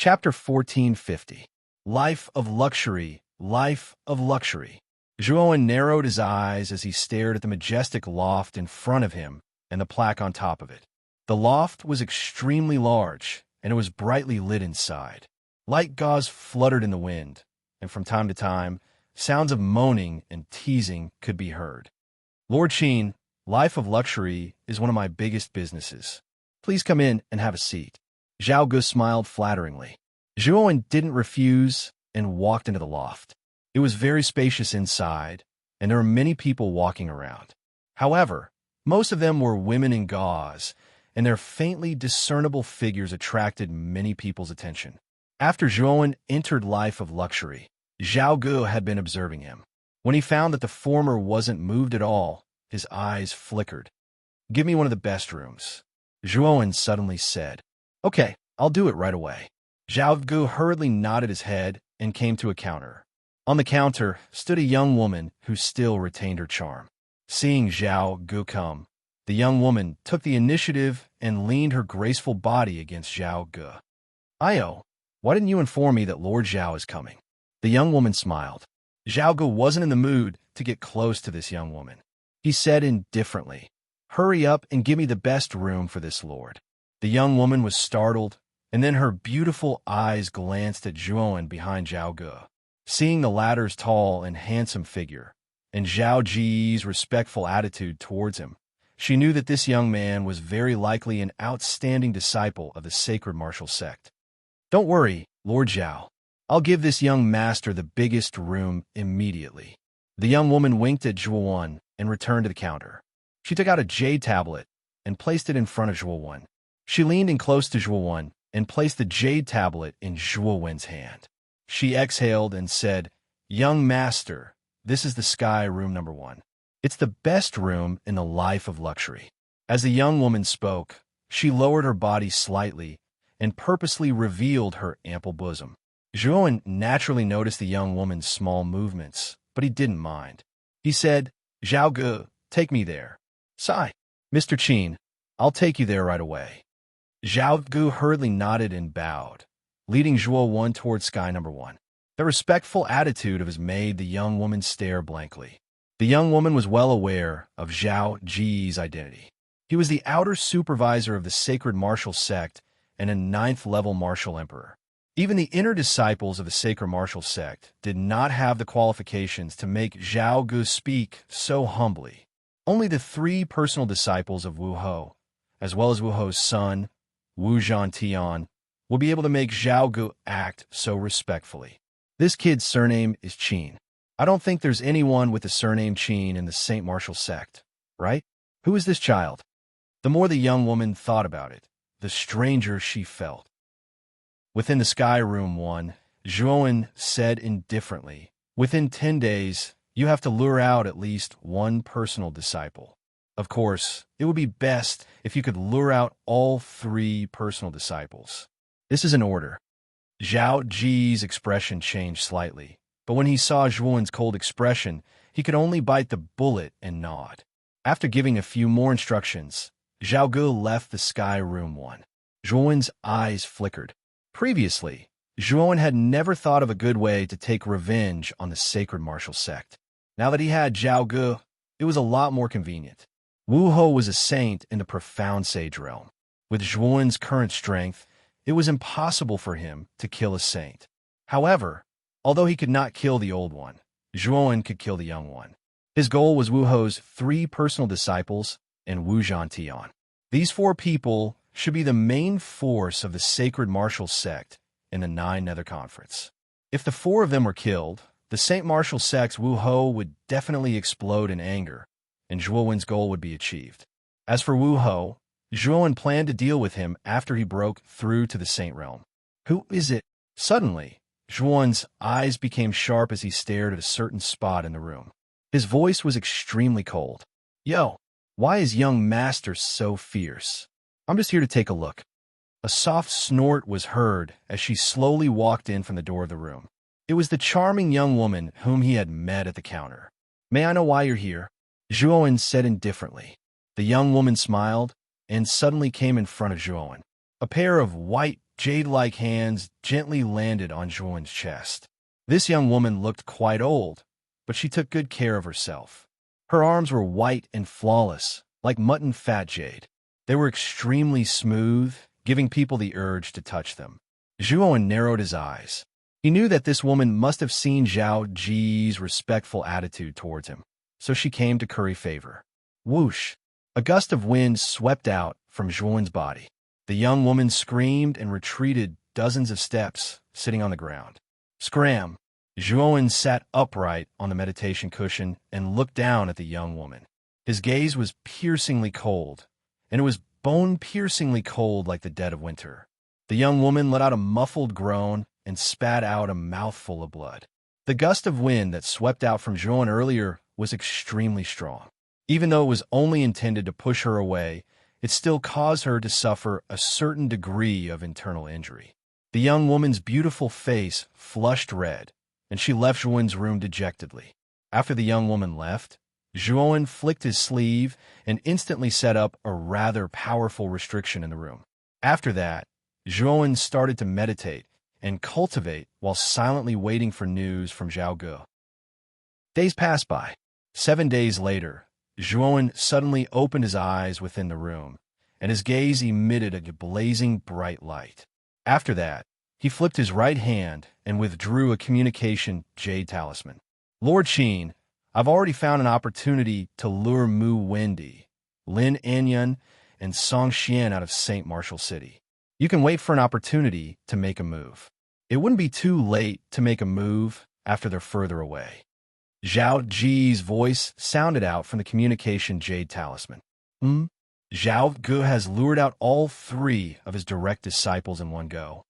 Chapter 1450. Life of Luxury, Life of Luxury. Zhuowen narrowed his eyes as he stared at the majestic loft in front of him and the plaque on top of it. The loft was extremely large, and it was brightly lit inside. Light gauze fluttered in the wind, and from time to time, sounds of moaning and teasing could be heard. Lord Qin, Life of Luxury is one of my biggest businesses. Please come in and have a seat. Zhao Gu smiled flatteringly. Zhuowen didn't refuse and walked into the loft. It was very spacious inside, and there were many people walking around. However, most of them were women in gauze, and their faintly discernible figures attracted many people's attention. After Zhuowen entered Life of Luxury, Zhao Gu had been observing him. When he found that the former wasn't moved at all, his eyes flickered. "Give me one of the best rooms," Zhuowen suddenly said. "Okay, I'll do it right away." Zhao Gu hurriedly nodded his head and came to a counter. On the counter stood a young woman who still retained her charm. Seeing Zhao Gu come, the young woman took the initiative and leaned her graceful body against Zhao Gu. "Io, why didn't you inform me that Lord Zhao is coming?" The young woman smiled. Zhao Gu wasn't in the mood to get close to this young woman. He said indifferently, "Hurry up and give me the best room for this lord." The young woman was startled, and then her beautiful eyes glanced at Zhuowen behind Zhao Gu. Seeing the latter's tall and handsome figure, and Zhao Ji's respectful attitude towards him, she knew that this young man was very likely an outstanding disciple of the sacred martial sect. "Don't worry, Lord Zhao. I'll give this young master the biggest room immediately." The young woman winked at Zhuowen and returned to the counter. She took out a jade tablet and placed it in front of Zhuowen. She leaned in close to Zhuowen and placed the jade tablet in Zhuowen's hand. She exhaled and said, "Young master, this is the sky room number 1. It's the best room in the Life of Luxury." As the young woman spoke, she lowered her body slightly and purposely revealed her ample bosom. Zhuowen naturally noticed the young woman's small movements, but he didn't mind. He said, "Zhao Gu, take me there." "Sigh, Mr. Qin, I'll take you there right away." Zhao Gu hurriedly nodded and bowed, leading Zhuowen towards sky number 1. The respectful attitude of his made the young woman stare blankly. The young woman was well aware of Zhao Ji's identity. He was the outer supervisor of the sacred martial sect and a 9th-level martial emperor. Even the inner disciples of the sacred martial sect did not have the qualifications to make Zhao Gu speak so humbly. Only the 3 personal disciples of Wu Ho, as well as Wu Ho's son, Wu Zhantian, will be able to make Zhao Gu act so respectfully. "This kid's surname is Qin. I don't think there's anyone with the surname Qin in the Saint Martial sect, right? Who is this child?" The more the young woman thought about it, the stranger she felt. Within the Sky Room 1, Zhuowen said indifferently, "Within 10 days, you have to lure out at least 1 personal disciple. Of course, it would be best if you could lure out all 3 personal disciples. This is an order." Zhao Ji's expression changed slightly, but when he saw Zhuowen's cold expression, he could only bite the bullet and nod. After giving a few more instructions, Zhao Gu left the Sky Room 1. Zhuowen's eyes flickered. Previously, Zhuowen had never thought of a good way to take revenge on the sacred martial sect. Now that he had Zhao Gu, it was a lot more convenient. Wu Ho was a saint in the profound sage realm. With Zhuowen's current strength, it was impossible for him to kill a saint. However, although he could not kill the old one, Zhuowen could kill the young one. His goal was Wu Ho's 3 personal disciples and Wu Zhantian. These 4 people should be the main force of the sacred martial sect in the 9 Nether Conference. If the 4 of them were killed, the Saint Martial sect's Wu Ho would definitely explode in anger, and Zhuowen's goal would be achieved. As for Wu Ho, Zhuowen planned to deal with him after he broke through to the Saint Realm. "Who is it?" Suddenly, Zhuowen's eyes became sharp as he stared at a certain spot in the room. His voice was extremely cold. "Yo, why is young master so fierce? I'm just here to take a look." A soft snort was heard as she slowly walked in from the door of the room. It was the charming young woman whom he had met at the counter. "May I know why you're here?" Zhuowen said indifferently. The young woman smiled and suddenly came in front of Zhuowen. A pair of white, jade-like hands gently landed on Zhuan's chest. This young woman looked quite old, but she took good care of herself. Her arms were white and flawless, like mutton fat jade. They were extremely smooth, giving people the urge to touch them. Zhuan narrowed his eyes. He knew that this woman must have seen Zhao Ji's respectful attitude towards him, so she came to curry favor. Whoosh! A gust of wind swept out from Zhuan's body. The young woman screamed and retreated dozens of steps, sitting on the ground. Scram! Zhuan sat upright on the meditation cushion and looked down at the young woman. His gaze was piercingly cold, and it was bone-piercingly cold like the dead of winter. The young woman let out a muffled groan and spat out a mouthful of blood. The gust of wind that swept out from Zhuan earlier was extremely strong. Even though it was only intended to push her away, it still caused her to suffer a certain degree of internal injury. The young woman's beautiful face flushed red, and she left Zhuan's room dejectedly. After the young woman left, Zhuan flicked his sleeve and instantly set up a rather powerful restriction in the room. After that, Zhuan started to meditate and cultivate while silently waiting for news from Zhao Ge. Days passed by. 7 days later, Zhuan suddenly opened his eyes within the room, and his gaze emitted a blazing bright light. After that, he flipped his right hand and withdrew a communication jade talisman. Lord Qin, I've already found an opportunity to lure Mu Wendy, Lin Anyun, and Song Xian out of St. Martial City. You can wait for an opportunity to make a move. It wouldn't be too late to make a move after they're further away. Zhao Ji's voice sounded out from the communication jade talisman. Zhao Ge has lured out all 3 of his direct disciples in one go.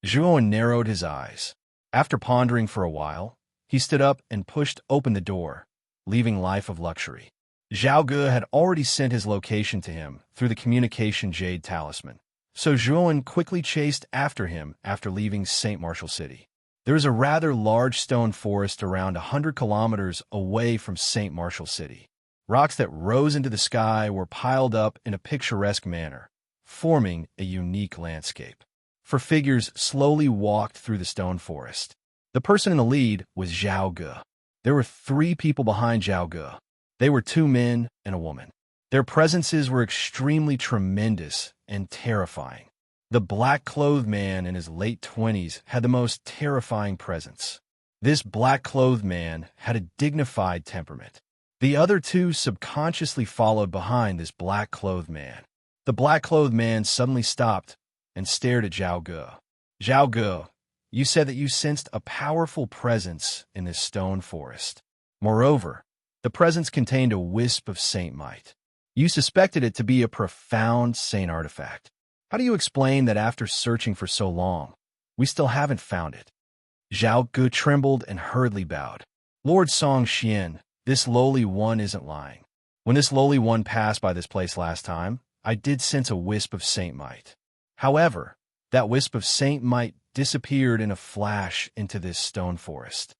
Zhuan narrowed his eyes. After pondering for a while, he stood up and pushed open the door, leaving life of luxury. Zhao Ge had already sent his location to him through the communication jade talisman, so Zhuan quickly chased after him after leaving St. Martial City. There is a rather large stone forest around 100 kilometers away from St. Martial City. Rocks that rose into the sky were piled up in a picturesque manner, forming a unique landscape. 4 figures slowly walked through the stone forest. The person in the lead was Zhao Ge. There were 3 people behind Zhao Ge. They were 2 men and a woman. Their presences were extremely tremendous and terrifying. The black-clothed man in his late 20s had the most terrifying presence. This black-clothed man had a dignified temperament. The other 2 subconsciously followed behind this black-clothed man. The black-clothed man suddenly stopped and stared at Zhao Ge. Zhao Ge, you said that you sensed a powerful presence in this stone forest. Moreover, the presence contained a wisp of saint might. You suspected it to be a profound saint artifact. How do you explain that after searching for so long, we still haven't found it? Zhao Ge trembled and hurriedly bowed. Lord Song Xian, this lowly one isn't lying. When this lowly one passed by this place last time, I did sense a wisp of saint might. However, that wisp of saint might disappeared in a flash into this stone forest.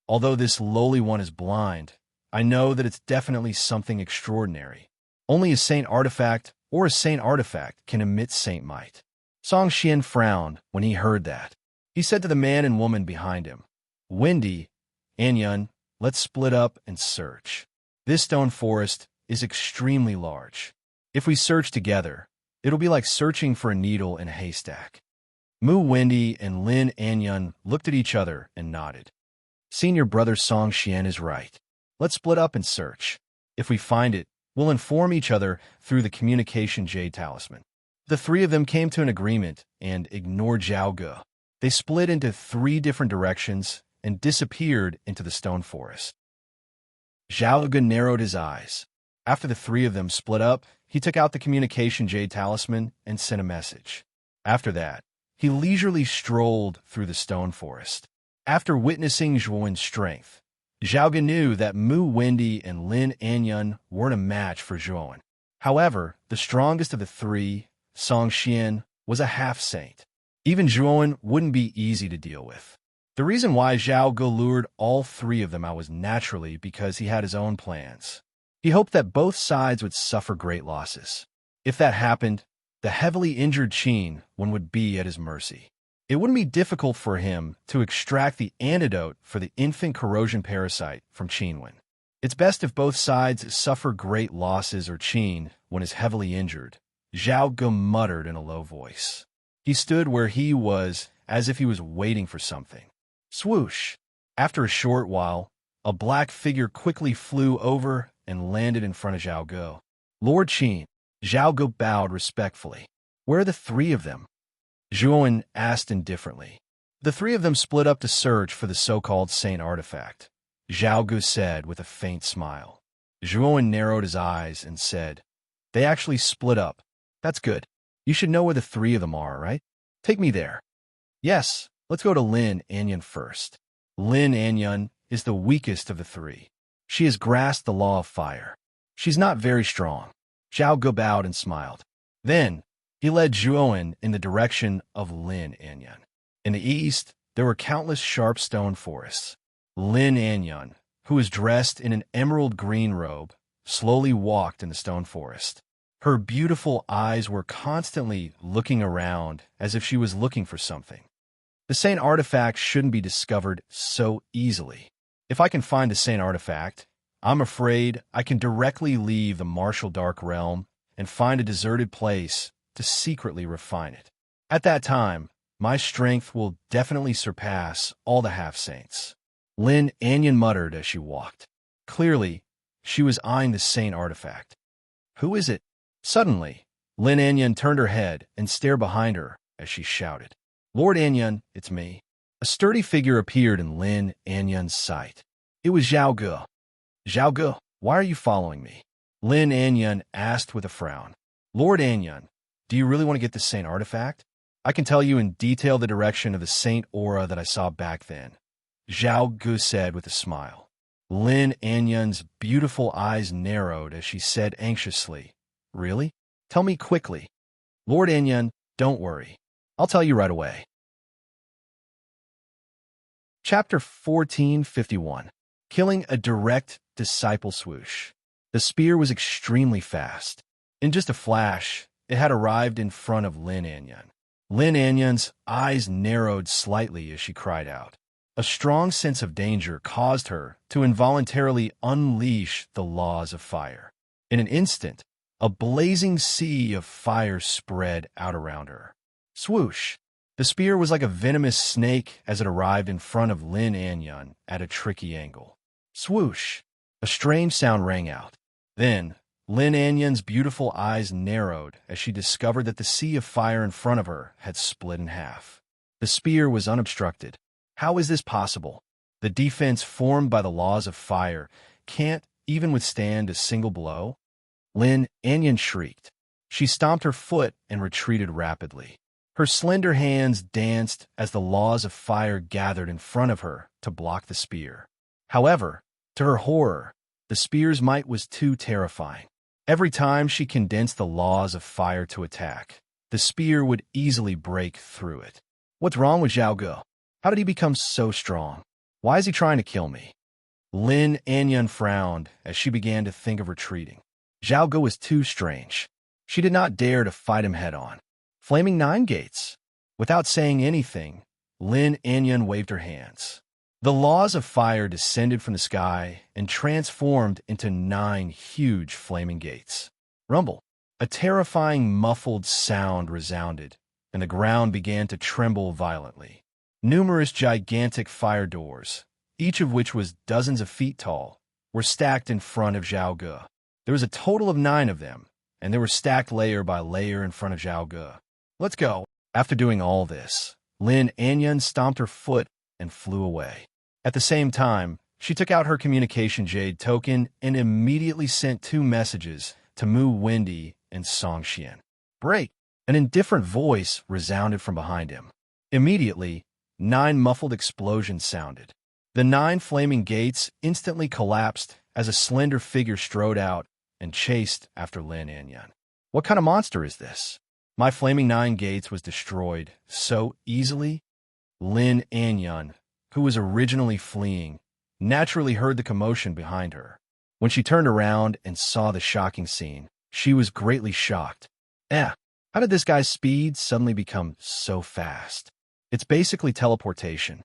Although this lowly one is blind, I know that it's definitely something extraordinary. Only a saint artifact or a saint artifact can emit saint might. Song Xian frowned when he heard that. He said to the man and woman behind him, Wendy, Anyun, let's split up and search. This stone forest is extremely large. If we search together, it'll be like searching for a needle in a haystack. Mu Wendy and Lin Anyun looked at each other and nodded. Senior brother Song Xian is right. Let's split up and search. If we find it, we'll inform each other through the communication jade talisman. The 3 of them came to an agreement and ignored Zhao Ge. They split into 3 different directions and disappeared into the stone forest. Zhao Ge narrowed his eyes. After the 3 of them split up, he took out the communication jade talisman and sent a message. After that, he leisurely strolled through the stone forest. After witnessing Zhuan's strength, Zhao Ge knew that Mu Wendy and Lin Anyun weren't a match for Zhuan. However, the strongest of the 3, Song Xian, was a half-saint. Even Zhuan wouldn't be easy to deal with. The reason why Zhao Ge lured all 3 of them out was naturally because he had his own plans. He hoped that both sides would suffer great losses. If that happened, The heavily injured Qin one would be at his mercy. It wouldn't be difficult for him to extract the antidote for the infant corrosion parasite from Qinwen. It's best if both sides suffer great losses or Qin one is heavily injured, Zhao Ge muttered in a low voice. He stood where he was as if he was waiting for something. Swoosh! After a short while, a black figure quickly flew over and landed in front of Zhao Ge. Lord Qin, Zhao Ge bowed respectfully. Where are the three of them? Zhuowen asked indifferently. The three of them split up to search for the so-called saint artifact, Zhao Ge said with a faint smile. Zhuowen narrowed his eyes and said, They actually split up. That's good. You should know where the three of them are, right? Take me there. Yes, let's go to Lin Anyan first. Lin Anyan is the weakest of the three. She has grasped the law of fire. She's not very strong. Zhao Ge bowed and smiled. Then, he led Zhuowen in the direction of Lin Anyan. In the east, there were countless sharp stone forests. Lin Anyan, who was dressed in an emerald green robe, slowly walked in the stone forest. Her beautiful eyes were constantly looking around as if she was looking for something. The saint artifact shouldn't be discovered so easily. If I can find the saint artifact, I'm afraid I can directly leave the martial dark realm and find a deserted place to secretly refine it. At that time, my strength will definitely surpass all the half-saints. Lin Anyan muttered as she walked. Clearly, she was eyeing the saint artifact. Who is it? Suddenly, Lin Anyan turned her head and stared behind her as she shouted. Lord Anyan, it's me. A sturdy figure appeared in Lin Anyan's sight. It was Zhao Ge. Zhao Ge, why are you following me? Lin Anyan asked with a frown. Lord Anyan, do you really want to get the saint artifact? I can tell you in detail the direction of the saint aura that I saw back then, Zhao Ge said with a smile. Lin Anyan's beautiful eyes narrowed as she said anxiously, Really? Tell me quickly. Lord Anyan, don't worry. I'll tell you right away. Chapter 1451. Killing a direct disciple swoosh. The spear was extremely fast. In just a flash, it had arrived in front of Lin Anyan. Lin Anyan's eyes narrowed slightly as she cried out. A strong sense of danger caused her to involuntarily unleash the laws of fire. In an instant, a blazing sea of fire spread out around her. Swoosh! The spear was like a venomous snake as it arrived in front of Lin Anyan at a tricky angle. Swoosh! A strange sound rang out. Then, Lin Anyan's beautiful eyes narrowed as she discovered that the sea of fire in front of her had split in half. The spear was unobstructed. How is this possible? The defense formed by the laws of fire can't even withstand a single blow? Lin Anyan shrieked. She stomped her foot and retreated rapidly. Her slender hands danced as the laws of fire gathered in front of her to block the spear. However, to her horror, the spear's might was too terrifying. Every time she condensed the laws of fire to attack, the spear would easily break through it. What's wrong with Zhao Ge? How did he become so strong? Why is he trying to kill me? Lin Anyan frowned as she began to think of retreating. Zhao Ge was too strange. She did not dare to fight him head-on. Flaming Nine Gates. Without saying anything, Lin Anyan waved her hands. The laws of fire descended from the sky and transformed into 9 huge flaming gates. Rumble. A terrifying muffled sound resounded, and the ground began to tremble violently. Numerous gigantic fire doors, each of which was dozens of feet tall, were stacked in front of Zhao Ge. There was a total of 9 of them, and they were stacked layer by layer in front of Zhao Ge. Let's go. After doing all this, Lin Anyan stomped her foot and flew away. At the same time, she took out her communication jade token and immediately sent 2 messages to Mu Wendy and Song Xian. Break! An indifferent voice resounded from behind him. Immediately, 9 muffled explosions sounded. The 9 flaming gates instantly collapsed as a slender figure strode out and chased after Lin Anyan. What kind of monster is this? My flaming 9 gates was destroyed so easily? Lin Anyan, who was originally fleeing, naturally heard the commotion behind her. When she turned around and saw the shocking scene, she was greatly shocked. How did this guy's speed suddenly become so fast? It's basically teleportation.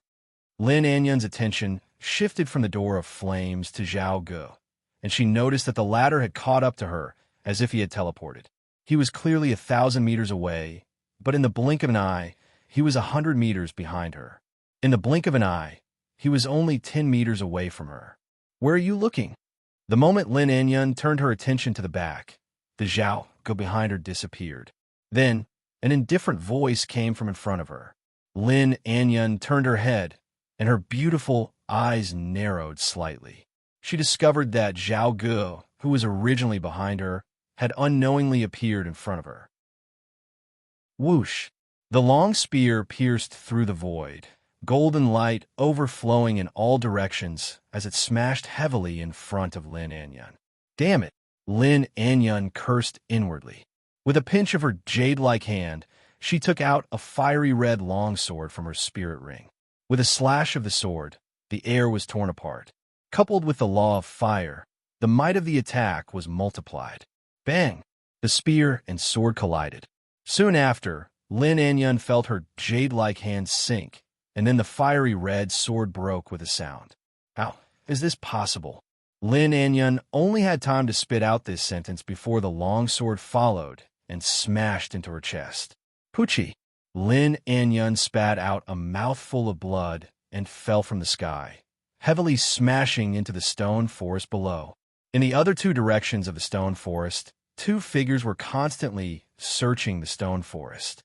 Lin Anyun's attention shifted from the door of flames to Zhao Ge, and she noticed that the latter had caught up to her as if he had teleported. He was clearly 1,000 meters away, but in the blink of an eye, he was 100 meters behind her. In the blink of an eye, he was only 10 meters away from her. Where are you looking? The moment Lin Anyun turned her attention to the back, the Zhao Ge behind her disappeared. Then, an indifferent voice came from in front of her. Lin Anyun turned her head, and her beautiful eyes narrowed slightly. She discovered that Zhao Ge, who was originally behind her, had unknowingly appeared in front of her. Whoosh! The long spear pierced through the void, golden light overflowing in all directions as it smashed heavily in front of Lin Anyun. Damn it! Lin Anyun cursed inwardly. With a pinch of her jade-like hand, she took out a fiery red longsword from her spirit ring. With a slash of the sword, the air was torn apart. Coupled with the law of fire, the might of the attack was multiplied. Bang! The spear and sword collided. Soon after, Lin Anyun felt her jade-like hand sink, and then the fiery red sword broke with a sound. How is this possible? Lin Anyun only had time to spit out this sentence before the longsword followed and smashed into her chest. Poochie! Lin Anyun spat out a mouthful of blood and fell from the sky, heavily smashing into the stone forest below. In the other two directions of the stone forest, two figures were constantly searching the stone forest.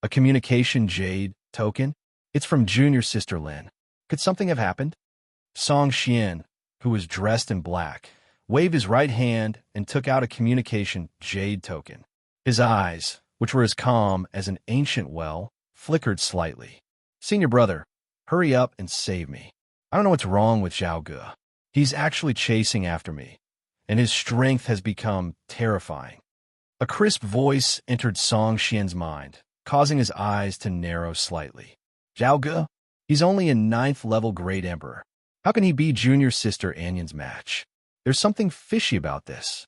A communication jade token? It's from junior sister Lin. Could something have happened? Song Xian, who was dressed in black, waved his right hand and took out a communication jade token. His eyes, which were as calm as an ancient well, flickered slightly. Senior brother, hurry up and save me. I don't know what's wrong with Zhao Ge. He's actually chasing after me, and his strength has become terrifying. A crisp voice entered Song Xian's mind, causing his eyes to narrow slightly. Zhao Ge? He's only a 9th level Great Emperor. How can he be junior sister Anyun's match? There's something fishy about this.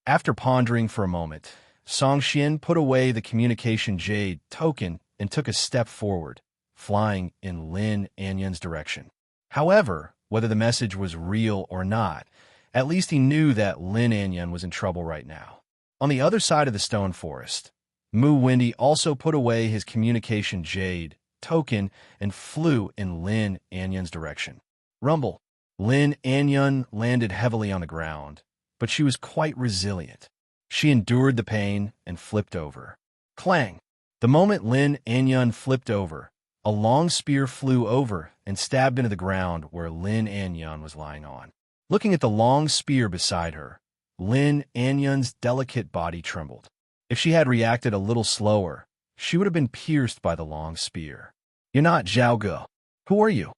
After pondering for a moment, Song Xian put away the communication jade token and took a step forward, flying in Lin Anyun's direction. However, whether the message was real or not, at least he knew that Lin Anyun was in trouble right now. On the other side of the stone forest, Mu Wendy also put away his communication jade token and flew in Lin Anyun's direction. Rumble. Lin Anyun landed heavily on the ground, but she was quite resilient. She endured the pain and flipped over. Clang! The moment Lin Anyun flipped over, a long spear flew over and stabbed into the ground where Lin Anyun was lying on. Looking at the long spear beside her, Lin Anyun's delicate body trembled. If she had reacted a little slower, she would have been pierced by the long spear. You're not Zhao Ge. Who are you?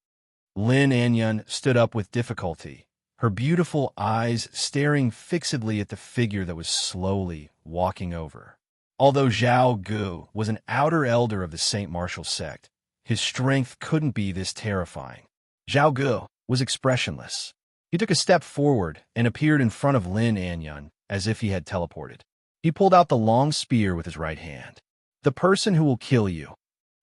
Lin Anyun stood up with difficulty, her beautiful eyes staring fixedly at the figure that was slowly walking over. Although Zhao Ge was an outer elder of the Saint Martial sect, his strength couldn't be this terrifying. Zhao Ge was expressionless. He took a step forward and appeared in front of Lin Anyun as if he had teleported. He pulled out the long spear with his right hand. The person who will kill you.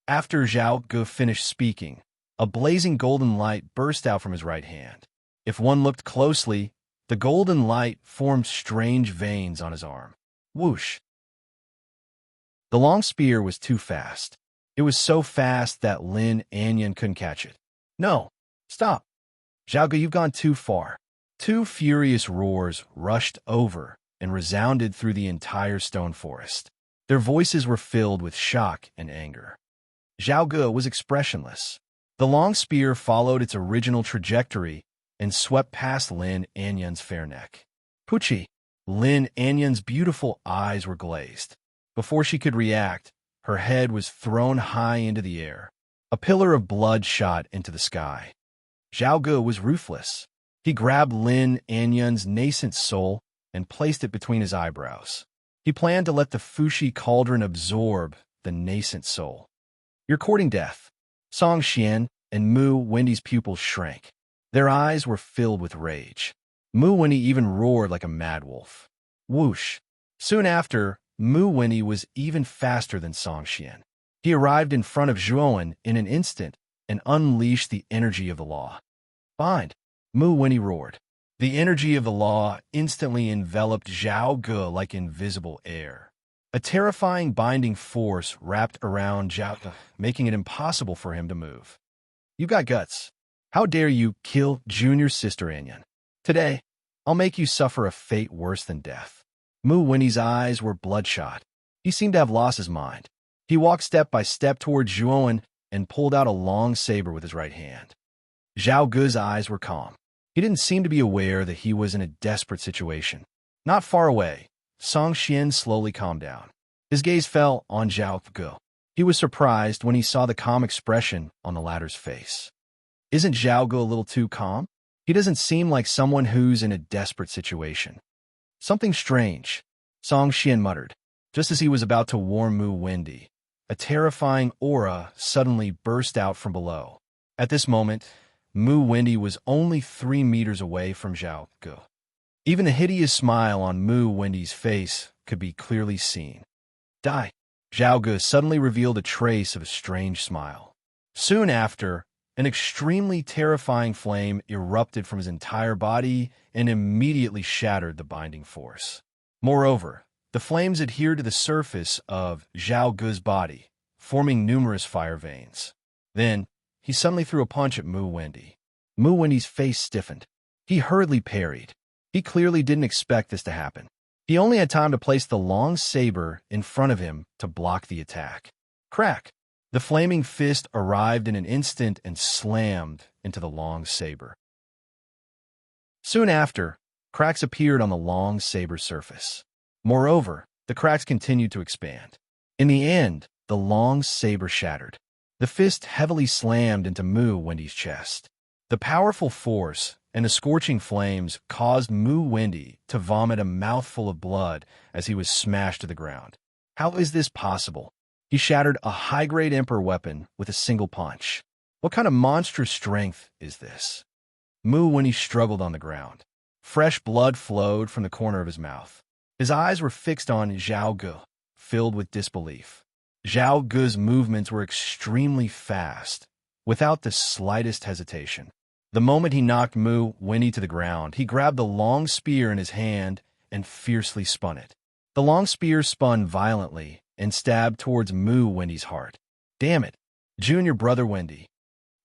After Zhao Ge finished speaking, a blazing golden light burst out from his right hand. If one looked closely, the golden light formed strange veins on his arm. Whoosh! The long spear was too fast. It was so fast that Lin Anyun couldn't catch it. No! Stop! Zhao Ge, you've gone too far. Two furious roars rushed over and resounded through the entire stone forest. Their voices were filled with shock and anger. Zhao Ge was expressionless. The long spear followed its original trajectory and swept past Lin Anyun's fair neck. Poochie! Lin Anyun's beautiful eyes were glazed. Before she could react, her head was thrown high into the air. A pillar of blood shot into the sky. Zhao Ge was ruthless. He grabbed Lin Anyun's nascent soul and placed it between his eyebrows. He planned to let the Fushi cauldron absorb the nascent soul. You're courting death. Song Xian and Mu Wendy's pupils shrank. Their eyes were filled with rage. Mu Wendy even roared like a mad wolf. Whoosh! Soon after, Mu Wenyi was even faster than Song Xian. He arrived in front of Zhuowen in an instant and unleashed the energy of the law. Bind! Mu Wenyi roared. The energy of the law instantly enveloped Zhao Ge like invisible air. A terrifying binding force wrapped around Zhao Ge, making it impossible for him to move. You got guts. How dare you kill junior sister Anyan? Today, I'll make you suffer a fate worse than death. Mu Wenyi's eyes were bloodshot. He seemed to have lost his mind. He walked step by step toward Zhuowen and pulled out a long saber with his right hand. Zhao Ge's eyes were calm. He didn't seem to be aware that he was in a desperate situation. Not far away, Song Xian slowly calmed down. His gaze fell on Zhao Ge. He was surprised when he saw the calm expression on the latter's face. Isn't Zhao Ge a little too calm? He doesn't seem like someone who's in a desperate situation. Something strange, Song Xian muttered, just as he was about to warn Mu Wenyi. A terrifying aura suddenly burst out from below. At this moment, Mu Wenyi was only 3 meters away from Zhao Ge. Even the hideous smile on Mu Wenyi's face could be clearly seen. Die! Zhao Ge suddenly revealed a trace of a strange smile. Soon after, an extremely terrifying flame erupted from his entire body and immediately shattered the binding force. Moreover, the flames adhered to the surface of Zhao Ge's body, forming numerous fire veins. Then, he suddenly threw a punch at Mu Wenyi. Mu Wenyi's face stiffened. He hurriedly parried. He clearly didn't expect this to happen. He only had time to place the long saber in front of him to block the attack. Crack! The flaming fist arrived in an instant and slammed into the long saber. Soon after, cracks appeared on the long saber's surface. Moreover, the cracks continued to expand. In the end, the long saber shattered. The fist heavily slammed into Mu Wenyi's chest. The powerful force and the scorching flames caused Mu Wenyi to vomit a mouthful of blood as he was smashed to the ground. How is this possible? He shattered a high-grade Emperor weapon with a single punch. What kind of monstrous strength is this? Mu Wenyi struggled on the ground. Fresh blood flowed from the corner of his mouth. His eyes were fixed on Zhao Ge, filled with disbelief. Zhao Ge's movements were extremely fast, without the slightest hesitation. The moment he knocked Mu Wenyi to the ground, he grabbed the long spear in his hand and fiercely spun it. The long spear spun violently and stabbed towards Mu Wenyi's heart. Damn it, junior brother Wenyi!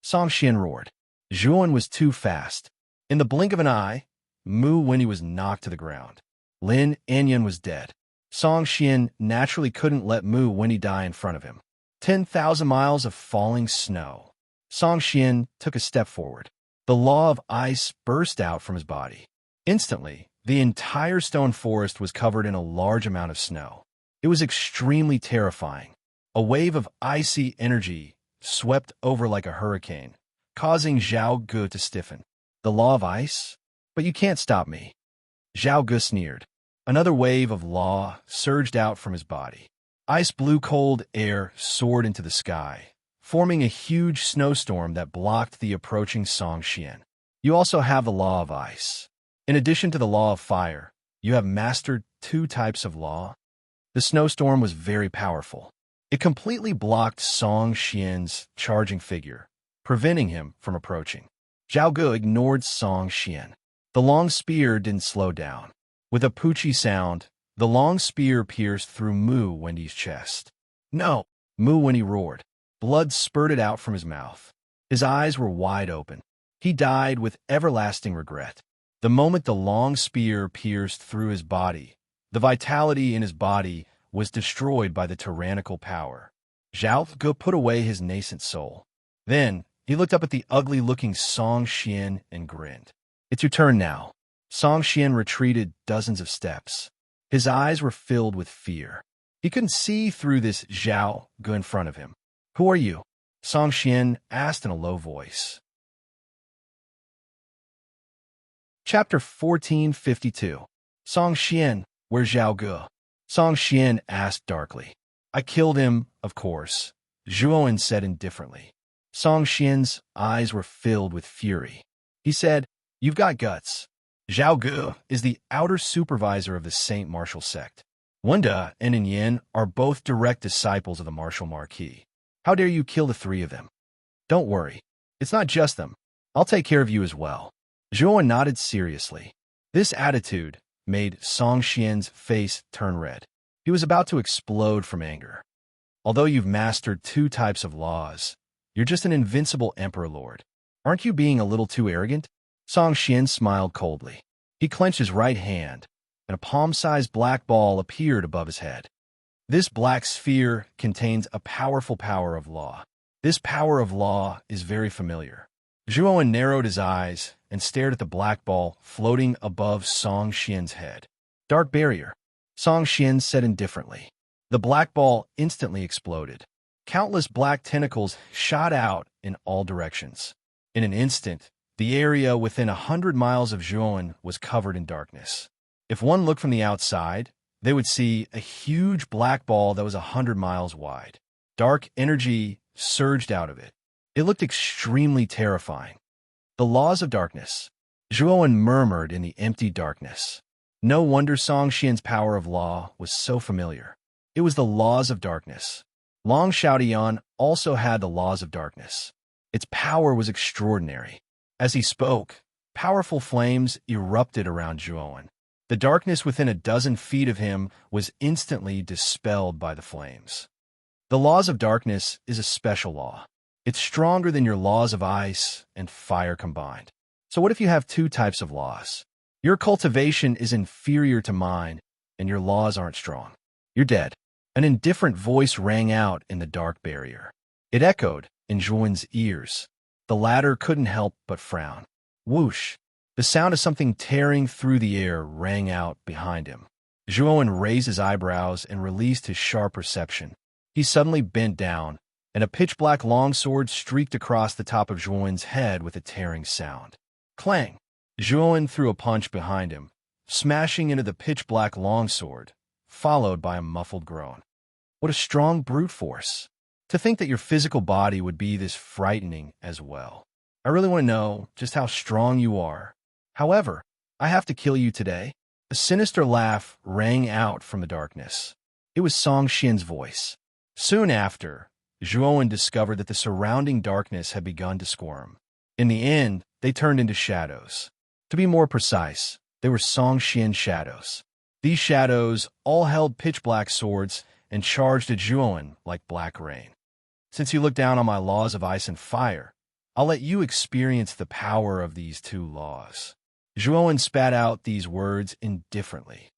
Song Xian roared. Zhuowen was too fast. In the blink of an eye, Mu Wenyi was knocked to the ground. Lin Anyan was dead. Song Xian naturally couldn't let Mu Wenyi die in front of him. 10,000 miles of falling snow. Song Xian took a step forward. The law of ice burst out from his body. Instantly, the entire stone forest was covered in a large amount of snow. It was extremely terrifying. A wave of icy energy swept over like a hurricane, causing Zhao Ge to stiffen. The law of ice? But you can't stop me. Zhao Ge sneered. Another wave of law surged out from his body. Ice blue cold air soared into the sky, forming a huge snowstorm that blocked the approaching Song Xian. You also have the law of ice. In addition to the law of fire, you have mastered 2 types of law. The snowstorm was very powerful. It completely blocked Song Xian's charging figure, preventing him from approaching. Zhao Ge ignored Song Xian. The long spear didn't slow down. With a poochie sound, the long spear pierced through Mu Wenyi's chest. No! Mu Wenyi roared. Blood spurted out from his mouth. His eyes were wide open. He died with everlasting regret. The moment the long spear pierced through his body, the vitality in his body was destroyed by the tyrannical power. Zhao Ge put away his nascent soul. Then, he looked up at the ugly-looking Song Xian and grinned. It's your turn now. Song Xian retreated dozens of steps. His eyes were filled with fear. He couldn't see through this Zhao Ge in front of him. Who are you? Song Xian asked in a low voice. Chapter 1452. Song Xian, where's Zhao Ge? Song Xian asked darkly. I killed him, of course, Zhuowen said indifferently. Song Xian's eyes were filled with fury. He said, You've got guts. Zhao Ge is the outer supervisor of the Saint Martial sect. Wunda and Yin are both direct disciples of the martial Marquis. How dare you kill the three of them? Don't worry. It's not just them. I'll take care of you as well. Zhuo nodded seriously. This attitude made Song Xian's face turn red. He was about to explode from anger. Although you've mastered 2 types of laws, you're just an invincible Emperor Lord. Aren't you being a little too arrogant? Song Xian smiled coldly. He clenched his right hand, and a palm-sized black ball appeared above his head. This black sphere contains a powerful power of law. This power of law is very familiar. Zhuo narrowed his eyes and stared at the black ball floating above Song Xian's head. Dark barrier, Song Xian said indifferently. The black ball instantly exploded. Countless black tentacles shot out in all directions. In an instant, the area within 100 miles of Zhuo was covered in darkness. If one looked from the outside, they would see a huge black ball that was 100 miles wide. Dark energy surged out of it. It looked extremely terrifying. The laws of darkness. Zhuo murmured in the empty darkness. No wonder Song Xian's power of law was so familiar. It was the laws of darkness. Long Xiaodian also had the laws of darkness. Its power was extraordinary. As he spoke, powerful flames erupted around Zhuo. The darkness within a dozen feet of him was instantly dispelled by the flames. The laws of darkness is a special law. It's stronger than your laws of ice and fire combined. So what if you have 2 types of laws? Your cultivation is inferior to mine, and your laws aren't strong. You're dead. An indifferent voice rang out in the dark barrier. It echoed in Zhuo's ears. The latter couldn't help but frown. Whoosh! The sound of something tearing through the air rang out behind him. Zhuo raised his eyebrows and released his sharp perception. He suddenly bent down, and a pitch-black longsword streaked across the top of Zhuo's head with a tearing sound. Clang! Zhuo threw a punch behind him, smashing into the pitch-black longsword, followed by a muffled groan. What a strong brute force! To think that your physical body would be this frightening as well. I really want to know just how strong you are. However, I have to kill you today. A sinister laugh rang out from the darkness. It was Song Xian's voice. Soon after, Zhuo discovered that the surrounding darkness had begun to squirm. In the end, they turned into shadows. To be more precise, they were Song Xian shadows. These shadows all held pitch-black swords and charged at Zhuo like black rain. Since you look down on my laws of ice and fire, I'll let you experience the power of these 2 laws. Zhuo spat out these words indifferently.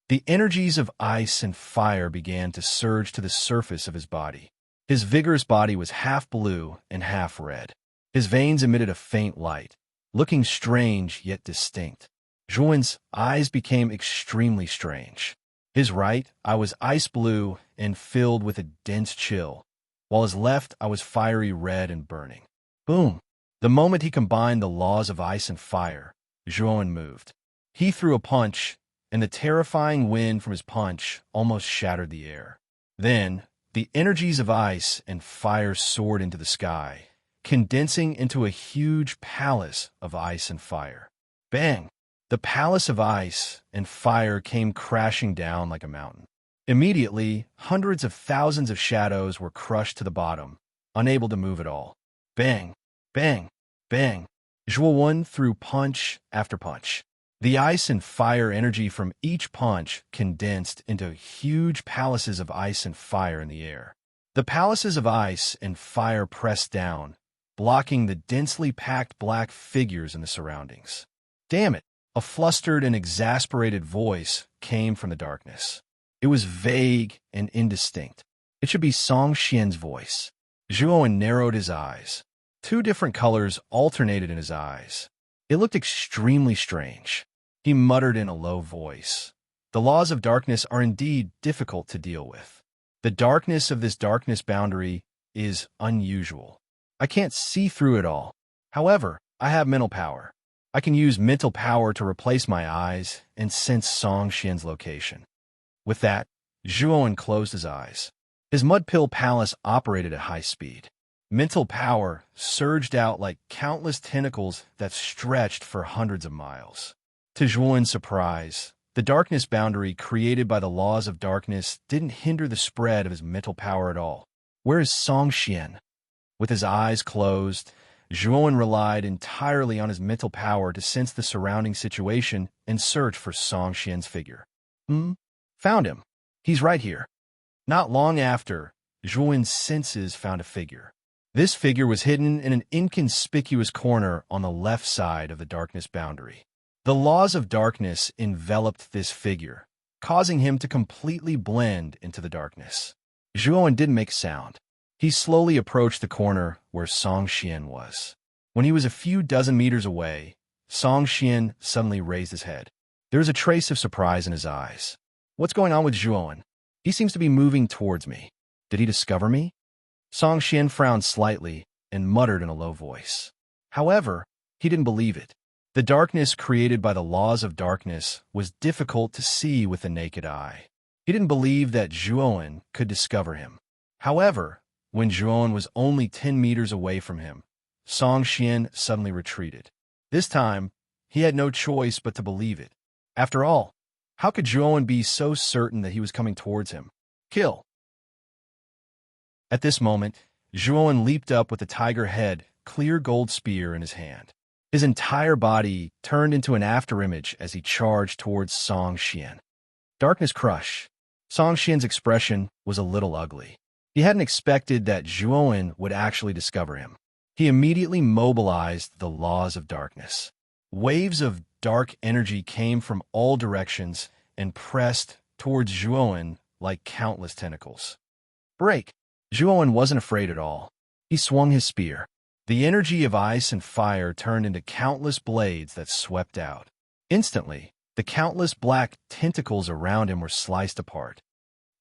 The energies of ice and fire began to surge to the surface of his body. His vigorous body was half blue and half red. His veins emitted a faint light, looking strange yet distinct. Zhuo's eyes became extremely strange. His right eye was ice blue and filled with a dense chill, while his left eye was fiery red and burning. Boom! The moment he combined the laws of ice and fire, Zhuo moved. He threw a punch, and the terrifying wind from his punch almost shattered the air. Then, the energies of ice and fire soared into the sky, condensing into a huge palace of ice and fire. Bang! The palace of ice and fire came crashing down like a mountain. Immediately, hundreds of thousands of shadows were crushed to the bottom, unable to move at all. Bang! Bang! Bang! Zhuo threw punch after punch. The ice and fire energy from each punch condensed into huge palaces of ice and fire in the air. The palaces of ice and fire pressed down, blocking the densely packed black figures in the surroundings. Damn it! A flustered and exasperated voice came from the darkness. It was vague and indistinct. It should be Song Xian's voice. Zhuo narrowed his eyes. 2 different colors alternated in his eyes. It looked extremely strange. He muttered in a low voice. The laws of darkness are indeed difficult to deal with. The darkness of this darkness boundary is unusual. I can't see through it all. However, I have mental power. I can use mental power to replace my eyes and sense Song Xian's location. With that, Zhuo closed his eyes. His mud pill palace operated at high speed. Mental power surged out like countless tentacles that stretched for hundreds of miles. To Zhuo's surprise, The darkness boundary created by the laws of darkness didn't hinder the spread of his mental power at all. Where is Song Xian? With his eyes closed, Zhuowen relied entirely on his mental power to sense the surrounding situation and search for Song Xian's figure. Found him. He's right here. Not long after, Zhuowen's senses found a figure. This figure was hidden in an inconspicuous corner on the left side of the darkness boundary. The laws of darkness enveloped this figure, causing him to completely blend into the darkness. Zhuowen didn't make a sound. He slowly approached the corner where Song Xian was. When he was a few dozen meters away, Song Xian suddenly raised his head. There was a trace of surprise in his eyes. What's going on with Zhuowen? He seems to be moving towards me. Did he discover me? Song Xian frowned slightly and muttered in a low voice. However, he didn't believe it. The darkness created by the laws of darkness was difficult to see with the naked eye. He didn't believe that Zhuowen could discover him. However, when Zhuowen was only 10 meters away from him, Song Xian suddenly retreated. This time, he had no choice but to believe it. After all, how could Zhuowen be so certain that he was coming towards him? Kill! At this moment, Zhuowen leaped up with the tiger head, clear gold spear in his hand. His entire body turned into an afterimage as he charged towards Song Xian. Darkness crush. Song Xian's expression was a little ugly. He hadn't expected that Zhuowen would actually discover him. He immediately mobilized the laws of darkness. Waves of dark energy came from all directions and pressed towards Zhuowen like countless tentacles. Break! Zhuowen wasn't afraid at all. He swung his spear. The energy of ice and fire turned into countless blades that swept out. Instantly, the countless black tentacles around him were sliced apart.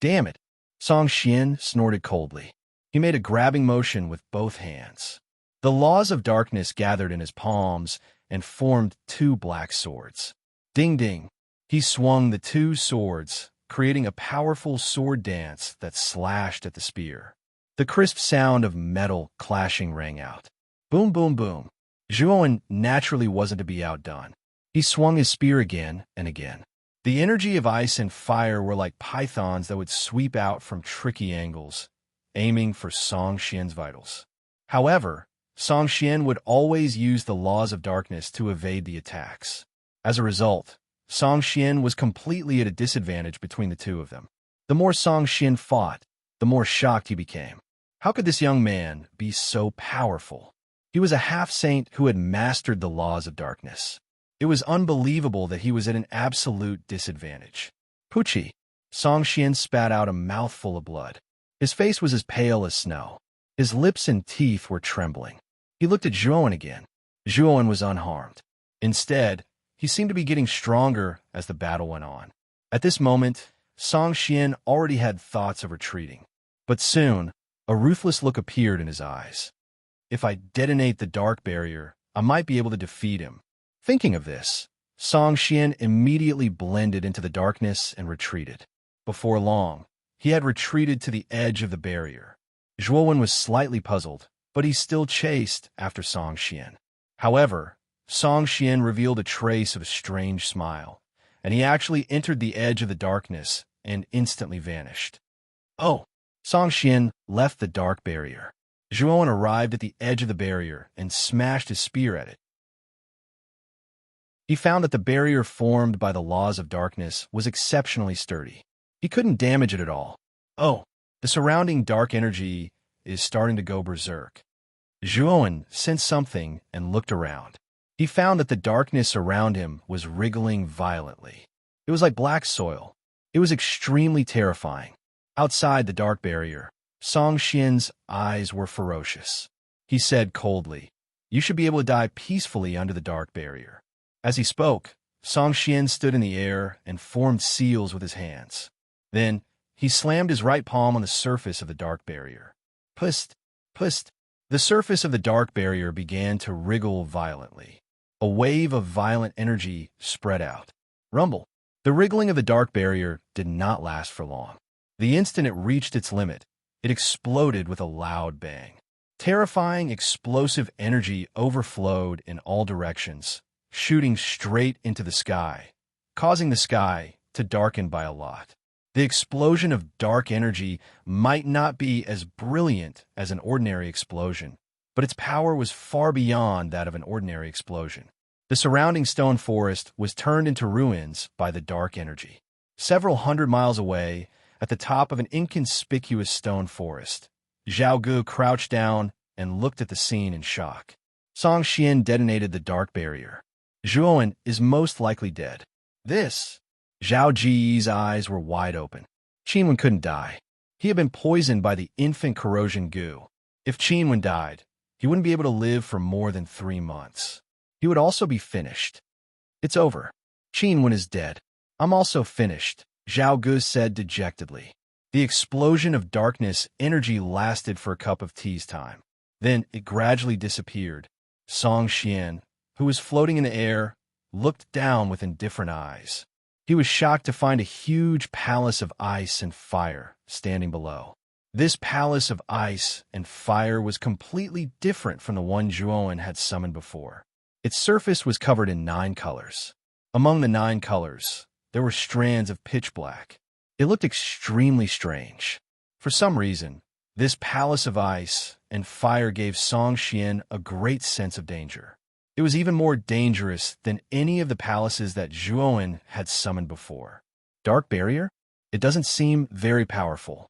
Damn it! Song Xian snorted coldly. He made a grabbing motion with both hands. The laws of darkness gathered in his palms and formed two black swords. Ding ding! He swung the two swords, creating a powerful sword dance that slashed at the spear. The crisp sound of metal clashing rang out. Boom, boom, boom. Zhuowen naturally wasn't to be outdone. He swung his spear again and again. The energy of ice and fire were like pythons that would sweep out from tricky angles, aiming for Song Xian's vitals. However, Song Xian would always use the laws of darkness to evade the attacks. As a result, Song Xian was completely at a disadvantage between the two of them. The more Song Xian fought, the more shocked he became. How could this young man be so powerful? He was a half-saint who had mastered the laws of darkness. It was unbelievable that he was at an absolute disadvantage. Poochie! Song Xian spat out a mouthful of blood. His face was as pale as snow. His lips and teeth were trembling. He looked at Zhuowen again. Zhuowen was unharmed. Instead, he seemed to be getting stronger as the battle went on. At this moment, Song Xian already had thoughts of retreating. But soon, a ruthless look appeared in his eyes. If I detonate the dark barrier, I might be able to defeat him. Thinking of this, Song Xian immediately blended into the darkness and retreated. Before long, he had retreated to the edge of the barrier. Zhuowen was slightly puzzled, but he still chased after Song Xian. However, Song Xian revealed a trace of a strange smile, and he actually entered the edge of the darkness and instantly vanished. Oh! Song Xian left the dark barrier. Zhuowen arrived at the edge of the barrier and smashed his spear at it. He found that the barrier formed by the laws of darkness was exceptionally sturdy. He couldn't damage it at all. Oh, the surrounding dark energy is starting to go berserk. Zhuowen sensed something and looked around. He found that the darkness around him was wriggling violently. It was like black soil. It was extremely terrifying. Outside the dark barrier, Song Xian's eyes were ferocious. He said coldly, "You should be able to die peacefully under the dark barrier." As he spoke, Song Xian stood in the air and formed seals with his hands. Then, he slammed his right palm on the surface of the dark barrier. Pust, pust. The surface of the dark barrier began to wriggle violently. A wave of violent energy spread out. Rumble. The wriggling of the dark barrier did not last for long. The instant it reached its limit, it exploded with a loud bang. Terrifying, explosive energy overflowed in all directions, shooting straight into the sky, causing the sky to darken by a lot. The explosion of dark energy might not be as brilliant as an ordinary explosion, but its power was far beyond that of an ordinary explosion. The surrounding stone forest was turned into ruins by the dark energy. Several hundred miles away, at the top of an inconspicuous stone forest, Zhao Gu crouched down and looked at the scene in shock. Song Xian detonated the dark barrier. Zhuowen is most likely dead. This. Zhao Ji's eyes were wide open. Qinwen couldn't die. He had been poisoned by the infant corrosion goo. If Qinwen died, he wouldn't be able to live for more than 3 months. He would also be finished. It's over. Qinwen is dead. I'm also finished, Zhao Gu said dejectedly. The explosion of darkness energy lasted for a cup of tea's time. Then it gradually disappeared. Song Xian, who was floating in the air, looked down with indifferent eyes. He was shocked to find a huge palace of ice and fire standing below. This palace of ice and fire was completely different from the one Zhuowen had summoned before. Its surface was covered in 9 colors. Among the 9 colors, there were strands of pitch black. It looked extremely strange. For some reason, this palace of ice and fire gave Song Xian a great sense of danger. It was even more dangerous than any of the palaces that Zhuowen had summoned before. Dark barrier? It doesn't seem very powerful.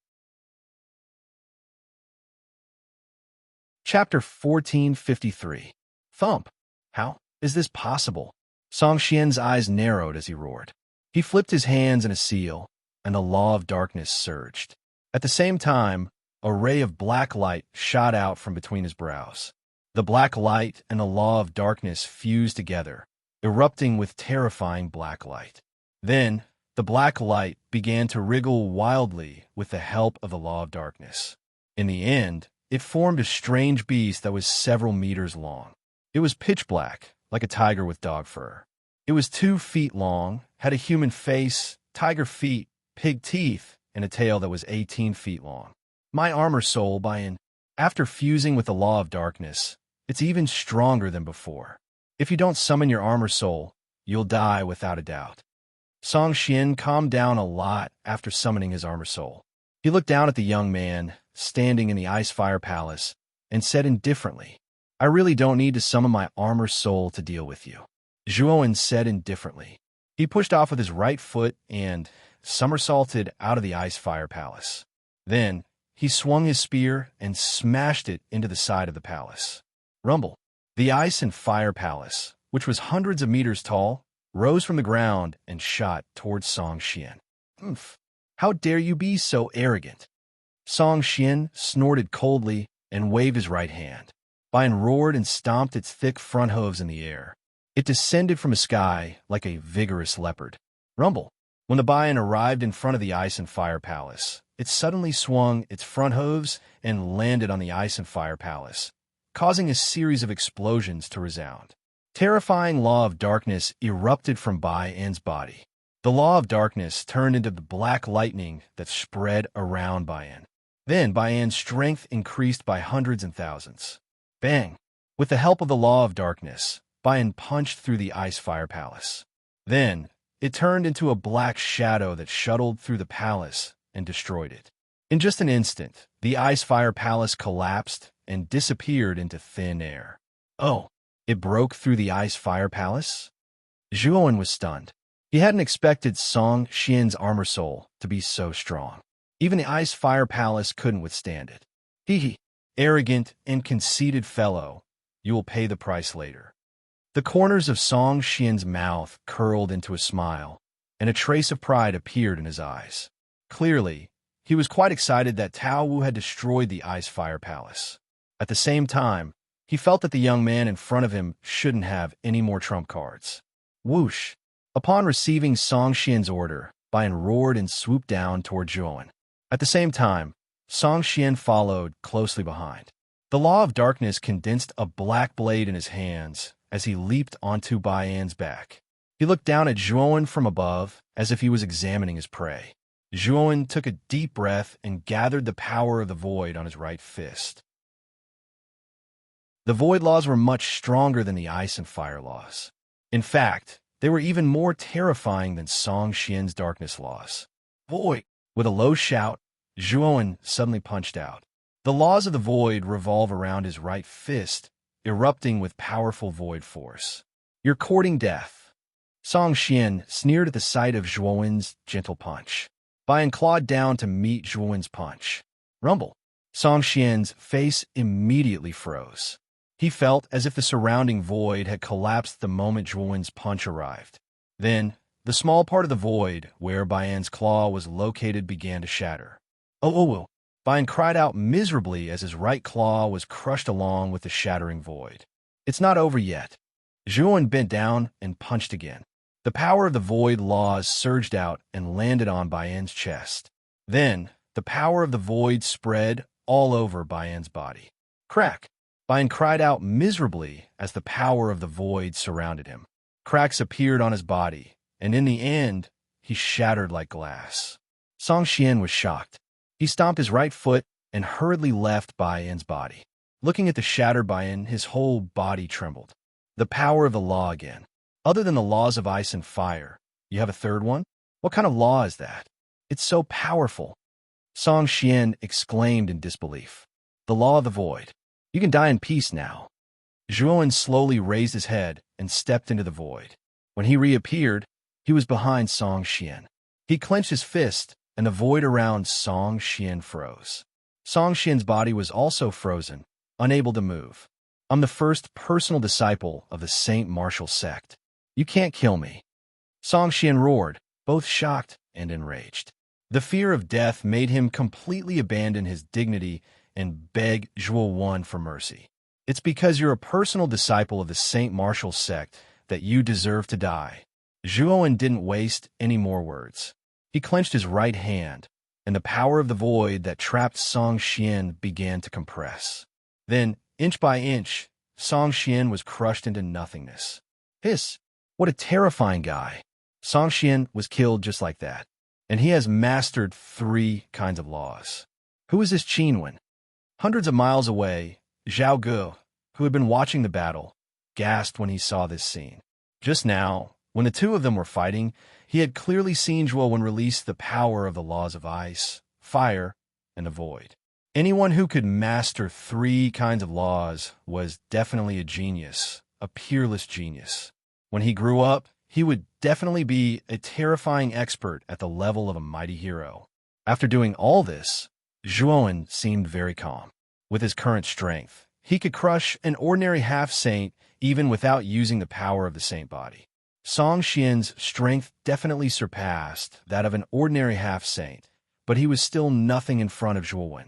Chapter 1453. Thump. How is this possible? Song Xian's eyes narrowed as he roared. He flipped his hands in a seal, and the law of darkness surged. At the same time, a ray of black light shot out from between his brows. The black light and the law of darkness fused together, erupting with terrifying black light. Then, the black light began to wriggle wildly with the help of the law of darkness. In the end, it formed a strange beast that was several meters long. It was pitch black, like a tiger with dog fur. It was 2 feet long, had a human face, tiger feet, pig teeth, and a tail that was 18 feet long. My armor soul buy-in. After fusing with the law of darkness, it's even stronger than before. If you don't summon your armor soul, you'll die without a doubt. Song Xian calmed down a lot after summoning his armor soul. He looked down at the young man, standing in the ice fire palace, and said indifferently, I really don't need to summon my armor soul to deal with you. Zhuowen said indifferently. He pushed off with his right foot and somersaulted out of the ice fire palace. Then, he swung his spear and smashed it into the side of the palace. Rumble. The ice and fire palace, which was hundreds of meters tall, rose from the ground and shot towards Song Xian. Oomph! How dare you be so arrogant? Song Xian snorted coldly and waved his right hand. Bian roared and stomped its thick front hooves in the air. It descended from the sky like a vigorous leopard. Rumble. When the Bian arrived in front of the ice and fire palace, it suddenly swung its front hooves and landed on the ice and fire palace, causing a series of explosions to resound. Terrifying law of darkness erupted from Bian's body. The law of darkness turned into the black lightning that spread around Bian. Then Bian's strength increased by hundreds and thousands. Bang! With the help of the law of darkness, Bian punched through the ice fire palace. Then, it turned into a black shadow that shuttled through the palace and destroyed it. In just an instant, the ice fire palace collapsed and disappeared into thin air. Oh, it broke through the ice fire palace? Zhuowen was stunned. He hadn't expected Song Xian's armor soul to be so strong. Even the ice fire palace couldn't withstand it. Hee, arrogant and conceited fellow, you will pay the price later. The corners of Song Xian's mouth curled into a smile, and a trace of pride appeared in his eyes. Clearly, he was quite excited that Tao Wu had destroyed the ice fire palace. At the same time, he felt that the young man in front of him shouldn't have any more trump cards. Whoosh! Upon receiving Song Xian's order, Bian roared and swooped down toward Zhuowen. At the same time, Song Xian followed closely behind. The law of darkness condensed a black blade in his hands as he leaped onto Bian's back. He looked down at Zhuowen from above as if he was examining his prey. Zhuowen took a deep breath and gathered the power of the void on his right fist. The void laws were much stronger than the ice and fire laws. In fact, They were even more terrifying than Song Xian's darkness laws. Void! With a low shout, Zhuowen suddenly punched out. The laws of the void revolve around his right fist, erupting with powerful void force. You're courting death. Song Xian sneered at the sight of Zhuowen's gentle punch. Bian clawed down to meet Zhuowen's punch. Rumble. Song Xian's face immediately froze. He felt as if the surrounding void had collapsed the moment Zhuowen's punch arrived. Then, the small part of the void where Bian's claw was located began to shatter. Oh! Bian cried out miserably as his right claw was crushed along with the shattering void. It's not over yet. Zhuowen bent down and punched again. The power of the void laws surged out and landed on Bian's chest. Then, the power of the void spread all over Bian's body. Crack! Bian cried out miserably as the power of the void surrounded him. Cracks appeared on his body, and in the end, he shattered like glass. Song Xian was shocked. He stomped his right foot and hurriedly left Bian's body. Looking at the shattered Bian, his whole body trembled. The power of the law again. Other than the laws of ice and fire, you have a third one? What kind of law is that? It's so powerful. Song Xian exclaimed in disbelief. The law of the void. You can die in peace now. Zhuowen slowly raised his head and stepped into the void. When he reappeared, he was behind Song Xian. He clenched his fist, and the void around Song Xian froze. Song Xian's body was also frozen, unable to move. I'm the first personal disciple of the Saint Martial sect. You can't kill me. Song Xian roared, both shocked and enraged. The fear of death made him completely abandon his dignity and beg Zhuowen for mercy. It's because you're a personal disciple of the Saint Martial sect that you deserve to die. Zhuowen didn't waste any more words. He clenched his right hand, and the power of the void that trapped Song Xian began to compress. Then, inch by inch, Song Xian was crushed into nothingness. Hiss! What a terrifying guy. Song Xian was killed just like that, and he has mastered 3 kinds of laws. Who is this Qinwen? Hundreds of miles away, Zhao Gu, who had been watching the battle, gasped when he saw this scene. Just now, when the two of them were fighting, he had clearly seen Zhuowen release the power of the laws of ice, fire, and the void. Anyone who could master 3 kinds of laws was definitely a genius, a peerless genius. When he grew up, he would definitely be a terrifying expert at the level of a mighty hero. After doing all this, Zhuowen seemed very calm. With his current strength, he could crush an ordinary half-saint even without using the power of the saint body. Song Xian's strength definitely surpassed that of an ordinary half-saint, but he was still nothing in front of Zhuowen.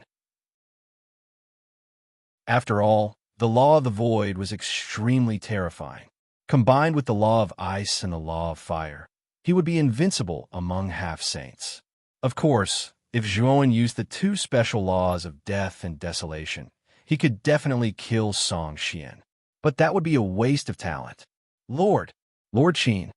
After all, the law of the void was extremely terrifying. Combined with the law of ice and the law of fire, he would be invincible among half-saints. Of course, if Zhuowen used the 2 special laws of death and desolation, he could definitely kill Song Xian. But that would be a waste of talent. Lord Qin.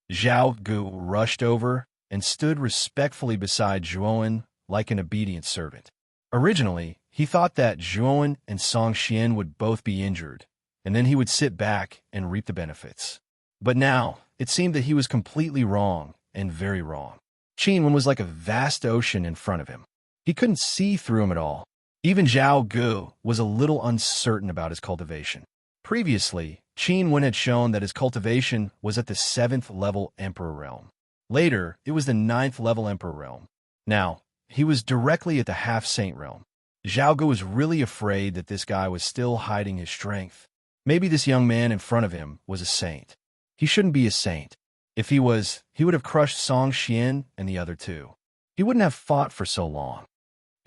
Zhao Gu rushed over and stood respectfully beside Zhuowen like an obedient servant. Originally, he thought that Zhuowen and Song Xian would both be injured, and then he would sit back and reap the benefits. But now, it seemed that he was completely wrong, and very wrong. Qinwen was like a vast ocean in front of him. He couldn't see through him at all. Even Zhao Gu was a little uncertain about his cultivation. Previously, Qinwen had shown that his cultivation was at the 7th level Emperor realm. Later, it was the 9th level Emperor realm. Now, he was directly at the half-saint realm. Zhao Gu was really afraid that this guy was still hiding his strength. Maybe this young man in front of him was a saint. He shouldn't be a saint. If he was, he would have crushed Song Xian and the other 2. He wouldn't have fought for so long.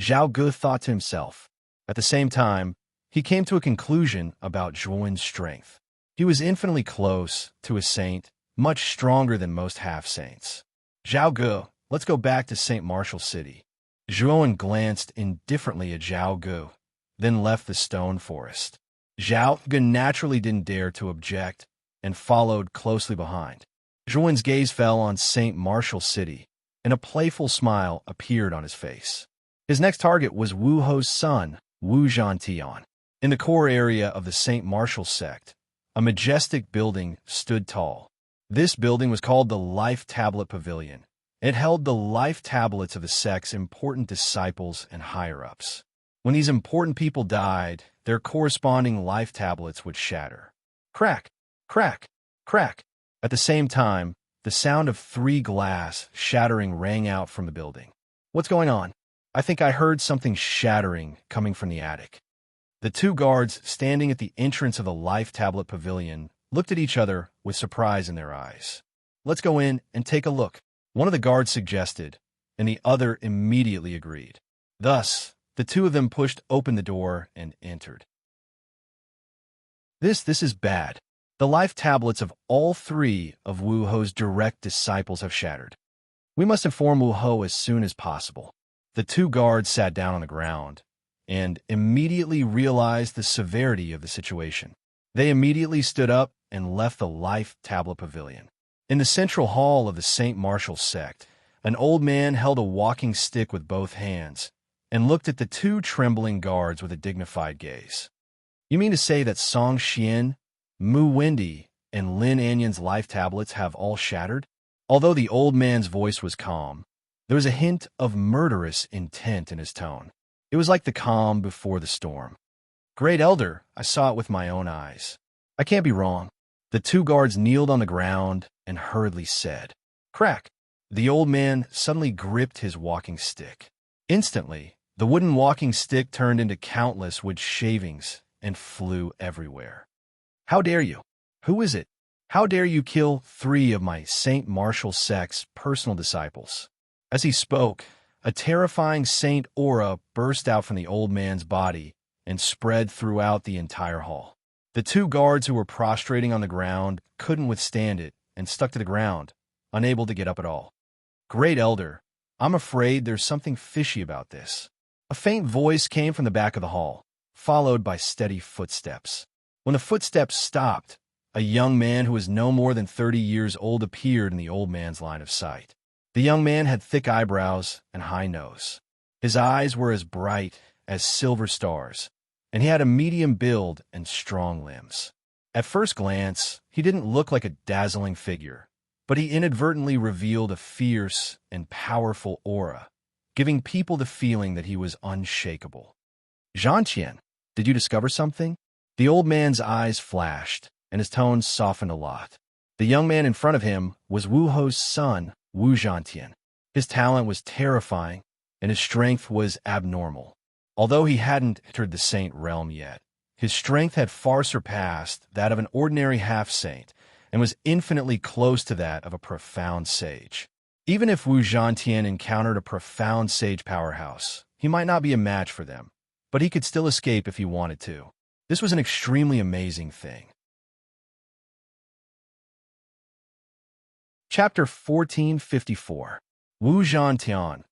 Zhao Gu thought to himself. At the same time, he came to a conclusion about Zhuowen's strength. He was infinitely close to a saint, much stronger than most half-saints. Zhao Gu, let's go back to Saint Martial City. Zhuowen glanced indifferently at Zhao Gu, then left the stone forest. Zhao Gu naturally didn't dare to object and followed closely behind. Zhuowen's gaze fell on Saint Martial City, and a playful smile appeared on his face. His next target was Wu Ho's son, Wu Zhantian. In the core area of the Saint Martial sect, a majestic building stood tall. This building was called the Life Tablet Pavilion. It held the life tablets of the sect's important disciples and higher-ups. When these important people died, their corresponding life tablets would shatter. Crack, crack, crack. At the same time, the sound of 3 glass shattering rang out from the building. What's going on? I think I heard something shattering coming from the attic. The 2 guards standing at the entrance of the Life Tablet Pavilion looked at each other with surprise in their eyes. Let's go in and take a look, one of the guards suggested, and the other immediately agreed. Thus, the 2 of them pushed open the door and entered. This is bad. The life tablets of all 3 of Wu Ho's direct disciples have shattered. We must inform Wu Ho as soon as possible. The 2 guards sat down on the ground and immediately realized the severity of the situation. They immediately stood up and left the Life Tablet Pavilion. In the central hall of the St. Martial sect, an old man held a walking stick with both hands and looked at the 2 trembling guards with a dignified gaze. You mean to say that Song Xian, Mu Wendy, and Lin Anyan's life tablets have all shattered? Although the old man's voice was calm, there was a hint of murderous intent in his tone. It was like the calm before the storm. Great Elder, I saw it with my own eyes. I can't be wrong. The 2 guards kneeled on the ground and hurriedly said, Crack! The old man suddenly gripped his walking stick. Instantly, the wooden walking stick turned into countless wood shavings and flew everywhere. How dare you? Who is it? How dare you kill 3 of my St. Martial sect's personal disciples? As he spoke, a terrifying saint aura burst out from the old man's body and spread throughout the entire hall. The 2 guards who were prostrating on the ground couldn't withstand it and stuck to the ground, unable to get up at all. Great Elder, I'm afraid there's something fishy about this. A faint voice came from the back of the hall, followed by steady footsteps. When the footsteps stopped, a young man who was no more than 30 years old appeared in the old man's line of sight. The young man had thick eyebrows and high nose. His eyes were as bright as silver stars, and he had a medium build and strong limbs. At first glance, he didn't look like a dazzling figure, but he inadvertently revealed a fierce and powerful aura, giving people the feeling that he was unshakable. Zhantian, did you discover something? The old man's eyes flashed, and his tone softened a lot. The young man in front of him was Wu Ho's son, Wu Zhantian. His talent was terrifying, and his strength was abnormal. Although he hadn't entered the saint realm yet, his strength had far surpassed that of an ordinary half-saint and was infinitely close to that of a profound sage. Even if Wu Zhantian encountered a profound sage powerhouse, he might not be a match for them, but he could still escape if he wanted to. This was an extremely amazing thing. Chapter 1454. Wu Zhantian.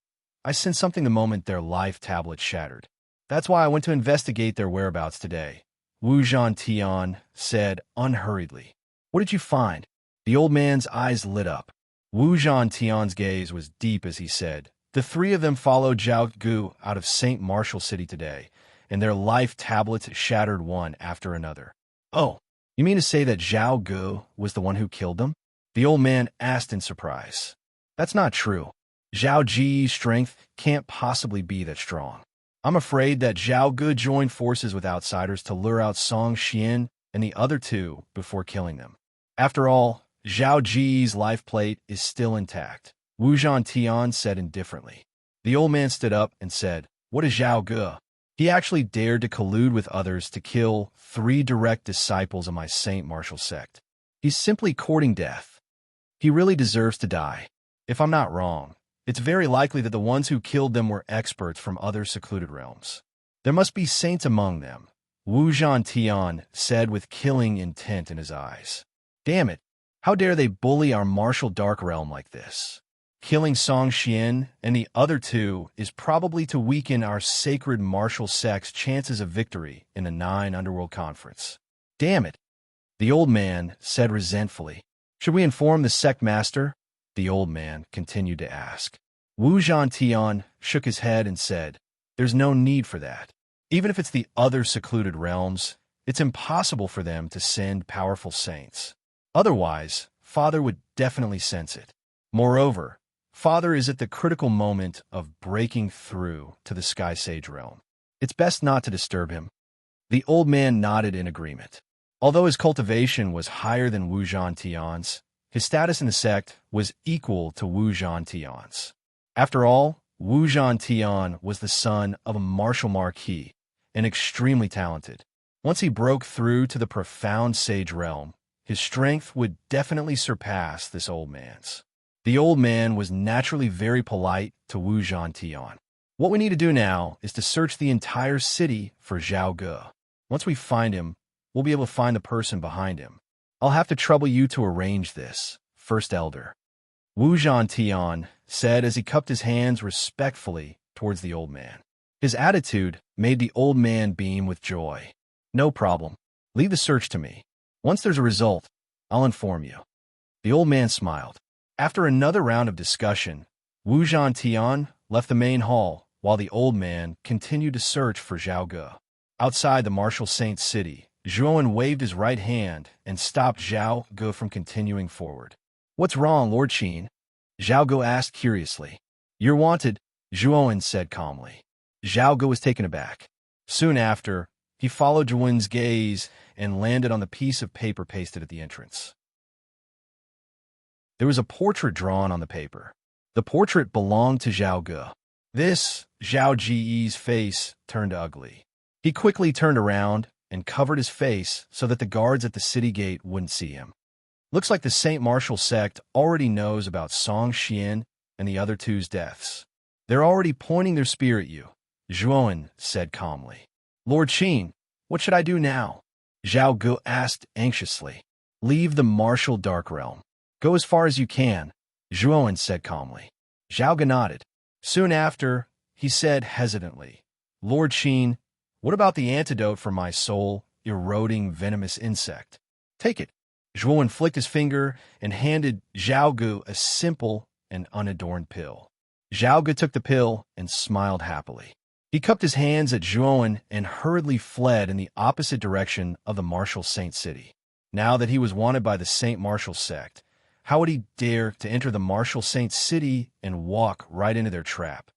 I sensed something the moment their life tablet shattered. That's why I went to investigate their whereabouts today, Wu Zhantian said unhurriedly. What did you find? The old man's eyes lit up. Wu Zhantian's gaze was deep as he said, The 3 of them followed Zhao Gu out of St. Martial City today, and their life tablets shattered one after another. Oh, you mean to say that Zhao Gu was the one who killed them? The old man asked in surprise. That's not true. Zhao Ji's strength can't possibly be that strong. I'm afraid that Zhao Gu joined forces with outsiders to lure out Song Xian and the other 2 before killing them. After all, Zhao Ji's life plate is still intact, Wu Zhantian said indifferently. The old man stood up and said, What is Zhao Gu? He actually dared to collude with others to kill 3 direct disciples of my St. Martial sect. He's simply courting death. He really deserves to die. If I'm not wrong, it's very likely that the ones who killed them were experts from other secluded realms. There must be saints among them, Wu Zhantian said with killing intent in his eyes. Damn it, how dare they bully our martial dark realm like this? Killing Song Xian and the other 2 is probably to weaken our sacred martial sect's chances of victory in the 9 Underworld Conference. Damn it, the old man said resentfully. Should we inform the sect master? The old man continued to ask. Wu Zhantian shook his head and said, There's no need for that. Even if it's the other secluded realms, it's impossible for them to send powerful saints. Otherwise, Father would definitely sense it. Moreover, Father is at the critical moment of breaking through to the Sky Sage realm. It's best not to disturb him. The old man nodded in agreement. Although his cultivation was higher than Wu Zhantian's, his status in the sect was equal to Wu Zhantian's. After all, Wu Zhantian was the son of a martial marquis and extremely talented. Once he broke through to the profound sage realm, his strength would definitely surpass this old man's. The old man was naturally very polite to Wu Zhantian. What we need to do now is to search the entire city for Zhao Ge. Once we find him, we'll be able to find the person behind him. I'll have to trouble you to arrange this, First Elder. Wu Zhantian said as he cupped his hands respectfully towards the old man. His attitude made the old man beam with joy. No problem. Leave the search to me. Once there's a result, I'll inform you. The old man smiled. After another round of discussion, Wu Zhantian left the main hall while the old man continued to search for Zhao Ge. Outside the martial saint's city, Zhuowen waved his right hand and stopped Zhao Ge from continuing forward. What's wrong, Lord Qin? Zhao Ge asked curiously. You're wanted, Zhuowen said calmly. Zhao Ge was taken aback. Soon after, he followed Zhuowen's gaze and landed on the piece of paper pasted at the entrance. There was a portrait drawn on the paper. The portrait belonged to Zhao Ge. This, Zhao Ji's face turned ugly. He quickly turned around and covered his face so that the guards at the city gate wouldn't see him. Looks like the Saint Martial sect already knows about Song Xian and the other two's deaths. They're already pointing their spear at you, Zhuowen said calmly. Lord Qin, what should I do now? Zhao Ge asked anxiously. Leave the martial dark realm. Go as far as you can, Zhuowen said calmly. Zhao Ge nodded. Soon after, he said hesitantly, Lord Qin, what about the antidote for my soul-eroding venomous insect? Take it. Zhuowen flicked his finger and handed Zhao Ge a simple and unadorned pill. Zhao Ge took the pill and smiled happily. He cupped his hands at Zhuowen and hurriedly fled in the opposite direction of the martial saint city. Now that he was wanted by the Saint Martial sect, how would he dare to enter the martial saint city and walk right into their trap?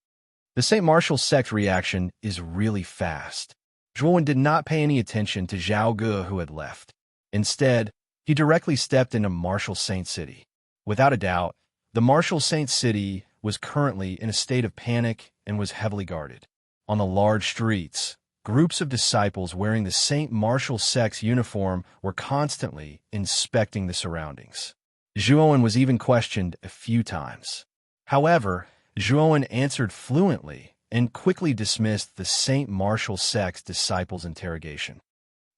The Saint Martial sect reaction is really fast. Zhuowen did not pay any attention to Zhao Ge who had left. Instead, he directly stepped into Martial Saint City. Without a doubt, the Martial Saint City was currently in a state of panic and was heavily guarded. On the large streets, groups of disciples wearing the Saint Martial sect's uniform were constantly inspecting the surroundings. Zhuowen was even questioned a few times. However, Zhuowen answered fluently and quickly dismissed the Saint Martial sect's disciples' interrogation.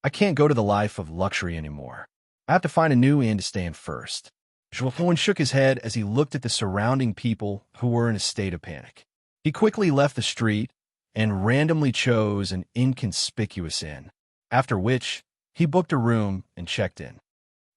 I can't go to the life of luxury anymore. I have to find a new inn to stay in first. Zhuowen shook his head as he looked at the surrounding people who were in a state of panic. He quickly left the street and randomly chose an inconspicuous inn, after which he booked a room and checked in.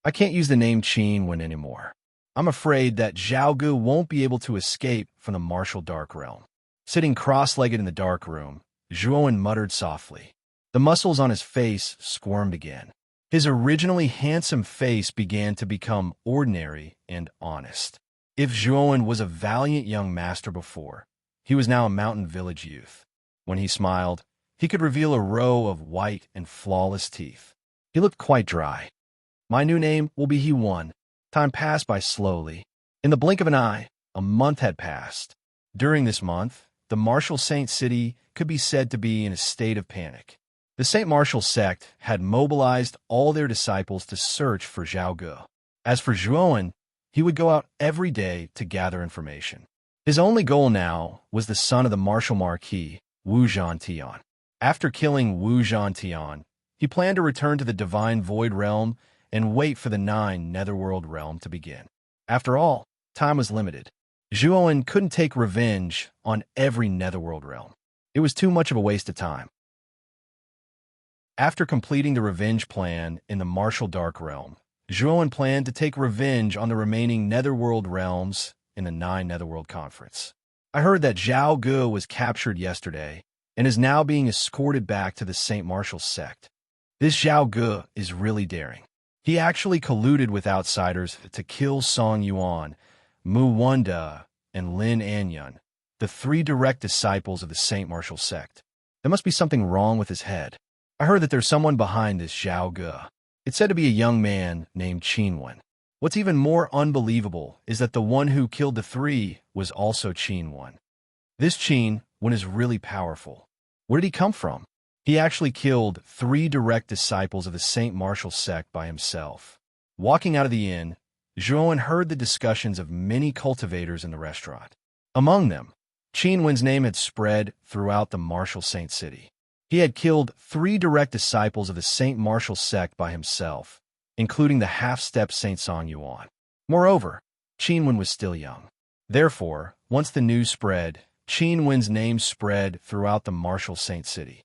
I can't use the name Qin Wen anymore. I'm afraid that Zhao Ge won't be able to escape from the martial dark realm. Sitting cross-legged in the dark room, Zhuowen muttered softly. The muscles on his face squirmed again. His originally handsome face began to become ordinary and honest. If Zhuowen was a valiant young master before, he was now a mountain village youth. When he smiled, he could reveal a row of white and flawless teeth. He looked quite dry. My new name will be He One. Time passed by slowly. In the blink of an eye, a month had passed. During this month, the Martial Saint City could be said to be in a state of panic. The Saint Martial sect had mobilized all their disciples to search for Zhao Ge. As for Zhuowen, he would go out every day to gather information. His only goal now was the son of the martial marquis, Wu Zhantian. After killing Wu Zhantian, he planned to return to the Divine Void Realm and wait for the 9 Netherworld realm to begin. After all, time was limited. Zhuowen couldn't take revenge on every Netherworld realm. It was too much of a waste of time. After completing the revenge plan in the Martial Dark Realm, Zhuowen planned to take revenge on the remaining Netherworld realms in the 9 Netherworld Conference. I heard that Zhao Ge was captured yesterday and is now being escorted back to the Saint Martial sect. This Zhao Ge is really daring. He actually colluded with outsiders to kill Song Yuan, Mu Wanda, and Lin Anyun, the three direct disciples of the Saint Martial sect. There must be something wrong with his head. I heard that there's someone behind this Zhao Ge. It's said to be a young man named Qin Wen. What's even more unbelievable is that the one who killed the three was also Qin Wen. This Qin Wen is really powerful. Where did he come from? He actually killed three direct disciples of the Saint Martial sect by himself. Walking out of the inn, Zhuowen heard the discussions of many cultivators in the restaurant. Among them, Qin Wen's name had spread throughout the Martial Saint city. He had killed three direct disciples of the Saint Martial sect by himself, including the half-step Saint Song Yuan. Moreover, Qin Wen was still young. Therefore, once the news spread, Qin Wen's name spread throughout the Martial Saint city.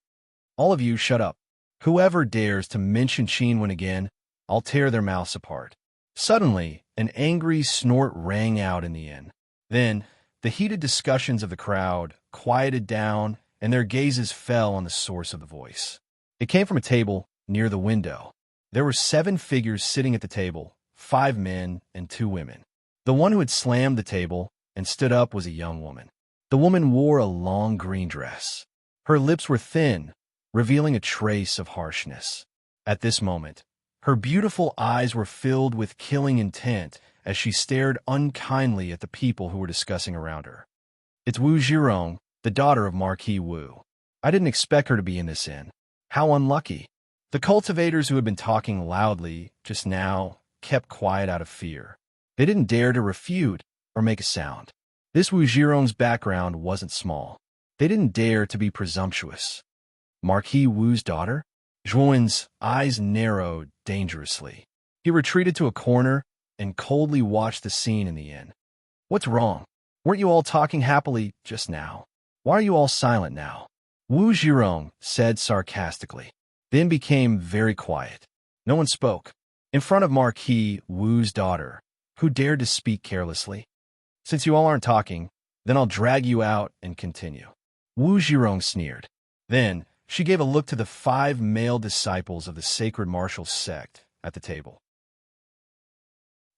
All of you, shut up. Whoever dares to mention Qin Wen again, I'll tear their mouths apart. Suddenly, an angry snort rang out in the inn. Then, the heated discussions of the crowd quieted down, and their gazes fell on the source of the voice. It came from a table near the window. There were 7 figures sitting at the table, 5 men and 2 women. The one who had slammed the table and stood up was a young woman. The woman wore a long green dress. Her lips were thin, revealing a trace of harshness. At this moment, her beautiful eyes were filled with killing intent as she stared unkindly at the people who were discussing around her. It's Wu Zhirong, the daughter of Marquis Wu. I didn't expect her to be in this inn. How unlucky. The cultivators who had been talking loudly just now kept quiet out of fear. They didn't dare to refute or make a sound. This Wu Zhirong's background wasn't small. They didn't dare to be presumptuous. Marquis Wu's daughter? Zhuowen's eyes narrowed dangerously. He retreated to a corner and coldly watched the scene in the inn. What's wrong? Weren't you all talking happily just now? Why are you all silent now? Wu Zhirong said sarcastically, then became very quiet. No one spoke. In front of Marquis Wu's daughter, who dared to speak carelessly. Since you all aren't talking, then I'll drag you out and continue. Wu Zhirong sneered. Then, she gave a look to the 5 male disciples of the sacred martial sect at the table.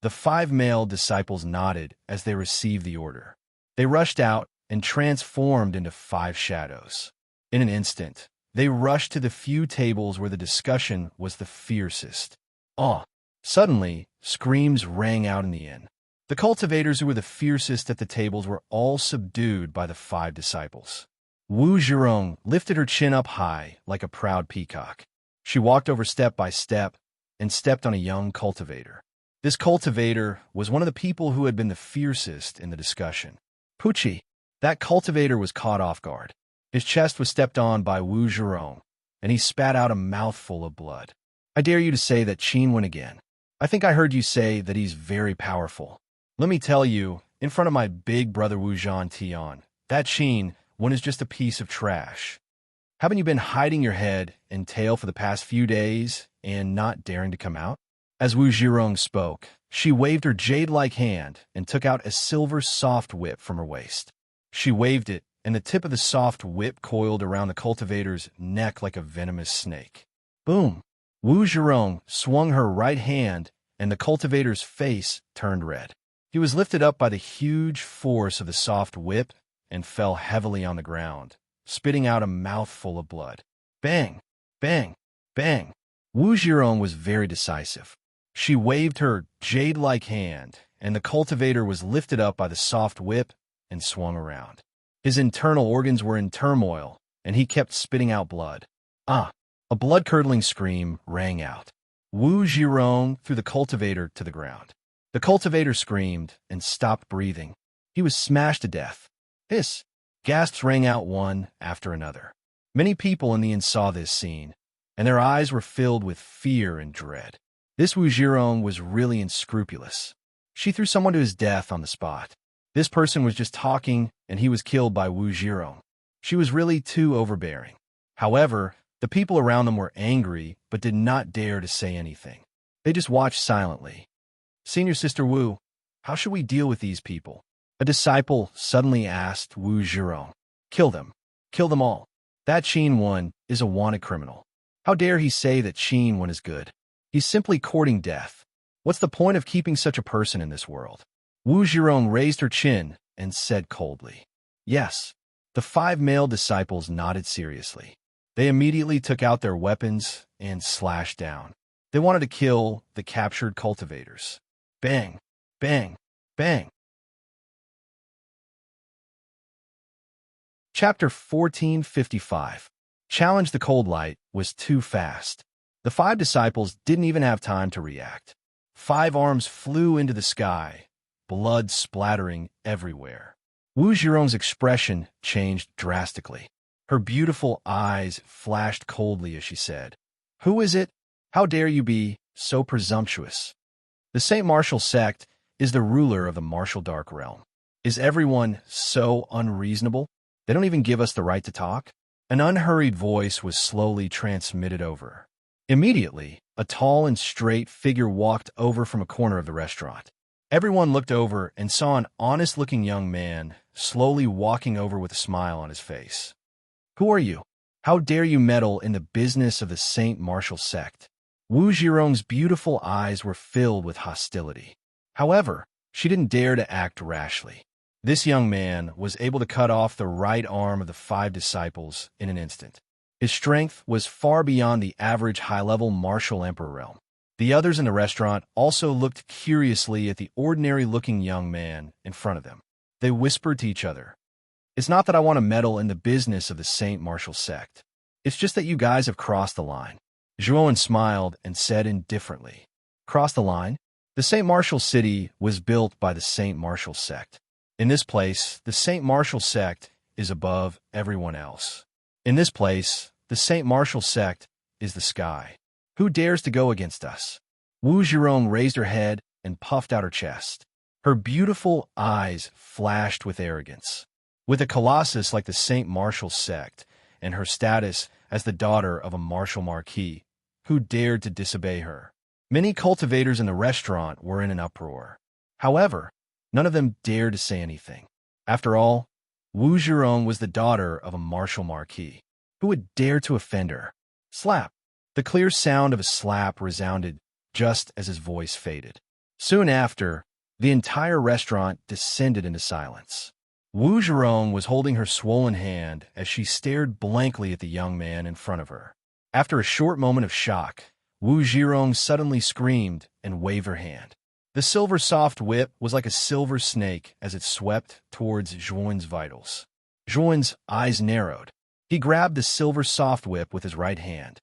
The 5 male disciples nodded as they received the order. They rushed out and transformed into 5 shadows. In an instant, they rushed to the few tables where the discussion was the fiercest. Suddenly, screams rang out in the inn. The cultivators who were the fiercest at the tables were all subdued by the 5 disciples. Wu Zhirong lifted her chin up high like a proud peacock. She walked over step by step and stepped on a young cultivator. This cultivator was one of the people who had been the fiercest in the discussion. Pucci, that cultivator was caught off guard. His chest was stepped on by Wu Zhirong, and he spat out a mouthful of blood. I dare you to say that Qin Wen again. I think I heard you say that he's very powerful. Let me tell you, in front of my big brother Wu Zhan Tian, that Qin Wen is just a piece of trash. Haven't you been hiding your head and tail for the past few days and not daring to come out? As Wu Zhirong spoke, she waved her jade-like hand and took out a silver soft whip from her waist. She waved it, and the tip of the soft whip coiled around the cultivator's neck like a venomous snake. Boom! Wu Zhirong swung her right hand, and the cultivator's face turned red. He was lifted up by the huge force of the soft whip and fell heavily on the ground, spitting out a mouthful of blood. Bang! Bang! Bang! Wu Zhirong was very decisive. She waved her jade-like hand, and the cultivator was lifted up by the soft whip and swung around. His internal organs were in turmoil, and he kept spitting out blood. A blood-curdling scream rang out. Wu Zhirong threw the cultivator to the ground. The cultivator screamed and stopped breathing. He was smashed to death. Hiss! Gasps rang out one after another. Many people in the inn saw this scene, and their eyes were filled with fear and dread. This Wu Zhirong was really unscrupulous. She threw someone to his death on the spot. This person was just talking, and he was killed by Wu Zhirong. She was really too overbearing. However, the people around them were angry, but did not dare to say anything. They just watched silently. Senior Sister Wu, how should we deal with these people? A disciple suddenly asked Wu Zhirong. Kill them. Kill them all. That Qin Wen is a wanted criminal. How dare he say that Qin Wen is good? He's simply courting death. What's the point of keeping such a person in this world? Wu Zhirong raised her chin and said coldly. Yes. The 5 male disciples nodded seriously. They immediately took out their weapons and slashed down. They wanted to kill the captured cultivators. Bang, bang, bang. Chapter 1455. Challenge the cold light was too fast. The 5 disciples didn't even have time to react. 5 arms flew into the sky, blood splattering everywhere. Wu Zhirong's expression changed drastically. Her beautiful eyes flashed coldly as she said, "Who is it? How dare you be so presumptuous?" The Saint Martial sect is the ruler of the martial dark realm. Is everyone so unreasonable? They don't even give us the right to talk? An unhurried voice was slowly transmitted over. Immediately, a tall and straight figure walked over from a corner of the restaurant. Everyone looked over and saw an honest-looking young man slowly walking over with a smile on his face. "Who are you? How dare you meddle in the business of the Saint Martial sect?" Wu Zhirong's beautiful eyes were filled with hostility. However, she didn't dare to act rashly. This young man was able to cut off the right arm of the 5 disciples in an instant. His strength was far beyond the average high-level martial emperor realm. The others in the restaurant also looked curiously at the ordinary-looking young man in front of them. They whispered to each other, "It's not that I want to meddle in the business of the Saint Martial sect. It's just that you guys have crossed the line." Zhuowen smiled and said indifferently, "Cross the line?" The Saint Martial city was built by the Saint Martial sect. In this place, the Saint Martial sect is above everyone else. In this place, the Saint Martial sect is the sky. Who dares to go against us? Wu Zhirong raised her head and puffed out her chest. Her beautiful eyes flashed with arrogance. With a colossus like the Saint Martial sect, and her status as the daughter of a martial marquis, who dared to disobey her? Many cultivators in the restaurant were in an uproar. However, none of them dared to say anything. After all, Wu Zhirong was the daughter of a martial marquis. Who would dare to offend her? Slap! The clear sound of a slap resounded just as his voice faded. Soon after, the entire restaurant descended into silence. Wu Zhirong was holding her swollen hand as she stared blankly at the young man in front of her. After a short moment of shock, Wu Zhirong suddenly screamed and waved her hand. The silver soft whip was like a silver snake as it swept towards Zhuowen's vitals. Zhuowen's eyes narrowed. He grabbed the silver soft whip with his right hand.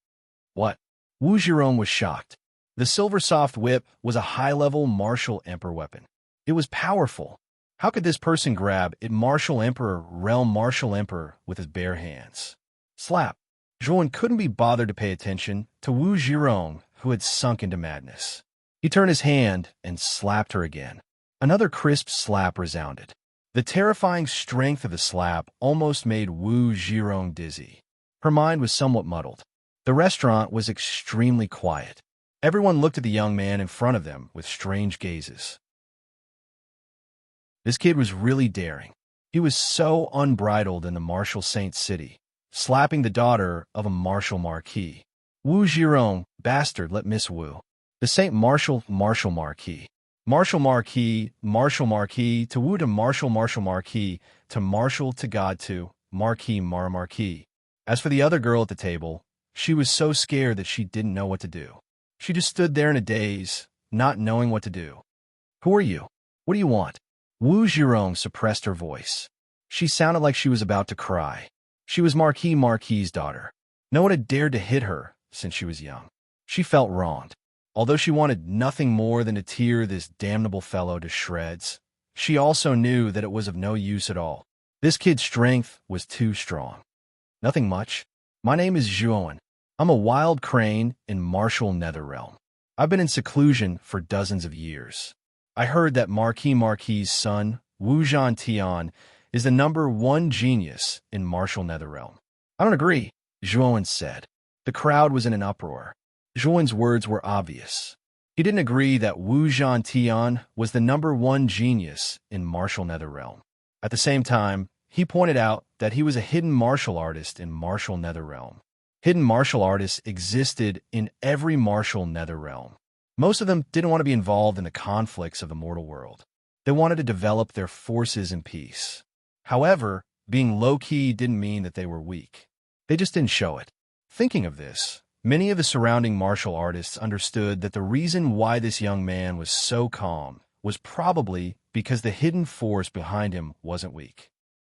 What? Wu Zhirong was shocked. The silver soft whip was a high-level martial emperor weapon. It was powerful. How could this person grab it martial emperor, realm martial emperor, with his bare hands? Slap! Zhuowen couldn't be bothered to pay attention to Wu Zhirong, who had sunk into madness. He turned his hand and slapped her again. Another crisp slap resounded. The terrifying strength of the slap almost made Wu Zhirong dizzy. Her mind was somewhat muddled. The restaurant was extremely quiet. Everyone looked at the young man in front of them with strange gazes. This kid was really daring. He was so unbridled in the martial saint city, slapping the daughter of a martial marquis. Wu Zhirong, bastard, let Miss Wu. The Saint Martial Marquis. Martial Marquis, to Wu to Martial Marquis, to Martial to God to Marquis Marquis. As for the other girl at the table, she was so scared that she didn't know what to do. She just stood there in a daze, not knowing what to do. Who are you? What do you want? Wu Zhirong suppressed her voice. She sounded like she was about to cry. She was Marquis's daughter. No one had dared to hit her since she was young. She felt wronged. Although she wanted nothing more than to tear this damnable fellow to shreds, she also knew that it was of no use at all. This kid's strength was too strong. Nothing much. My name is Zhuowen. I'm a wild crane in martial netherrealm. I've been in seclusion for dozens of years. I heard that Marquis's son, Wu Zhantian, is the #1 genius in martial netherrealm. I don't agree, Zhuowen said. The crowd was in an uproar. Zhuowen's words were obvious. He didn't agree that Wu Zhantian was the #1 genius in martial netherrealm. At the same time, he pointed out that he was a hidden martial artist in martial netherrealm. Hidden martial artists existed in every martial nether realm. Most of them didn't want to be involved in the conflicts of the mortal world. They wanted to develop their forces in peace. However, being low-key didn't mean that they were weak. They just didn't show it. Thinking of this, many of the surrounding martial artists understood that the reason why this young man was so calm was probably because the hidden force behind him wasn't weak.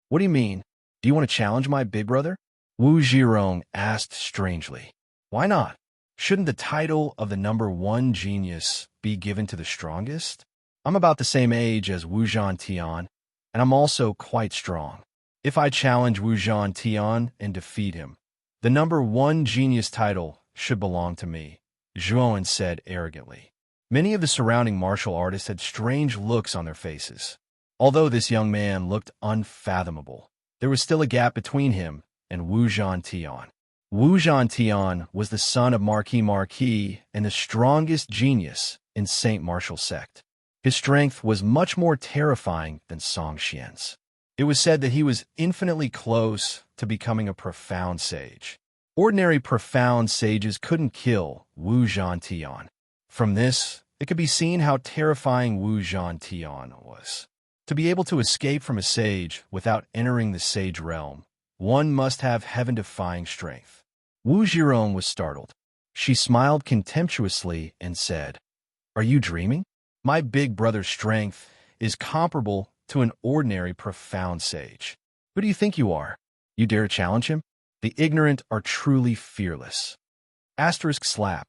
"What do you mean? Do you want to challenge my big brother?" Wu Zhirong asked strangely. "Why not? Shouldn't the title of the #1 genius be given to the strongest? I'm about the same age as Wu Zhantian, and I'm also quite strong. If I challenge Wu Zhantian and defeat him, the #1 genius title should belong to me," Zhuowen said arrogantly. Many of the surrounding martial artists had strange looks on their faces. Although this young man looked unfathomable, there was still a gap between him and Wu Zhantian. Wu Zhantian was the son of Marquis and the strongest genius in Saint Martial sect. His strength was much more terrifying than Song Xian's. It was said that he was infinitely close to becoming a profound sage. Ordinary profound sages couldn't kill Wu Zhantian. From this, it could be seen how terrifying Wu Zhantian was. To be able to escape from a sage without entering the sage realm, one must have heaven-defying strength. Wu Zhirong was startled. She smiled contemptuously and said, "Are you dreaming? My big brother's strength is comparable to an ordinary profound sage. Who do you think you are? You dare challenge him? The ignorant are truly fearless." Slap.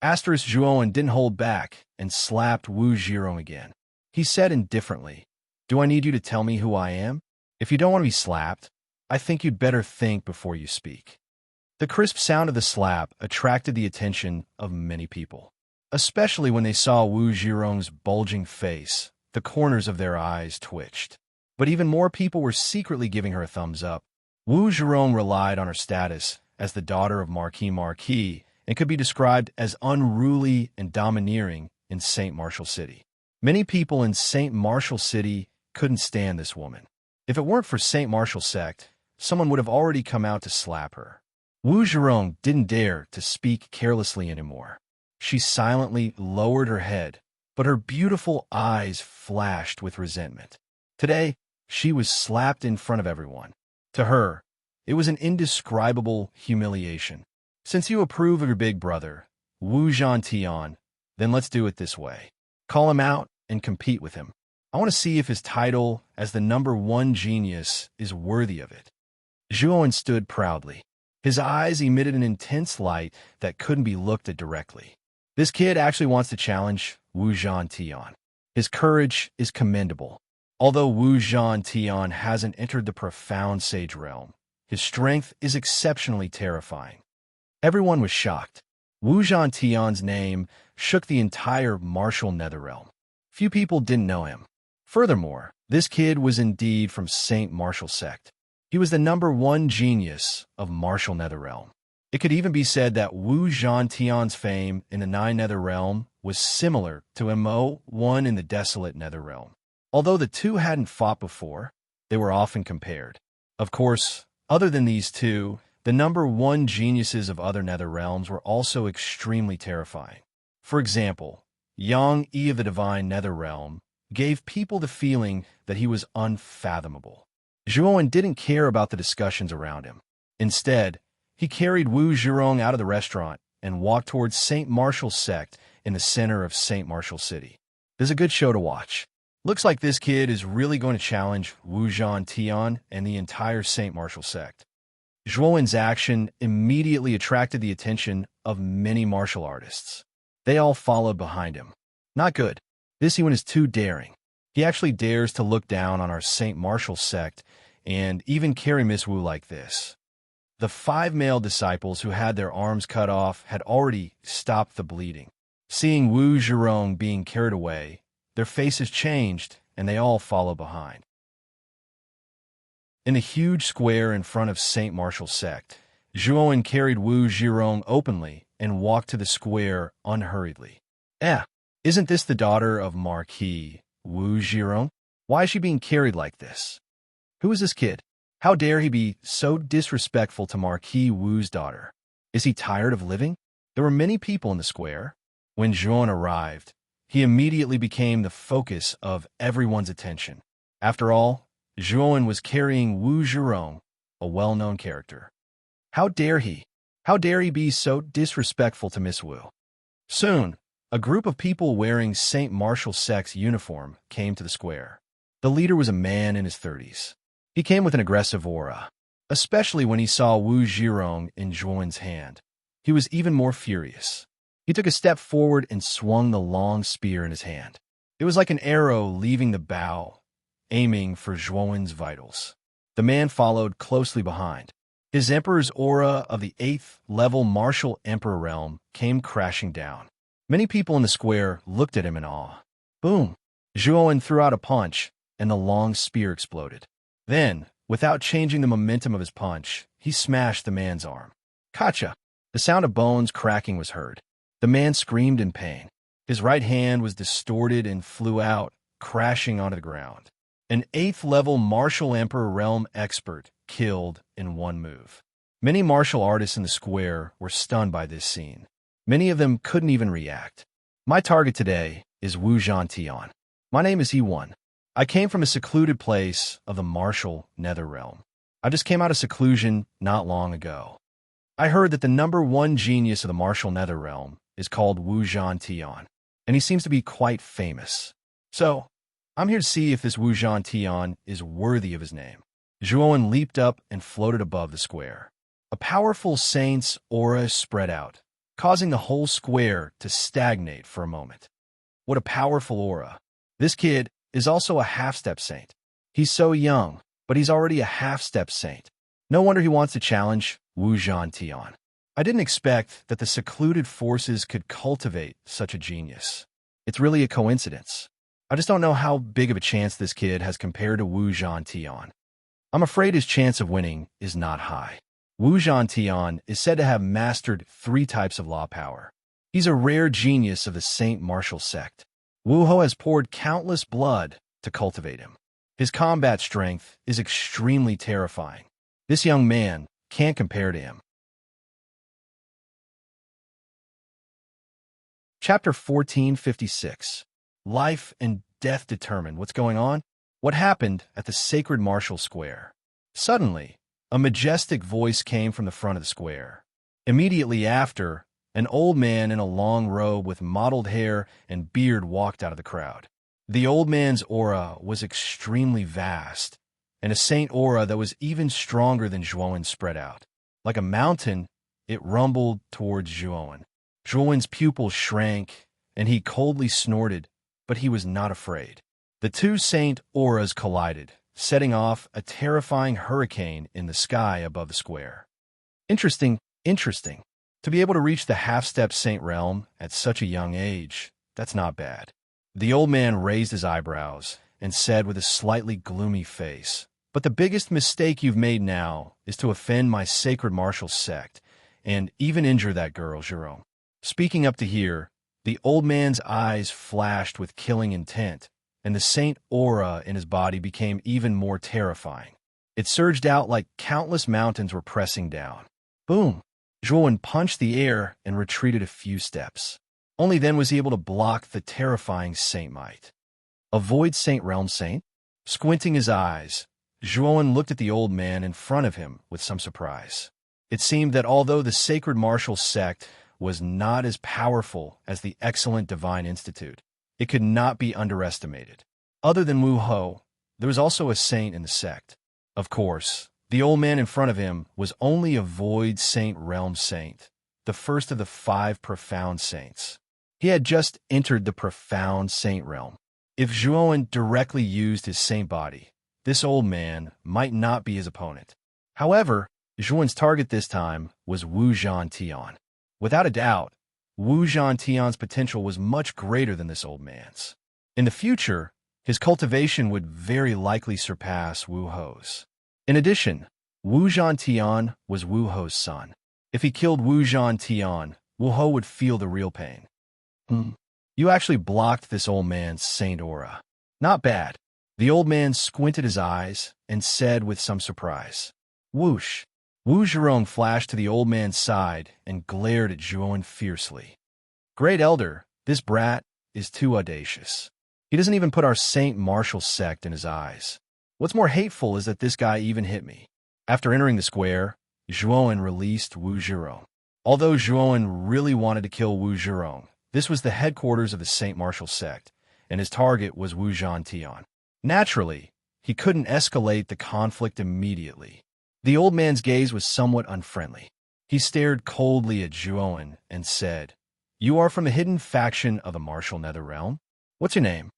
Zhuowen didn't hold back and slapped Wu Zhirong again. He said indifferently, "Do I need you to tell me who I am? If you don't want to be slapped, I think you'd better think before you speak." The crisp sound of the slap attracted the attention of many people, especially when they saw Wu Zhirong's bulging face. The corners of their eyes twitched. But even more people were secretly giving her a thumbs up. Wu Zhirong relied on her status as the daughter of Marquis and could be described as unruly and domineering in Saint Martial City. Many people in Saint Martial City couldn't stand this woman. If it weren't for Saint Martial sect, someone would have already come out to slap her. Wu Zhirong didn't dare to speak carelessly anymore. She silently lowered her head, but her beautiful eyes flashed with resentment. Today, she was slapped in front of everyone. To her, it was an indescribable humiliation. "Since you approve of your big brother, Wu Zhantian, then let's do it this way. Call him out and compete with him. I want to see if his title as the #1 genius is worthy of it." Zhuowen stood proudly. His eyes emitted an intense light that couldn't be looked at directly. This kid actually wants to challenge Wu Zhantian. His courage is commendable. Although Wu Zhantian hasn't entered the profound sage realm, his strength is exceptionally terrifying. Everyone was shocked. Wu Zhantian's name shook the entire martial nether realm. Few people didn't know him. Furthermore, this kid was indeed from Saint Martial sect. He was the #1 genius of martial nether realm. It could even be said that Wu Zhantian's fame in the 9 nether realm was similar to Mo1 in the desolate nether realm. Although the two hadn't fought before, they were often compared. Of course, other than these two, the #1 geniuses of other nether realms were also extremely terrifying. For example, Yang Yi of the divine nether realm gave people the feeling that he was unfathomable. Zhuowen didn't care about the discussions around him. Instead, he carried Wu Zhirong out of the restaurant and walked towards Saint Martial sect in the center of Saint Martial City. There's a good show to watch. Looks like this kid is really going to challenge Wu Zhantian and the entire Saint Martial sect. Zhuowen's action immediately attracted the attention of many martial artists. They all followed behind him. Not good. This one is too daring. He actually dares to look down on our Saint Martial sect and even carry Miss Wu like this. The 5 male disciples who had their arms cut off had already stopped the bleeding. Seeing Wu Zhirong being carried away, their faces changed and they all followed behind. In the huge square in front of Saint Martial sect, Zhuowen carried Wu Zhirong openly and walked to the square unhurriedly. Isn't this the daughter of Marquis Wu Zhirong? Why is she being carried like this? Who is this kid? How dare he be so disrespectful to Marquis Wu's daughter? Is he tired of living? There were many people in the square. When Zhuan arrived, he immediately became the focus of everyone's attention. After all, Zhuan was carrying Wu Zhirong, a well-known character. How dare he? How dare he be so disrespectful to Miss Wu? Soon, a group of people wearing St. Martial Sect's uniform came to the square. The leader was a man in his 30s. He came with an aggressive aura, especially when he saw Wu Zhirong in Zhuan's hand. He was even more furious. He took a step forward and swung the long spear in his hand. It was like an arrow leaving the bow, aiming for Zhuan's vitals. The man followed closely behind. His emperor's aura of the 8th level martial emperor realm came crashing down. Many people in the square looked at him in awe. Boom! Zhuan threw out a punch, and the long spear exploded. Then, without changing the momentum of his punch, he smashed the man's arm. Kacha! The sound of bones cracking was heard. The man screamed in pain. His right hand was distorted and flew out, crashing onto the ground. An 8th level martial emperor realm expert killed in one move. Many martial artists in the square were stunned by this scene. Many of them couldn't even react. My target today is Wu Zhantian. My name is E1. I came from a secluded place of the martial nether realm. I just came out of seclusion not long ago. I heard that the #1 genius of the martial nether realm is called Wu Zhantian, and he seems to be quite famous. So, I'm here to see if this Wu Zhantian is worthy of his name. Zhuan leaped up and floated above the square. A powerful saint's aura spread out, causing the whole square to stagnate for a moment. What a powerful aura. This kid is also a half-step saint. He's so young, but he's already a half-step saint. No wonder he wants to challenge Wu Zhantian. I didn't expect that the secluded forces could cultivate such a genius. It's really a coincidence. I just don't know how big of a chance this kid has compared to Wu Zhantian. I'm afraid his chance of winning is not high. Wu Zhantian is said to have mastered 3 types of law power. He's a rare genius of the Saint Martial Sect. Wu Ho has poured countless blood to cultivate him. His combat strength is extremely terrifying. This young man can't compare to him. Chapter 1456. Life and death determine what's going on. What happened at the sacred martial square? Suddenly, a majestic voice came from the front of the square. Immediately after, an old man in a long robe with mottled hair and beard walked out of the crowd. The old man's aura was extremely vast, and a saint aura that was even stronger than Zhuan spread out. Like a mountain, it rumbled towards Zhuan. Zhuan's pupils shrank, and he coldly snorted, but he was not afraid. The 2 saint auras collided, setting off a terrifying hurricane in the sky above the square. Interesting. To be able to reach the half-step saint realm at such a young age, that's not bad. The old man raised his eyebrows and said with a slightly gloomy face, "But the biggest mistake you've made now is to offend my sacred martial sect and even injure that girl, Zhirong." Speaking up to here, the old man's eyes flashed with killing intent, and the saint aura in his body became even more terrifying. It surged out like countless mountains were pressing down. Boom! Zhuan punched the air and retreated a few steps. Only then was he able to block the terrifying saint might. Avoid Saint Realm Saint? Squinting his eyes, Zhuan looked at the old man in front of him with some surprise. It seemed that although the sacred martial sect was not as powerful as the excellent Divine Institute, it could not be underestimated. Other than Wu Ho, there was also a saint in the sect. Of course, the old man in front of him was only a void Saint Realm Saint, the first of the 5 profound saints. He had just entered the profound saint realm. If Zhuan directly used his saint body, this old man might not be his opponent. However, Zhuan's target this time was Wu Zhantian. Without a doubt, Wu Zhantian's potential was much greater than this old man's. In the future, his cultivation would very likely surpass Wu Ho's. In addition, Wu Zhantian was Wu Ho's son. If he killed Wu Zhantian, Wu Ho would feel the real pain. You actually blocked this old man's saint aura. Not bad. The old man squinted his eyes and said with some surprise, "Whoosh." Wu Zhirong flashed to the old man's side and glared at Zhuowen fiercely. "Great Elder, this brat is too audacious. He doesn't even put our Saint Martial sect in his eyes. What's more hateful is that this guy even hit me." After entering the square, Zhuowen released Wu Zhirong. Although Zhuowen really wanted to kill Wu Zhirong, this was the headquarters of the Saint Martial sect, and his target was Wu Zhantian. Naturally, he couldn't escalate the conflict immediately. The old man's gaze was somewhat unfriendly. He stared coldly at Zhuowen and said, "You are from the hidden faction of the Martial Nether Realm? What's your name?"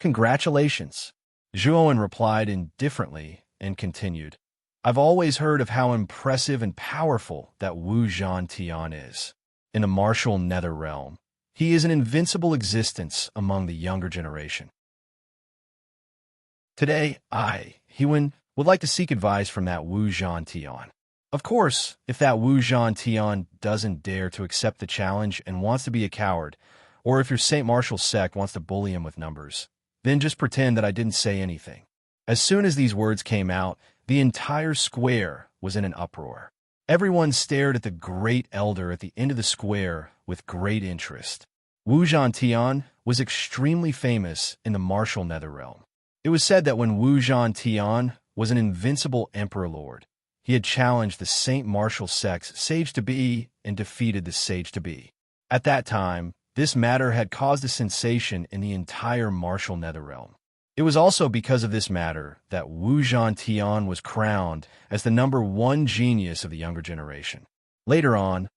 "Congratulations," Zhuowen replied indifferently and continued, "I've always heard of how impressive and powerful that Wu Zhantian is. In the Martial Nether Realm, he is an invincible existence among the younger generation. Today, I, Hewen, would like to seek advice from that Wu Zhantian. Of course, if that Wu Zhantian doesn't dare to accept the challenge and wants to be a coward, or if your Saint Martial sect wants to bully him with numbers, then just pretend that I didn't say anything." As soon as these words came out, the entire square was in an uproar. Everyone stared at the great elder at the end of the square with great interest. Wu Zhantian was extremely famous in the Martial Nether Realm. It was said that when Wu Zhantian was an invincible Emperor Lord, he had challenged the Saint Martial sect's Sage-to-Be and defeated the Sage-to-Be. At that time, this matter had caused a sensation in the entire Martial Nether Realm. It was also because of this matter that Wu Zhantian was crowned as the #1 genius of the younger generation. Later on,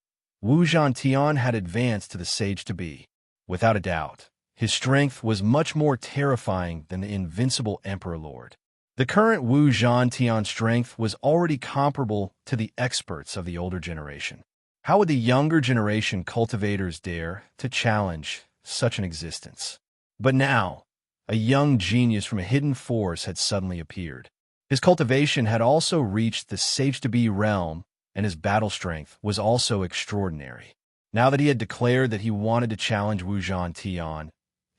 Wu Zhantian had advanced to the Sage-to-Be. Without a doubt, his strength was much more terrifying than the invincible Emperor Lord. The current Wu Zhantian's strength was already comparable to the experts of the older generation. How would the younger generation cultivators dare to challenge such an existence? But now, a young genius from a hidden force had suddenly appeared. His cultivation had also reached the Sage-to-Be realm, and his battle strength was also extraordinary. Now that he had declared that he wanted to challenge Wu Zhantian,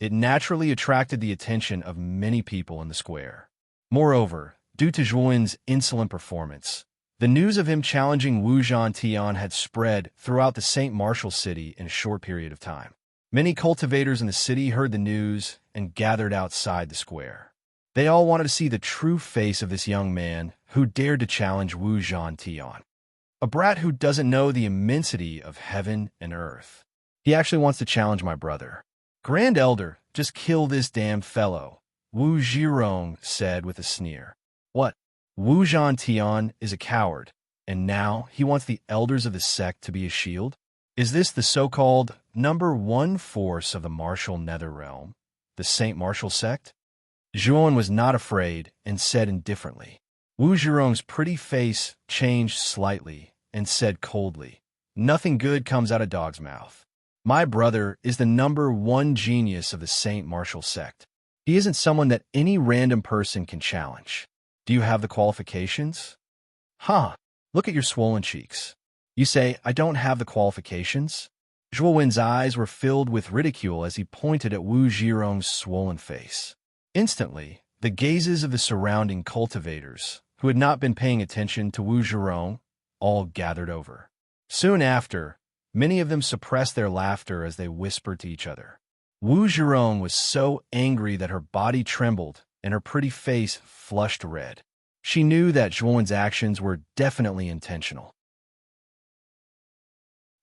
it naturally attracted the attention of many people in the square. Moreover, due to Zhuowen's insolent performance, the news of him challenging Wu Zhantian had spread throughout the Saint Martial city in a short period of time. Many cultivators in the city heard the news and gathered outside the square. They all wanted to see the true face of this young man who dared to challenge Wu Zhantian. A brat who doesn't know the immensity of heaven and earth. He actually wants to challenge my brother. "Grand Elder, just kill this damn fellow," Wu Zhirong said with a sneer. "What? Wu Zhantian is a coward, and now he wants the elders of the sect to be a shield? Is this the so-called #1 force of the Martial Nether Realm, the Saint Martial sect?" Zhuowen was not afraid and said indifferently. Wu Zhirong's pretty face changed slightly and said coldly, "Nothing good comes out of dog's mouth. My brother is the #1 genius of the Saint Martial sect. He isn't someone that any random person can challenge. Do you have the qualifications?" "Huh, look at your swollen cheeks. You say I don't have the qualifications?" Zhuowen's eyes were filled with ridicule as he pointed at Wu Zhirong's swollen face. Instantly, the gazes of the surrounding cultivators, who had not been paying attention to Wu Zhirong, all gathered over. Soon after, many of them suppressed their laughter as they whispered to each other. Wu Zhirong was so angry that her body trembled and her pretty face flushed red. She knew that Zhuowen's actions were definitely intentional.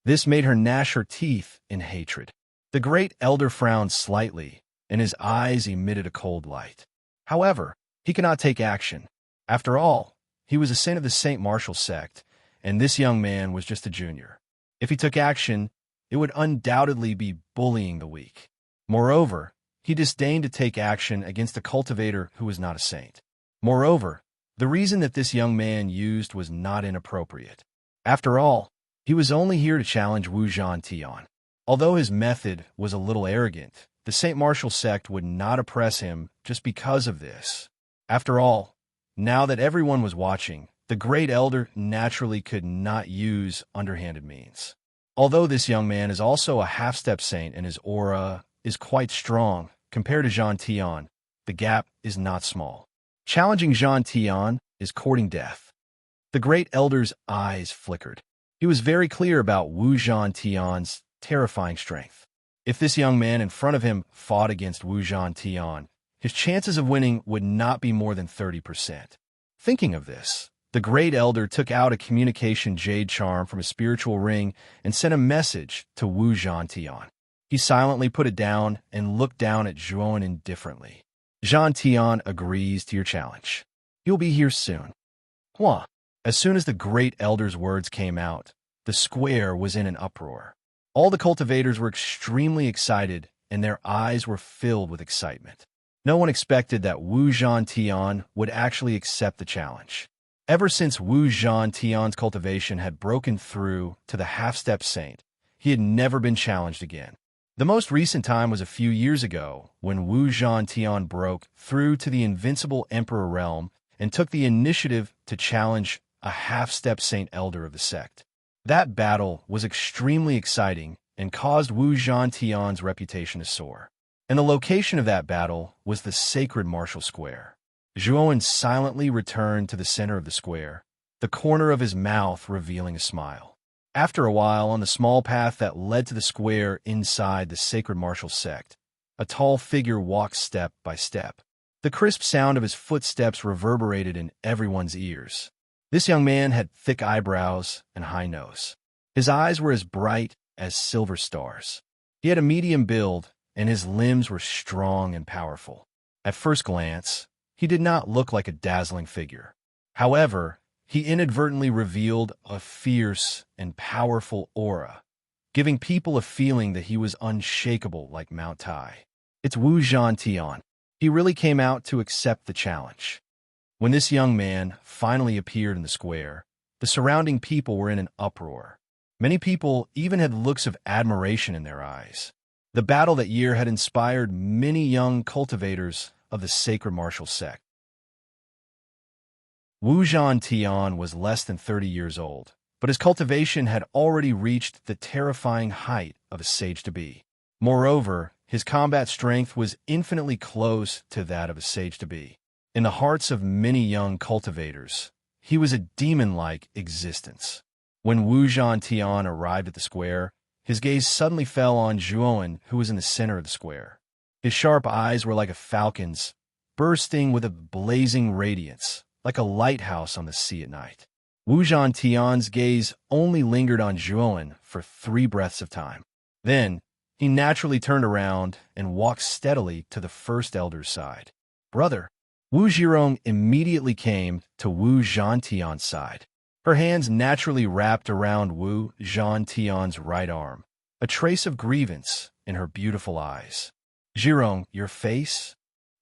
This made her gnash her teeth in hatred. The great elder frowned slightly, and his eyes emitted a cold light. However, he could not take action. After all, he was a saint of the Saint Martial sect, and this young man was just a junior. If he took action, it would undoubtedly be bullying the weak. Moreover, he disdained to take action against a cultivator who was not a saint. Moreover, the reason that this young man used was not inappropriate. After all, he was only here to challenge Wu Zhantian. Although his method was a little arrogant, the Saint Martial sect would not oppress him just because of this. After all, now that everyone was watching, the great elder naturally could not use underhanded means. Although this young man is also a half-step saint and his aura is quite strong compared to Zhantian, the gap is not small. Challenging Zhang Tian is courting death. The great elder's eyes flickered. He was very clear about Wu Zhantian's terrifying strength. If this young man in front of him fought against Wu Zhantian, his chances of winning would not be more than 30%. Thinking of this, the great elder took out a communication jade charm from a spiritual ring and sent a message to Wu Zhantian. He silently put it down and looked down at Zhuan indifferently. Zhantian agrees to your challenge. He'll be here soon. Hua. As soon as the great elder's words came out, the square was in an uproar. All the cultivators were extremely excited, and their eyes were filled with excitement. No one expected that Wu Zhantian would actually accept the challenge. Ever since Wu Zhantian's cultivation had broken through to the half-step saint, he had never been challenged again. The most recent time was a few years ago, when Wu Zhantian broke through to the invincible emperor realm and took the initiative to challenge a half-step saint elder of the sect. That battle was extremely exciting and caused Wu Zhantian's reputation to soar. And the location of that battle was the sacred martial square. Zhuan silently returned to the center of the square, the corner of his mouth revealing a smile. After a while, on the small path that led to the square inside the sacred martial sect, a tall figure walked step by step. The crisp sound of his footsteps reverberated in everyone's ears. This young man had thick eyebrows and high nose. His eyes were as bright as silver stars. He had a medium build, and his limbs were strong and powerful. At first glance, he did not look like a dazzling figure. However, he inadvertently revealed a fierce and powerful aura, giving people a feeling that he was unshakable like Mount Tai. It's Wu Zhantian. He really came out to accept the challenge. When this young man finally appeared in the square, the surrounding people were in an uproar. Many people even had looks of admiration in their eyes. The battle that year had inspired many young cultivators of the sacred martial sect. Wu Zhantian was less than 30 years old, but his cultivation had already reached the terrifying height of a sage-to-be. Moreover, his combat strength was infinitely close to that of a sage-to-be. In the hearts of many young cultivators, he was a demon-like existence. When Wu Zhantian arrived at the square, his gaze suddenly fell on Zhuan, who was in the center of the square. His sharp eyes were like a falcon's, bursting with a blazing radiance, like a lighthouse on the sea at night. Wu Zhantian's gaze only lingered on Zhuan for 3 breaths of time. Then, he naturally turned around and walked steadily to the first elder's side. Brother, Wu Zhirong immediately came to Wu Zhantian's side. Her hands naturally wrapped around Wu Zhantian's right arm, a trace of grievance in her beautiful eyes. Zhirong, your face?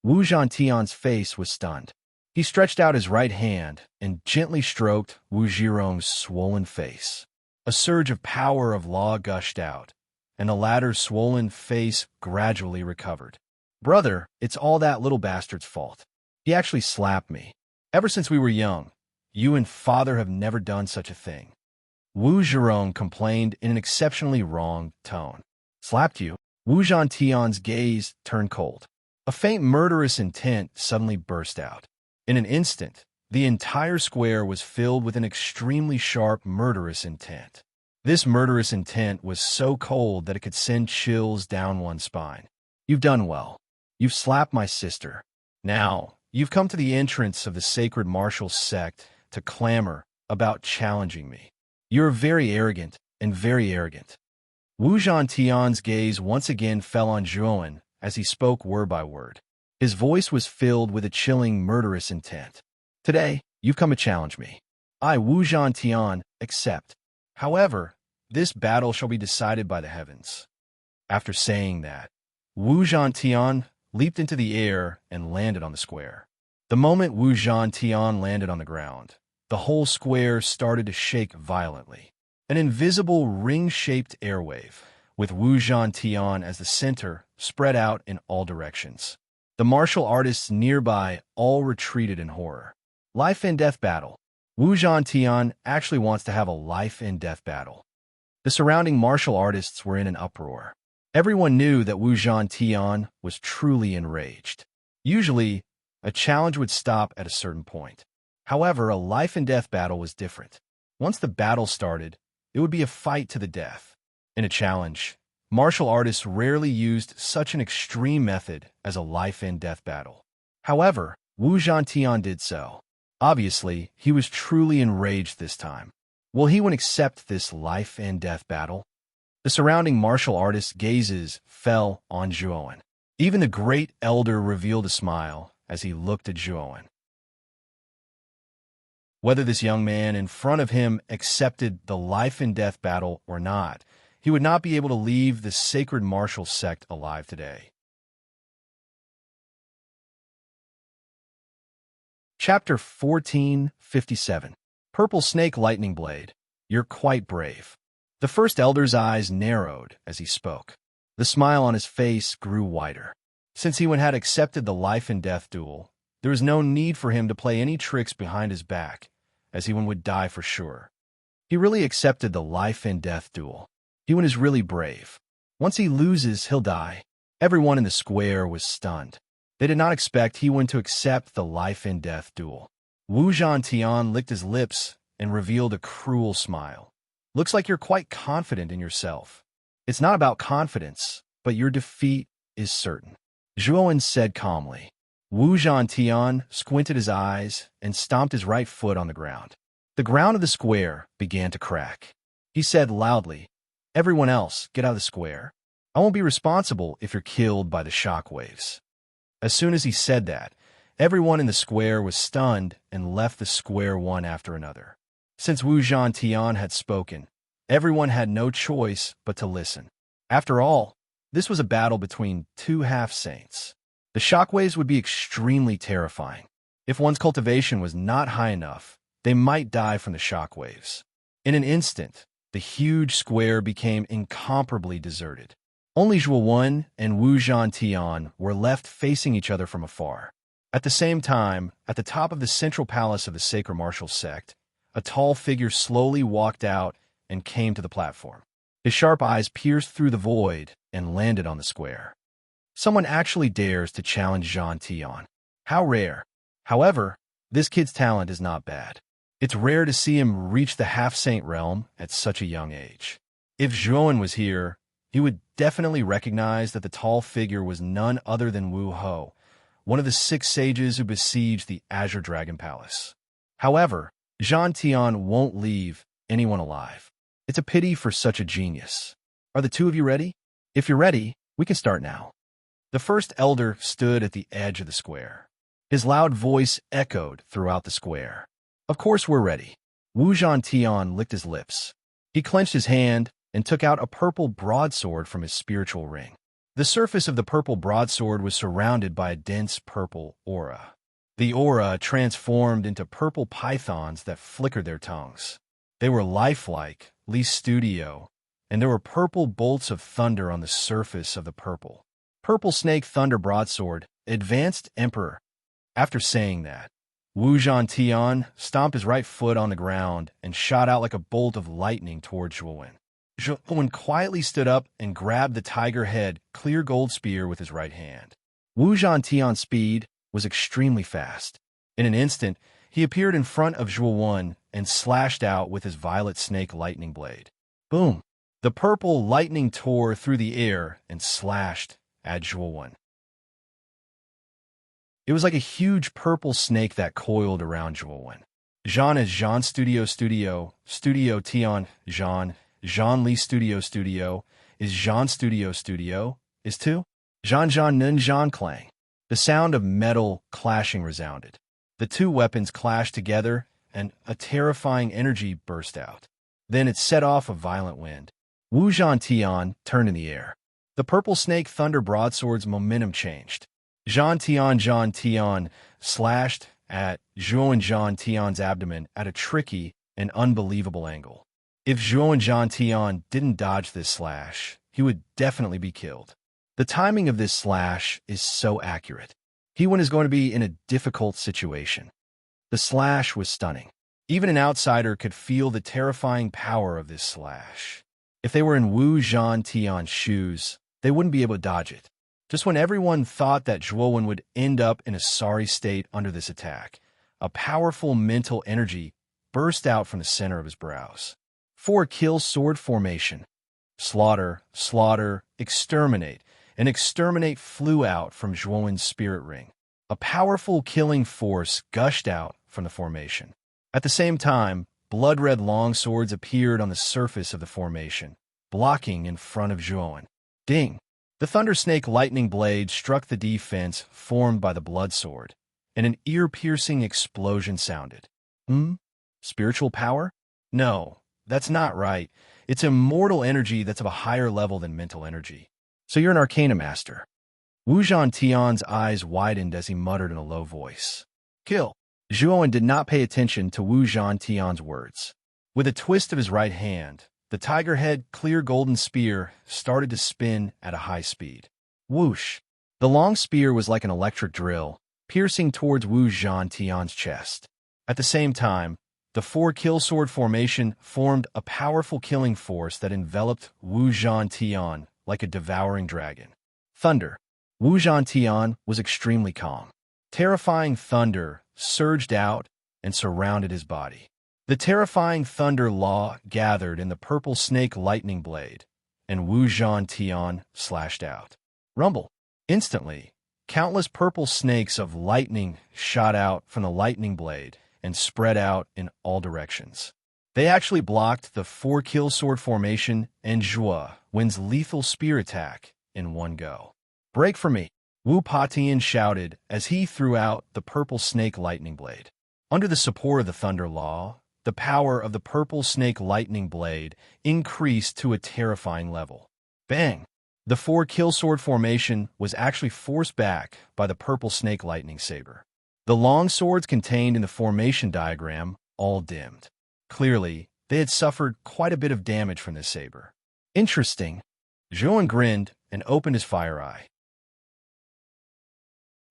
Wu Zhantian's face was stunned. He stretched out his right hand and gently stroked Wu Zhirong's swollen face. A surge of power of law gushed out, and the latter's swollen face gradually recovered. Brother, it's all that little bastard's fault. He actually slapped me. Ever since we were young, you and father have never done such a thing. Wu Zhirong complained in an exceptionally wrong tone. Slapped you? Wu Zhantian's gaze turned cold. A faint murderous intent suddenly burst out. In an instant, the entire square was filled with an extremely sharp murderous intent. This murderous intent was so cold that it could send chills down one's spine. You've done well. You've slapped my sister. Now, you've come to the entrance of the sacred martial sect to clamor about challenging me. You're very arrogant and very arrogant. Wu Zhantian's gaze once again fell on Zhuan as he spoke word by word. His voice was filled with a chilling, murderous intent. Today, you've come to challenge me. I, Wu Zhantian, accept. However, this battle shall be decided by the heavens. After saying that, Wu Zhantian leaped into the air and landed on the square. The moment Wu Zhantian landed on the ground, the whole square started to shake violently. An invisible ring-shaped airwave, with Wu Zhantian as the center, spread out in all directions. The martial artists nearby all retreated in horror. Life and death battle. Wu Zhantian actually wants to have a life and death battle. The surrounding martial artists were in an uproar. Everyone knew that Wu Zhantian was truly enraged. Usually, a challenge would stop at a certain point. However, a life-and-death battle was different. Once the battle started, it would be a fight to the death. In a challenge, martial artists rarely used such an extreme method as a life-and-death battle. However, Wu Zhantian did so. Obviously, he was truly enraged this time. Will he accept this life-and-death battle? The surrounding martial artists' gazes fell on Zhuowen. Even the great elder revealed a smile as he looked at Zhuowen. Whether this young man in front of him accepted the life-and-death battle or not, he would not be able to leave the sacred martial sect alive today. Chapter 1457. Purple Snake Lightning Blade. You're quite brave. The first elder's eyes narrowed as he spoke. The smile on his face grew wider. Since he had accepted the life-and-death duel, there was no need for him to play any tricks behind his back, as he would die for sure. He really accepted the life-and-death duel. He is really brave. Once he loses, he'll die. Everyone in the square was stunned. They did not expect he to accept the life-and-death duel. Wu Zhantian licked his lips and revealed a cruel smile. Looks like you're quite confident in yourself. It's not about confidence, but your defeat is certain, Zhuowen said calmly. Wu Zhantian squinted his eyes and stomped his right foot on the ground. The ground of the square began to crack. He said loudly, "Everyone else, get out of the square. I won't be responsible if you're killed by the shockwaves." As soon as he said that, everyone in the square was stunned and left the square one after another. Since Wu Zhantian had spoken, everyone had no choice but to listen. After all, this was a battle between two half-saints. The shockwaves would be extremely terrifying. If one's cultivation was not high enough, they might die from the shockwaves. In an instant, the huge square became incomparably deserted. Only Zhuowen and Wu Zhantian were left facing each other from afar. At the same time, at the top of the central palace of the sacred martial sect, a tall figure slowly walked out and came to the platform. His sharp eyes pierced through the void and landed on the square. Someone actually dares to challenge Zhantian. How rare. However, this kid's talent is not bad. It's rare to see him reach the half-saint realm at such a young age. If Zhuowen was here, he would definitely recognize that the tall figure was none other than Wu Ho, one of the 6 sages who besieged the Azure Dragon Palace. However, Zhantian won't leave anyone alive. It's a pity for such a genius. Are the two of you ready? If you're ready, we can start now. The first elder stood at the edge of the square. His loud voice echoed throughout the square. Of course we're ready. Wu Zhantian licked his lips. He clenched his hand and took out a purple broadsword from his spiritual ring. The surface of the purple broadsword was surrounded by a dense purple aura. The aura transformed into purple pythons that flickered their tongues. They were lifelike, Li Studio, and there were purple bolts of thunder on the surface of the purple snake thunder broadsword, advanced emperor. After saying that, Wu Zhantian stomped his right foot on the ground and shot out like a bolt of lightning toward Zhuowen. Zhuowen quietly stood up and grabbed the tiger head clear gold spear with his right hand. Wu Zhantian's speed was extremely fast. In an instant, he appeared in front of Zhuowen and slashed out with his violet snake lightning blade. Boom! The purple lightning tore through the air and slashed at Zhuowen. It was like a huge purple snake that coiled around Zhuowen. Zhan is Zhan Studio Tian, Zhan Li Studio, is Zhan Studio, is 2. Zhan Nun Zhan Clang. The sound of metal clashing resounded. The two weapons clashed together, and a terrifying energy burst out. Then it set off a violent wind. Wu Zhantian turned in the air. The purple snake thunder broadsword's momentum changed. Zhantian slashed at Zhantian's abdomen at a tricky and unbelievable angle. If Zhantian didn't dodge this slash, he would definitely be killed. The timing of this slash is so accurate. He is going to be in a difficult situation. The slash was stunning. Even an outsider could feel the terrifying power of this slash. If they were in Wu Zhantian's shoes, they wouldn't be able to dodge it. Just when everyone thought that Zhuowen would end up in a sorry state under this attack, a powerful mental energy burst out from the center of his brows. 4 kill sword formation. Slaughter, slaughter, exterminate, and exterminate flew out from Zhuowen's spirit ring. A powerful killing force gushed out from the formation. At the same time, blood-red longswords appeared on the surface of the formation, blocking in front of Zhuowen. Ding! The thunder snake lightning blade struck the defense formed by the blood sword, and an ear-piercing explosion sounded. Spiritual power? No, that's not right. It's immortal energy that's of a higher level than mental energy. So you're an Arcana Master. Wu Zhantian's eyes widened as he muttered in a low voice. Kill. Zhuowen did not pay attention to Wu Zhantian's words. With a twist of his right hand, the tiger-head clear golden spear started to spin at a high speed. Whoosh! The long spear was like an electric drill, piercing towards Wu Zhantian's chest. At the same time, the 4 kill sword formation formed a powerful killing force that enveloped Wu Zhantian like a devouring dragon. Thunder. Wu Zhantian was extremely calm. Terrifying thunder surged out and surrounded his body. The terrifying thunder law gathered in the purple snake lightning blade, and Wu Zhantian slashed out. Rumble. Instantly, countless purple snakes of lightning shot out from the lightning blade and spread out in all directions. They actually blocked the 4 kill sword formation and Zhuowen's lethal spear attack in one go. Break for me, Wu Patian shouted as he threw out the purple snake lightning blade. Under the support of the thunder law, the power of the purple snake lightning blade increased to a terrifying level. Bang! The 4 kill sword formation was actually forced back by the purple snake lightning saber. The long swords contained in the formation diagram all dimmed. Clearly, they had suffered quite a bit of damage from this saber. Interesting. Zhuowen grinned and opened his fire eye.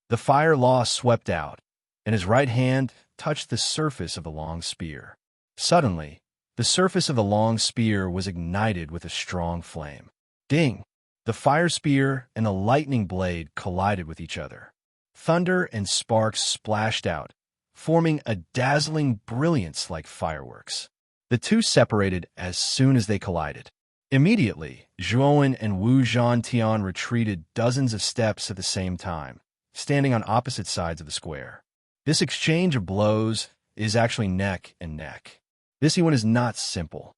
The fire law swept out, and his right hand touched the surface of the long spear. Suddenly, the surface of the long spear was ignited with a strong flame. Ding! The fire spear and the lightning blade collided with each other. Thunder and sparks splashed out, forming a dazzling brilliance like fireworks. The two separated as soon as they collided. Immediately, Zhuowen and Wu Zhantian retreated dozens of steps at the same time, standing on opposite sides of the square. This exchange of blows is actually neck and neck. This Ewan is not simple.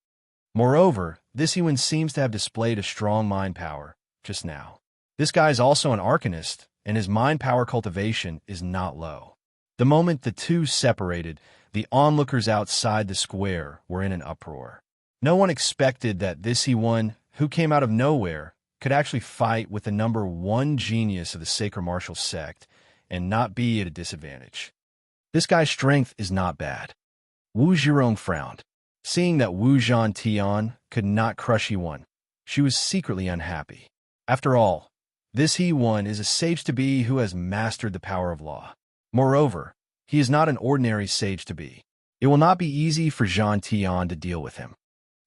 Moreover, this Ewan seems to have displayed a strong mind power just now. This guy is also an arcanist, and his mind power cultivation is not low. The moment the two separated, the onlookers outside the square were in an uproar. No one expected that this Ewan, who came out of nowhere, could actually fight with the number 1 genius of the sacred martial sect and not be at a disadvantage. This guy's strength is not bad. Wu Zhirong frowned. Seeing that Wu Zhantian could not crush Ewan, she was secretly unhappy. After all, this Ewan is a sage-to-be who has mastered the power of law. Moreover, he is not an ordinary sage-to-be. It will not be easy for Zhantian to deal with him,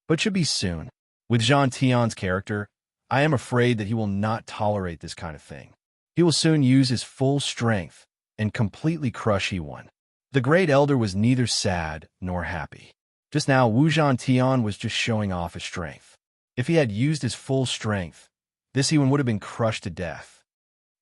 but should be soon. With Zhantian's character, I am afraid that he will not tolerate this kind of thing. He will soon use his full strength and completely crush Ewan. The Great Elder was neither sad nor happy. Just now, Wu Zhantian was just showing off his strength. If he had used his full strength, this Ewan would have been crushed to death.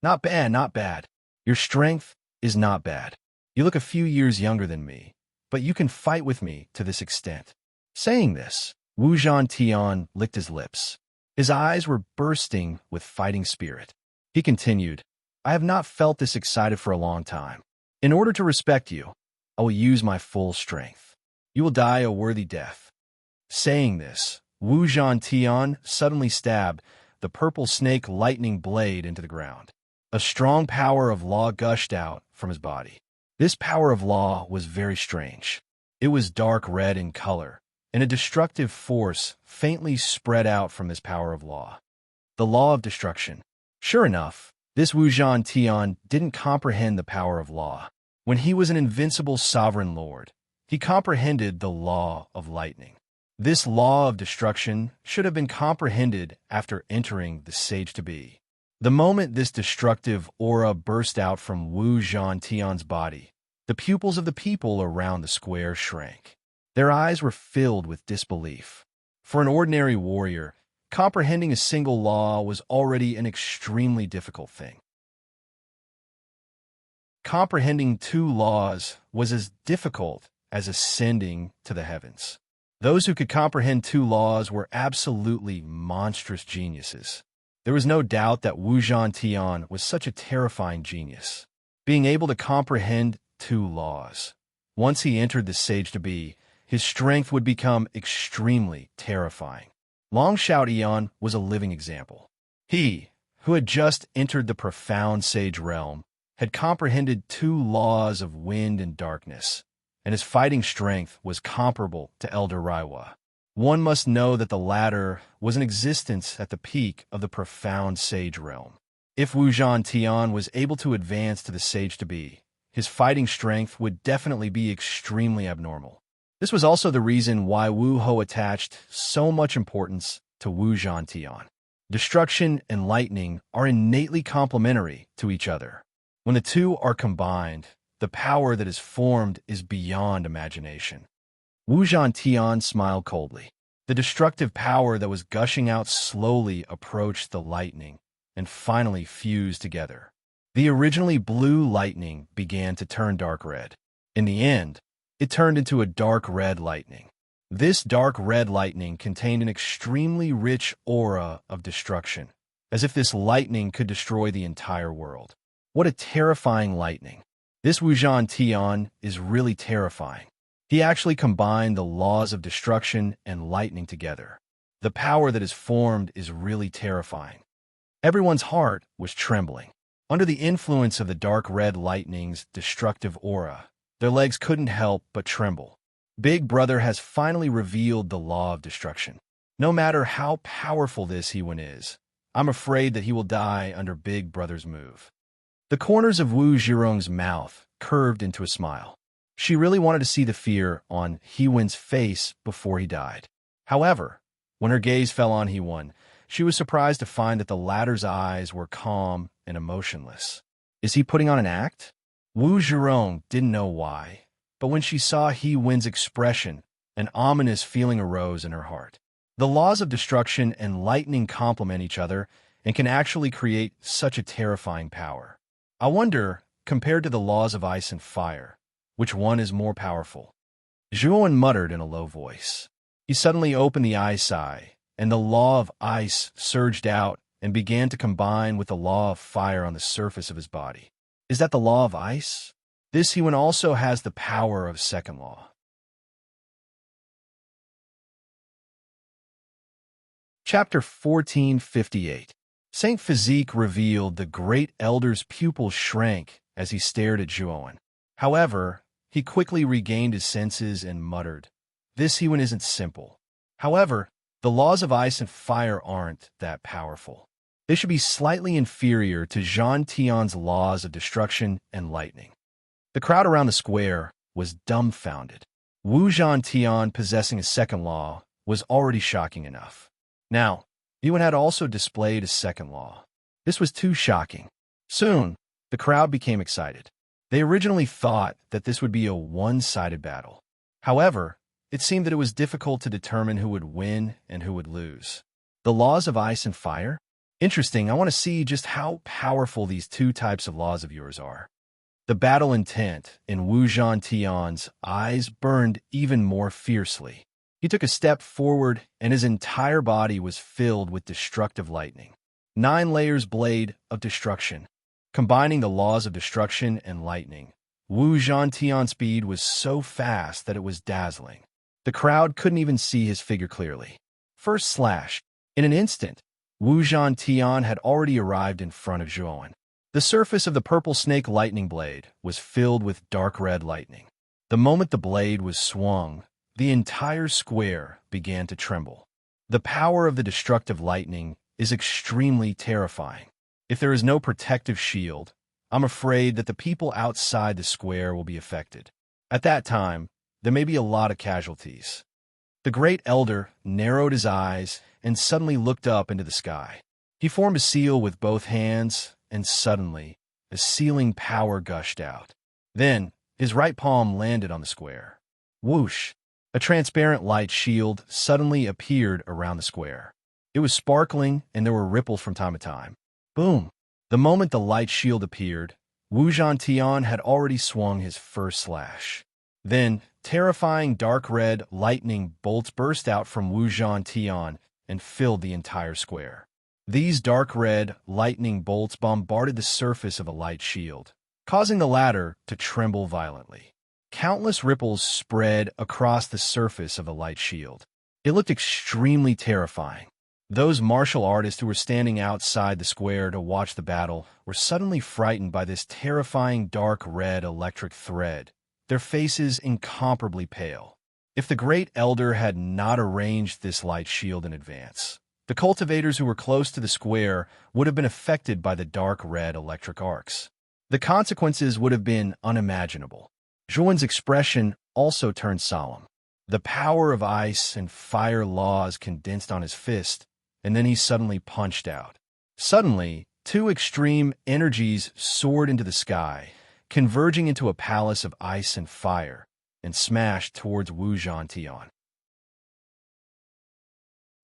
Not bad, not bad. Your strength is not bad. You look a few years younger than me, but you can fight with me to this extent. Saying this, Wu Zhantian licked his lips. His eyes were bursting with fighting spirit. He continued, I have not felt this excited for a long time. In order to respect you, I will use my full strength. You will die a worthy death. Saying this, Wu Zhantian suddenly stabbed the purple snake lightning blade into the ground. A strong power of law gushed out from his body. This power of law was very strange. It was dark red in color, and a destructive force faintly spread out from this power of law. The law of destruction. Sure enough, this Wu Zhantian didn't comprehend the power of law. When he was an invincible sovereign lord, he comprehended the law of lightning. This law of destruction should have been comprehended after entering the sage-to-be. The moment this destructive aura burst out from Wu Zhantian's body, the pupils of the people around the square shrank. Their eyes were filled with disbelief. For an ordinary warrior, comprehending a single law was already an extremely difficult thing. Comprehending two laws was as difficult as ascending to the heavens. Those who could comprehend two laws were absolutely monstrous geniuses. There was no doubt that Wu Zhantian was such a terrifying genius. Being able to comprehend two laws. Once he entered the sage to be, his strength would become extremely terrifying. Long Xiaotian was a living example. He, who had just entered the profound sage realm, had comprehended two laws of wind and darkness, and his fighting strength was comparable to Elder Raiwa. One must know that the latter was in existence at the peak of the profound sage realm. If Wu Zhantian was able to advance to the sage to be, his fighting strength would definitely be extremely abnormal. This was also the reason why Wu Ho attached so much importance to Wu Zhantian. Destruction and lightning are innately complementary to each other. When the two are combined, the power that is formed is beyond imagination. Wu Zhantian smiled coldly. The destructive power that was gushing out slowly approached the lightning and finally fused together. The originally blue lightning began to turn dark red. In the end, it turned into a dark red lightning. This dark red lightning contained an extremely rich aura of destruction, as if this lightning could destroy the entire world. What a terrifying lightning. This Wu Zhantian is really terrifying. He actually combined the laws of destruction and lightning together. The power that is formed is really terrifying. Everyone's heart was trembling. Under the influence of the dark red lightning's destructive aura, their legs couldn't help but tremble. Big Brother has finally revealed the law of destruction. No matter how powerful this He-Wen is, I'm afraid that he will die under Big Brother's move. The corners of Wu Zhirong's mouth curved into a smile. She really wanted to see the fear on He-Wen's face before he died. However, when her gaze fell on He-Wen, she was surprised to find that the latter's eyes were calm and emotionless. Is he putting on an act? Wu Zhirong didn't know why, but when she saw He-Wen's expression, an ominous feeling arose in her heart. The laws of destruction and lightning complement each other and can actually create such a terrifying power. I wonder, compared to the laws of ice and fire, which one is more powerful? Zhuowen muttered in a low voice. He suddenly opened the eye, and the law of ice surged out and began to combine with the law of fire on the surface of his body. Is that the law of ice? This He-Wen also has the power of second law. Chapter 1458. Saint Physique revealed the great elder's pupils shrank as he stared at Zhuowen. However, he quickly regained his senses and muttered, "This He-Wen isn't simple. However, the laws of ice and fire aren't that powerful. They should be slightly inferior to Zhantian's laws of destruction and lightning." The crowd around the square was dumbfounded. Wu Zhantian possessing a second law was already shocking enough. Now, He-Wen had also displayed a second law. This was too shocking. Soon, the crowd became excited. They originally thought that this would be a one-sided battle. However, it seemed that it was difficult to determine who would win and who would lose. The laws of ice and fire? Interesting, I want to see just how powerful these two types of laws of yours are. The battle intent in Wu Zhantian's eyes burned even more fiercely. He took a step forward, and his entire body was filled with destructive lightning. 9 layers blade of destruction. Combining the laws of destruction and lightning, Wu Zhantian's speed was so fast that it was dazzling. The crowd couldn't even see his figure clearly. First slash. In an instant, Wu Zhantian had already arrived in front of Zhuowen. The surface of the purple snake lightning blade was filled with dark red lightning. The moment the blade was swung, the entire square began to tremble. The power of the destructive lightning is extremely terrifying. If there is no protective shield, I'm afraid that the people outside the square will be affected. At that time, there may be a lot of casualties. The great elder narrowed his eyes and suddenly looked up into the sky. He formed a seal with both hands, and suddenly, a sealing power gushed out. Then, his right palm landed on the square. Whoosh! A transparent light shield suddenly appeared around the square. It was sparkling, and there were ripples from time to time. Boom! The moment the light shield appeared, Wu Zhantian had already swung his first slash. Then, terrifying dark red lightning bolts burst out from Wu Zhantian and filled the entire square. These dark red lightning bolts bombarded the surface of the light shield, causing the latter to tremble violently. Countless ripples spread across the surface of the light shield. It looked extremely terrifying. Those martial artists who were standing outside the square to watch the battle were suddenly frightened by this terrifying dark red electric thread, their faces incomparably pale. If the Great Elder had not arranged this light shield in advance, the cultivators who were close to the square would have been affected by the dark red electric arcs. The consequences would have been unimaginable. Zhuan's expression also turned solemn. The power of ice and fire laws condensed on his fist, and then he suddenly punched out. Suddenly, two extreme energies soared into the sky, converging into a palace of ice and fire, and smashed towards Wu Zhantian.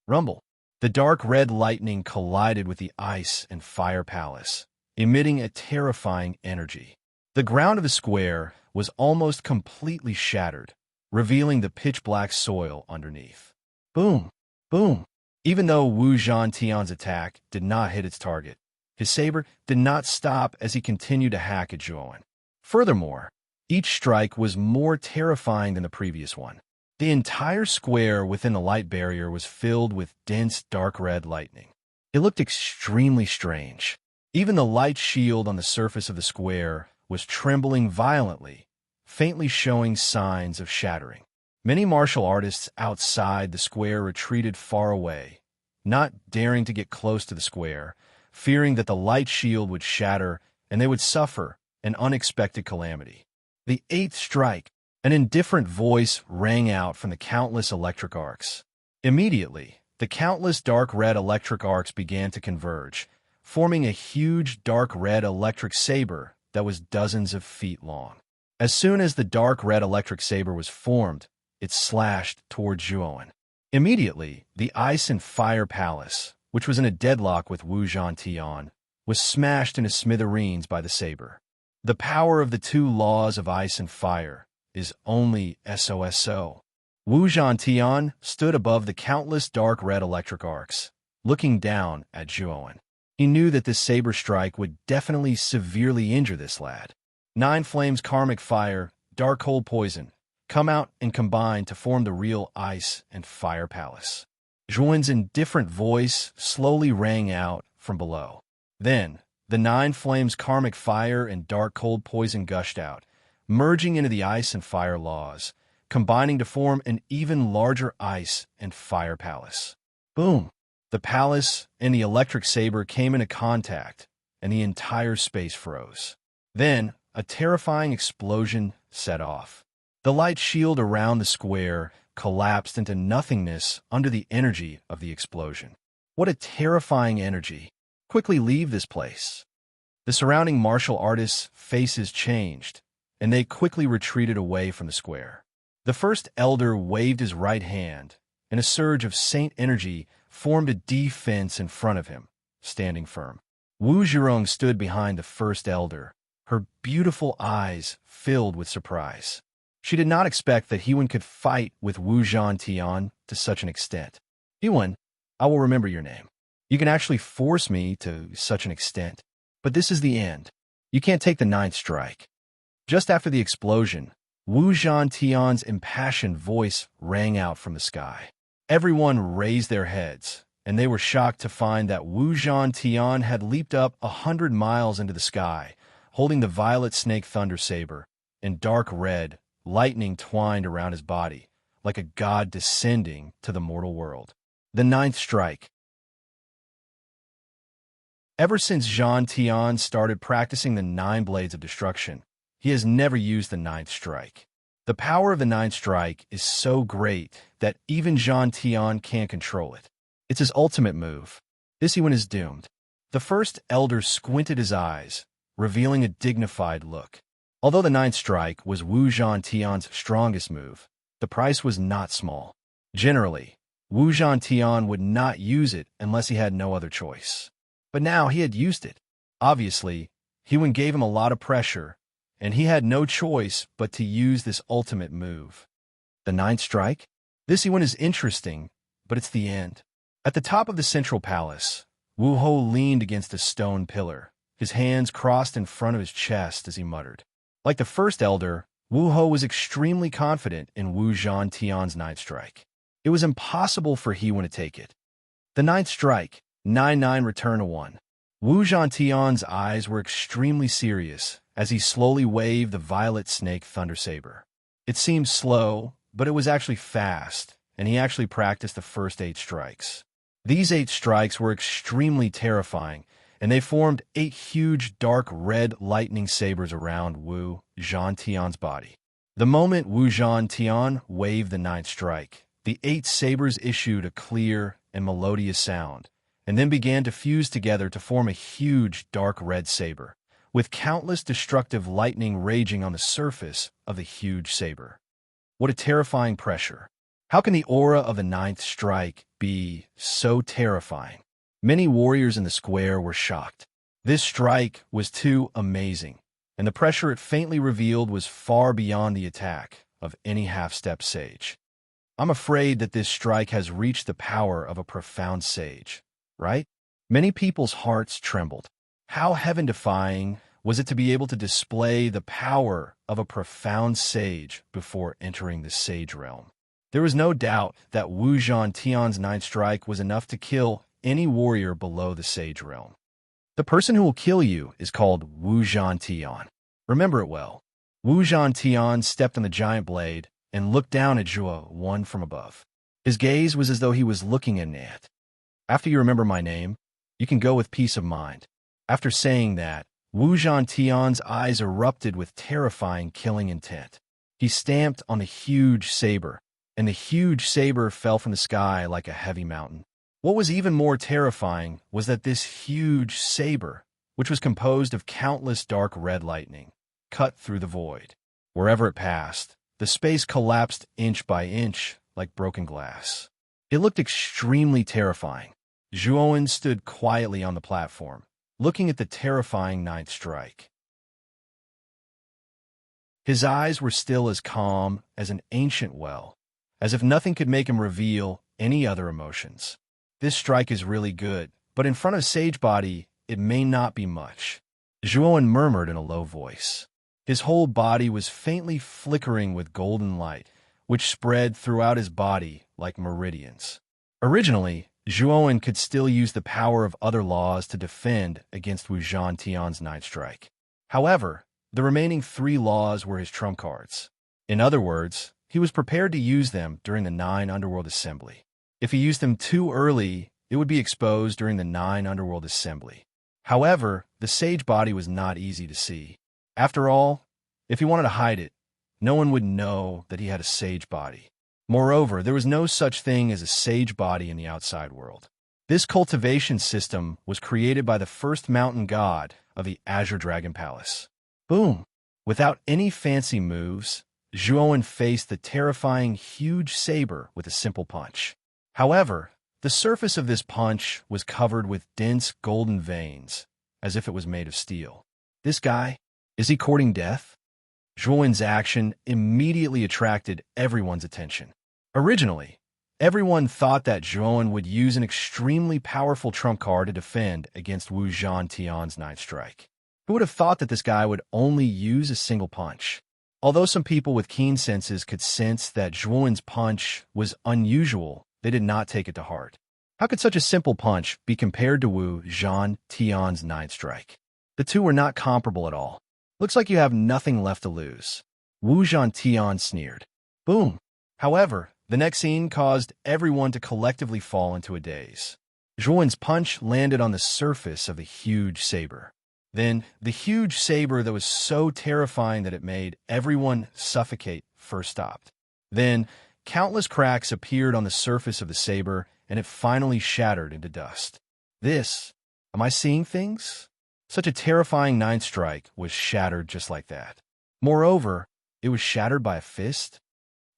Rumble. The dark red lightning collided with the ice and fire palace, emitting a terrifying energy. The ground of the square was almost completely shattered, revealing the pitch-black soil underneath. Boom! Boom! Even though Wu Zhantian's attack did not hit its target, his saber did not stop as he continued to hack at Zhuan. Furthermore, each strike was more terrifying than the previous one. The entire square within the light barrier was filled with dense dark red lightning. It looked extremely strange. Even the light shield on the surface of the square was trembling violently, faintly showing signs of shattering. Many martial artists outside the square retreated far away, not daring to get close to the square, fearing that the light shield would shatter and they would suffer an unexpected calamity. The eighth strike. An indifferent voice rang out from the countless electric arcs. Immediately, the countless dark red electric arcs began to converge, forming a huge dark red electric saber that was dozens of feet long. As soon as the dark red electric saber was formed, it slashed toward Zhuan. Immediately, the ice and fire palace, which was in a deadlock with Wu Zhantian, was smashed into smithereens by the saber. The power of the two laws of ice and fire is only SOSO. Wu Zhantian stood above the countless dark red electric arcs, looking down at Zhuan. He knew that this saber strike would definitely severely injure this lad. 9 flames karmic fire, dark cold poison, come out and combine to form the real ice and fire palace. Zhuan's indifferent voice slowly rang out from below. Then, the 9 flames karmic fire and dark cold poison gushed out, merging into the ice and fire laws, combining to form an even larger ice and fire palace. Boom! The palace and the electric saber came into contact, and the entire space froze. Then, a terrifying explosion set off. The light shield around the square collapsed into nothingness under the energy of the explosion. What a terrifying energy! Quickly leave this place. The surrounding martial artists' faces changed, and they quickly retreated away from the square. The first elder waved his right hand, and a surge of saint energy formed a defense in front of him, standing firm. Wu Zhirong stood behind the first elder, her beautiful eyes filled with surprise. She did not expect that Hewen could fight with Wu Zhantian to such an extent. Hewen, I will remember your name. You can actually force me to such an extent. But this is the end. You can't take the 9th strike. Just after the explosion, Wu Zhantian's impassioned voice rang out from the sky. Everyone raised their heads, and they were shocked to find that Wu Zhantian had leaped up 100 miles into the sky, holding the violet snake thunder saber, and dark red lightning twined around his body, like a god descending to the mortal world. The 9th strike. Ever since Zhantian started practicing the 9 blades of destruction, he has never used the 9th strike. The power of the 9th strike is so great that even Zhantian can't control it. It's his ultimate move. This one is doomed. The first elder squinted his eyes, revealing a dignified look. Although the ninth strike was Wu Zhantian's strongest move, the price was not small. Generally, Wu Zhantian would not use it unless he had no other choice. But now he had used it. Obviously, Hewen gave him a lot of pressure, and he had no choice but to use this ultimate move. The ninth strike? This one is interesting, but it's the end. At the top of the central palace, Wu Ho leaned against a stone pillar, his hands crossed in front of his chest as he muttered. Like the first elder, Wu Ho was extremely confident in Wu Zhantian's ninth strike. It was impossible for Hewen to take it. The ninth strike, 9-9 return to 1. Wu Zhantian's eyes were extremely serious as he slowly waved the violet snake thunder saber. It seemed slow, but it was actually fast, and he actually practiced the first 8 strikes. These 8 strikes were extremely terrifying, and they formed 8 huge dark red lightning sabers around Wu Zhantian's body. The moment Wu Zhantian waved the ninth strike, the 8 sabers issued a clear and melodious sound, and then began to fuse together to form a huge dark red saber, with countless destructive lightning raging on the surface of the huge saber. What a terrifying pressure. How can the aura of the ninth strike be so terrifying? Many warriors in the square were shocked. This strike was too amazing, and the pressure it faintly revealed was far beyond the attack of any half-step sage. I'm afraid that this strike has reached the power of a profound sage, right? Many people's hearts trembled. How heaven-defying was it to be able to display the power of a profound sage before entering the sage realm? There was no doubt that Wu Zhantian's ninth strike was enough to kill any warrior below the sage realm. The person who will kill you is called Wu Zhantian. Remember it well. Wu Zhantian stepped on the giant blade and looked down at Zhuo from above. His gaze was as though he was looking at an ant. After you remember my name, you can go with peace of mind. After saying that, Wu Zhantian's eyes erupted with terrifying killing intent. He stamped on the huge saber, and the huge saber fell from the sky like a heavy mountain. What was even more terrifying was that this huge saber, which was composed of countless dark red lightning, cut through the void. Wherever it passed, the space collapsed inch by inch like broken glass. It looked extremely terrifying. Zhuo stood quietly on the platform, looking at the terrifying ninth strike. His eyes were still as calm as an ancient well, as if nothing could make him reveal any other emotions. This strike is really good, but in front of Sage Body, it may not be much. Zhuo murmured in a low voice. His whole body was faintly flickering with golden light, which spread throughout his body like meridians. Originally, Zhuo could still use the power of other laws to defend against Wu Zhantian's ninth strike. However, the remaining 3 laws were his trump cards. In other words, he was prepared to use them during the 9 Underworld Assembly. If he used them too early, it would be exposed during the 9 Underworld Assembly. However, the Sage Body was not easy to see. After all, if he wanted to hide it, no one would know that he had a Sage Body. Moreover, there was no such thing as a Sage Body in the outside world. This cultivation system was created by the first mountain god of the Azure Dragon Palace. Boom! Without any fancy moves, Zhuo faced the terrifying huge saber with a simple punch. However, the surface of this punch was covered with dense golden veins, as if it was made of steel. This guy, is he courting death? Zhuo's action immediately attracted everyone's attention. Originally, everyone thought that Zhuo would use an extremely powerful trump card to defend against Wu Zhantian's ninth strike. Who would have thought that this guy would only use a single punch? Although some people with keen senses could sense that Zhuo's punch was unusual, they did not take it to heart. How could such a simple punch be compared to Wu Zhantian's ninth strike? The two were not comparable at all. Looks like you have nothing left to lose. Wu Zhantian sneered. Boom! However, the next scene caused everyone to collectively fall into a daze. Zhuo's punch landed on the surface of the huge saber. Then, the huge saber that was so terrifying that it made everyone suffocate first stopped. Then, countless cracks appeared on the surface of the saber, and it finally shattered into dust. Am I seeing things? Such a terrifying ninth strike was shattered just like that. Moreover, it was shattered by a fist.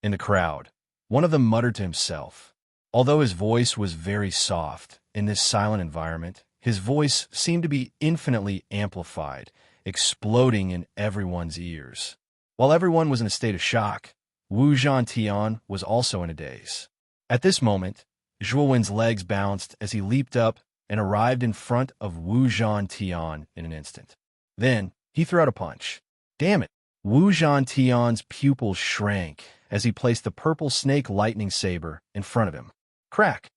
In the crowd, one of them muttered to himself. Although his voice was very soft, in this silent environment, his voice seemed to be infinitely amplified, exploding in everyone's ears. While everyone was in a state of shock, Wu Zhantian was also in a daze. At this moment, Zhuowen's legs bounced as he leaped up and arrived in front of Wu Zhantian in an instant. Then, he threw out a punch. Damn it! Wu Zhantian's pupils shrank as he placed the purple snake lightning saber in front of him. Crack!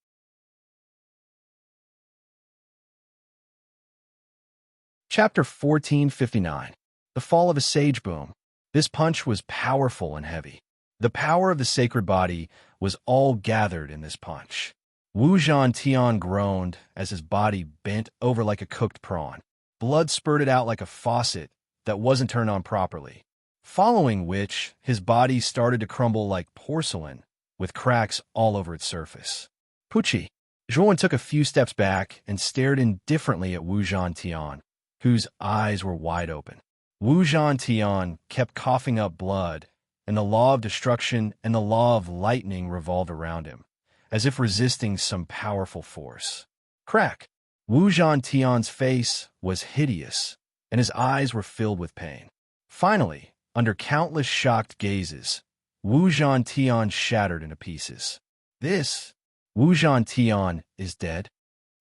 Chapter 1459. The Fall of a Sage Boom. This punch was powerful and heavy. The power of the sacred body was all gathered in this punch. Wu Zhantian groaned as his body bent over like a cooked prawn. Blood spurted out like a faucet that wasn't turned on properly, following which his body started to crumble like porcelain, with cracks all over its surface. Pucci. Zhuowen took a few steps back and stared indifferently at Wu Zhantian, whose eyes were wide open. Wu Zhantian kept coughing up blood, and the law of destruction and the law of lightning revolved around him, as if resisting some powerful force. Crack! Wu Zhantian's face was hideous, and his eyes were filled with pain. Finally, under countless shocked gazes, Wu Zhantian shattered into pieces. Wu Zhantian is dead.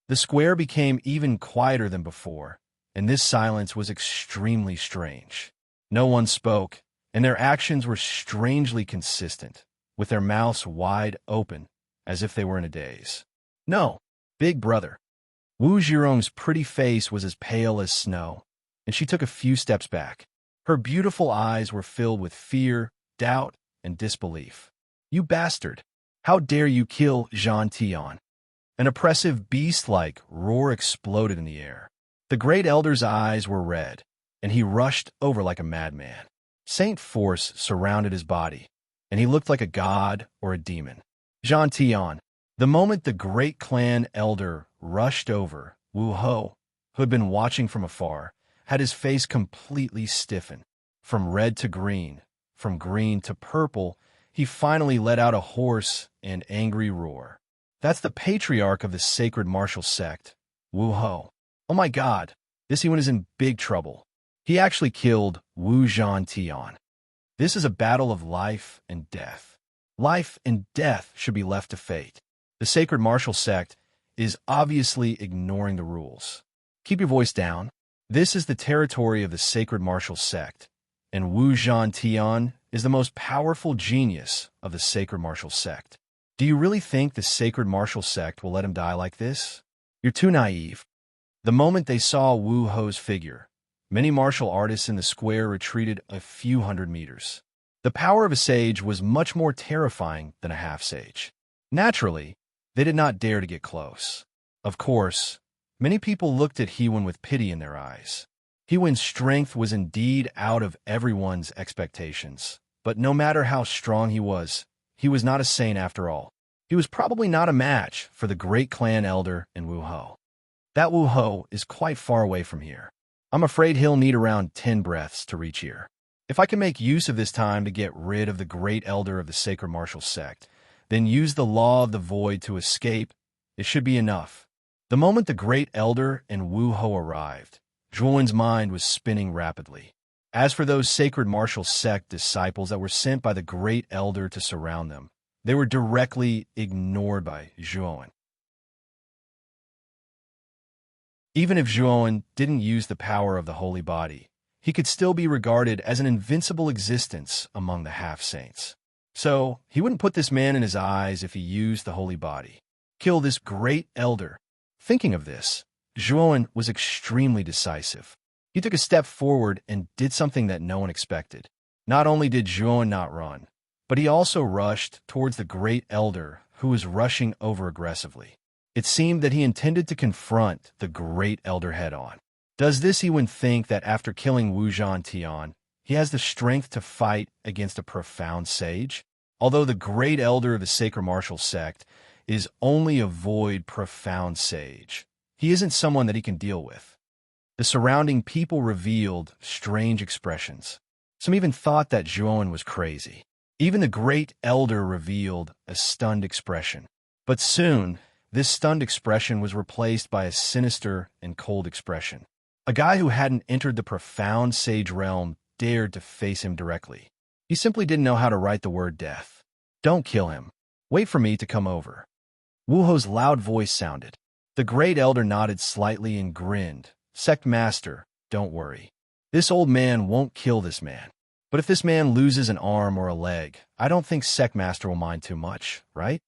The square became even quieter than before, and this silence was extremely strange. No one spoke, and their actions were strangely consistent, with their mouths wide open, as if they were in a daze. No, big brother. Wu Zhirong's pretty face was as pale as snow, and she took a few steps back. Her beautiful eyes were filled with fear, doubt, and disbelief. You bastard! How dare you kill Zhantian? An oppressive beast-like roar exploded in the air. The great elder's eyes were red, and he rushed over like a madman. Saint force surrounded his body, and he looked like a god or a demon. Zhantian. The moment the great clan elder rushed over, Wu Ho, who had been watching from afar, had his face completely stiffened. From red to green, from green to purple, he finally let out a hoarse and angry roar. That's the patriarch of the sacred martial sect, Wu Ho. Oh my god, this one is in big trouble. He actually killed Wu Zhantian. This is a battle of life and death. Life and death should be left to fate. The sacred martial sect is obviously ignoring the rules. Keep your voice down. This is the territory of the sacred martial sect, and Wu Zhantian is the most powerful genius of the sacred martial sect. Do you really think the sacred martial sect will let him die like this? You're too naive. The moment they saw Wu Ho's figure, many martial artists in the square retreated a few hundred meters. The power of a sage was much more terrifying than a half-sage. Naturally, they did not dare to get close. Of course, many people looked at Hewen with pity in their eyes. Hewen's strength was indeed out of everyone's expectations, but no matter how strong he was not a saint after all. He was probably not a match for the great clan elder in Wu Ho. That Wu Ho is quite far away from here. I'm afraid he'll need around 10 breaths to reach here. If I can make use of this time to get rid of the great elder of the sacred martial sect, then use the law of the void to escape, it should be enough. The moment the great elder and Wu Ho arrived, Zhuowen's mind was spinning rapidly. As for those sacred martial sect disciples that were sent by the great elder to surround them, they were directly ignored by Zhuowen. Even if Zhuowen didn't use the power of the holy body, he could still be regarded as an invincible existence among the half-saints. So, he wouldn't put this man in his eyes if he used the holy body. Kill this great elder. Thinking of this, Zhuowen was extremely decisive. He took a step forward and did something that no one expected. Not only did Zhuowen not run, but he also rushed towards the great elder who was rushing over aggressively. It seemed that he intended to confront the great elder head-on. Does this even think that after killing Wu Zhantian, he has the strength to fight against a profound sage? Although the great elder of the sacred martial sect is only a void profound sage, He isn't someone that he can deal with. The surrounding people revealed strange expressions. Some even thought that Zhuan was crazy. Even the great elder revealed a stunned expression. But soon, this stunned expression was replaced by a sinister and cold expression. A guy who hadn't entered the profound sage realm dared to face him directly. He simply didn't know how to write the word death. Don't kill him. Wait for me to come over. Wu Ho's loud voice sounded. The great elder nodded slightly and grinned. Sect Master, don't worry. This old man won't kill this man. But if this man loses an arm or a leg, I don't think Sect Master will mind too much, right?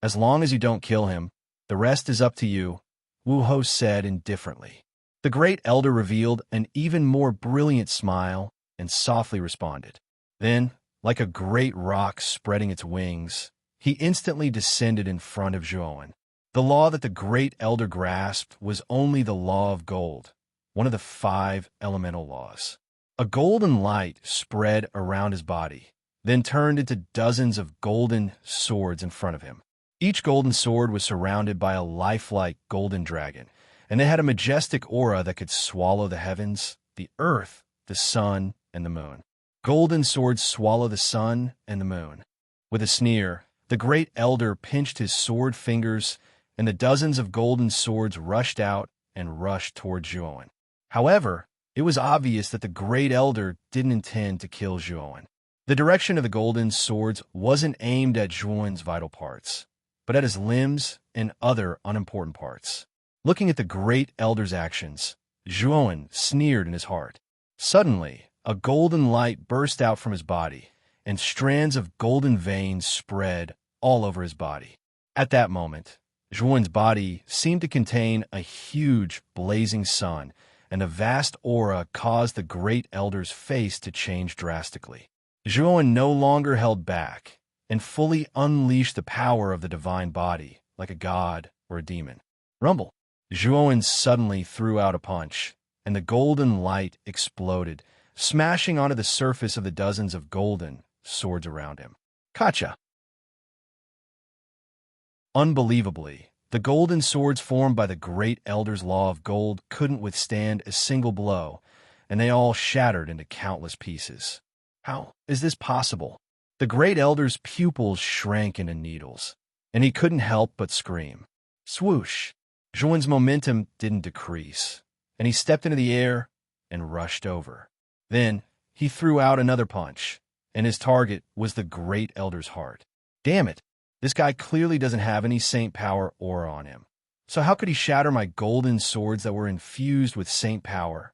As long as you don't kill him, the rest is up to you, Wu Ho said indifferently. The great elder revealed an even more brilliant smile and softly responded. Then, like a great rock spreading its wings, he instantly descended in front of Zhuan. The law that the great elder grasped was only the law of gold, one of the 5 elemental laws. A golden light spread around his body, then turned into dozens of golden swords in front of him. Each golden sword was surrounded by a lifelike golden dragon, and they had a majestic aura that could swallow the heavens, the earth, the sun, and the moon. Golden swords swallow the sun and the moon. With a sneer, the great elder pinched his sword fingers, and the dozens of golden swords rushed out and rushed toward Zhuan. However, it was obvious that the great elder didn't intend to kill Zhuan. The direction of the golden swords wasn't aimed at Zhuan's vital parts, but at his limbs and other unimportant parts. Looking at the great elder's actions, Zhuan sneered in his heart. Suddenly, a golden light burst out from his body, and strands of golden veins spread all over his body. At that moment, Zhuan's body seemed to contain a huge, blazing sun, and a vast aura caused the great elder's face to change drastically. Zhuan no longer held back, and fully unleashed the power of the divine body, like a god or a demon. Rumble! Zhuan suddenly threw out a punch, and the golden light exploded, smashing onto the surface of the dozens of golden swords around him. Kacha! Unbelievably, the golden swords formed by the great elder's law of gold couldn't withstand a single blow, and they all shattered into countless pieces. How is this possible? The great elder's pupils shrank into needles, and he couldn't help but scream. Swoosh! Zhuan's momentum didn't decrease, and he stepped into the air and rushed over. Then he threw out another punch, and his target was the great elder's heart. Damn it! This guy clearly doesn't have any saint power aura on him. So how could he shatter my golden swords that were infused with saint power?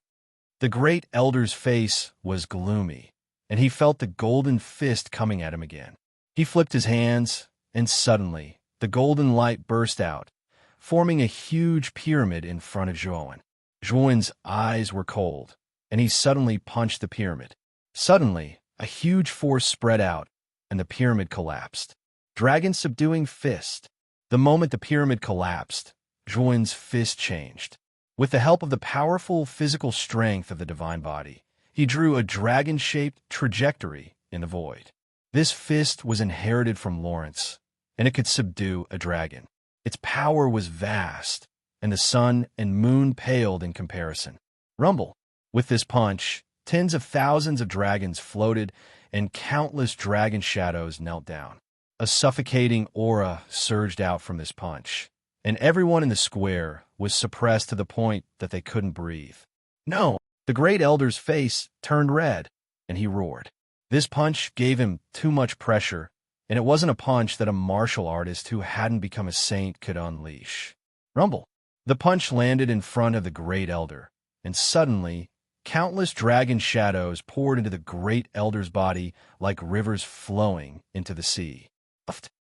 The great elder's face was gloomy, and he felt the golden fist coming at him again. He flipped his hands, and suddenly, the golden light burst out, forming a huge pyramid in front of Zhuan. Zhuan's eyes were cold, and he suddenly punched the pyramid. Suddenly, a huge force spread out, and the pyramid collapsed. Dragon subduing fist. The moment the pyramid collapsed, Zhuan's fist changed. With the help of the powerful physical strength of the divine body, he drew a dragon-shaped trajectory in the void. This fist was inherited from Lawrence, and it could subdue a dragon. Its power was vast, and the sun and moon paled in comparison. Rumble! With this punch, tens of thousands of dragons floated, and countless dragon shadows knelt down. A suffocating aura surged out from this punch, and everyone in the square was suppressed to the point that they couldn't breathe. No! The great elder's face turned red, and he roared. This punch gave him too much pressure, and it wasn't a punch that a martial artist who hadn't become a saint could unleash. Rumble! The punch landed in front of the great elder, and suddenly, countless dragon shadows poured into the great elder's body like rivers flowing into the sea.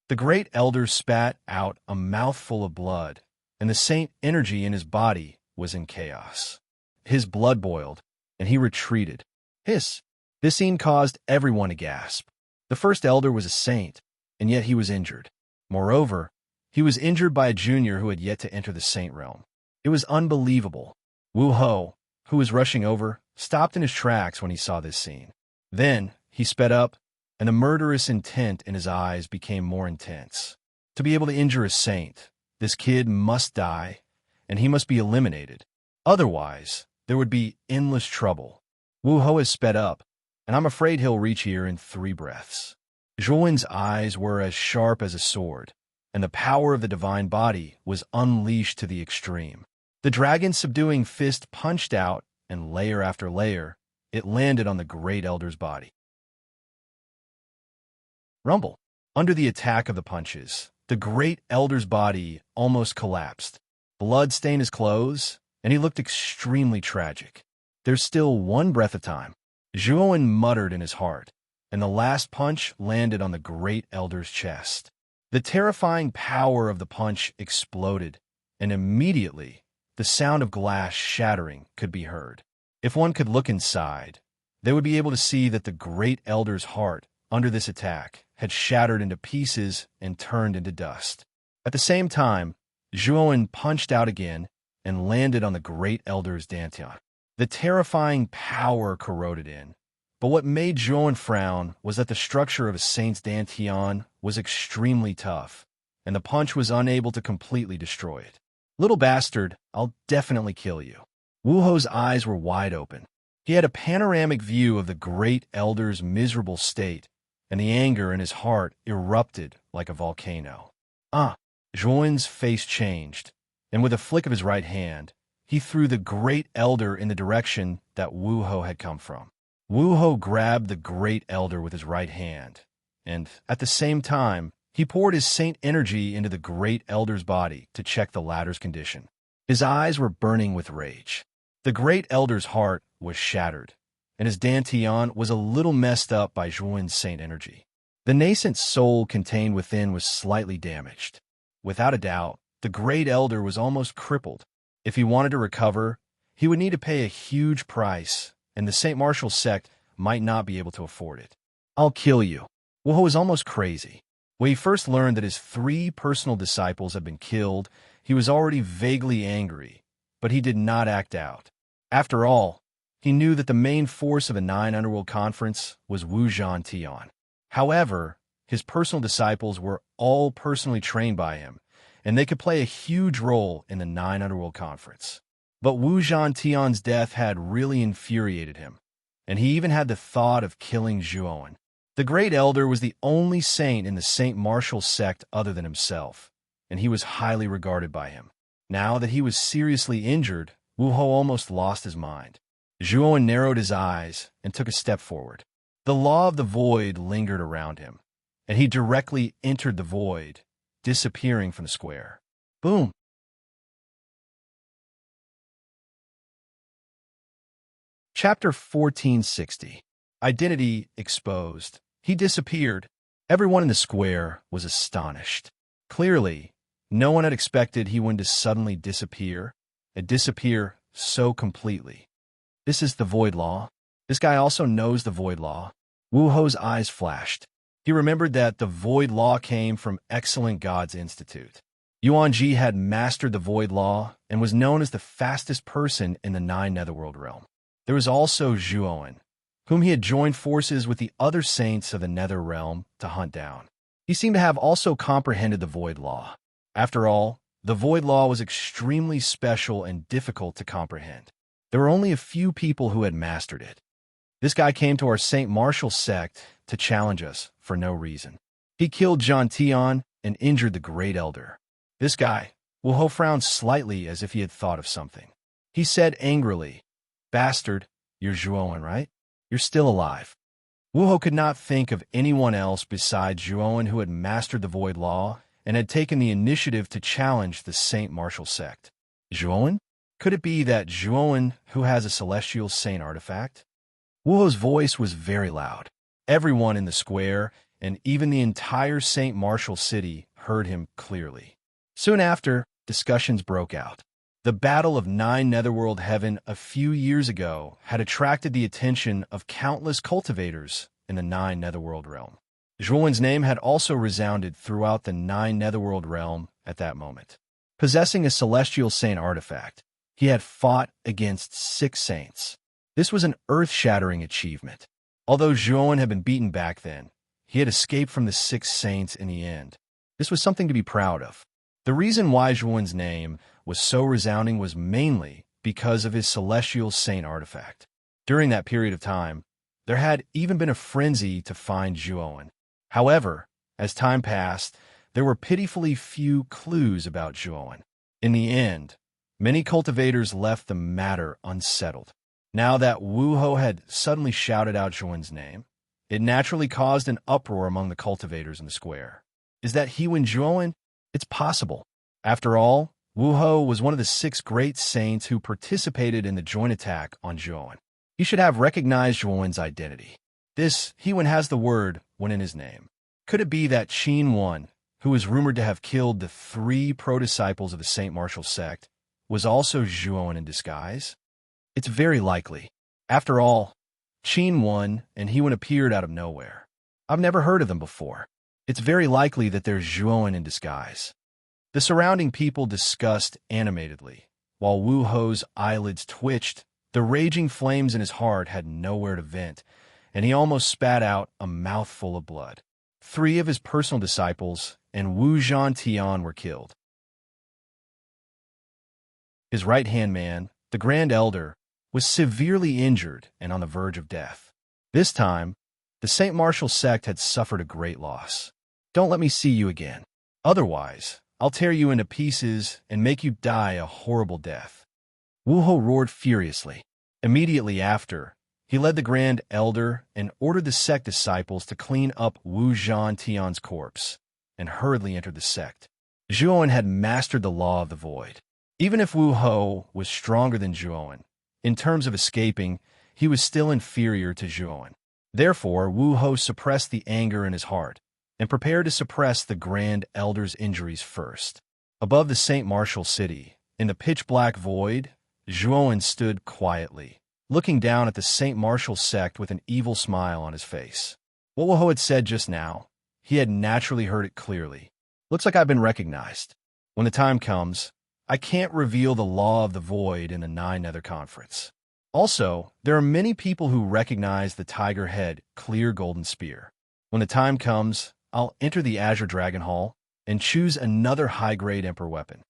The great elder spat out a mouthful of blood, and the saint energy in his body was in chaos. His blood boiled, and he retreated. Hiss! This scene caused everyone to gasp. The first elder was a saint, and yet he was injured. Moreover, he was injured by a junior who had yet to enter the saint realm. It was unbelievable. Wu Ho, who was rushing over, stopped in his tracks when he saw this scene. Then he sped up, and the murderous intent in his eyes became more intense. To be able to injure a saint, this kid must die, and he must be eliminated. Otherwise, there would be endless trouble. Wu Ho has sped up, and I'm afraid he'll reach here in 3 breaths. Zhuowen's eyes were as sharp as a sword, and the power of the divine body was unleashed to the extreme. The dragon's subduing fist punched out, and layer after layer, it landed on the Great Elder's body. Rumble. Under the attack of the punches, the Great Elder's body almost collapsed. Blood stained his clothes, and he looked extremely tragic. There's still 1 breath of time. Zhuowen muttered in his heart, and the last punch landed on the Great Elder's chest. The terrifying power of the punch exploded, and immediately, the sound of glass shattering could be heard. If one could look inside, they would be able to see that the Great Elder's heart, under this attack, had shattered into pieces and turned into dust. At the same time, Zhuowen punched out again and landed on the Great Elder's dantian. The terrifying power corroded in, but what made Zhuowen frown was that the structure of a saint's dantian was extremely tough, and the punch was unable to completely destroy it. "Little bastard, I'll definitely kill you." Wu Ho's eyes were wide open. He had a panoramic view of the Great Elder's miserable state, and the anger in his heart erupted like a volcano. Zhuowen's face changed, and with a flick of his right hand, he threw the Great Elder in the direction that Wu Ho had come from. Wu Ho grabbed the Great Elder with his right hand, and, at the same time, he poured his saint energy into the Great Elder's body to check the latter's condition. His eyes were burning with rage. The Great Elder's heart was shattered, and his dantian was a little messed up by Zhuowen's saint energy. The nascent soul contained within was slightly damaged. Without a doubt, the Great Elder was almost crippled. If he wanted to recover, he would need to pay a huge price, and the St. Martial sect might not be able to afford it. "I'll kill you." Wu Ho was almost crazy. When he first learned that his 3 personal disciples had been killed, he was already vaguely angry, but he did not act out. After all, he knew that the main force of the 9 Underworld Conference was Wu Zhantian. However, his personal disciples were all personally trained by him, and they could play a huge role in the 9 Underworld Conference. But Wu Zhantian's death had really infuriated him, and he even had the thought of killing Zhuowen. The Great Elder was the only saint in the St. Martial sect other than himself, and he was highly regarded by him. Now that he was seriously injured, Wu Ho almost lost his mind. Zhuowen narrowed his eyes and took a step forward. The law of the void lingered around him, and he directly entered the void, disappearing from the square. Boom! Chapter 1460. Identity exposed. He disappeared. Everyone in the square was astonished. Clearly, no one had expected he would suddenly disappear, and disappear so completely. This is the Void Law. This guy also knows the Void Law. Wu Ho's eyes flashed. He remembered that the Void Law came from Excellent Gods Institute. Yuanji had mastered the Void Law and was known as the fastest person in the 9 Netherworld realm. There was also Zhuowen, whom he had joined forces with the other saints of the Nether realm to hunt down. He seemed to have also comprehended the Void Law. After all, the Void Law was extremely special and difficult to comprehend. There were only a few people who had mastered it. This guy came to our St. Martial sect to challenge us for no reason. He killed Zhantian and injured the Great Elder. This guy, Wu Ho frowned slightly as if he had thought of something. He said angrily, "Bastard, you're Zhuowen, right? You're still alive." Wu Ho could not think of anyone else besides Zhuowen who had mastered the Void Law and had taken the initiative to challenge the St. Martial sect. Zhuowen? Could it be that Zhuowen who has a celestial saint artifact? Wu Ho's voice was very loud. Everyone in the square, and even the entire St. Martial city, heard him clearly. Soon after, discussions broke out. The Battle of 9 Netherworld Heaven a few years ago had attracted the attention of countless cultivators in the 9 Netherworld realm. Zhuowen's name had also resounded throughout the 9 Netherworld realm at that moment. Possessing a celestial saint artifact, he had fought against 6 saints. This was an earth-shattering achievement. Although Zhuowen had been beaten back then, he had escaped from the 6 saints in the end. This was something to be proud of. The reason why Zhuowen's name was so resounding was mainly because of his celestial saint artifact. During that period of time, there had even been a frenzy to find Zhuowen. However, as time passed, there were pitifully few clues about Zhuowen. In the end, many cultivators left the matter unsettled. Now that Wu Ho had suddenly shouted out Zhuowen's name, it naturally caused an uproar among the cultivators in the square. Is that he and Zhuowen? It's possible. After all, Wu Ho was one of the 6 great saints who participated in the joint attack on Zhuowen. He should have recognized Zhuowen's identity. This Hewen has the word Wen in his name. Could it be that Qin Wen, who is rumored to have killed the 3 pro-disciples of the Saint Martial sect, was also Zhuowen in disguise? It's very likely. After all, Qin Wen and Hewen appeared out of nowhere. I've never heard of them before. It's very likely that they're Zhuowen in disguise. The surrounding people discussed animatedly. While Wu Ho's eyelids twitched, the raging flames in his heart had nowhere to vent, and he almost spat out a mouthful of blood. 3 of his personal disciples and Wu Zhantian were killed. His right-hand man, the Grand Elder, was severely injured and on the verge of death. This time, the Saint Martial sect had suffered a great loss. Don't let me see you again. Otherwise, I'll tear you into pieces and make you die a horrible death. Wu Ho roared furiously. Immediately after, he led the Grand Elder and ordered the sect disciples to clean up Wu Zhantian's corpse, and hurriedly entered the sect. Zhuowen had mastered the law of the void. Even if Wu Ho was stronger than Zhuowen, in terms of escaping, he was still inferior to Zhuowen. Therefore, Wu Ho suppressed the anger in his heart and prepared to suppress the Grand Elder's injuries first. Above the Saint Martial city, in the pitch-black void, Zhuowen stood quietly, looking down at the Saint Martial sect with an evil smile on his face. What Wu Ho had said just now, he had naturally heard it clearly. Looks like I've been recognized. When the time comes, I can't reveal the law of the void in the 9 Nether Conference. Also, there are many people who recognize the tiger head, clear golden spear. When the time comes, I'll enter the Azure Dragon Hall and choose another high-grade Emperor weapon.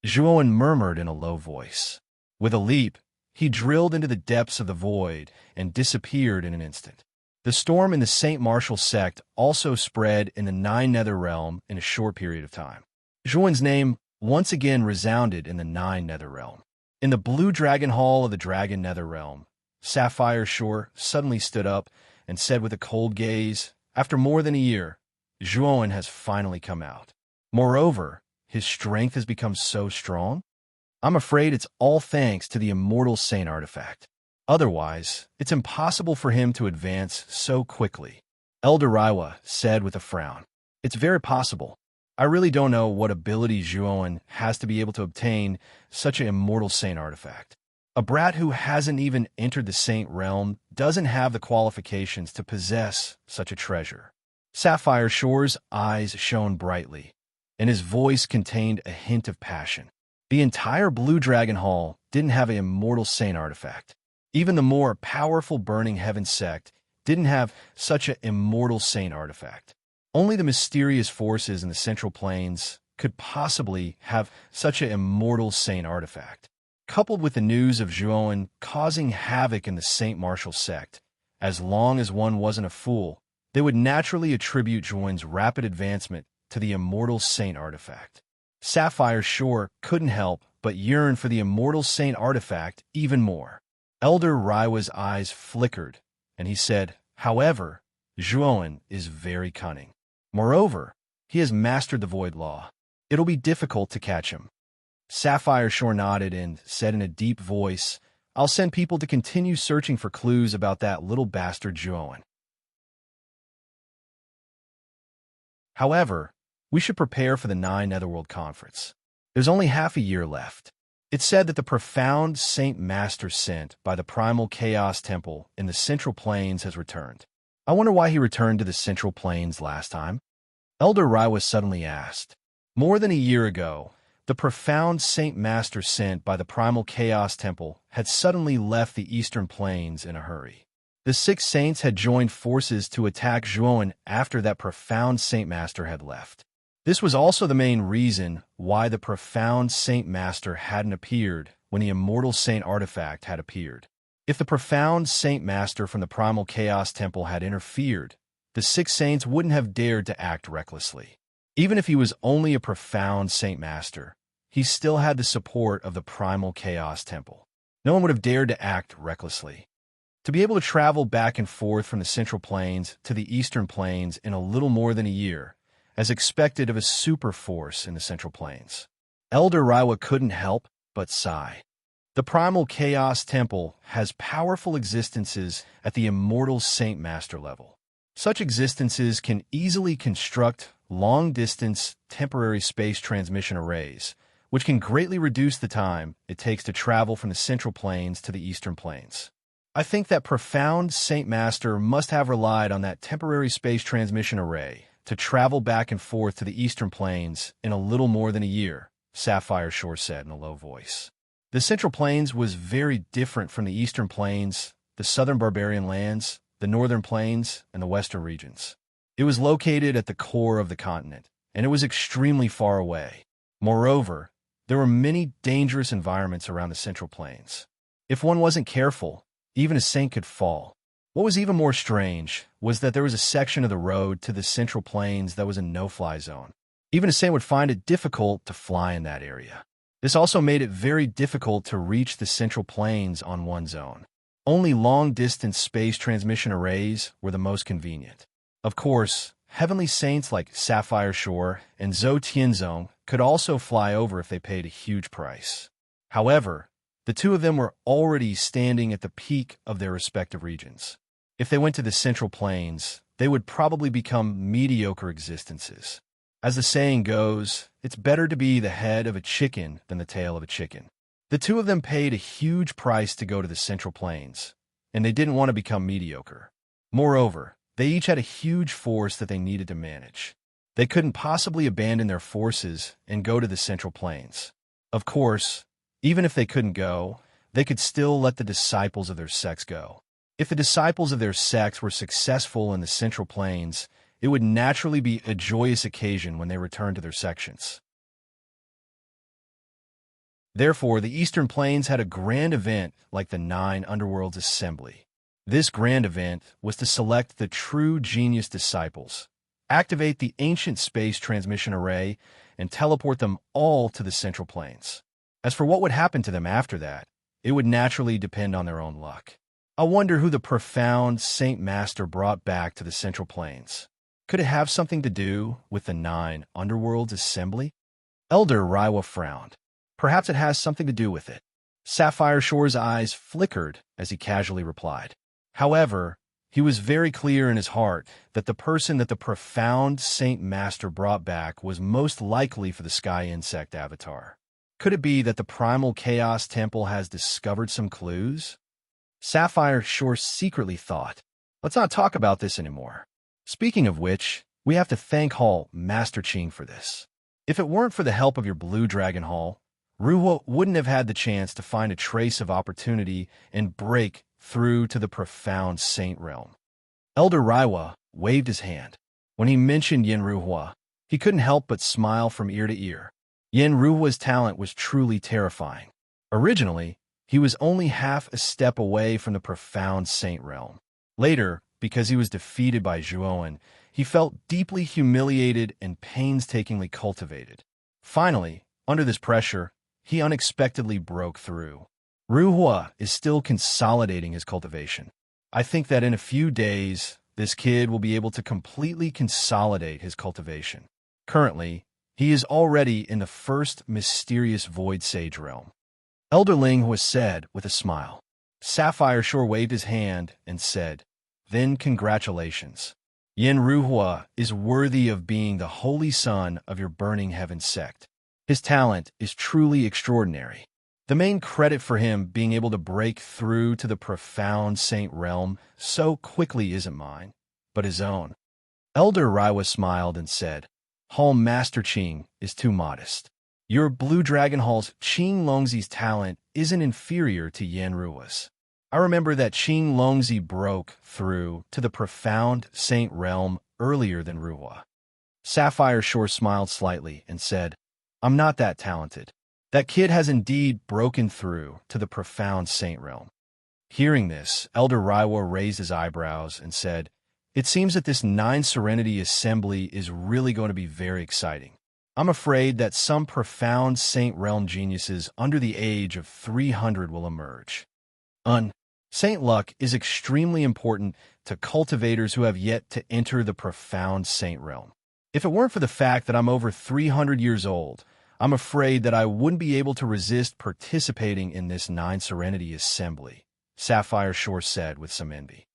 Zhuowen murmured in a low voice. With a leap, he drilled into the depths of the void and disappeared in an instant. The storm in the Saint Martial sect also spread in the 9 Nether realm in a short period of time. Zhuowen's name once again resounded in the 9 Nether realm. In the Blue Dragon Hall of the Dragon Nether realm, Sapphire Shore suddenly stood up and said with a cold gaze, "After more than a year, Zhuowen has finally come out. Moreover, his strength has become so strong. I'm afraid it's all thanks to the immortal saint artifact. Otherwise, it's impossible for him to advance so quickly." Elder Raiwa said with a frown. "It's very possible. I really don't know what ability Zhuowen has to be able to obtain such an immortal saint artifact. A brat who hasn't even entered the saint realm doesn't have the qualifications to possess such a treasure." Sapphire Shore's eyes shone brightly, and his voice contained a hint of passion. The entire Blue Dragon Hall didn't have an immortal saint artifact. Even the more powerful Burning Heaven sect didn't have such an immortal saint artifact. Only the mysterious forces in the Central Plains could possibly have such an immortal saint artifact. Coupled with the news of Zhuowen causing havoc in the Saint Martial sect, as long as one wasn't a fool, they would naturally attribute Zhuowen's rapid advancement to the immortal saint artifact. Sapphire Shore couldn't help but yearn for the immortal saint artifact even more. Elder Raiwa's eyes flickered, and he said, "However, Zhuowen is very cunning. Moreover, he has mastered the void law. It'll be difficult to catch him." Sapphire Shore nodded and said in a deep voice, "I'll send people to continue searching for clues about that little bastard Zhuowen. However, we should prepare for the 9 Netherworld Conference. There's only half a year left. It's said that the profound Saint Master sent by the Primal Chaos Temple in the Central Plains has returned. I wonder why he returned to the Central Plains last time?" Elder Raiwa suddenly asked. More than a year ago, the profound Saint Master sent by the Primal Chaos Temple had suddenly left the Eastern Plains in a hurry. The 6 saints had joined forces to attack Zhuowen after that profound Saint Master had left. This was also the main reason why the profound Saint Master hadn't appeared when the immortal Saint artifact had appeared. If the profound Saint Master from the Primal Chaos Temple had interfered, the six saints wouldn't have dared to act recklessly. Even if he was only a profound Saint Master, he still had the support of the Primal Chaos Temple. No one would have dared to act recklessly. To be able to travel back and forth from the Central Plains to the Eastern Plains in a little more than a year, as expected of a super force in the Central Plains, Elder Raiwa couldn't help but sigh. The Primal Chaos Temple has powerful existences at the immortal Saint Master level. Such existences can easily construct long-distance temporary space transmission arrays, which can greatly reduce the time it takes to travel from the Central Plains to the Eastern Plains. I think that profound Saint Master must have relied on that temporary space transmission array to travel back and forth to the Eastern Plains in a little more than a year, Sapphire Shore said in a low voice. The Central Plains was very different from the Eastern Plains, the Southern Barbarian lands, the Northern Plains, and the Western regions. It was located at the core of the continent, and it was extremely far away. Moreover, there were many dangerous environments around the Central Plains. If one wasn't careful, even a saint could fall. What was even more strange was that there was a section of the road to the Central Plains that was a no-fly zone. Even a saint would find it difficult to fly in that area. This also made it very difficult to reach the Central Plains on one's own. Only long-distance space transmission arrays were the most convenient. Of course, heavenly saints like Sapphire Shore and Zhou Tianzong could also fly over if they paid a huge price. However, the two of them were already standing at the peak of their respective regions. If they went to the Central Plains, they would probably become mediocre existences. As the saying goes, it's better to be the head of a chicken than the tail of a chicken. The two of them paid a huge price to go to the Central Plains, and they didn't want to become mediocre. Moreover, they each had a huge force that they needed to manage. They couldn't possibly abandon their forces and go to the Central Plains. Of course, even if they couldn't go, they could still let the disciples of their sects go. If the disciples of their sects were successful in the Central Plains, it would naturally be a joyous occasion when they returned to their sections. Therefore, the Eastern Plains had a grand event like the 9 Underworlds Assembly. This grand event was to select the true genius disciples, activate the ancient space transmission array, and teleport them all to the Central Plains. As for what would happen to them after that, it would naturally depend on their own luck. I wonder who the profound Saint Master brought back to the Central Plains. Could it have something to do with the 9 Underworlds Assembly? Elder Raiwa frowned. Perhaps it has something to do with it. Sapphire Shore's eyes flickered as he casually replied. However, he was very clear in his heart that the person that the profound Saint Master brought back was most likely for the Sky Insect avatar. Could it be that the Primal Chaos Temple has discovered some clues? Sapphire Shore secretly thought, let's not talk about this anymore. Speaking of which, we have to thank Hall Master Ching for this. If it weren't for the help of your Blue Dragon Hall, Ruhua wouldn't have had the chance to find a trace of opportunity and break through to the profound saint realm. Elder Raiwa waved his hand. When he mentioned Yen Ruhua, he couldn't help but smile from ear to ear. Yen Ruhua's talent was truly terrifying. Originally, he was only half a step away from the profound saint realm. Later, because he was defeated by Zhuoan, he felt deeply humiliated and painstakingly cultivated. Finally, under this pressure, he unexpectedly broke through. Ruhua is still consolidating his cultivation. I think that in a few days, this kid will be able to completely consolidate his cultivation. Currently, he is already in the first mysterious Void Sage realm. Elder Linghua said with a smile. Sapphire Shore waved his hand and said, then congratulations. Yen Ruhua is worthy of being the holy son of your Burning Heaven sect. His talent is truly extraordinary. The main credit for him being able to break through to the profound saint realm so quickly isn't mine, but his own. Elder Raiwa smiled and said, Hall Master Ching is too modest. Your Blue Dragon Hall's Qing Longzi's talent isn't inferior to Yen Ruhua's. I remember that Qing Longzi broke through to the profound saint realm earlier than Ruhua. Sapphire Shore smiled slightly and said, I'm not that talented. That kid has indeed broken through to the profound saint realm. Hearing this, Elder Raiwa raised his eyebrows and said, It seems that this Nine Serenity Assembly is really going to be very exciting. I'm afraid that some profound saint realm geniuses under the age of 300 will emerge. Saint luck is extremely important to cultivators who have yet to enter the profound saint realm. If it weren't for the fact that I'm over 300 years old, I'm afraid that I wouldn't be able to resist participating in this Nine Serenity Assembly, Sapphire Shore said with some envy.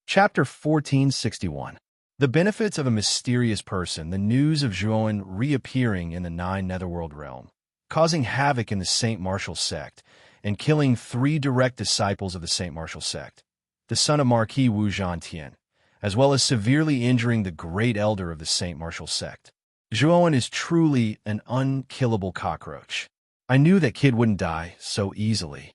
Chapter 1461. The benefits of a mysterious person, the news of Zhuowen reappearing in the Nine Netherworld realm, causing havoc in the Saint Martial sect, and killing 3 direct disciples of the Saint Martial sect, the son of Marquis Wu Zhantian, as well as severely injuring the great elder of the Saint Martial sect. Zhuowen is truly an unkillable cockroach. I knew that kid wouldn't die so easily.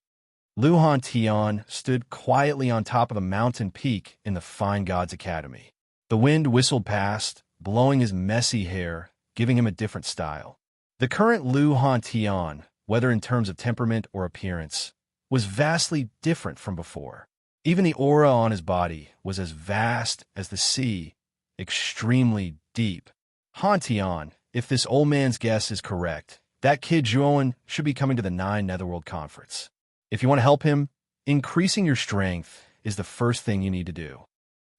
Lu Hantian stood quietly on top of a mountain peak in the Fine Gods Academy. The wind whistled past, blowing his messy hair, giving him a different style. The current Lu Hantian, whether in terms of temperament or appearance, was vastly different from before. Even the aura on his body was as vast as the sea, extremely deep. Hantian, if this old man's guess is correct, that kid Zhuowen should be coming to the Nine Netherworld Conference. If you want to help him, increasing your strength is the first thing you need to do.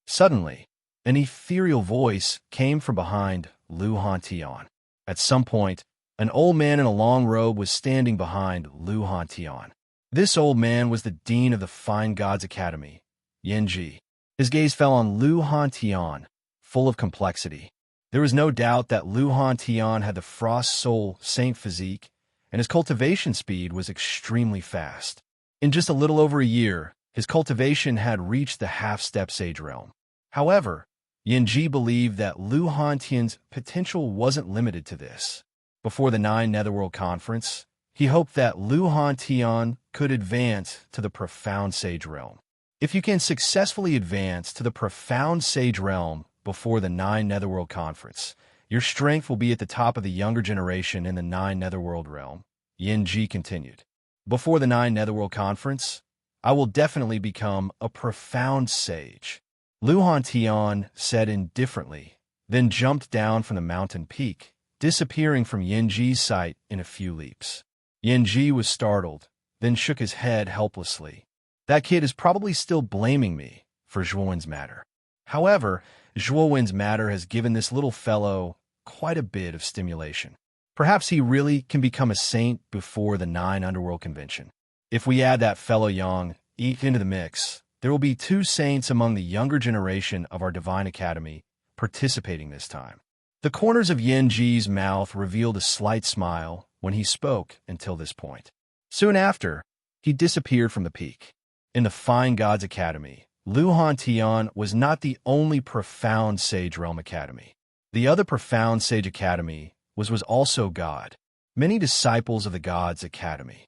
Suddenly, an ethereal voice came from behind Lu Hantian. At some point, an old man in a long robe was standing behind Lu Hantian. This old man was the dean of the Fine Gods Academy, Yanji. His gaze fell on Lu Hantian, full of complexity. There was no doubt that Lu Hantian had the Frost Soul Saint physique, and his cultivation speed was extremely fast. In just a little over a year, his cultivation had reached the half-step sage realm. However, Yanji believed that Lu Hantian's potential wasn't limited to this. Before the Nine Netherworld Conference, he hoped that Lu Hantian could advance to the profound sage realm. If you can successfully advance to the profound sage realm before the Nine Netherworld Conference, your strength will be at the top of the younger generation in the Nine Netherworld realm, Yanji continued. Before the Nine Netherworld Conference, I will definitely become a profound sage, Lu Hantian said indifferently, then jumped down from the mountain peak, disappearing from Yanji's sight in a few leaps. Yanji was startled, then shook his head helplessly. That kid is probably still blaming me for Zhuowen's matter. However, Zhuowen's matter has given this little fellow quite a bit of stimulation. Perhaps he really can become a saint before the Nine Underworld Convention. If we add that fellow Yang into the mix, there will be 2 saints among the younger generation of our Divine Academy participating this time. The corners of Yanji's mouth revealed a slight smile when he spoke until this point. Soon after, he disappeared from the peak. In the Fine Gods Academy, Lu Hantian was not the only profound Sage Realm Academy. The other profound Sage Academy was also God, many disciples of the Gods Academy.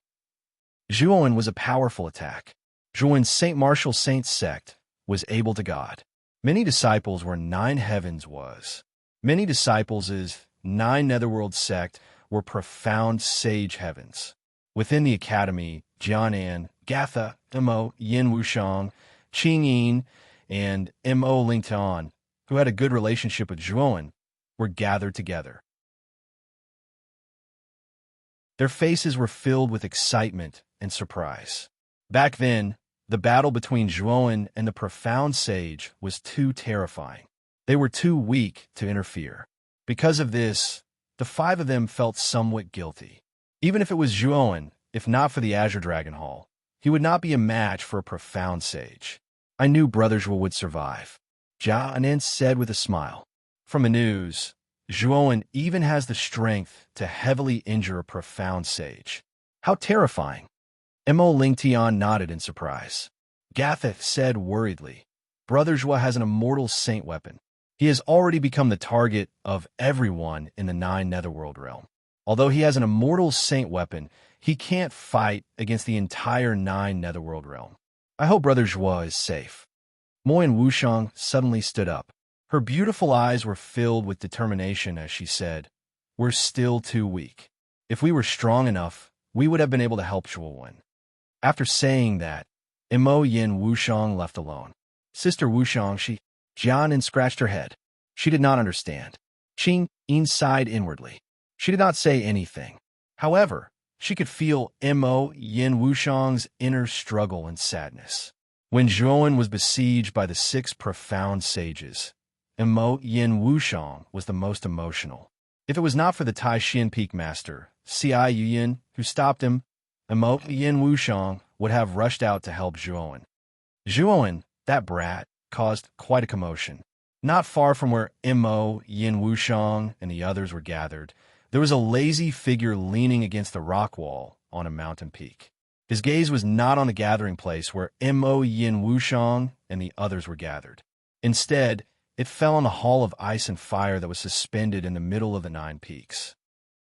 Zhuowen was a powerful attack. Zhuowen's Saint Martial Saint sect was able to God. Many disciples were 9 heavens was. Many disciples' 9 netherworld sect were profound sage heavens. Within the academy, Jianan, Gatha, Mo, Yin Wushang, Qing Yin, and Mo Lingtan, who had a good relationship with Zhuowen, were gathered together. Their faces were filled with excitement and surprise. Back then, the battle between Zhuowen and the profound sage was too terrifying. They were too weak to interfere. Because of this, the 5 of them felt somewhat guilty. Even if it was Zhuowen, if not for the Azure Dragon Hall, he would not be a match for a profound sage. I knew Brother Zhuo would survive, Jianan said with a smile. From the news, Zhuowen even has the strength to heavily injure a profound sage. How terrifying. Mo Lingtian nodded in surprise. Gatha said worriedly, Brother Zhuo has an immortal saint weapon. He has already become the target of everyone in the 9 netherworld realm. Although he has an immortal saint weapon, he can't fight against the entire 9 netherworld realm. I hope Brother Zhuo is safe. Moyan Wushang suddenly stood up. Her beautiful eyes were filled with determination as she said, "We're still too weak. If we were strong enough, we would have been able to help Zhuowen." After saying that, Imo Yin Wushang left alone. Sister Wushang, she Jian and scratched her head. She did not understand. Qing Yin sighed inwardly. She did not say anything. However, she could feel Imo Yin Wushang's inner struggle and sadness. When Zhuowen was besieged by the 6 profound sages, Imo Yin Wushang was the most emotional. If it was not for the Tai Xian Peak Master, Ci Yuyin, who stopped him, Imo Yin Wushang would have rushed out to help Zhuowen. Zhuowen, that brat, caused quite a commotion. Not far from where Imo Yin Wushang and the others were gathered, there was a lazy figure leaning against the rock wall on a mountain peak. His gaze was not on the gathering place where Imo Yin Wushang and the others were gathered. Instead, it fell on a hall of ice and fire that was suspended in the middle of the 9 peaks.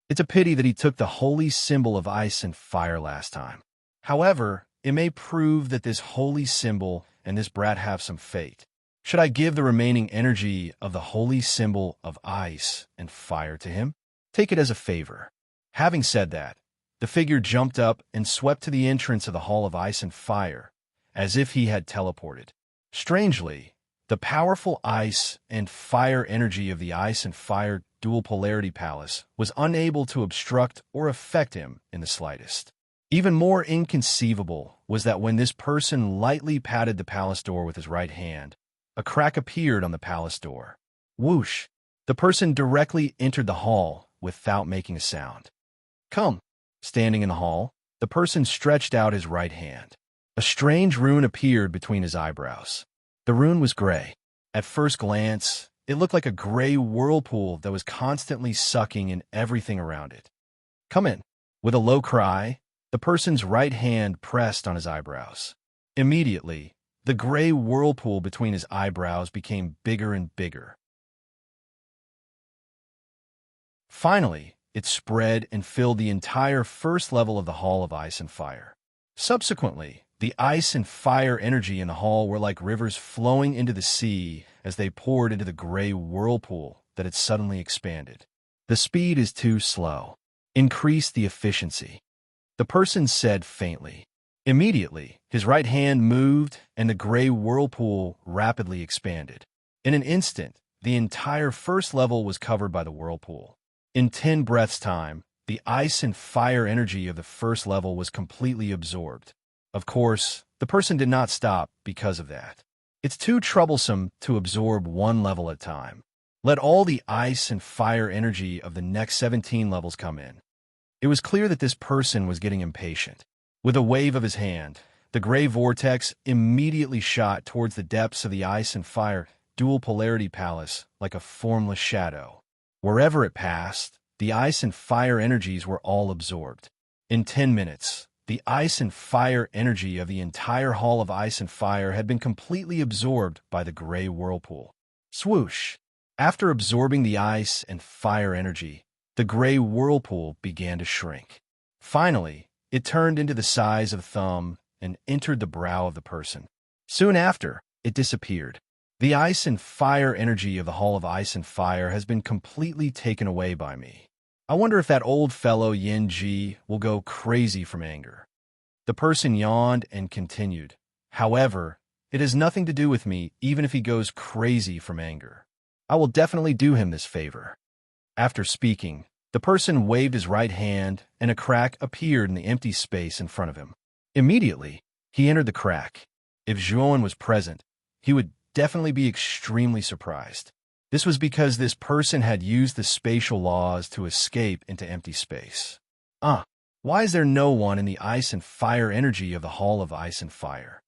It's a pity that he took the holy symbol of ice and fire last time. However, it may prove that this holy symbol and this brat have some fate. Should I give the remaining energy of the holy symbol of ice and fire to him? Take it as a favor. Having said that, the figure jumped up and swept to the entrance of the Hall of Ice and Fire, as if he had teleported. Strangely, the powerful ice and fire energy of the Ice and Fire Dual Polarity Palace was unable to obstruct or affect him in the slightest. Even more inconceivable was that when this person lightly patted the palace door with his right hand, a crack appeared on the palace door. Whoosh! The person directly entered the hall without making a sound. "Come." Standing in the hall, the person stretched out his right hand. A strange rune appeared between his eyebrows. The rune was gray. At first glance, it looked like a gray whirlpool that was constantly sucking in everything around it. "Come in." With a low cry, the person's right hand pressed on his eyebrows. Immediately, the gray whirlpool between his eyebrows became bigger and bigger. Finally, it spread and filled the entire first level of the Hall of Ice and Fire. Subsequently, the ice and fire energy in the hall were like rivers flowing into the sea as they poured into the gray whirlpool that had suddenly expanded. "The speed is too slow. Increase the efficiency," the person said faintly. Immediately, his right hand moved and the gray whirlpool rapidly expanded. In an instant, the entire first level was covered by the whirlpool. In 10 breaths' time, the ice and fire energy of the first level was completely absorbed. Of course, the person did not stop because of that. It's too troublesome to absorb one level at a time. Let all the ice and fire energy of the next 17 levels come in. It was clear that this person was getting impatient. With a wave of his hand, the gray vortex immediately shot towards the depths of the ice and fire dual polarity palace like a formless shadow. Wherever it passed, the ice and fire energies were all absorbed. In 10 minutes, the ice and fire energy of the entire Hall of Ice and Fire had been completely absorbed by the gray whirlpool. Swoosh! After absorbing the ice and fire energy, the gray whirlpool began to shrink. Finally, it turned into the size of a thumb and entered the brow of the person. Soon after, it disappeared. The ice and fire energy of the Hall of Ice and Fire has been completely taken away by me. I wonder if that old fellow Yin Ji will go crazy from anger. The person yawned and continued. However, it has nothing to do with me even if he goes crazy from anger. I will definitely do him this favor. After speaking, the person waved his right hand and a crack appeared in the empty space in front of him. Immediately, he entered the crack. If Zhuowen was present, he would definitely be extremely surprised. This was because this person had used the spatial laws to escape into empty space. Why is there no one in the ice and fire energy of the Hall of Ice and Fire?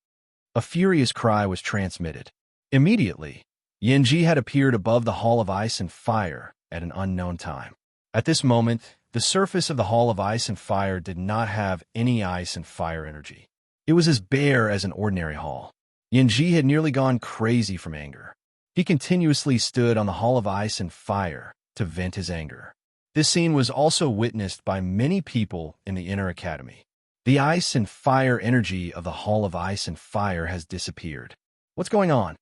A furious cry was transmitted. Immediately, Yanji had appeared above the Hall of Ice and Fire at an unknown time. At this moment, the surface of the Hall of Ice and Fire did not have any ice and fire energy. It was as bare as an ordinary hall. Yanji had nearly gone crazy from anger. He continuously stood on the Hall of Ice and Fire to vent his anger. This scene was also witnessed by many people in the inner academy. The ice and fire energy of the Hall of Ice and Fire has disappeared. What's going on?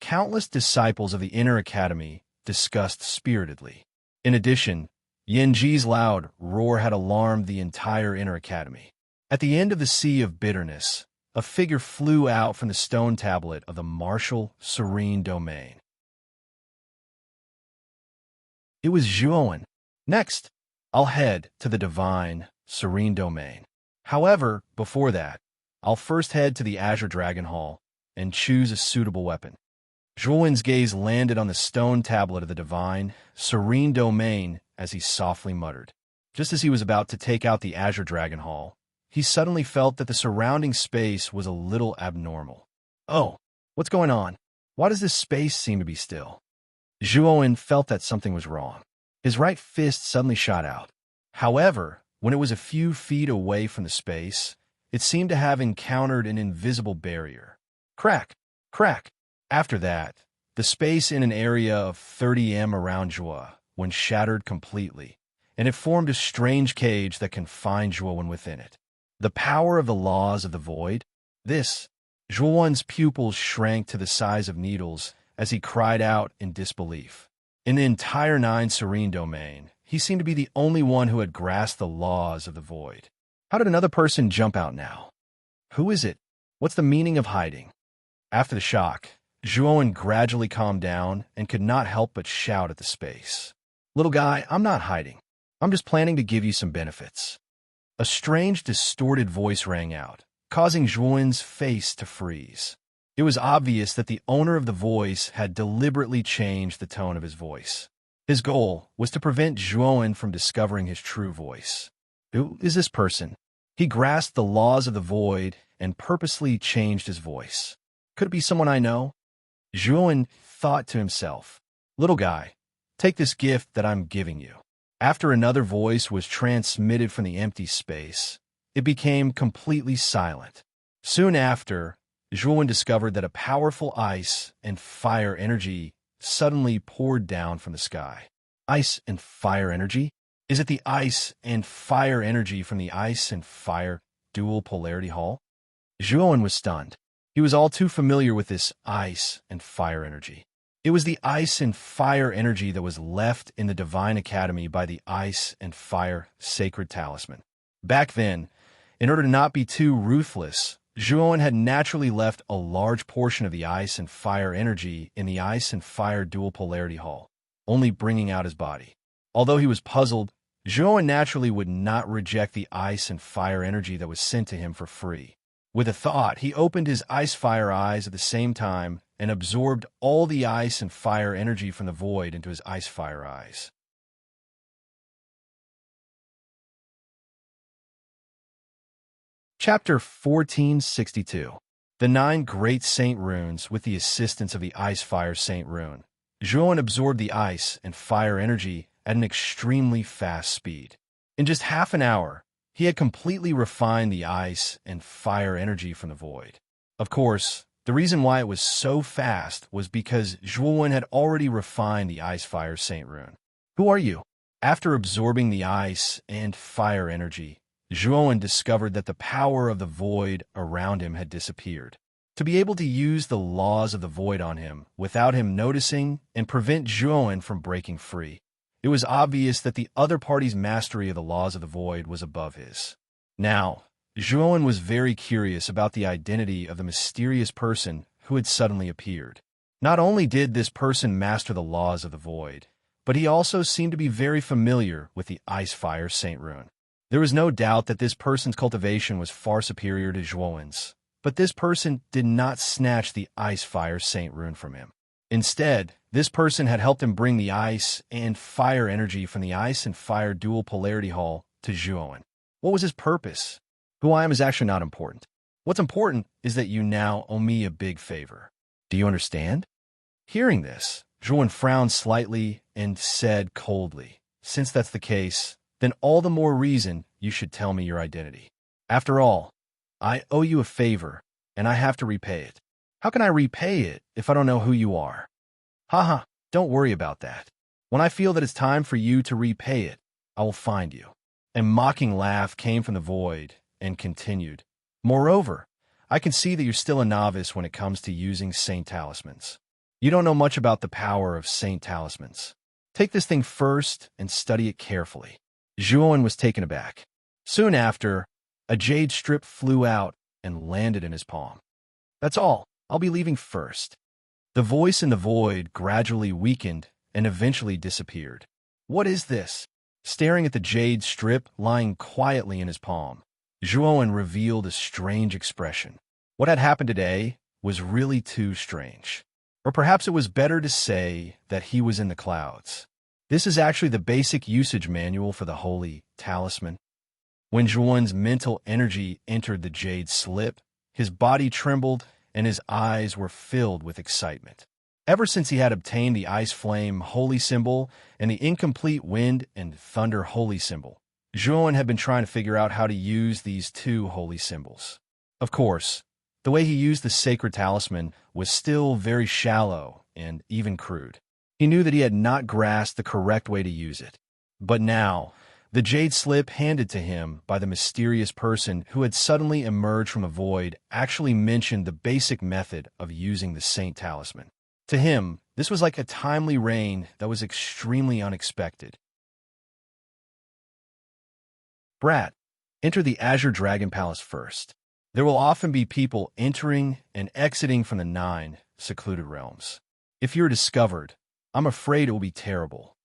countless disciples of the Inner Academy discussed spiritedly. In addition, Yenji's loud roar had alarmed the entire Inner Academy. At the end of the Sea of Bitterness, a figure flew out from the stone tablet of the martial, serene domain. It was Zhuowen. Next, I'll head to the divine, serene domain. However, before that, I'll first head to the Azure Dragon Hall and choose a suitable weapon. Zhuowen's gaze landed on the stone tablet of the divine, serene domain as he softly muttered. Just as he was about to take out the Azure Dragon Hall, he suddenly felt that the surrounding space was a little abnormal. Oh, what's going on? Why does this space seem to be still? Zhuowen felt that something was wrong. His right fist suddenly shot out. However, when it was a few feet away from the space, it seemed to have encountered an invisible barrier. Crack! Crack! After that, the space in an area of 30 m around Zhuowen shattered completely, and it formed a strange cage that confined Zhuowen within it. The power of the laws of the void? Zhuowen's pupils shrank to the size of needles as he cried out in disbelief. In the entire 9 serene domain, he seemed to be the only one who had grasped the laws of the void. How did another person jump out now? Who is it? What's the meaning of hiding? After the shock, Zhuowen gradually calmed down and could not help but shout at the space. Little guy, I'm not hiding. I'm just planning to give you some benefits. A strange, distorted voice rang out, causing Zhuowen's face to freeze. It was obvious that the owner of the voice had deliberately changed the tone of his voice. His goal was to prevent Zhuowen from discovering his true voice. Who is this person? He grasped the laws of the void and purposely changed his voice. Could it be someone I know? Zhuowen thought to himself, little guy, take this gift that I'm giving you. After another voice was transmitted from the empty space, it became completely silent. Soon after, Zhuowen discovered that a powerful ice and fire energy suddenly poured down from the sky. Ice and fire energy? Is it the ice and fire energy from the ice and fire dual polarity hall? Zhuowen was stunned. He was all too familiar with this ice and fire energy. It was the ice and fire energy that was left in the Divine Academy by the ice and fire sacred talisman. Back then, in order to not be too ruthless, Zhuowen had naturally left a large portion of the ice and fire energy in the ice and fire dual polarity hall, only bringing out his body. Although he was puzzled, Zhuowen naturally would not reject the ice and fire energy that was sent to him for free. With a thought, he opened his ice-fire eyes at the same time and absorbed all the ice and fire energy from the void into his ice-fire eyes. Chapter 1462. The 9 Great Saint Runes with the assistance of the Ice-Fire Saint Rune. Zhuowen absorbed the ice and fire energy at an extremely fast speed. In just half an hour, he had completely refined the ice and fire energy from the void. Of course, the reason why it was so fast was because Zhuowen had already refined the Ice-Fire Saint Rune. Who are you? After absorbing the ice and fire energy, Zhuowen discovered that the power of the void around him had disappeared. To be able to use the laws of the void on him without him noticing and prevent Zhuowen from breaking free, it was obvious that the other party's mastery of the laws of the void was above his. Now, Zhuowen was very curious about the identity of the mysterious person who had suddenly appeared. Not only did this person master the laws of the void, but he also seemed to be very familiar with the Ice-Fire Saint Rune. There was no doubt that this person's cultivation was far superior to Zhuowen's, but this person did not snatch the Ice-Fire Saint Rune from him. Instead, this person had helped him bring the ice and fire energy from the ice and fire dual polarity hall to Zhuowen. What was his purpose? Who I am is actually not important. What's important is that you now owe me a big favor. Do you understand? Hearing this, Zhuowen frowned slightly and said coldly, since that's the case, then all the more reason you should tell me your identity. After all, I owe you a favor, and I have to repay it. How can I repay it if I don't know who you are? Haha, don't worry about that. When I feel that it's time for you to repay it, I will find you. A mocking laugh came from the void and continued. Moreover, I can see that you're still a novice when it comes to using saint talismans. You don't know much about the power of saint talismans. Take this thing first and study it carefully." Zhuowen was taken aback. Soon after, a jade strip flew out and landed in his palm. "That's all. I'll be leaving first." The voice in the void gradually weakened and eventually disappeared. "What is this?" Staring at the jade strip lying quietly in his palm, Zhuowen revealed a strange expression. What had happened today was really too strange. Or perhaps it was better to say that he was in the clouds. This is actually the basic usage manual for the holy talisman. When Zhuowen's mental energy entered the jade slip, his body trembled and his eyes were filled with excitement. Ever since he had obtained the ice flame holy symbol and the incomplete wind and thunder holy symbol, Zhuowen had been trying to figure out how to use these two holy symbols. Of course, the way he used the sacred talisman was still very shallow and even crude. He knew that he had not grasped the correct way to use it. But now, the jade slip handed to him by the mysterious person who had suddenly emerged from a void actually mentioned the basic method of using the saint talisman. To him, this was like a timely rain that was extremely unexpected. "Brat, enter the Azure Dragon Palace first. There will often be people entering and exiting from the 9 secluded realms. If you're discovered, I'm afraid it will be terrible."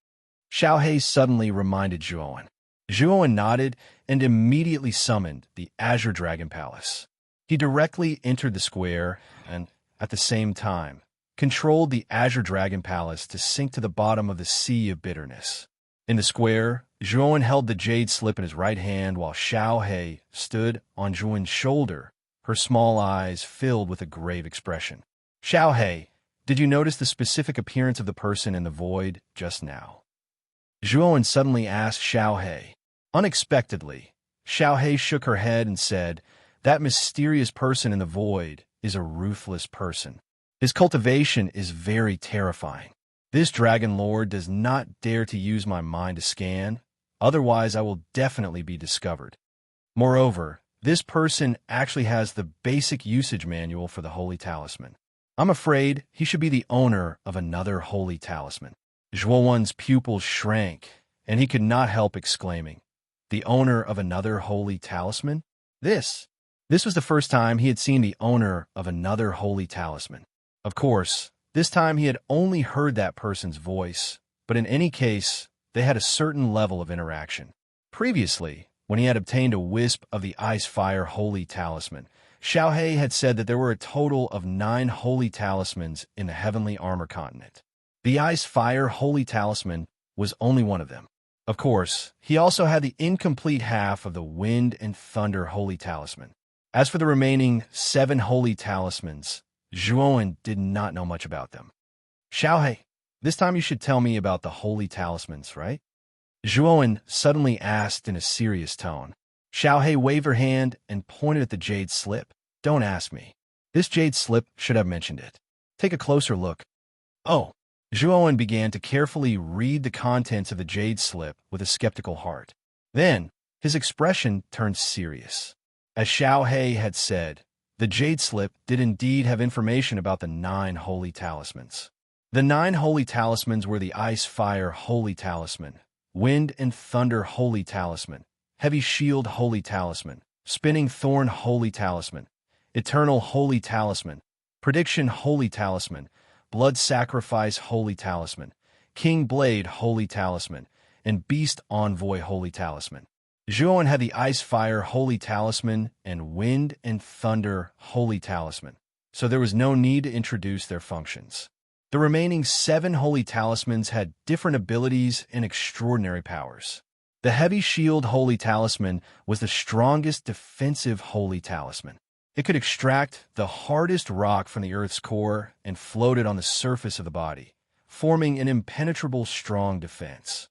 Xiaohe suddenly reminded Zhuowen. Zhuowen nodded and immediately summoned the Azure Dragon Palace. He directly entered the square and, at the same time, controlled the Azure Dragon Palace to sink to the bottom of the sea of bitterness. In the square, Zhuowen held the jade slip in his right hand while Xiaohe stood on Zhuowen's shoulder, her small eyes filled with a grave expression. "Xiaohe, did you notice the specific appearance of the person in the void just now?" Zhuowen suddenly asked Xiaohe. Unexpectedly, Xiaohe shook her head and said, "That mysterious person in the void is a ruthless person. His cultivation is very terrifying. This dragon lord does not dare to use my mind to scan, otherwise I will definitely be discovered. Moreover, this person actually has the basic usage manual for the holy talisman. I'm afraid he should be the owner of another holy talisman." Zhuowen's pupils shrank, and he could not help exclaiming, "The owner of another holy talisman?" This was the first time he had seen the owner of another holy talisman. Of course, this time he had only heard that person's voice, but in any case, they had a certain level of interaction. Previously, when he had obtained a wisp of the ice-fire holy talisman, Xiaohe had said that there were a total of 9 holy talismans in the heavenly armor continent. The ice-fire holy talisman was only one of them. Of course, he also had the incomplete half of the wind and thunder holy talisman. As for the remaining 7 holy talismans, Zhuowen did not know much about them. "Xiaohe, this time you should tell me about the holy talismans, right?" Zhuowen suddenly asked in a serious tone. Xiaohe waved her hand and pointed at the jade slip. "Don't ask me. This jade slip should have mentioned it. Take a closer look." "Oh." Zhuowen began to carefully read the contents of the jade slip with a skeptical heart. Then, his expression turned serious. As Xiaohe had said, the jade slip did indeed have information about the 9 holy talismans. The 9 holy talismans were the ice-fire holy talisman, wind and thunder holy talisman, heavy shield holy talisman, spinning thorn holy talisman, eternal holy talisman, prediction holy talisman, blood sacrifice holy talisman, king blade holy talisman, and beast envoy holy talisman. Zhuowen had the ice-fire holy talisman and wind and thunder holy talisman, so there was no need to introduce their functions. The remaining 7 holy talismans had different abilities and extraordinary powers. The heavy shield holy talisman was the strongest defensive holy talisman. It could extract the hardest rock from the Earth's core and float it on the surface of the body, forming an impenetrable strong defense.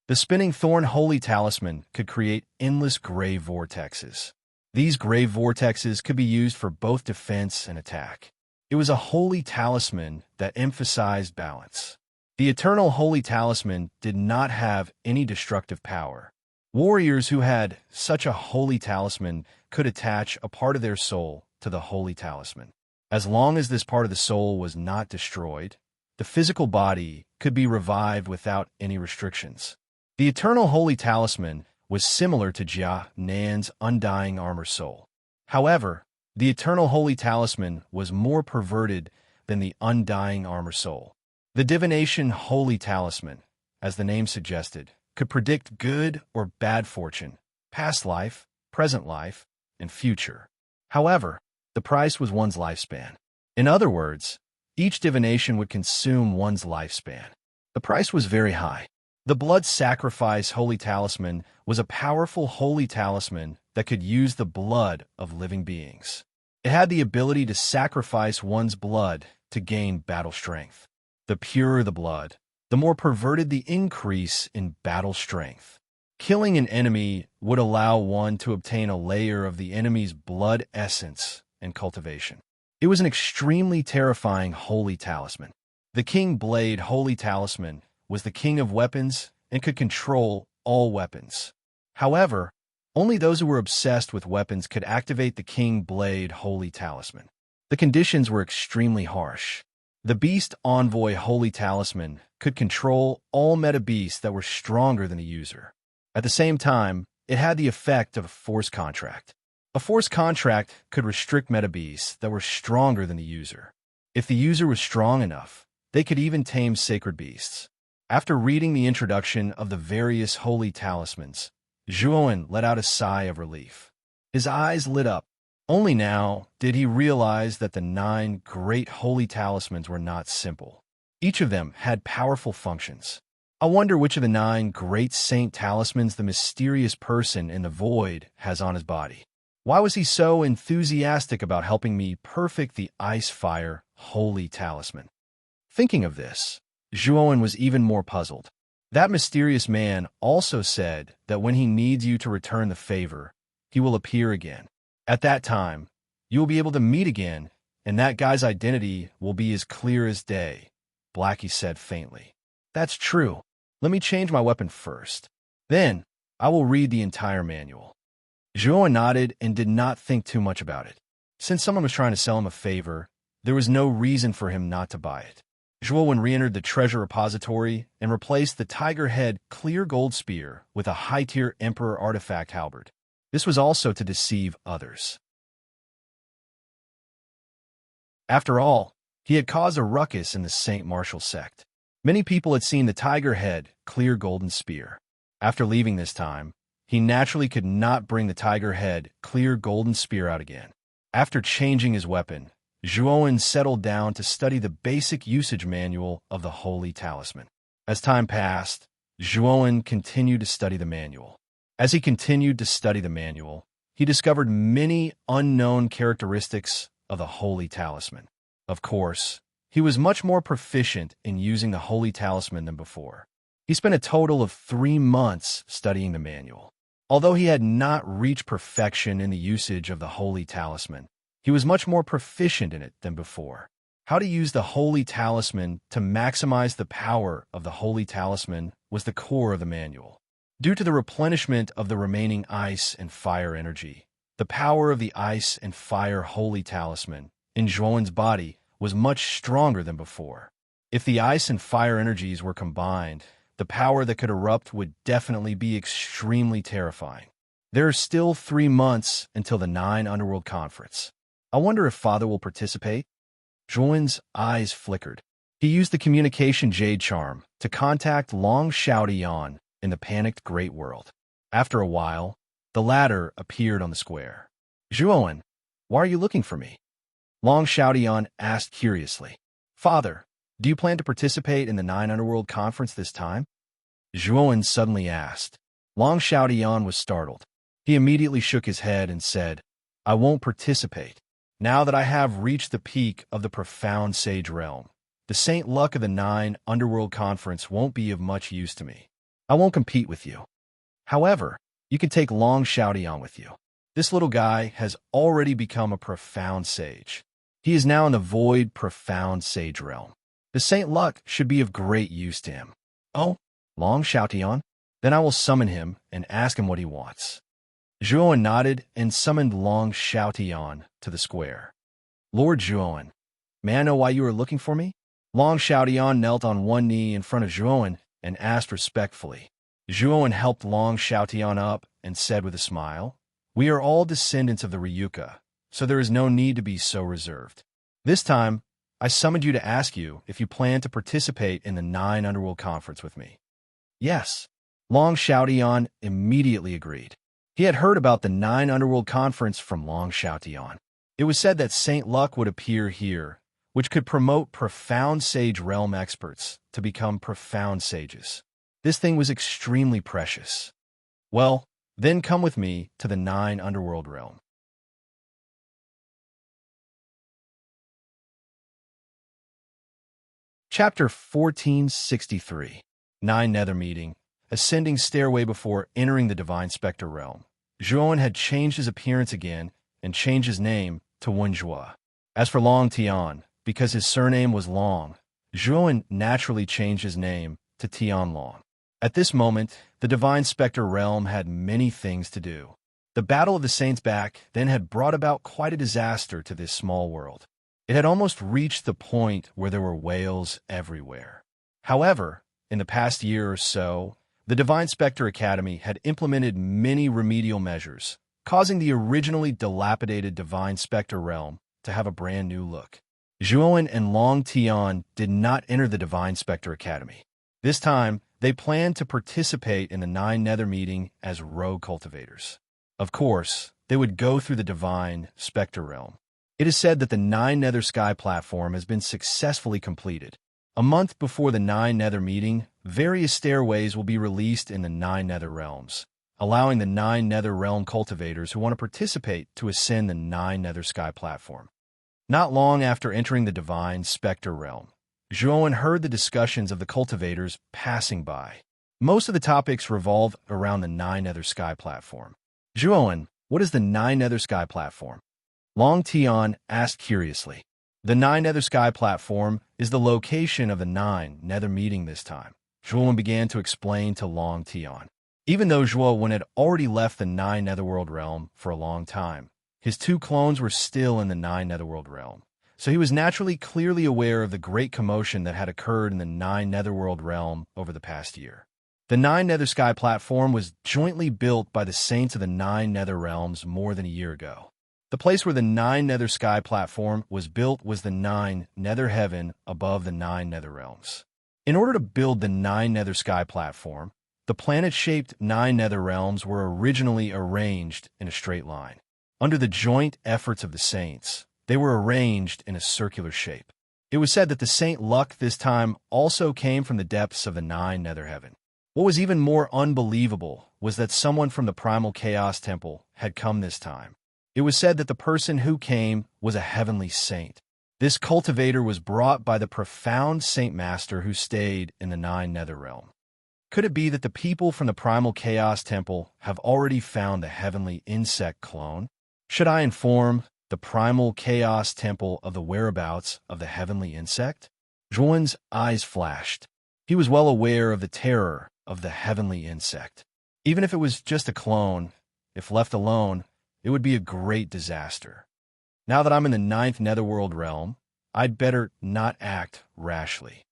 The spinning thorn holy talisman could create endless gray vortexes. These gray vortexes could be used for both defense and attack. It was a holy talisman that emphasized balance. The eternal holy talisman did not have any destructive power. Warriors who had such a holy talisman could attach a part of their soul to the holy talisman. As long as this part of the soul was not destroyed, the physical body could be revived without any restrictions. The eternal holy talisman was similar to Jia Nan's undying armor soul. However, the eternal holy talisman was more perverted than the undying armor soul. The divination holy talisman, as the name suggested, could predict good or bad fortune, past life, present life, and future. However, the price was one's lifespan. In other words, each divination would consume one's lifespan. The price was very high. The blood sacrifice holy talisman was a powerful holy talisman that could use the blood of living beings. It had the ability to sacrifice one's blood to gain battle strength. The purer the blood, the more perverted the increase in battle strength. Killing an enemy would allow one to obtain a layer of the enemy's blood essence and cultivation. It was an extremely terrifying holy talisman. The King Blade holy talisman was the king of weapons and could control all weapons. However, only those who were obsessed with weapons could activate the King Blade holy talisman. The conditions were extremely harsh. The Beast Envoy holy talisman could control all meta beasts that were stronger than the user. At the same time, it had the effect of a force contract. A force contract could restrict meta beasts that were stronger than the user. If the user was strong enough, they could even tame sacred beasts. After reading the introduction of the various holy talismans, Zhuowen let out a sigh of relief. His eyes lit up. Only now did he realize that the 9 great holy talismans were not simple. Each of them had powerful functions. I wonder which of the 9 great saint talismans the mysterious person in the void has on his body. Why was he so enthusiastic about helping me perfect the ice-fire holy talisman? Thinking of this, Zhuowen was even more puzzled. That mysterious man also said that when he needs you to return the favor, he will appear again. At that time, you will be able to meet again, and that guy's identity will be as clear as day, Blackie said faintly. That's true. Let me change my weapon first. Then, I will read the entire manual. Zhuowen nodded and did not think too much about it. Since someone was trying to sell him a favor, there was no reason for him not to buy it. Zhuowen re-entered the treasure repository and replaced the tiger head clear gold spear with a high-tier emperor artifact halberd. This was also to deceive others. After all, he had caused a ruckus in the Saint Martial sect. Many people had seen the tiger head clear golden spear. After leaving this time, he naturally could not bring the tiger head clear golden spear out again. After changing his weapon, Zhuowen settled down to study the basic usage manual of the holy talisman. As time passed, Zhuowen continued to study the manual. As he continued to study the manual, he discovered many unknown characteristics of the holy talisman. Of course, he was much more proficient in using the holy talisman than before. He spent a total of 3 months studying the manual. Although he had not reached perfection in the usage of the holy talisman, he was much more proficient in it than before. How to use the holy talisman to maximize the power of the holy talisman was the core of the manual. Due to the replenishment of the remaining ice and fire energy, the power of the ice and fire holy talisman in Zhuowen's body was much stronger than before. If the ice and fire energies were combined, the power that could erupt would definitely be extremely terrifying. There are still 3 months until the 9 Underworld Conference. I wonder if Father will participate? Zhuowen's eyes flickered. He used the communication jade charm to contact Long Xiaodian in the panicked Great World. After a while, the latter appeared on the square. Zhuowen, why are you looking for me? Long Xiaodian asked curiously. Father, do you plan to participate in the 9 Underworld Conference this time? Zhuowen suddenly asked. Long Xiaodian was startled. He immediately shook his head and said, I won't participate. Now that I have reached the peak of the profound sage realm, the saint luck of the 9 Underworld Conference won't be of much use to me. I won't compete with you. However, you can take Long Xiaodian with you. This little guy has already become a profound sage. He is now in the void profound sage realm. The saint luck should be of great use to him. Oh, Long Xiaodian? Then I will summon him and ask him what he wants. Zhuowen nodded and summoned Long Xiaodian to the square. Lord Zhuowen, may I know why you are looking for me? Long Xiaotian knelt on one knee in front of Zhuowen and asked respectfully. Zhuowen helped Long Xiaotian up and said with a smile, "We are all descendants of the Ryuka, so there is no need to be so reserved. This time, I summoned you to ask you if you plan to participate in the 9 Underworld Conference with me." Yes. Long Xiaotian immediately agreed. He had heard about the 9 Underworld Conference from Long Xiaotian. It was said that Saint Luck would appear here, which could promote profound sage realm experts to become profound sages. This thing was extremely precious. Well, then come with me to the 9 Underworld realm. Chapter 1463. 9 Nether Meeting. Ascending stairway before entering the Divine Spectre realm. Zhuowen had changed his appearance again and changed his name to Wenjua. As for Long Tian, because his surname was Long, Zhuowen naturally changed his name to Tianlong. At this moment, the Divine Spectre realm had many things to do. The Battle of the Saints back then had brought about quite a disaster to this small world. It had almost reached the point where there were whales everywhere. However, in the past year or so, the Divine Spectre Academy had implemented many remedial measures, causing the originally dilapidated Divine Spectre realm to have a brand new look. Zhuowen and Long Tian did not enter the Divine Spectre Academy. This time, they planned to participate in the 9 Nether meeting as rogue cultivators. Of course, they would go through the Divine Spectre realm. It is said that the 9 Nether Sky platform has been successfully completed. A month before the 9 Nether meeting, various stairways will be released in the 9 Nether realms, allowing the 9 Nether realm cultivators who want to participate to ascend the 9 Nether Sky platform. Not long after entering the Divine Spectre realm, Zhuowen heard the discussions of the cultivators passing by. Most of the topics revolve around the 9 Nether Sky platform. Zhuowen, what is the 9 Nether Sky platform? Long Tian asked curiously. The 9 Nether Sky platform is the location of the 9 Nether meeting this time. Zhuowen began to explain to Long Tian. Even though Zhuowen had already left the 9 Netherworld realm for a long time, his 2 clones were still in the 9 Netherworld realm. So he was naturally clearly aware of the great commotion that had occurred in the 9 Netherworld realm over the past year. The 9 Nether Sky platform was jointly built by the saints of the 9 Nether realms more than a year ago. The place where the 9 Nether Sky platform was built was the 9 Nether Heaven above the 9 Nether realms. In order to build the 9 Nether Sky platform, the planet-shaped 9 Nether realms were originally arranged in a straight line. Under the joint efforts of the saints, they were arranged in a circular shape. It was said that the Saint Luck this time also came from the depths of the 9 Nether Heaven. What was even more unbelievable was that someone from the Primal Chaos Temple had come this time. It was said that the person who came was a heavenly saint. This cultivator was brought by the profound Saint Master who stayed in the 9 Nether realm. Could it be that the people from the Primal Chaos Temple have already found the heavenly insect clone? Should I inform the Primal Chaos Temple of the whereabouts of the heavenly insect? Zhuowen's eyes flashed. He was well aware of the terror of the heavenly insect. Even if it was just a clone, if left alone, it would be a great disaster. Now that I'm in the 9th Netherworld realm, I'd better not act rashly.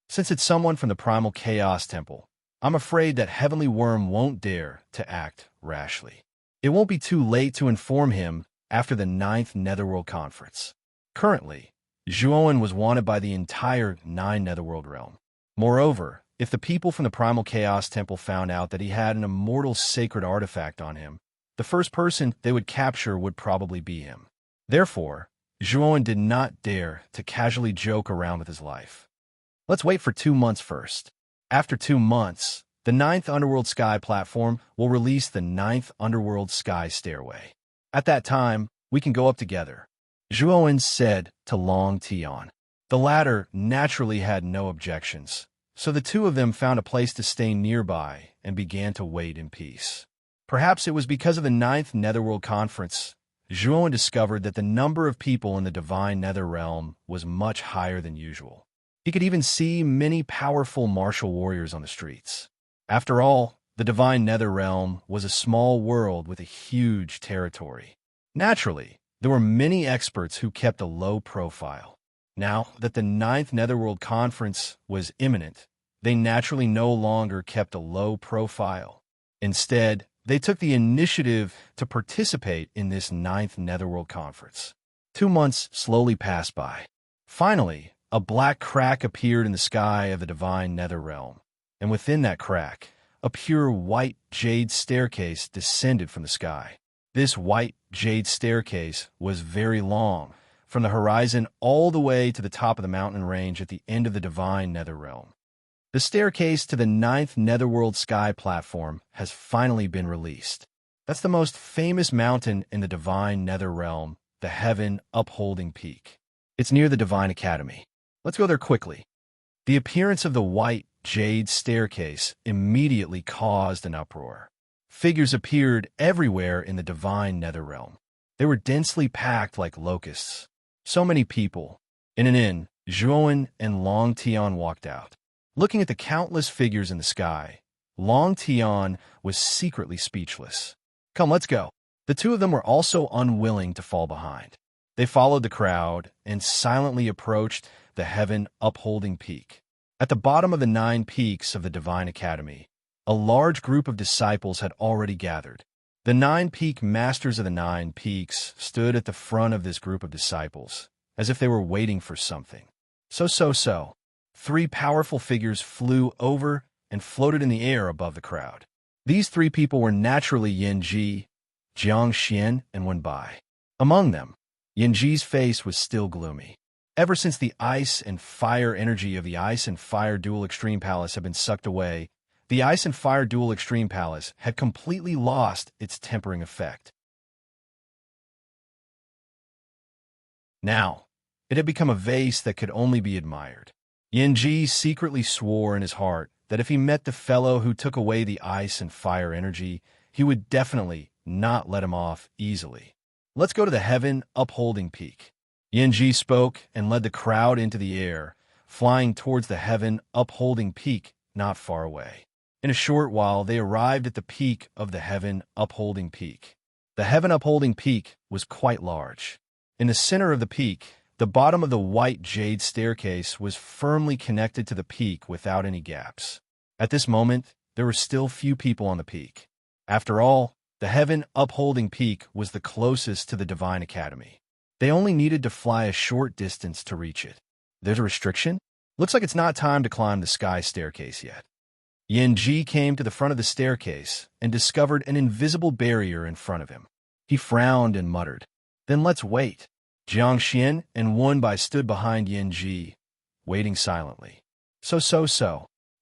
Since it's someone from the Primal Chaos Temple, I'm afraid that Heavenly Worm won't dare to act rashly. It won't be too late to inform him after the 9th Netherworld Conference. Currently, Zhuowen was wanted by the entire 9 Netherworld realm. Moreover, if the people from the Primal Chaos Temple found out that he had an immortal sacred artifact on him, the first person they would capture would probably be him. Therefore, Zhuowen did not dare to casually joke around with his life. Let's wait for 2 months first. After 2 months, the 9th Underworld Sky platform will release the 9th Underworld Sky stairway. At that time, we can go up together, Zhuowen said to Long Tian. The latter naturally had no objections, so the two of them found a place to stay nearby and began to wait in peace. Perhaps it was because of the 9th Netherworld Conference, Zhuowen discovered that the number of people in the Divine Nether Realm was much higher than usual. He could even see many powerful martial warriors on the streets. After all, the Divine Nether Realm was a small world with a huge territory. Naturally, there were many experts who kept a low profile. Now that the Ninth Netherworld Conference was imminent, they naturally no longer kept a low profile. Instead, they took the initiative to participate in this Ninth Netherworld Conference. 2 months slowly passed by. Finally, a black crack appeared in the sky of the divine nether realm, and within that crack, a pure white jade staircase descended from the sky. This white jade staircase was very long, from the horizon all the way to the top of the mountain range at the end of the divine nether realm. The staircase to the Ninth Netherworld Sky platform has finally been released. That's the most famous mountain in the divine nether realm, the Heaven Upholding Peak. It's near the Divine Academy. Let's go there quickly. The appearance of the white jade staircase immediately caused an uproar. Figures appeared everywhere in the divine nether realm. They were densely packed like locusts. So many people. In an inn, Zhuowen and Long Tian walked out. Looking at the countless figures in the sky, Long Tian was secretly speechless. Come, let's go. The two of them were also unwilling to fall behind. They followed the crowd and silently approached the Heaven Upholding Peak. At the bottom of the 9 peaks of the Divine Academy, a large group of disciples had already gathered. The 9 peak masters of the 9 peaks stood at the front of this group of disciples, as if they were waiting for something. So. 3 powerful figures flew over and floated in the air above the crowd. These 3 people were naturally Yin Ji, Jiang Xian, and Wen Bai. Among them, Yin Ji's face was still gloomy. Ever since the ice and fire energy of the Ice and Fire Dual Extreme Palace had been sucked away, the Ice and Fire Dual Extreme Palace had completely lost its tempering effect. Now, it had become a vase that could only be admired. Yin Ji secretly swore in his heart that if he met the fellow who took away the ice and fire energy, he would definitely not let him off easily. Let's go to the Heaven Upholding Peak. Yin Ji spoke and led the crowd into the air, flying towards the Heaven Upholding Peak not far away. In a short while, they arrived at the peak of the Heaven Upholding Peak. The Heaven Upholding Peak was quite large. In the center of the peak, the bottom of the white jade staircase was firmly connected to the peak without any gaps. At this moment, there were still few people on the peak. After all, the Heaven Upholding Peak was the closest to the Divine Academy. They only needed to fly a short distance to reach it. There's a restriction? Looks like it's not time to climb the sky staircase yet. Yin Ji came to the front of the staircase and discovered an invisible barrier in front of him. He frowned and muttered, "Then let's wait." Jiang Xian and Wen Bai stood behind Yin Ji, waiting silently. So.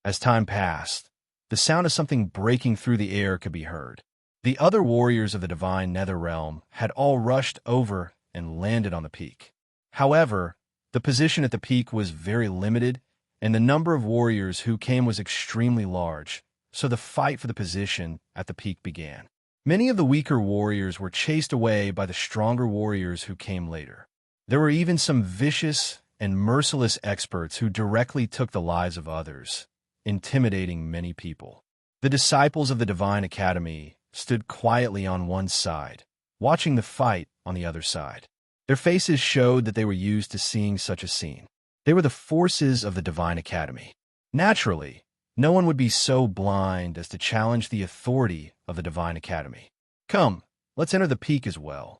As time passed, the sound of something breaking through the air could be heard. The other warriors of the divine nether realm had all rushed over and landed on the peak. However, the position at the peak was very limited, and the number of warriors who came was extremely large, so the fight for the position at the peak began. Many of the weaker warriors were chased away by the stronger warriors who came later. There were even some vicious and merciless experts who directly took the lives of others, intimidating many people. The disciples of the Divine Academy stood quietly on one side, watching the fight on the other side. Their faces showed that they were used to seeing such a scene. They were the forces of the Divine Academy. Naturally, no one would be so blind as to challenge the authority of the Divine Academy. Come, let's enter the peak as well.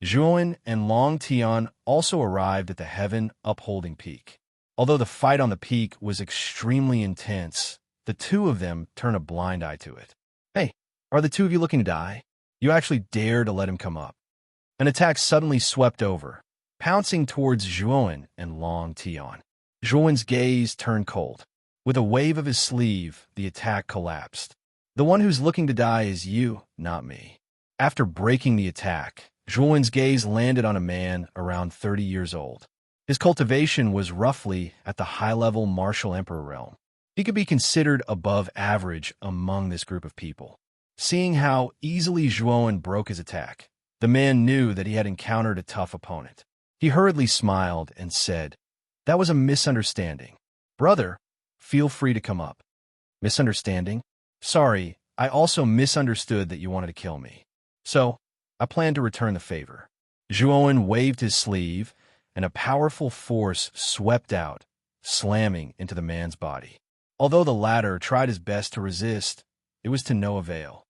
Zhuowen and Long Tian also arrived at the Heaven Upholding Peak. Although the fight on the peak was extremely intense, the two of them turned a blind eye to it. Hey, are the two of you looking to die? You actually dare to let him come up. An attack suddenly swept over, pouncing towards Zhuowen and Long Tian. Zhuowen's gaze turned cold. With a wave of his sleeve, the attack collapsed. The one who's looking to die is you, not me. After breaking the attack, Zhuowen's gaze landed on a man around 30 years old. His cultivation was roughly at the high-level martial emperor realm. He could be considered above average among this group of people. Seeing how easily Zhuowen broke his attack, the man knew that he had encountered a tough opponent. He hurriedly smiled and said, "That was a misunderstanding. Brother, feel free to come up." Misunderstanding? Sorry, I also misunderstood that you wanted to kill me. So, I plan to return the favor." Zhuowen waved his sleeve, and a powerful force swept out, slamming into the man's body. Although the latter tried his best to resist, it was to no avail.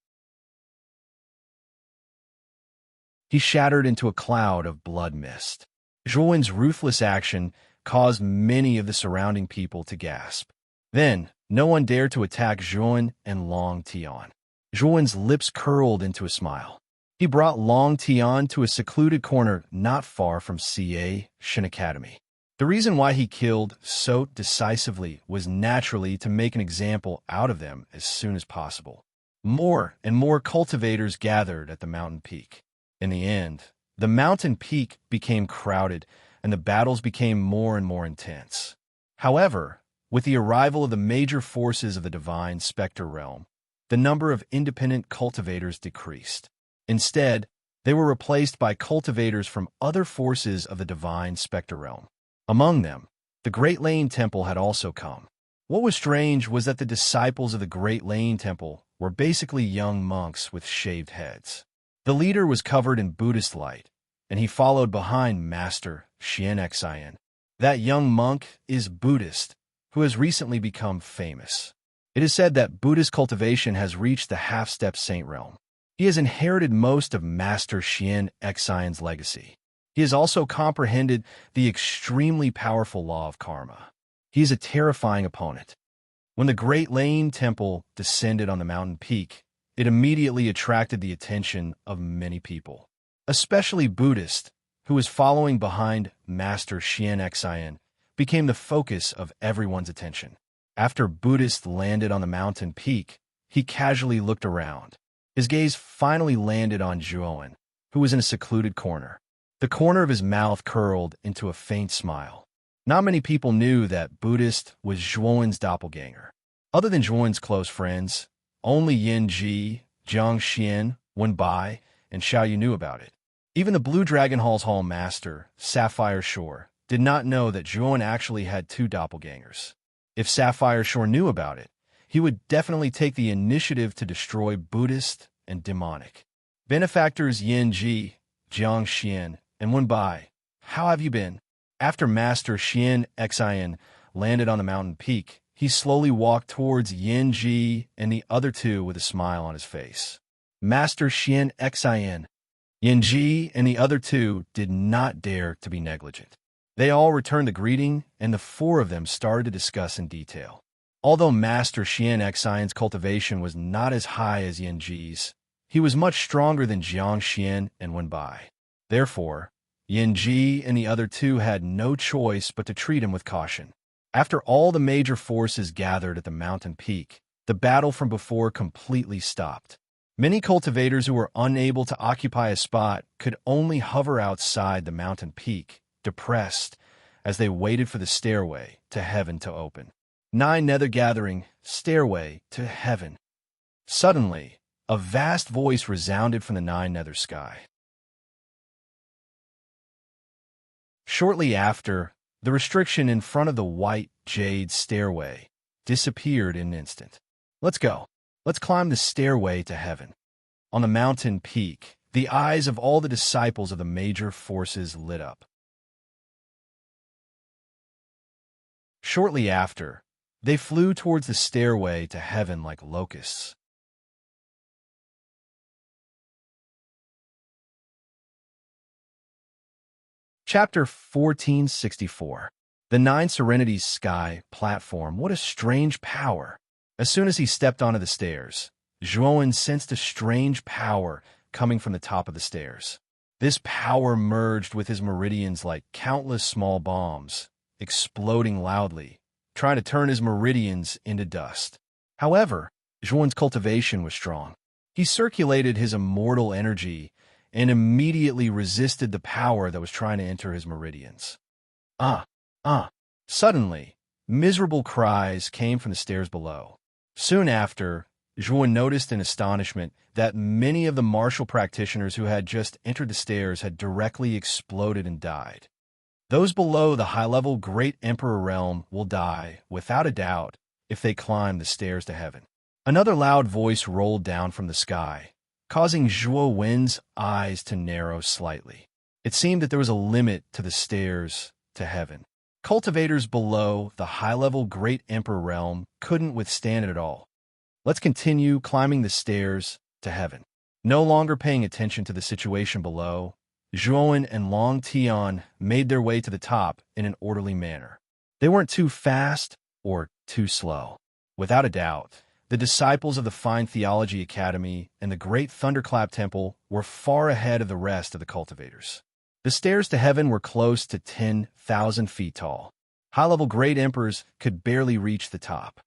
He shattered into a cloud of blood mist. Zhuowen's ruthless action caused many of the surrounding people to gasp. Then, no one dared to attack Zhuowen and Long Tian. Zhuowen's lips curled into a smile. He brought Long Tian to a secluded corner not far from CA Shin Academy. The reason why he killed so decisively was naturally to make an example out of them as soon as possible. More and more cultivators gathered at the mountain peak. In the end, the mountain peak became crowded, and the battles became more and more intense. However, with the arrival of the major forces of the Divine Spectre realm, the number of independent cultivators decreased. Instead, they were replaced by cultivators from other forces of the Divine Spectre realm. Among them, the Great Lane Temple had also come. What was strange was that the disciples of the Great Lane Temple were basically young monks with shaved heads. The leader was covered in Buddhist light, and he followed behind Master Xian Xian. That young monk is Buddhist, who has recently become famous. It is said that Buddhist cultivation has reached the half-step saint realm. He has inherited most of Master Xian Xian's legacy. He has also comprehended the extremely powerful law of karma. He is a terrifying opponent. When the Great Lane Temple descended on the mountain peak, it immediately attracted the attention of many people, especially Buddhist, who was following behind Master Xian Xian, became the focus of everyone's attention. After Buddhist landed on the mountain peak, he casually looked around. His gaze finally landed on Zhuowen, who was in a secluded corner. The corner of his mouth curled into a faint smile. Not many people knew that Buddhist was Zhuowen's doppelganger. Other than Zhuowen's close friends, only Yin Ji, Jiang Xian, Wen Bai, and Xiao Yu knew about it. Even the Blue Dragon Hall's Hall Master, Sapphire Shore, did not know that Zhuowen actually had two doppelgangers. If Sapphire Shore knew about it, he would definitely take the initiative to destroy Buddhist and demonic. Benefactors Yin Ji, Jiang Xian, and Wen Bai, how have you been? After Master Xian Xian landed on the mountain peak, he slowly walked towards Yin Ji and the other two with a smile on his face. Master Xian Xian, Yin Ji and the other two did not dare to be negligent. They all returned the greeting, and the four of them started to discuss in detail. Although Master Xian Xian's cultivation was not as high as Yin Ji's, he was much stronger than Jiang Xian and Wen Bai. Therefore, Yin Ji and the other two had no choice but to treat him with caution. After all the major forces gathered at the mountain peak, the battle from before completely stopped. Many cultivators who were unable to occupy a spot could only hover outside the mountain peak, depressed, as they waited for the stairway to heaven to open. 9 Nether Gathering, Stairway to Heaven. Suddenly, a vast voice resounded from the 9 Nether sky. Shortly after, the restriction in front of the white jade stairway disappeared in an instant. Let's go. Let's climb the stairway to heaven. On the mountain peak, the eyes of all the disciples of the major forces lit up. Shortly after, they flew towards the stairway to heaven like locusts. Chapter 1464. The 9 Serenities Sky Platform. What a strange power! As soon as he stepped onto the stairs, Zhuowen sensed a strange power coming from the top of the stairs. This power merged with his meridians like countless small bombs, exploding loudly, trying to turn his meridians into dust. However, Zhuowen's cultivation was strong. He circulated his immortal energy and immediately resisted the power that was trying to enter his meridians. Suddenly, miserable cries came from the stairs below. Soon after, Zhuowen noticed in astonishment that many of the martial practitioners who had just entered the stairs had directly exploded and died. Those below the high-level Great Emperor realm will die, without a doubt, if they climb the stairs to heaven. Another loud voice rolled down from the sky, causing Zhuo Wen's eyes to narrow slightly. It seemed that there was a limit to the stairs to heaven. Cultivators below the high-level Great Emperor realm couldn't withstand it at all. Let's continue climbing the stairs to heaven. No longer paying attention to the situation below, Zhuowen and Long Tian made their way to the top in an orderly manner. They weren't too fast or too slow. Without a doubt, the disciples of the Fine Theology Academy and the Great Thunderclap Temple were far ahead of the rest of the cultivators. The stairs to heaven were close to 10,000 feet tall. High-level Great Emperors could barely reach the top.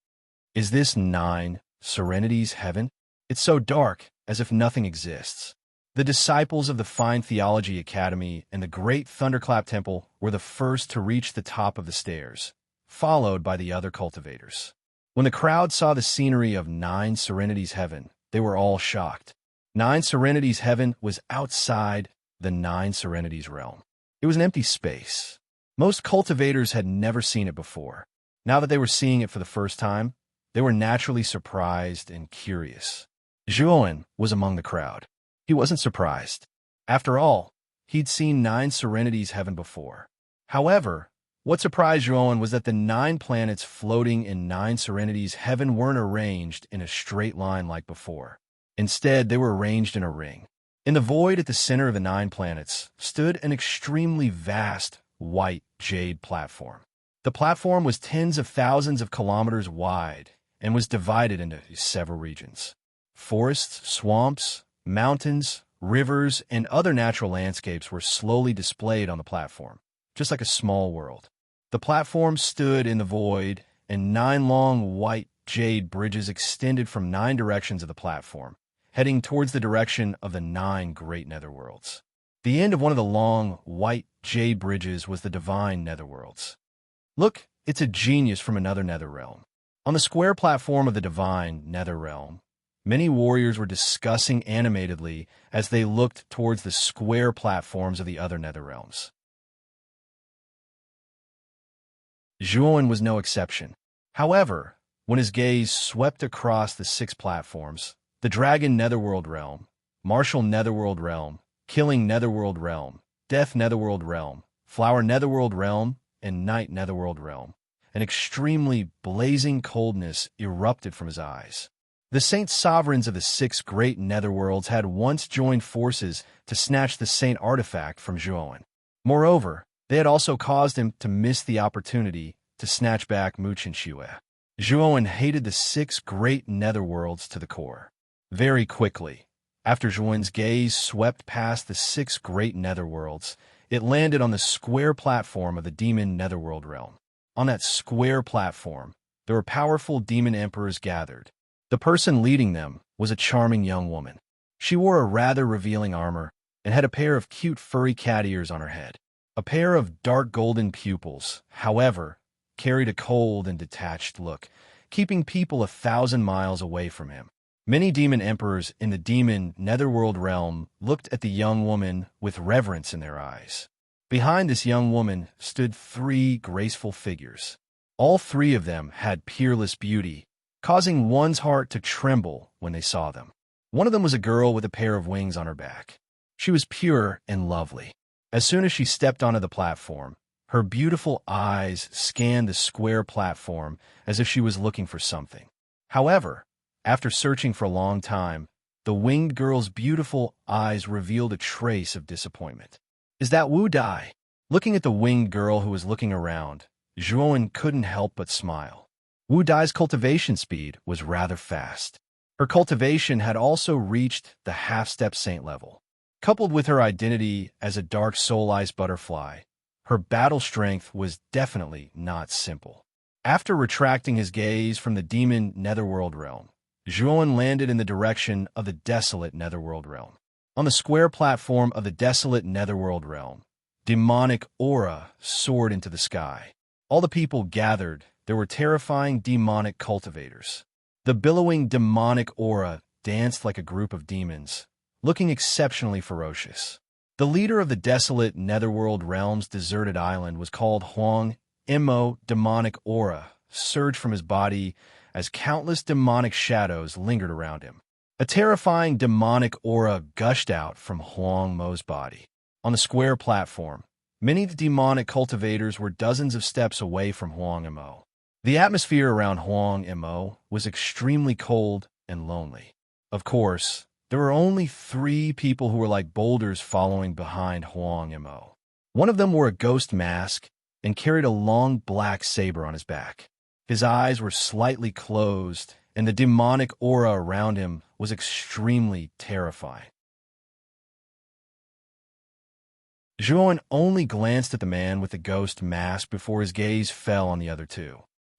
Is this 9 Serenity's heaven? It's so dark, as if nothing exists. The disciples of the Fine Theology Academy and the Great Thunderclap Temple were the first to reach the top of the stairs, followed by the other cultivators. When the crowd saw the scenery of 9 Serenity's heaven, they were all shocked. 9 Serenity's heaven was outside the 9 Serenity's realm. It was an empty space. Most cultivators had never seen it before. Now that they were seeing it for the first time, they were naturally surprised and curious. Zhuowen was among the crowd. He wasn't surprised. After all, he'd seen 9 Serenity's heaven before. However, what surprised Zhuowen was that the 9 planets floating in 9 Serenity's heaven weren't arranged in a straight line like before. Instead, they were arranged in a ring. In the void at the center of the 9 planets stood an extremely vast white jade platform. The platform was tens of thousands of kilometers wide and was divided into several regions. Forests, swamps, mountains, rivers, and other natural landscapes were slowly displayed on the platform, just like a small world. The platform stood in the void, and 9 long white jade bridges extended from 9 directions of the platform, heading towards the direction of the 9 great netherworlds. The end of one of the long, white jade bridges was the divine netherworlds. Look, it's a genius from another nether realm. On the square platform of the divine nether realm, many warriors were discussing animatedly as they looked towards the square platforms of the other nether realms. Zhuowen was no exception. However, when his gaze swept across the 6 platforms, the Dragon Netherworld Realm, Martial Netherworld Realm, Killing Netherworld Realm, Death Netherworld Realm, Flower Netherworld Realm, and Night Netherworld Realm, an extremely blazing coldness erupted from his eyes. The Saint Sovereigns of the 6 great netherworlds had once joined forces to snatch the Saint artifact from Zhuowen. Moreover, they had also caused him to miss the opportunity to snatch back Muchen Xue. Zhuowen hated the 6 great netherworlds to the core. Very quickly, after Zhuowen's gaze swept past the 6 great netherworlds, it landed on the square platform of the demon netherworld realm. On that square platform, there were powerful demon emperors gathered. The person leading them was a charming young woman. She wore a rather revealing armor and had a pair of cute furry cat ears on her head. A pair of dark golden pupils, however, carried a cold and detached look, keeping people 1,000 miles away from him. Many demon emperors in the demon netherworld realm looked at the young woman with reverence in their eyes. Behind this young woman stood 3 graceful figures. All 3 of them had peerless beauty, causing one's heart to tremble when they saw them. One of them was a girl with a pair of wings on her back. She was pure and lovely. As soon as she stepped onto the platform, her beautiful eyes scanned the square platform as if she was looking for something. However, after searching for a long time, the winged girl's beautiful eyes revealed a trace of disappointment. Is that Wu Dai? Looking at the winged girl who was looking around, Zhuowen couldn't help but smile. Wu Dai's cultivation speed was rather fast. Her cultivation had also reached the half-step saint level. Coupled with her identity as a dark soul-eyed butterfly, her battle strength was definitely not simple. After retracting his gaze from the demon netherworld realm, Zhuowen landed in the direction of the desolate netherworld realm. On the square platform of the desolate netherworld realm, demonic aura soared into the sky. All the people gathered. There were terrifying demonic cultivators. The billowing demonic aura danced like a group of demons, looking exceptionally ferocious. The leader of the desolate netherworld realm's deserted island was called Huang Mo. Demonic aura surged from his body as countless demonic shadows lingered around him. A terrifying demonic aura gushed out from Huang Mo's body. On the square platform, many of the demonic cultivators were dozens of steps away from Huang Mo. The atmosphere around Huang Mo was extremely cold and lonely. Of course, there were only 3 people who were like boulders following behind Huang Mo. One of them wore a ghost mask and carried a long black saber on his back. His eyes were slightly closed, and the demonic aura around him was extremely terrifying. Zhuan only glanced at the man with the ghost mask before his gaze fell on the other 2.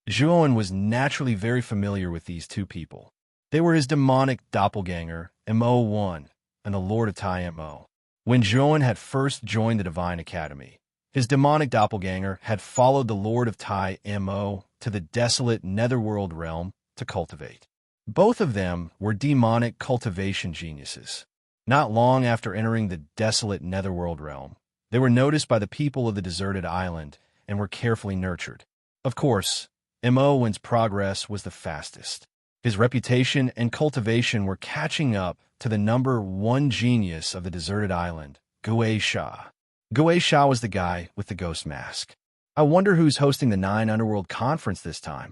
Zhuan was naturally very familiar with these 2 people. They were his demonic doppelganger, Mo1, and the Lord of Tai Mo. When Zhuan had first joined the Divine Academy, his demonic doppelganger had followed the Lord of Tai Mo to the desolate netherworld realm to cultivate. Both of them were demonic cultivation geniuses. Not long after entering the desolate netherworld realm, they were noticed by the people of the deserted island and were carefully nurtured. Of course, Mo1's progress was the fastest. His reputation and cultivation were catching up to the number 1 genius of the deserted island, Gui Sha. Gui Sha was the guy with the ghost mask. I wonder who's hosting the 9 Underworld Conference this time.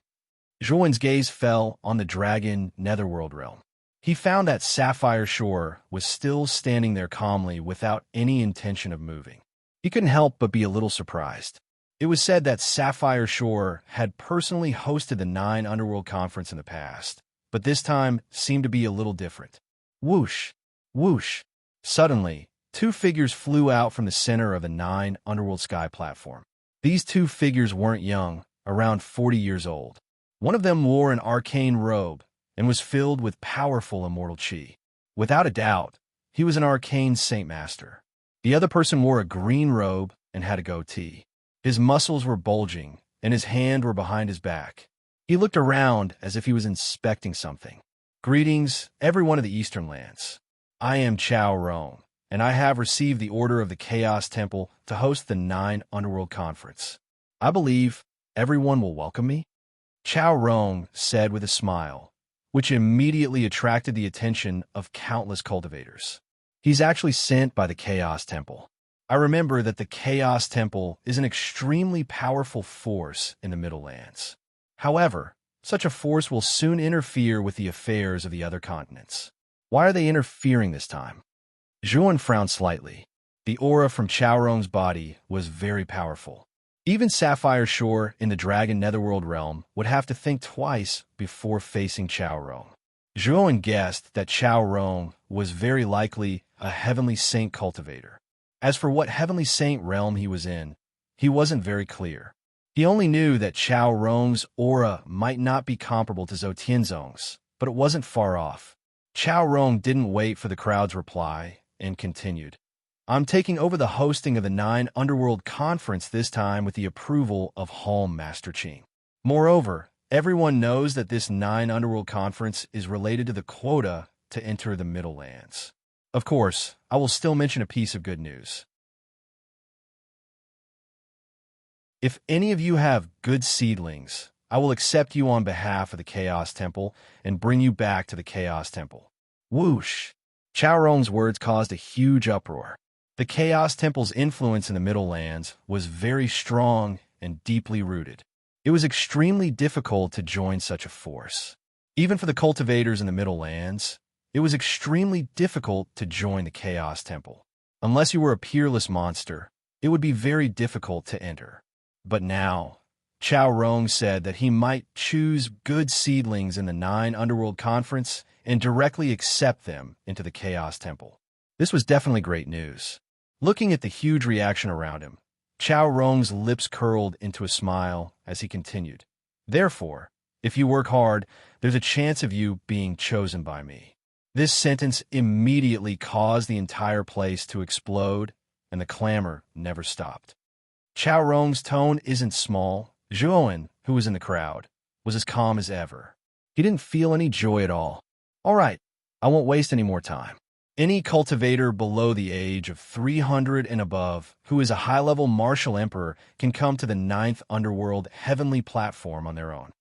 Zhuan's gaze fell on the dragon netherworld realm. He found that Sapphire Shore was still standing there calmly without any intention of moving. He couldn't help but be a little surprised. It was said that Sapphire Shore had personally hosted the 9 Underworld Conference in the past, but this time seemed to be a little different. Whoosh! Whoosh! Suddenly, 2 figures flew out from the center of the 9 Underworld Sky platform. These 2 figures weren't young, around 40 years old. One of them wore an arcane robe and was filled with powerful immortal chi. Without a doubt, he was an arcane saint master. The other person wore a green robe and had a goatee. His muscles were bulging, and his hands were behind his back. He looked around as if he was inspecting something. Greetings, everyone of the Eastern Lands. I am Chao Rong, and I have received the order of the Chaos Temple to host the 9 Underworld Conference. I believe everyone will welcome me. Chao Rong said with a smile, which immediately attracted the attention of countless cultivators. He's actually sent by the Chaos Temple. I remember that the Chaos Temple is an extremely powerful force in the Middle Lands. However, such a force will soon interfere with the affairs of the other continents. Why are they interfering this time? Zhuan frowned slightly. The aura from Chao Rong's body was very powerful. Even Sapphire Shore in the Dragon Netherworld realm would have to think twice before facing Chao Rong. Zhuan guessed that Chao Rong was very likely a Heavenly Saint cultivator. As for what Heavenly Saint realm he was in, he wasn't very clear. He only knew that Chao Rong's aura might not be comparable to Zhou Tianzong's, but it wasn't far off. Chao Rong didn't wait for the crowd's reply and continued. I'm taking over the hosting of the 9 Underworld Conference this time with the approval of Halm Master Qing. Moreover, everyone knows that this 9 Underworld Conference is related to the quota to enter the Middle Lands. Of course, I will still mention a piece of good news. If any of you have good seedlings, I will accept you on behalf of the Chaos Temple and bring you back to the Chaos Temple. Whoosh! Chao Rong's words caused a huge uproar. The Chaos Temple's influence in the Middle Lands was very strong and deeply rooted. It was extremely difficult to join such a force. Even for the cultivators in the Middle Lands, it was extremely difficult to join the Chaos Temple. Unless you were a peerless monster, it would be very difficult to enter. But now, Chao Rong said that he might choose good seedlings in the 9 Underworld Conference and directly accept them into the Chaos Temple. This was definitely great news. Looking at the huge reaction around him, Chao Rong's lips curled into a smile as he continued. Therefore, if you work hard, there's a chance of you being chosen by me. This sentence immediately caused the entire place to explode, and the clamor never stopped. Chao Rong's tone isn't small. Zhuan, who was in the crowd, was as calm as ever. He didn't feel any joy at all. All right, I won't waste any more time. Any cultivator below the age of 300 and above who is a high-level martial emperor can come to the 9th Underworld Heavenly Platform on their own.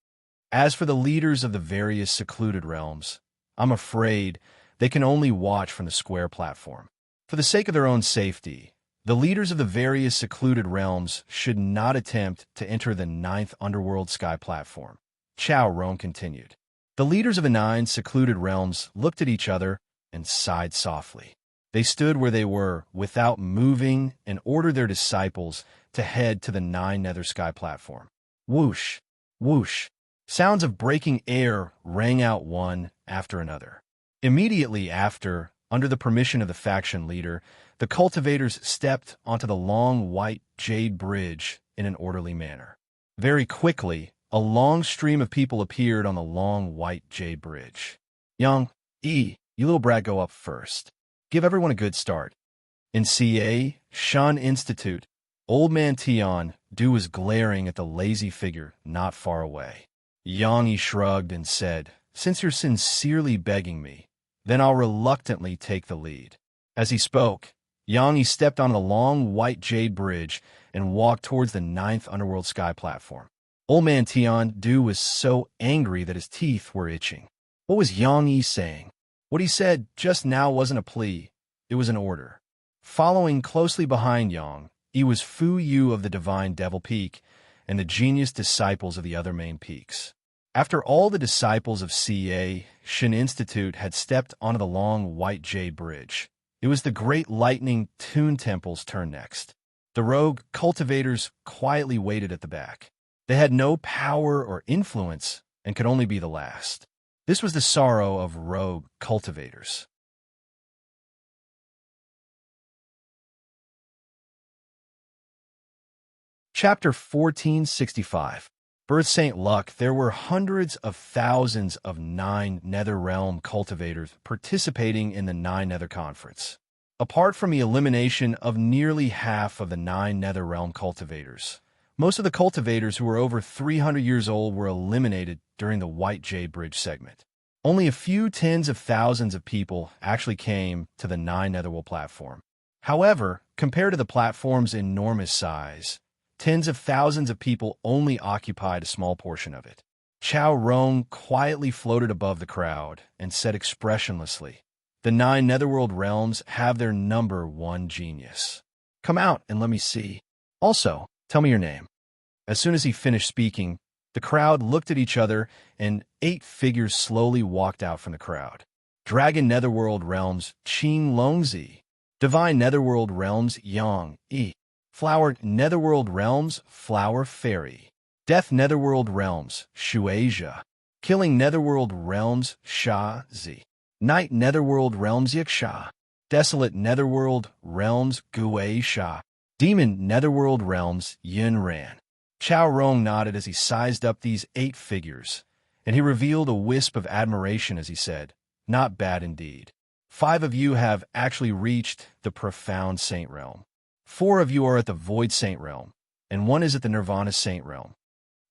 As for the leaders of the various secluded realms, I'm afraid They can only watch from the square platform. For the sake of their own safety, the leaders of the various secluded realms should not attempt to enter the ninth underworld sky platform. Chao Rong continued. The leaders of the 9 secluded realms looked at each other and sighed softly. They stood where they were without moving and ordered their disciples to head to the 9 nether sky platform. Whoosh, whoosh. Sounds of breaking air rang out one after another. Immediately after, under the permission of the faction leader, the cultivators stepped onto the long white jade bridge in an orderly manner. Very quickly, a long stream of people appeared on the long white jade bridge. Young, you little brat, go up first. Give everyone a good start. In CA, Shan Institute, Old Man Tion Du was glaring at the lazy figure not far away. Yang Yi shrugged and said, "Since you're sincerely begging me, then I'll reluctantly take the lead." As he spoke, Yang Yi stepped on the long white jade bridge and walked towards the 9th underworld sky platform. Old Man Tion Du was so angry that his teeth were itching. What was Yang Yi saying? What he said just now wasn't a plea, it was an order. Following closely behind Yang Yi was Fu Yu of the Divine Devil Peak and the genius disciples of the other main peaks. After all the disciples of CA, Shin Institute had stepped onto the long white jade bridge, it was the great lightning Toon Temple's turn next. The rogue cultivators quietly waited at the back. They had no power or influence and could only be the last. This was the sorrow of rogue cultivators. Chapter 1465. Birth St. Luck. There were hundreds of thousands of 9 Nether Realm cultivators participating in the 9 Nether Conference. Apart from the elimination of nearly half of the 9 Nether Realm cultivators, most of the cultivators who were over 300 years old were eliminated during the White Jade Bridge segment. Only a few tens of thousands of people actually came to the 9 Netherworld platform. However, compared to the platform's enormous size, tens of thousands of people only occupied a small portion of it. Chao Rong quietly floated above the crowd and said expressionlessly, "The 9 Netherworld realms have their number 1 genius. Come out and let me see. Also, tell me your name." As soon as he finished speaking, the crowd looked at each other and 8 figures slowly walked out from the crowd. Dragon Netherworld realms Qing Longzi. Divine Netherworld realms Yang Yi. Flower Netherworld realms Flower Fairy. Death Netherworld realms Shuasia. Killing Netherworld realms Sha Zi. Night Netherworld realms Yaksha. Desolate Netherworld realms Gui Sha. Demon Netherworld realms Yin Ran. Chao Rong nodded as he sized up these 8 figures, and he revealed a wisp of admiration as he said, "Not bad indeed. 5 of you have actually reached the Profound Saint Realm. 4 of you are at the Void Saint Realm, and 1 is at the Nirvana Saint Realm."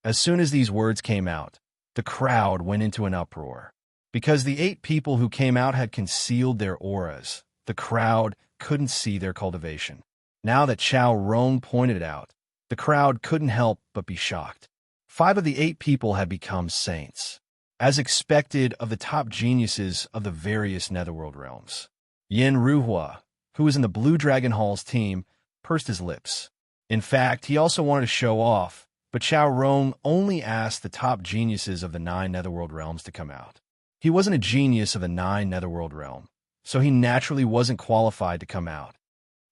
As soon as these words came out, the crowd went into an uproar. Because the 8 people who came out had concealed their auras, the crowd couldn't see their cultivation. Now that Chao Rong pointed it out, the crowd couldn't help but be shocked. 5 of the 8 people had become saints, as expected of the top geniuses of the various Netherworld realms. Yin Ruhua, who was in the Blue Dragon Hall's team, pursed his lips. In fact, he also wanted to show off, but Chao Rong only asked the top geniuses of the 9 Netherworld realms to come out. He wasn't a genius of the 9 Netherworld realm, so he naturally wasn't qualified to come out.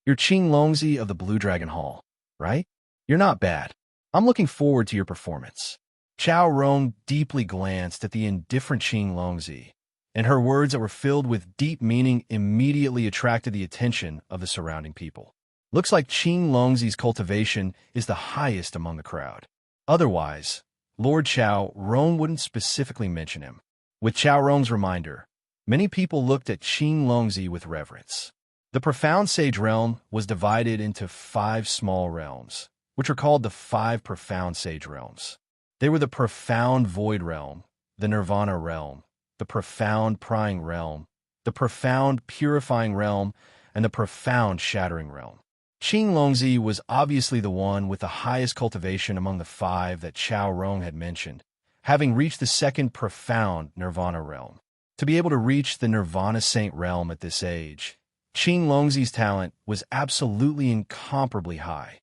"You're Qing Longzi of the Blue Dragon Hall, right? You're not bad. I'm looking forward to your performance." Chao Rong deeply glanced at the indifferent Qing Longzi, and her words that were filled with deep meaning immediately attracted the attention of the surrounding people. Looks like Qing Longzi's cultivation is the highest among the crowd. Otherwise, Lord Chao Rong wouldn't specifically mention him. With Chao Rong's reminder, many people looked at Qing Longzi with reverence. The Profound Sage Realm was divided into 5 small realms, which are called the 5 Profound Sage Realms. They were the Profound Void Realm, the Nirvana Realm, the Profound Prying Realm, the Profound Purifying Realm, and the Profound Shattering Realm. Qing Longzi was obviously the one with the highest cultivation among the 5 that Chao Rong had mentioned, having reached the 2nd Profound Nirvana Realm. To be able to reach the Nirvana Saint realm at this age, Qin Longzi's talent was absolutely incomparably high.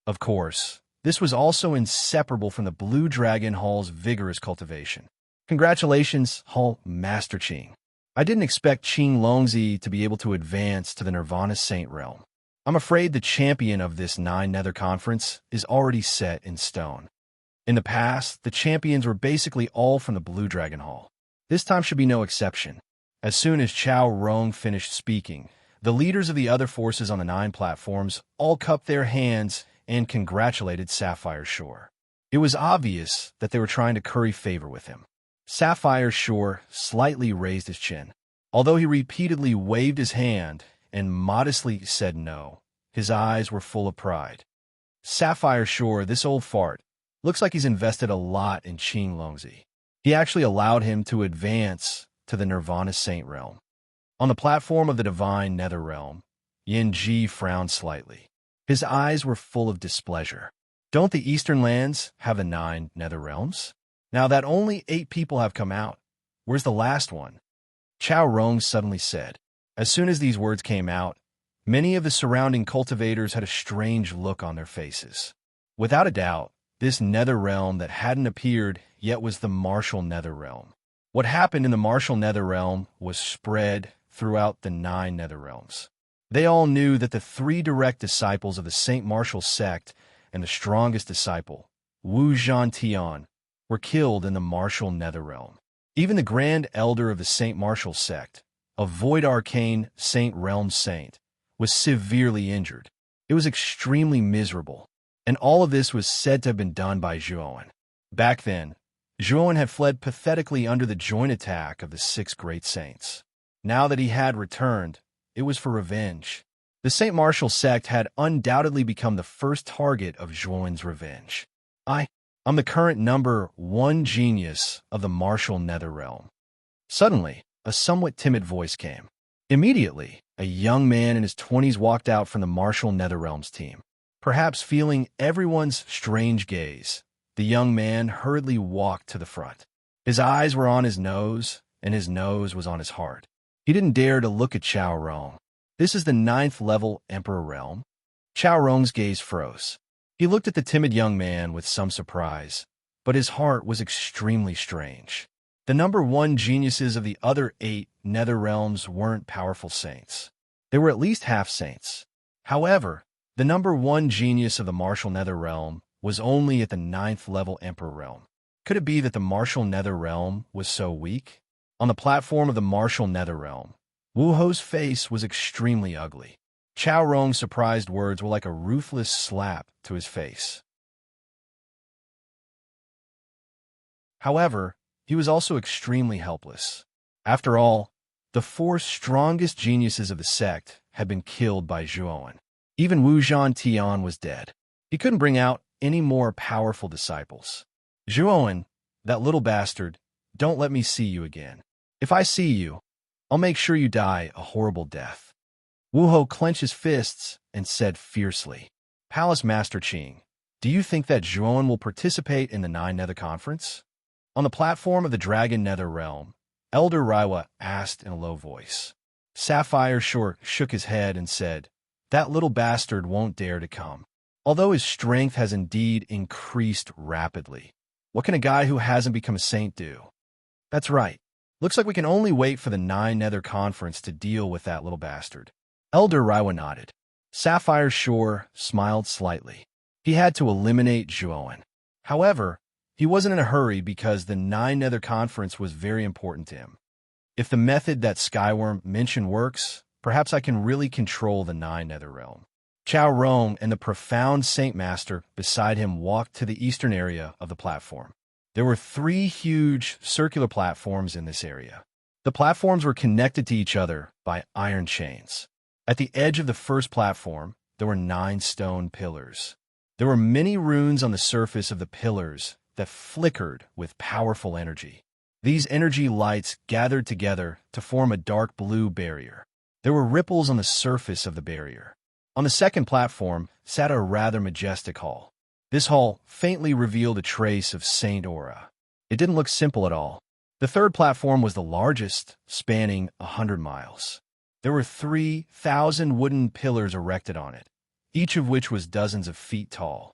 Of course, this was also inseparable from the Blue Dragon Hall's vigorous cultivation. Congratulations, Hall Master Qing. I didn't expect Qin Longzi to be able to advance to the Nirvana Saint realm. I'm afraid the champion of this Nine Nether Conference is already set in stone. In the past, the champions were basically all from the Blue Dragon Hall. This time should be no exception. As soon as Chao Rong finished speaking, the leaders of the other forces on the 9 platforms all cupped their hands and congratulated Sapphire Shore. It was obvious that they were trying to curry favor with him. Sapphire Shore slightly raised his chin. Although he repeatedly waved his hand and modestly said no, his eyes were full of pride. Sapphire Shore, this old fart, looks like he's invested a lot in Qin Longzi. He actually allowed him to advance to the Nirvana Saint realm. On the platform of the Divine Nether Realm, Yin Ji frowned slightly. His eyes were full of displeasure. Don't the Eastern lands have the 9 Nether Realms? Now that only 8 people have come out, where's the last one? Chao Rong suddenly said. As soon as these words came out, many of the surrounding cultivators had a strange look on their faces. Without a doubt, this Nether Realm that hadn't appeared yet was the Martial Nether Realm. What happened in the Martial Nether Realm was spread throughout the 9 Nether Realms. They all knew that the 3 direct disciples of the Saint Martial sect and the strongest disciple, Wu Zhantian, were killed in the Martial Nether Realm. Even the Grand Elder of the Saint Martial sect, a Void Arcane Saint Realm Saint, was severely injured. It was extremely miserable, and all of this was said to have been done by Zhuowen. Back then, Zhuowen had fled pathetically under the joint attack of the 6 great saints. Now that he had returned, it was for revenge. The Saint Martial sect had undoubtedly become the first target of Zhuowen's revenge. I'm the current number 1 genius of the Martial Nether Realm. Suddenly, a somewhat timid voice came. Immediately, a young man in his 20s walked out from the Martial Nether Realms team. Perhaps feeling everyone's strange gaze, the young man hurriedly walked to the front. His eyes were on his nose, and his nose was on his heart. He didn't dare to look at Chao Rong. This is the 9th level Emperor realm. Chao Rong's gaze froze. He looked at the timid young man with some surprise, but his heart was extremely strange. The number 1 geniuses of the other 8 Nether Realms weren't powerful saints. They were at least half saints. However, the number 1 genius of the Martial Nether Realm was only at the 9th level Emperor realm. Could it be that the Martial Nether Realm was so weak? On the platform of the Martial Nether Realm, Wu Ho's face was extremely ugly. Chao Rong's surprised words were like a ruthless slap to his face. However, he was also extremely helpless. After all, the 4 strongest geniuses of the sect had been killed by Zhuowen. Even Wu Zhantian was dead. He couldn't bring out any more powerful disciples. Zhuowen, that little bastard, don't let me see you again. If I see you, I'll make sure you die a horrible death. Wu Ho clenched his fists and said fiercely, Palace Master Qing, do you think that Zhuowen will participate in the 9 Nether Conference? On the platform of the Dragon Nether Realm, Elder Raiwa asked in a low voice. Sapphire Shore shook his head and said, that little bastard won't dare to come. Although his strength has indeed increased rapidly, what can a guy who hasn't become a saint do? That's right. Looks like we can only wait for the 9 Nether Conference to deal with that little bastard. Elder Raiwa nodded. Sapphire Shore smiled slightly. He had to eliminate Zhuowen. However, he wasn't in a hurry because the 9 Nether Conference was very important to him. If the method that Skyworm mentioned works, perhaps I can really control the 9 Nether Realm. Chao Rong and the profound Saint Master beside him walked to the eastern area of the platform. There were 3 huge circular platforms in this area. The platforms were connected to each other by iron chains. At the edge of the first platform, there were 9 stone pillars. There were many runes on the surface of the pillars that flickered with powerful energy. These energy lights gathered together to form a dark blue barrier. There were ripples on the surface of the barrier. On the second platform sat a rather majestic hall. This hall faintly revealed a trace of saint aura. It didn't look simple at all. The third platform was the largest, spanning 100 miles. There were 3,000 wooden pillars erected on it, each of which was dozens of feet tall.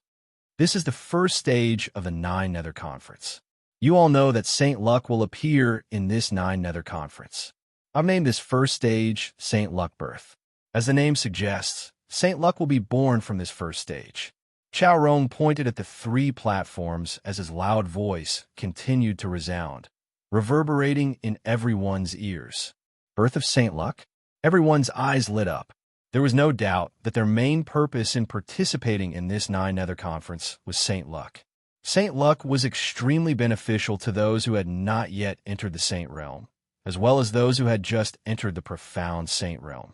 This is the first stage of the Nine Nether Conference. You all know that Saint Luck will appear in this Nine Nether Conference. I've named this first stage Saint Luck Birth. As the name suggests, Saint Luck will be born from this first stage. Chao Rong pointed at the 3 platforms as his loud voice continued to resound, reverberating in everyone's ears. Birth of Saint Luck? Everyone's eyes lit up. There was no doubt that their main purpose in participating in this Nine Nether Conference was Saint Luck. Saint Luck was extremely beneficial to those who had not yet entered the Saint Realm, as well as those who had just entered the profound Saint Realm.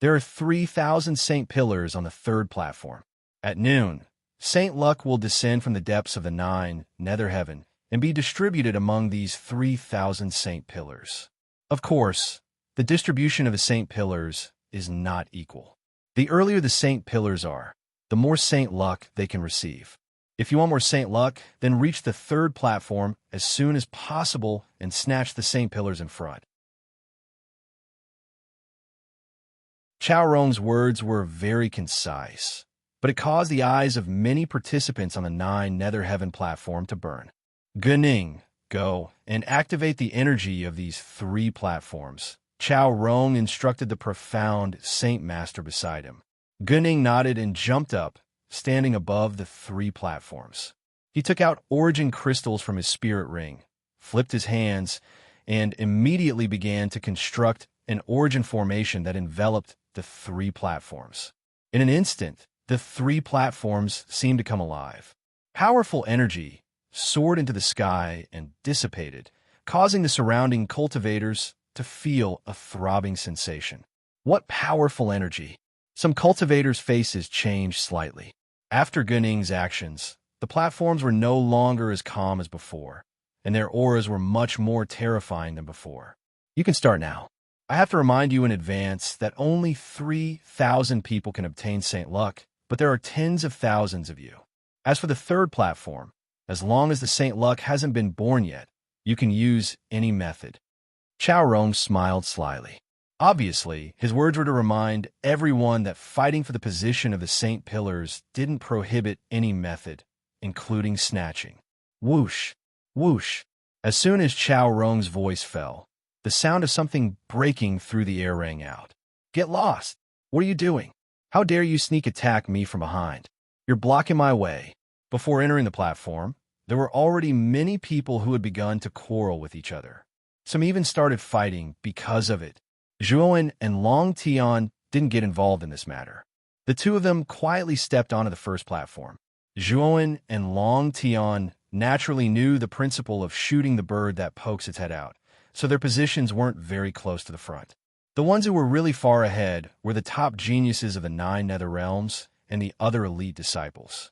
There are 3,000 Saint Pillars on the 3rd platform. At noon, Saint Luck will descend from the depths of the 9 Nether Heaven and be distributed among these 3,000 Saint Pillars. Of course, the distribution of the Saint Pillars is not equal. The earlier the Saint Pillars are, the more Saint Luck they can receive. If you want more Saint Luck, then reach the 3rd platform as soon as possible and snatch the Saint Pillars in front. Chao Rong's words were very concise, but it caused the eyes of many participants on the 9 Nether Heaven platform to burn. Guning, go and activate the energy of these 3 platforms. Chao Rong instructed the profound Saint Master beside him. Guning nodded and jumped up, standing above the 3 platforms. He took out origin crystals from his spirit ring, flipped his hands, and immediately began to construct an origin formation that enveloped the 3 platforms. In an instant, the 3 platforms seemed to come alive. Powerful energy soared into the sky and dissipated, causing the surrounding cultivators to feel a throbbing sensation. What powerful energy! Some cultivators' faces changed slightly. After Guning's actions, the platforms were no longer as calm as before, and their auras were much more terrifying than before. You can start now. I have to remind you in advance that only 3,000 people can obtain Saint Luck, but there are tens of thousands of you. As for the 3rd platform, as long as the Saint Luck hasn't been born yet, you can use any method. Chao Rong smiled slyly. Obviously, his words were to remind everyone that fighting for the position of the Saint Pillars didn't prohibit any method, including snatching. Whoosh! Whoosh! As soon as Chao Rong's voice fell, the sound of something breaking through the air rang out. Get lost! What are you doing? How dare you sneak attack me from behind? You're blocking my way. Before entering the platform, there were already many people who had begun to quarrel with each other. Some even started fighting because of it. Zhuowen and Long Tian didn't get involved in this matter. The 2 of them quietly stepped onto the 1st platform. Zhuowen and Long Tian naturally knew the principle of shooting the bird that pokes its head out, so their positions weren't very close to the front. The ones who were really far ahead were the top geniuses of the 9 Nether Realms and the other elite disciples.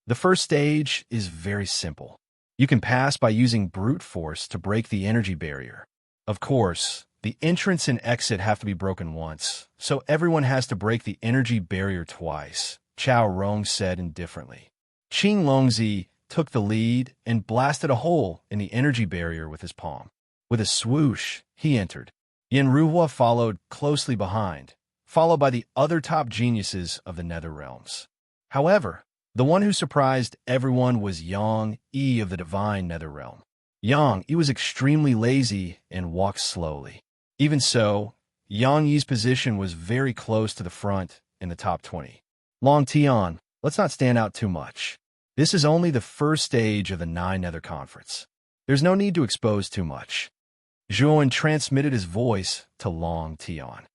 The first stage is very simple. You can pass by using brute force to break the energy barrier. Of course, the entrance and exit have to be broken once, so everyone has to break the energy barrier twice, Chao Rong said indifferently. Qing Longzi took the lead and blasted a hole in the energy barrier with his palm. With a swoosh, he entered. Yin Ruhua followed closely behind, followed by the other top geniuses of the Nether Realms. However, the one who surprised everyone was Yang Yi of the Divine Nether Realm. Yang Yi was extremely lazy and walked slowly. Even so, Yang Yi's position was very close to the front in the top 20. Long Tian, let's not stand out too much. This is only the first stage of the 9 Nether Conference. There's no need to expose too much. Zhuowen transmitted his voice to Long Tian.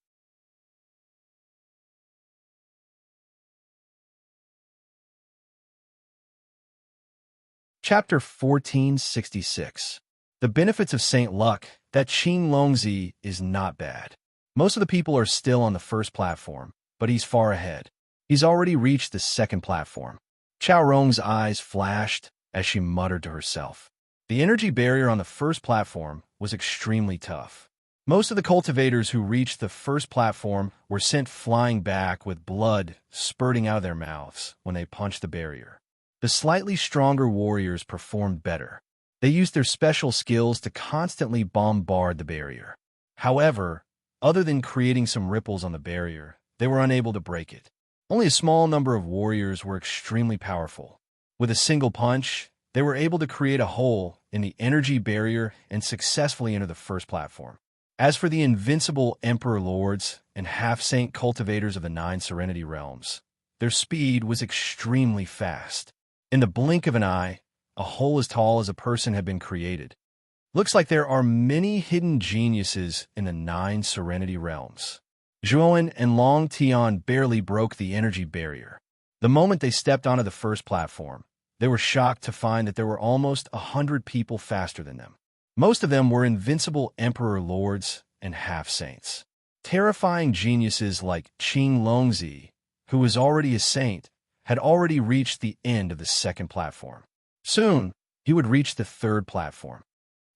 Chapter 1466. The benefits of Saint Luck. That Qing Longzi is not bad. Most of the people are still on the 1st platform, but he's far ahead. He's already reached the 2nd platform. Chao Rong's eyes flashed as she muttered to herself. The energy barrier on the 1st platform was extremely tough. Most of the cultivators who reached the 1st platform were sent flying back with blood spurting out of their mouths when they punched the barrier. The slightly stronger warriors performed better. They used their special skills to constantly bombard the barrier. However, other than creating some ripples on the barrier, they were unable to break it. Only a small number of warriors were extremely powerful. With a single punch, they were able to create a hole in the energy barrier and successfully enter the first platform. As for the invincible Emperor Lords and half-saint cultivators of the 9 Serenity Realms, their speed was extremely fast. In the blink of an eye, a hole as tall as a person had been created. Looks like there are many hidden geniuses in the 9 Serenity Realms. Zhuowen and Long Tian barely broke the energy barrier. The moment they stepped onto the first platform, they were shocked to find that there were almost 100 people faster than them. Most of them were invincible Emperor Lords and half-saints. Terrifying geniuses like Qing Longzi, who was already a saint, had already reached the end of the second platform. Soon, he would reach the third platform.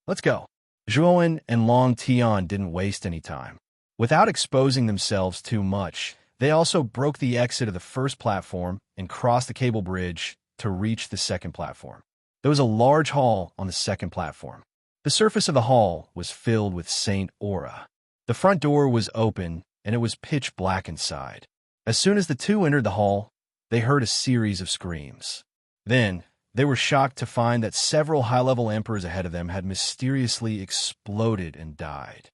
Let's go. Zhuowen and Long Tian didn't waste any time. Without exposing themselves too much, they also broke the exit of the first platform and crossed the cable bridge to reach the second platform. There was a large hall on the second platform. The surface of the hall was filled with saint aura. The front door was open, and it was pitch black inside. As soon as the two entered the hall, they heard a series of screams. Then, they were shocked to find that several high-level emperors ahead of them had mysteriously exploded and died.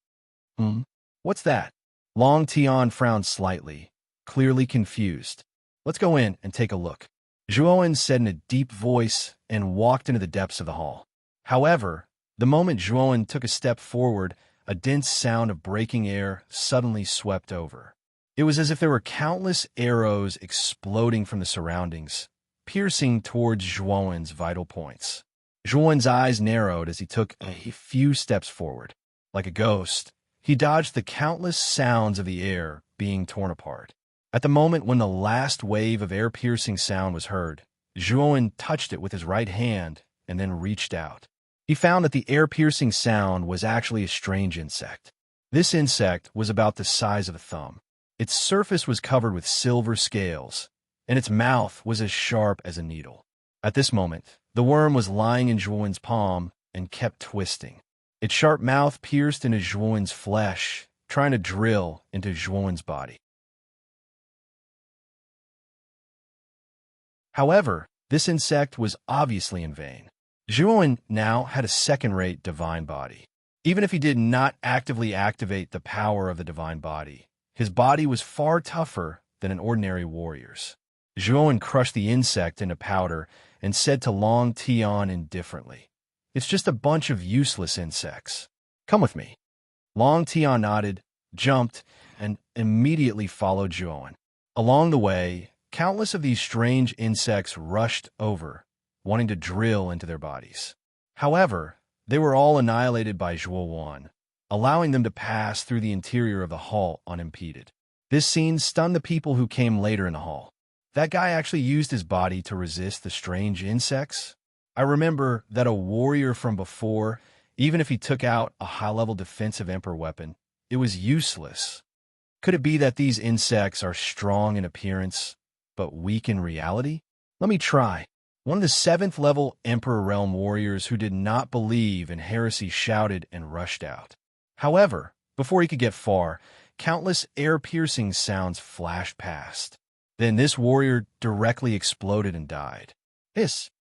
What's that? Long Tian frowned slightly, clearly confused. Let's go in and take a look. Zhuowen said in a deep voice and walked into the depths of the hall. However, the moment Zhuowen took a step forward, a dense sound of breaking air suddenly swept over. It was as if there were countless arrows exploding from the surroundings, piercing towards Zhuowen's vital points. Zhuowen's eyes narrowed as he took a few steps forward. Like a ghost, he dodged the countless sounds of the air being torn apart. At the moment when the last wave of air-piercing sound was heard, Zhuowen touched it with his right hand and then reached out. He found that the air-piercing sound was actually a strange insect. This insect was about the size of a thumb. Its surface was covered with silver scales, and its mouth was as sharp as a needle. At this moment, the worm was lying in Zhuowen's palm and kept twisting. Its sharp mouth pierced into Zhuowen's flesh, trying to drill into Zhuowen's body. However, this insect was obviously in vain. Zhuowen now had a second-rate divine body. Even if he did not actively activate the power of the divine body, his body was far tougher than an ordinary warrior's. Zhuowen crushed the insect into powder and said to Long Tian indifferently, "It's just a bunch of useless insects. Come with me." Long Tian nodded, jumped, and immediately followed Zhuowen. Along the way, countless of these strange insects rushed over, wanting to drill into their bodies. However, they were all annihilated by Zhuowen, allowing them to pass through the interior of the hall unimpeded. This scene stunned the people who came later in the hall. That guy actually used his body to resist the strange insects? I remember that a warrior from before, even if he took out a high-level defensive emperor weapon, it was useless. Could it be that these insects are strong in appearance, but weak in reality? Let me try. One of the 7th-level Emperor Realm warriors who did not believe in heresy shouted and rushed out. However, before he could get far, countless air-piercing sounds flashed past. Then this warrior directly exploded and died.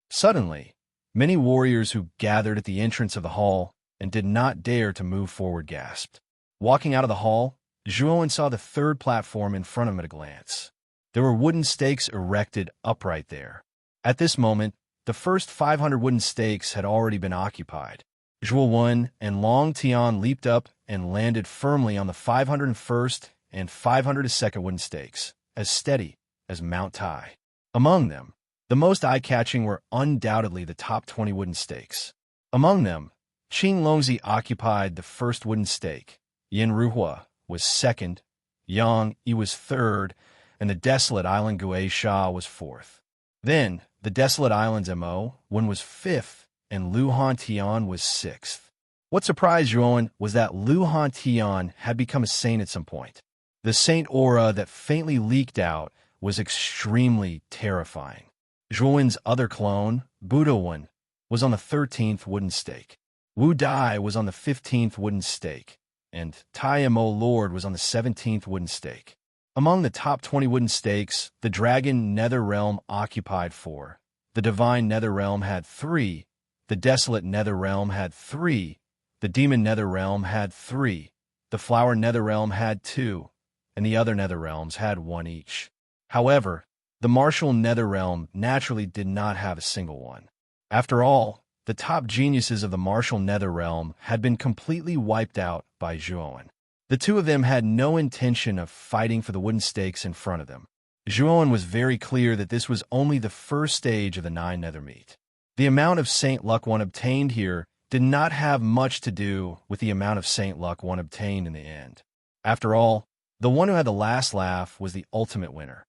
Suddenly, many warriors who gathered at the entrance of the hall and did not dare to move forward gasped. Walking out of the hall, Zhuowen saw the third platform in front of him at a glance. There were wooden stakes erected upright there. At this moment, the first 500 wooden stakes had already been occupied. Zhuowen and Long Tian leaped up and landed firmly on the 501st and 502nd wooden stakes, as steady as Mount Tai. Among them, the most eye-catching were undoubtedly the top 20 wooden stakes. Among them, Qing Longzi occupied the first wooden stake, Yin Ruhua was second, Yang Yi was third, and the desolate island Gui Sha was fourth. Then, the desolate island's Mo one was fifth, and Lu Hantian was sixth. What surprised Zhuowen was that Lu Hantian had become a saint at some point. The saint aura that faintly leaked out was extremely terrifying. Zhuowen's other clone, Buddha One, was on the 13th wooden stake. Wu Dai was on the 15th wooden stake, and Taimo Lord was on the 17th wooden stake. Among the top 20 wooden stakes, the Dragon Nether Realm occupied 4. The Divine Nether Realm had 3. The Desolate Nether Realm had 3. The Demon Nether Realm had 3. The Flower Nether Realm had 2. And the other Nether Realms had 1 each. However, the Martial Nether Realm naturally did not have a single one. After all, the top geniuses of the Martial Nether Realm had been completely wiped out by Zhuowen. The two of them had no intention of fighting for the wooden stakes in front of them. Zhuowen was very clear that this was only the first stage of the 9 Nethermeet. The amount of Saint Luck one obtained here did not have much to do with the amount of Saint Luck one obtained in the end. After all, the one who had the last laugh was the ultimate winner.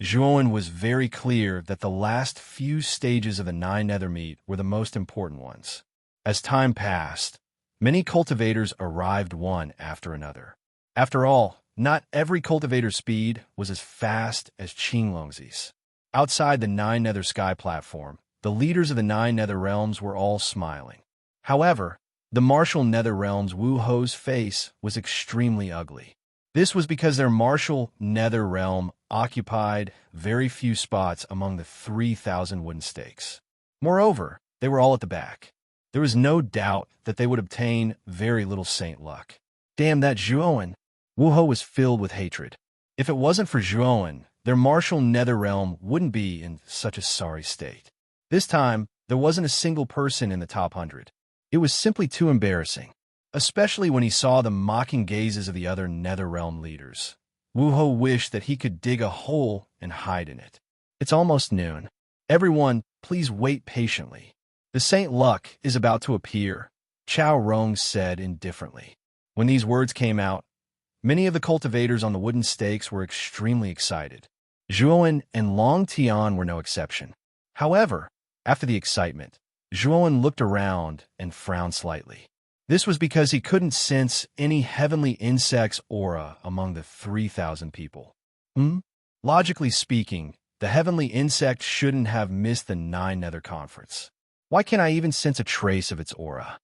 Zhuowen was very clear that the last few stages of the 9 Nethermeet were the most important ones. As time passed, many cultivators arrived one after another. After all, not every cultivator's speed was as fast as Qinglongzi's. Outside the 9 Nether Sky platform, the leaders of the 9 Nether Realms were all smiling. However, the Martial Nether Realm's Wu Ho's face was extremely ugly. This was because their Martial Nether Realm occupied very few spots among the 3,000 wooden stakes. Moreover, they were all at the back. There was no doubt that they would obtain very little Saint Luck. Damn that Zhuowen! Wu Ho was filled with hatred. If it wasn't for Zhuowen, their Martial Nether Realm wouldn't be in such a sorry state. This time, there wasn't a single person in the top 100. It was simply too embarrassing, especially when he saw the mocking gazes of the other Nether Realm leaders. Wu Ho wished that he could dig a hole and hide in it. It's almost noon. Everyone, please wait patiently. The Saint Luck is about to appear, Chao Rong said indifferently. When these words came out, many of the cultivators on the wooden stakes were extremely excited. Zhuowen and Long Tian were no exception. However, after the excitement, Zhuowen looked around and frowned slightly. This was because he couldn't sense any heavenly insect's aura among the 3,000 people. Logically speaking, the heavenly insect shouldn't have missed the 9 Nether Conference. Why can't I even sense a trace of its aura?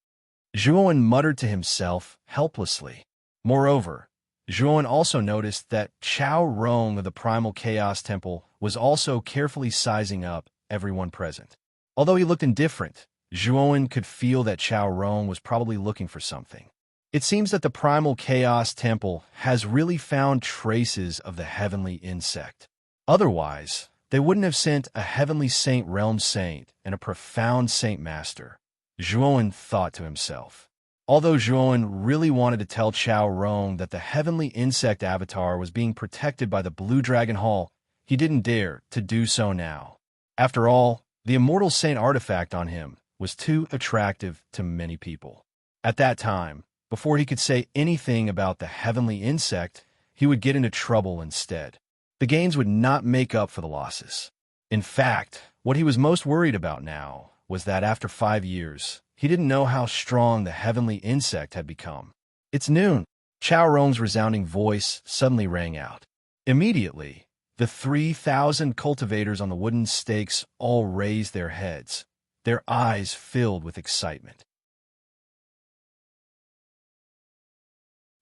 Zhuowen muttered to himself helplessly. Moreover, Zhuowen also noticed that Chao Rong of the Primal Chaos Temple was also carefully sizing up everyone present. Although he looked indifferent, Zhuowen could feel that Chao Rong was probably looking for something. It seems that the Primal Chaos Temple has really found traces of the heavenly insect. Otherwise, they wouldn't have sent a heavenly Saint Realm Saint and a profound Saint Master, Zhuowen thought to himself. Although Zhuowen really wanted to tell Chao Rong that the heavenly insect avatar was being protected by the Blue Dragon Hall, he didn't dare to do so now. After all, the Immortal Saint artifact on him was too attractive to many people. At that time, before he could say anything about the heavenly insect, he would get into trouble instead. The gains would not make up for the losses. In fact, what he was most worried about now was that after 5 years, he didn't know how strong the heavenly insect had become. It's noon. Chao Rong's resounding voice suddenly rang out. Immediately, the 3,000 cultivators on the wooden stakes all raised their heads, their eyes filled with excitement.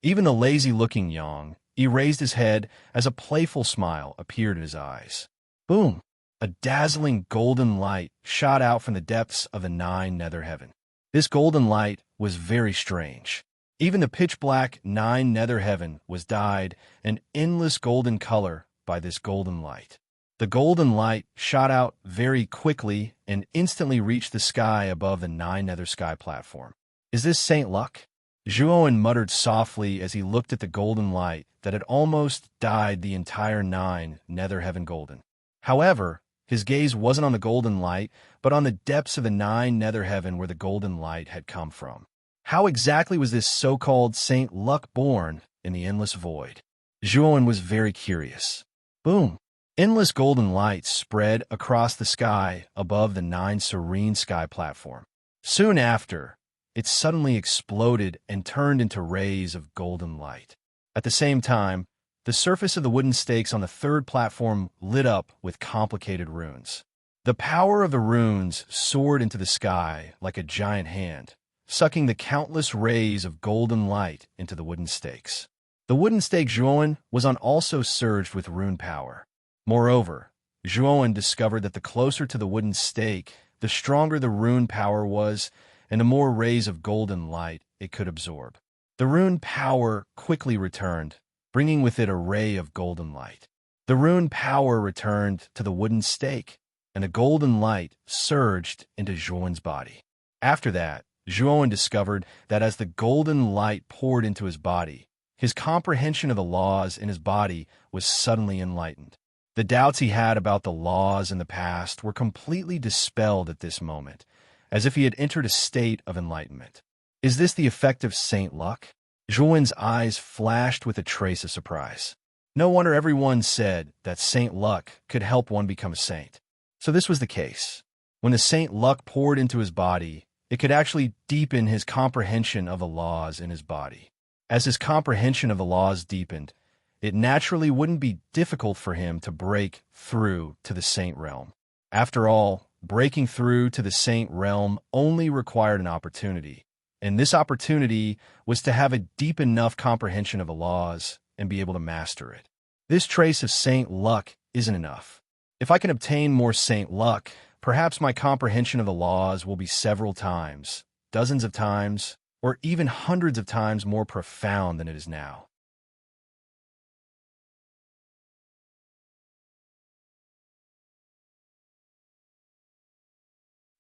Even the lazy-looking Yang, he raised his head as a playful smile appeared in his eyes. Boom! A dazzling golden light shot out from the depths of the 9 Nether Heaven. This golden light was very strange. Even the pitch-black 9 Nether Heaven was dyed an endless golden color by this golden light. The golden light shot out very quickly and instantly reached the sky above the 9 Nether Sky platform. Is this Saint Luck? Zhuowen muttered softly as he looked at the golden light that had almost dyed the entire 9 Nether Heaven golden. However, his gaze wasn't on the golden light, but on the depths of the 9 Nether Heaven where the golden light had come from. How exactly was this so-called Saint Luck born in the endless void? Zhuowen was very curious. Boom! Endless golden light spread across the sky above the 9 Serene Sky platform. Soon after, it suddenly exploded and turned into rays of golden light. At the same time, The surface of the wooden stakes on the third platform lit up with complicated runes. The power of the runes soared into the sky like a giant hand, sucking the countless rays of golden light into the wooden stakes. The wooden stake Zhuowen was on also surged with rune power. Moreover, Zhuowen discovered that the closer to the wooden stake, the stronger the rune power was, and the more rays of golden light it could absorb. The rune power quickly returned, bringing with it a ray of golden light. The rune power returned to the wooden stake, and the golden light surged into Zhuowen's body. After that, Zhuowen discovered that as the golden light poured into his body, his comprehension of the laws in his body was suddenly enlightened. The doubts he had about the laws in the past were completely dispelled at this moment, as if he had entered a state of enlightenment. Is this the effect of Saint Luck? Zhuowen's eyes flashed with a trace of surprise. No wonder everyone said that Saint Luck could help one become a saint. So this was the case. When the Saint Luck poured into his body, it could actually deepen his comprehension of the laws in his body. As his comprehension of the laws deepened, it naturally wouldn't be difficult for him to break through to the saint realm. After all, breaking through to the saint realm only required an opportunity, and this opportunity was to have a deep enough comprehension of the laws and be able to master it. This trace of Saint Luck isn't enough. If I can obtain more Saint Luck, perhaps my comprehension of the laws will be several times, dozens of times, or even hundreds of times more profound than it is now.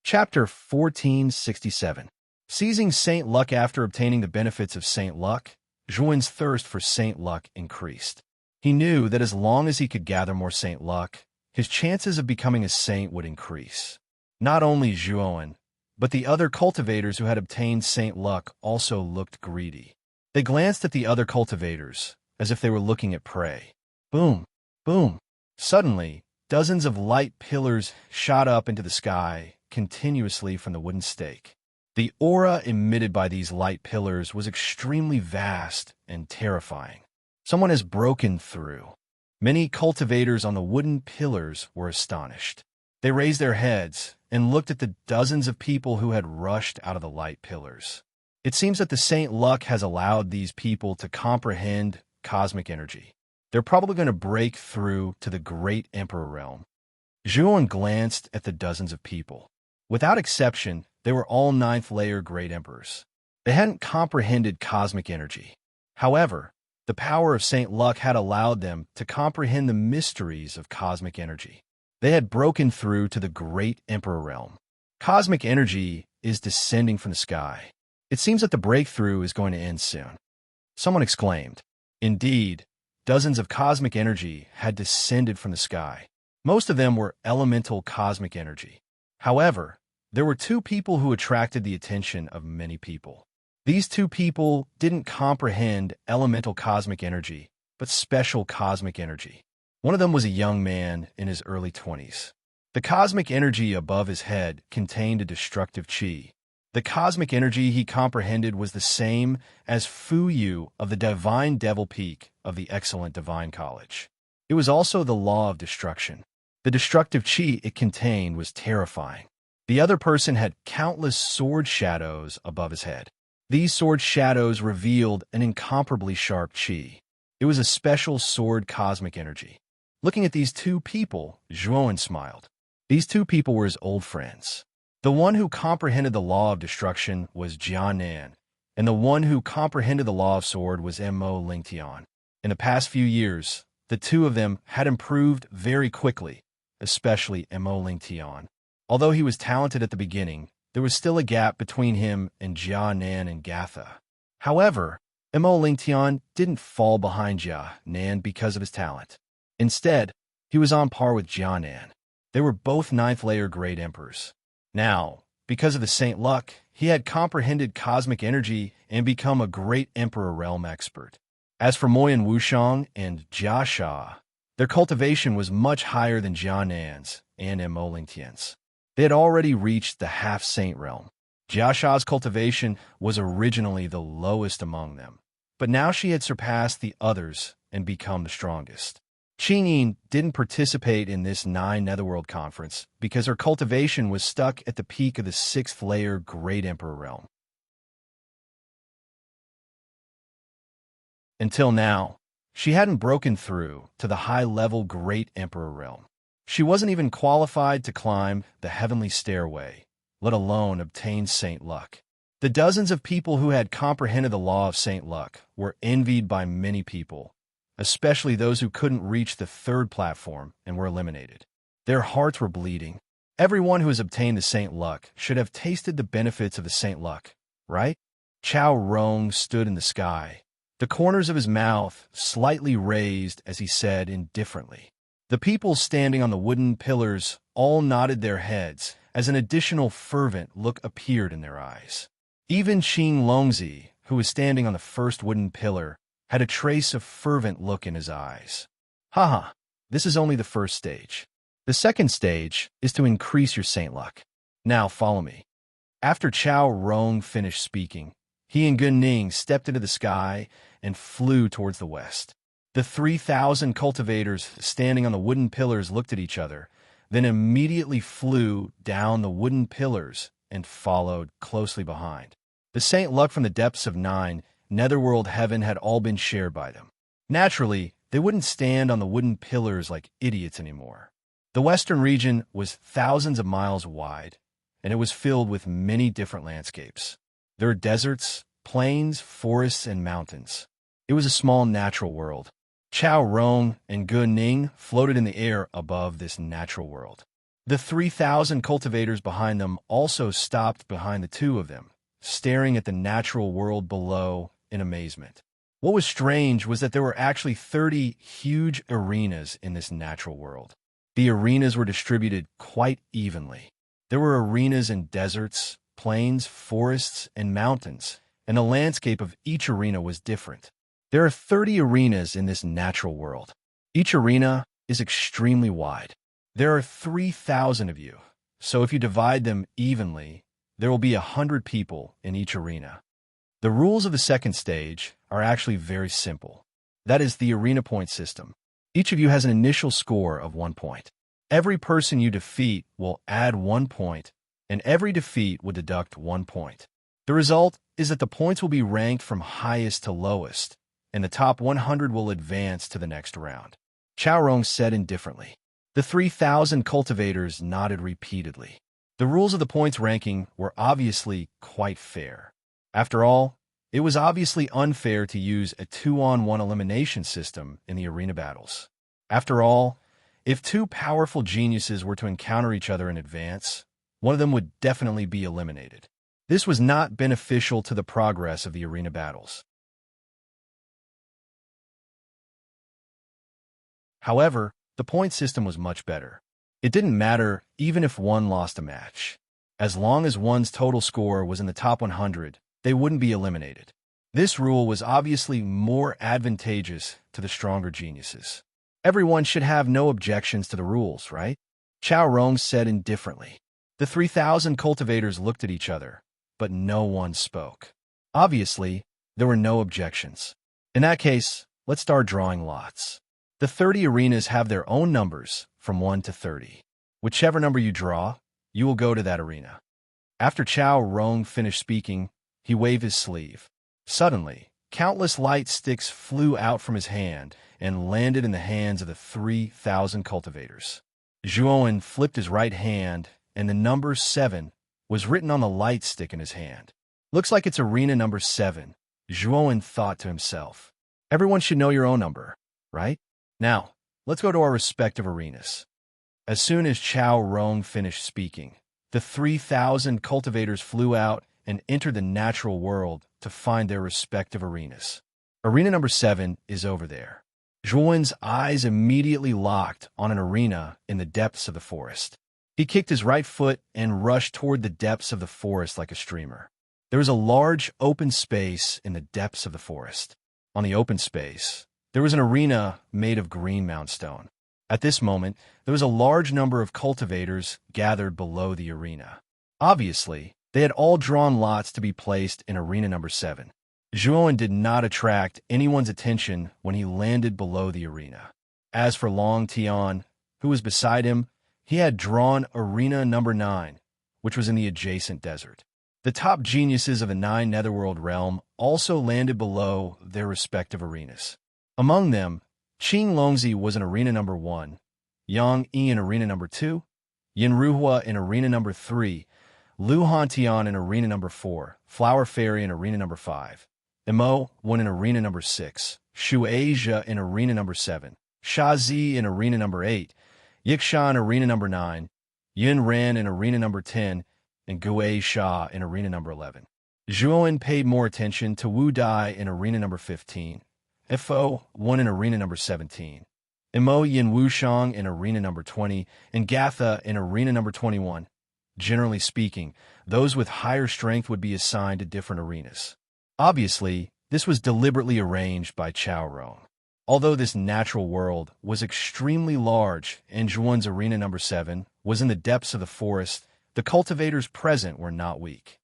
Chapter 1467. Seizing Saint Luck after obtaining the benefits of Saint Luck, Zhuowen's thirst for Saint Luck increased. He knew that as long as he could gather more Saint Luck, his chances of becoming a saint would increase. Not only Zhuowen, but the other cultivators who had obtained Saint Luck also looked greedy. They glanced at the other cultivators, as if they were looking at prey. Boom! Boom! Suddenly, dozens of light pillars shot up into the sky continuously from the wooden stake. The aura emitted by these light pillars was extremely vast and terrifying. Someone has broken through. Many cultivators on the wooden pillars were astonished. They raised their heads and looked at the dozens of people who had rushed out of the light pillars. It seems that the Saint Luck has allowed these people to comprehend cosmic energy. They're probably going to break through to the great Emperor realm. Zhuowen glanced at the dozens of people. Without exception, they were all ninth-layer Great Emperors. They hadn't comprehended cosmic energy. However, the power of Saint Luck had allowed them to comprehend the mysteries of cosmic energy. They had broken through to the great Emperor realm. Cosmic energy is descending from the sky. It seems that the breakthrough is going to end soon. Someone exclaimed. Indeed, dozens of cosmic energy had descended from the sky. Most of them were elemental cosmic energy. However, there were two people who attracted the attention of many people. These two people didn't comprehend elemental cosmic energy, but special cosmic energy. One of them was a young man in his early 20s. The cosmic energy above his head contained a destructive qi. The cosmic energy he comprehended was the same as Fu Yu of the Divine Devil Peak of the Excellent Divine College. It was also the law of destruction. The destructive qi it contained was terrifying. The other person had countless sword shadows above his head. These sword shadows revealed an incomparably sharp qi. It was a special sword cosmic energy. Looking at these two people, Zhuowen smiled. These two people were his old friends. The one who comprehended the law of destruction was Jianan, and the one who comprehended the law of sword was Mo Lingtian. In the past few years, the two of them had improved very quickly, especially Mo Lingtian. Although he was talented at the beginning, there was still a gap between him and Jianan and Gatha. However, Mo Lingtian didn't fall behind Jianan because of his talent. Instead, he was on par with Jianan. They were both ninth-layer Great Emperors. Now, because of the Saint Luck, he had comprehended cosmic energy and become a Great Emperor realm expert. As for Moyan Wushang and Jia Sha, their cultivation was much higher than Jianan's and Mo Lingtian's. They had already reached the half-saint realm. Jia Sha's cultivation was originally the lowest among them, but now she had surpassed the others and become the strongest. Qingyin didn't participate in this 9 Netherworld conference because her cultivation was stuck at the peak of the 6th layer Great Emperor realm. Until now, she hadn't broken through to the high-level Great Emperor realm. She wasn't even qualified to climb the heavenly stairway, let alone obtain Saint Luck. The dozens of people who had comprehended the law of Saint Luck were envied by many people, especially those who couldn't reach the 3rd platform and were eliminated. Their hearts were bleeding. Everyone who has obtained the Saint Luck should have tasted the benefits of the Saint Luck, right? Chao Rong stood in the sky, the corners of his mouth slightly raised as he said indifferently. The people standing on the wooden pillars all nodded their heads as an additional fervent look appeared in their eyes. Even Qing Longzi, who was standing on the first wooden pillar, had a trace of fervent look in his eyes. Haha, this is only the first stage. The second stage is to increase your Saint Luck. Now follow me. After Chao Rong finished speaking, he and Gun Ning stepped into the sky and flew towards the west. The 3,000 cultivators standing on the wooden pillars looked at each other, then immediately flew down the wooden pillars and followed closely behind. The Saint Luck from the depths of 9 Netherworld heaven had all been shared by them. Naturally, they wouldn't stand on the wooden pillars like idiots anymore. The western region was thousands of miles wide, and it was filled with many different landscapes. There were deserts, plains, forests, and mountains. It was a small natural world. Chao Rong and Gun Ning floated in the air above this natural world. The 3,000 cultivators behind them also stopped behind the two of them, staring at the natural world below in amazement. What was strange was that there were actually 30 huge arenas in this natural world. The arenas were distributed quite evenly. There were arenas in deserts, plains, forests, and mountains, and the landscape of each arena was different. There are 30 arenas in this natural world. Each arena is extremely wide. There are 3,000 of you, so if you divide them evenly, there will be 100 people in each arena. The rules of the second stage are actually very simple. That is the arena point system. Each of you has an initial score of 1 point. Every person you defeat will add 1 point, and every defeat will deduct 1 point. The result is that the points will be ranked from highest to lowest, and the top 100 will advance to the next round. Chao Rong said indifferently. The 3,000 cultivators nodded repeatedly. The rules of the points ranking were obviously quite fair. After all, it was obviously unfair to use a 2-on-1 elimination system in the arena battles. After all, if two powerful geniuses were to encounter each other in advance, one of them would definitely be eliminated. This was not beneficial to the progress of the arena battles. However, the point system was much better. It didn't matter even if one lost a match. As long as one's total score was in the top 100, they wouldn't be eliminated. This rule was obviously more advantageous to the stronger geniuses. Everyone should have no objections to the rules, right? Chao Rong said indifferently. The 3,000 cultivators looked at each other, but no one spoke. Obviously, there were no objections. In that case, let's start drawing lots. The 30 arenas have their own numbers from 1 to 30. Whichever number you draw, you will go to that arena. After Chao Rong finished speaking, he waved his sleeve. Suddenly, countless light sticks flew out from his hand and landed in the hands of the 3,000 cultivators. Zhuowen flipped his right hand, and the number 7 was written on the light stick in his hand. Looks like it's arena number 7, Zhuowen thought to himself. Everyone should know your own number, right? Now, let's go to our respective arenas. As soon as Chao Rong finished speaking, the 3,000 cultivators flew out and entered the natural world to find their respective arenas. Arena number 7 is over there. Zhuowen's eyes immediately locked on an arena in the depths of the forest. He kicked his right foot and rushed toward the depths of the forest like a streamer. There was a large open space in the depths of the forest. On the open space, there was an arena made of green mound stone. At this moment, there was a large number of cultivators gathered below the arena. Obviously, they had all drawn lots to be placed in arena number 7. Zhuowen did not attract anyone's attention when he landed below the arena. As for Long Tian, who was beside him, he had drawn arena number 9, which was in the adjacent desert. The top geniuses of the 9 Netherworld realm also landed below their respective arenas. Among them, Qing Longzi was in arena number 1, Yang Yi in arena number 2, Yin Ruhua in arena number 3, Lu Hantian in arena number 4, Flower Fairy in arena number 5, Emo won in arena number 6, Shu Asia in arena number 7, Sha Zi in arena number 8, Yiksha in arena number 9, Yin Ran in arena number 10, and Gue Sha in arena number 11. Zhuowen paid more attention to Wu Dai in arena number 15, Fo won in arena number 17, Emo Yin Wushang in arena number 20, and Gatha in arena number 21. Generally speaking, those with higher strength would be assigned to different arenas. Obviously, this was deliberately arranged by Chao Rong. Although this natural world was extremely large and Zhuowen's arena number 7 was in the depths of the forest, the cultivators present were not weak.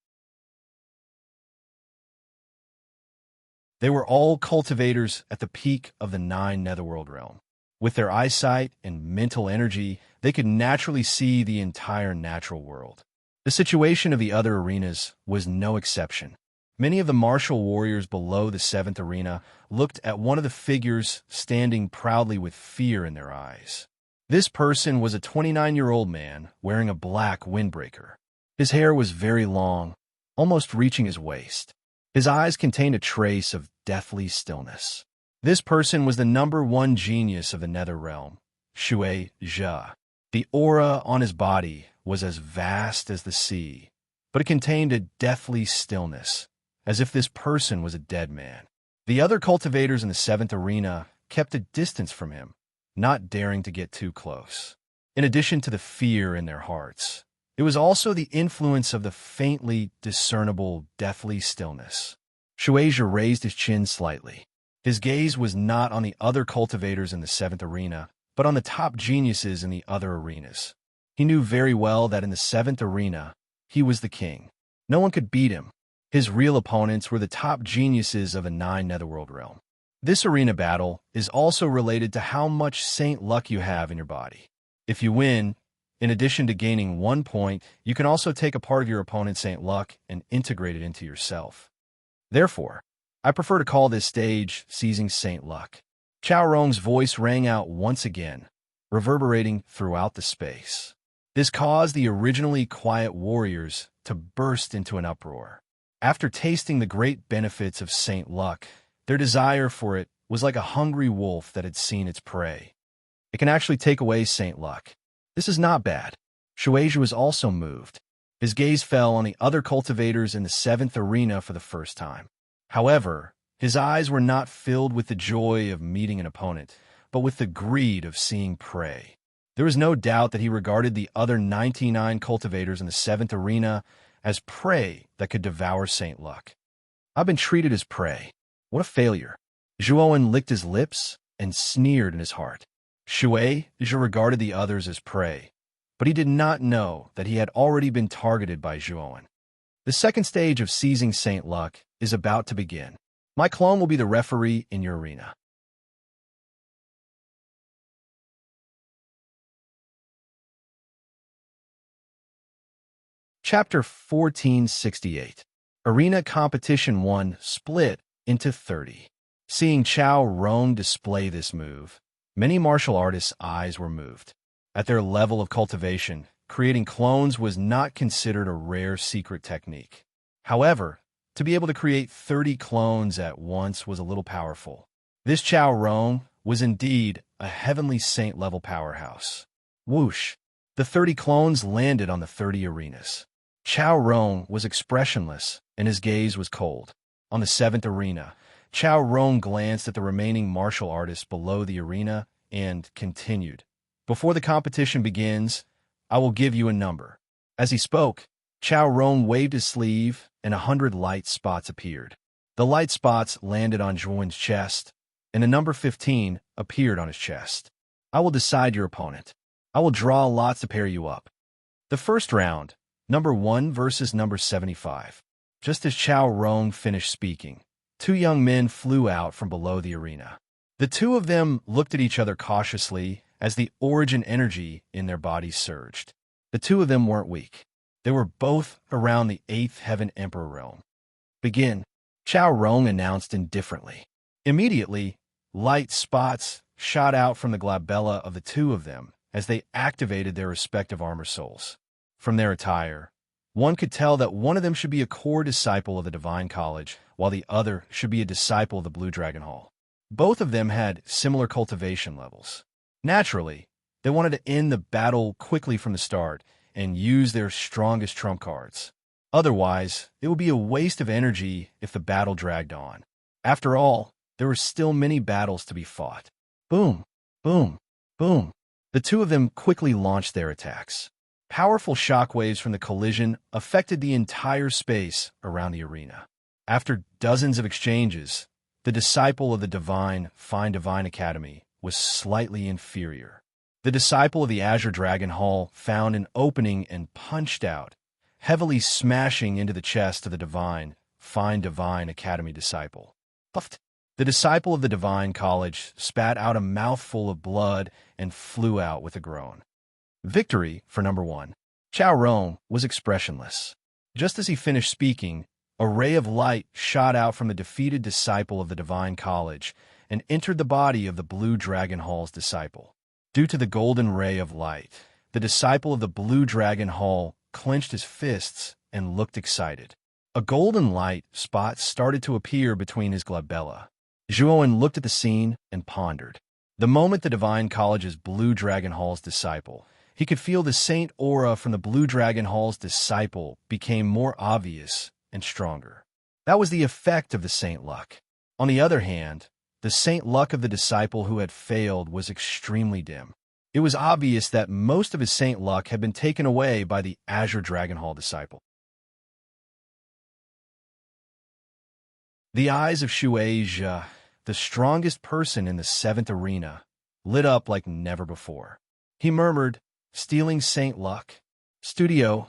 They were all cultivators at the peak of the 9 Netherworld realm. With their eyesight and mental energy, they could naturally see the entire natural world. The situation of the other arenas was no exception. Many of the martial warriors below the 7th arena looked at one of the figures standing proudly with fear in their eyes. This person was a 29-year-old man wearing a black windbreaker. His hair was very long, almost reaching his waist. His eyes contained a trace of deathly stillness. This person was the number 1 genius of the Nether realm, Shui Zhe. The aura on his body was as vast as the sea, but it contained a deathly stillness, as if this person was a dead man. The other cultivators in the 7th arena kept a distance from him, not daring to get too close. In addition to the fear in their hearts, it was also the influence of the faintly discernible deathly stillness. Shueisha raised his chin slightly. His gaze was not on the other cultivators in the 7th arena, but on the top geniuses in the other arenas. He knew very well that in the 7th arena, he was the king. No one could beat him. His real opponents were the top geniuses of the 9 Netherworld realm. This arena battle is also related to how much Saint Luck you have in your body. If you win, in addition to gaining 1 point, you can also take a part of your opponent's Saint Luck and integrate it into yourself. Therefore, I prefer to call this stage Seizing Saint Luck. Chao Rong's voice rang out once again, reverberating throughout the space. This caused the originally quiet warriors to burst into an uproar. After tasting the great benefits of Saint Luck, their desire for it was like a hungry wolf that had seen its prey. It can actually take away Saint Luck. This is not bad. Shueisha was also moved. His gaze fell on the other cultivators in the 7th arena for the first time. However, his eyes were not filled with the joy of meeting an opponent, but with the greed of seeing prey. There was no doubt that he regarded the other 99 cultivators in the 7th arena as prey that could devour Saint Luck. I've been treated as prey. What a failure. Zhuowen licked his lips and sneered in his heart. Shui Zhe regarded the others as prey, but he did not know that he had already been targeted by Zhuowen. The second stage of Seizing Saint Luck is about to begin. My clone will be the referee in your arena. Chapter 1468. Arena Competition 1 split into 30. Seeing Chao Rong display this move, many martial artists' eyes were moved. At their level of cultivation, creating clones was not considered a rare secret technique. However, to be able to create 30 clones at once was a little powerful. This Chao Rong was indeed a heavenly saint-level powerhouse. Whoosh! The 30 clones landed on the 30 arenas. Chao Rong was expressionless, and his gaze was cold. On the 7th arena, Chao Rong glanced at the remaining martial artists below the arena and continued. Before the competition begins, I will give you a number. As he spoke, Chao Rong waved his sleeve, and 100 light spots appeared. The light spots landed on Zhuowen's chest, and the number 15 appeared on his chest. I will decide your opponent. I will draw lots to pair you up. The first round, number 1 versus number 75. Just as Chao Rong finished speaking, two young men flew out from below the arena. The two of them looked at each other cautiously as the origin energy in their bodies surged. The two of them weren't weak. They were both around the 8th Heaven Emperor realm. Begin, Chao Rong announced indifferently. Immediately, light spots shot out from the glabella of the two of them as they activated their respective armor souls. From their attire, one could tell that one of them should be a core disciple of the Divine College, while the other should be a disciple of the Blue Dragon Hall. Both of them had similar cultivation levels. Naturally, they wanted to end the battle quickly from the start and use their strongest trump cards. Otherwise, it would be a waste of energy if the battle dragged on. After all, there were still many battles to be fought. Boom, boom, boom. The two of them quickly launched their attacks. Powerful shockwaves from the collision affected the entire space around the arena. After dozens of exchanges, the disciple of the Fine Divine Academy was slightly inferior. The disciple of the Azure Dragon Hall found an opening and punched out, heavily smashing into the chest of the Fine Divine Academy disciple. Puffed. The disciple of the Divine College spat out a mouthful of blood and flew out with a groan. Victory for number 1. Chao Rong was expressionless. Just as he finished speaking, a ray of light shot out from the defeated disciple of the Divine College and entered the body of the Blue Dragon Hall's disciple. Due to the golden ray of light, the disciple of the Blue Dragon Hall clenched his fists and looked excited. A golden light spot started to appear between his glabella. Zhuowen looked at the scene and pondered. The moment the Divine College's Blue Dragon Hall's disciple, he could feel the saint aura from the Blue Dragon Hall's disciple became more obvious and stronger. That was the effect of the saint luck. On the other hand, the saint luck of the disciple who had failed was extremely dim. It was obvious that most of his saint luck had been taken away by the Azure Dragon Hall disciple. The eyes of Shui Jia, the strongest person in the 7th arena, lit up like never before. He murmured, "Stealing saint luck? Studio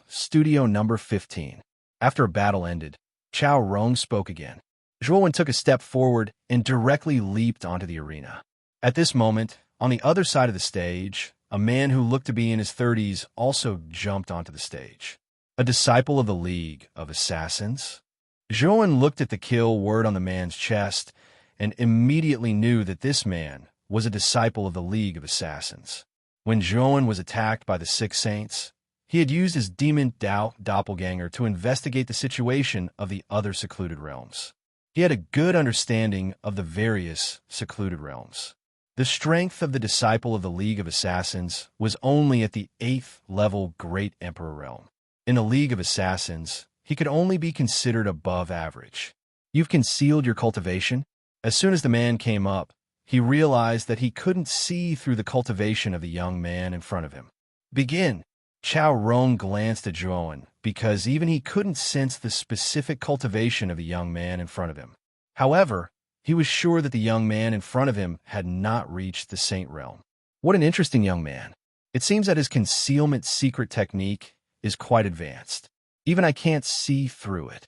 number 15. After a battle ended, Chao Rong spoke again. Zhuowen took a step forward and directly leaped onto the arena. At this moment, on the other side of the stage, a man who looked to be in his 30s also jumped onto the stage. A disciple of the League of Assassins? Zhuowen looked at the kill word on the man's chest and immediately knew that this man was a disciple of the League of Assassins. When Zhuowen was attacked by the Six Saints, he had used his demon Dao doppelganger to investigate the situation of the other secluded realms. He had a good understanding of the various secluded realms. The strength of the disciple of the League of Assassins was only at the 8th level Great Emperor realm. In the League of Assassins, he could only be considered above average. You've concealed your cultivation? As soon as the man came up, he realized that he couldn't see through the cultivation of the young man in front of him. Begin. Chao Rong glanced at Zhuowen because even he couldn't sense the specific cultivation of the young man in front of him. However, he was sure that the young man in front of him had not reached the Saint realm. What an interesting young man. It seems that his concealment secret technique is quite advanced. Even I can't see through it.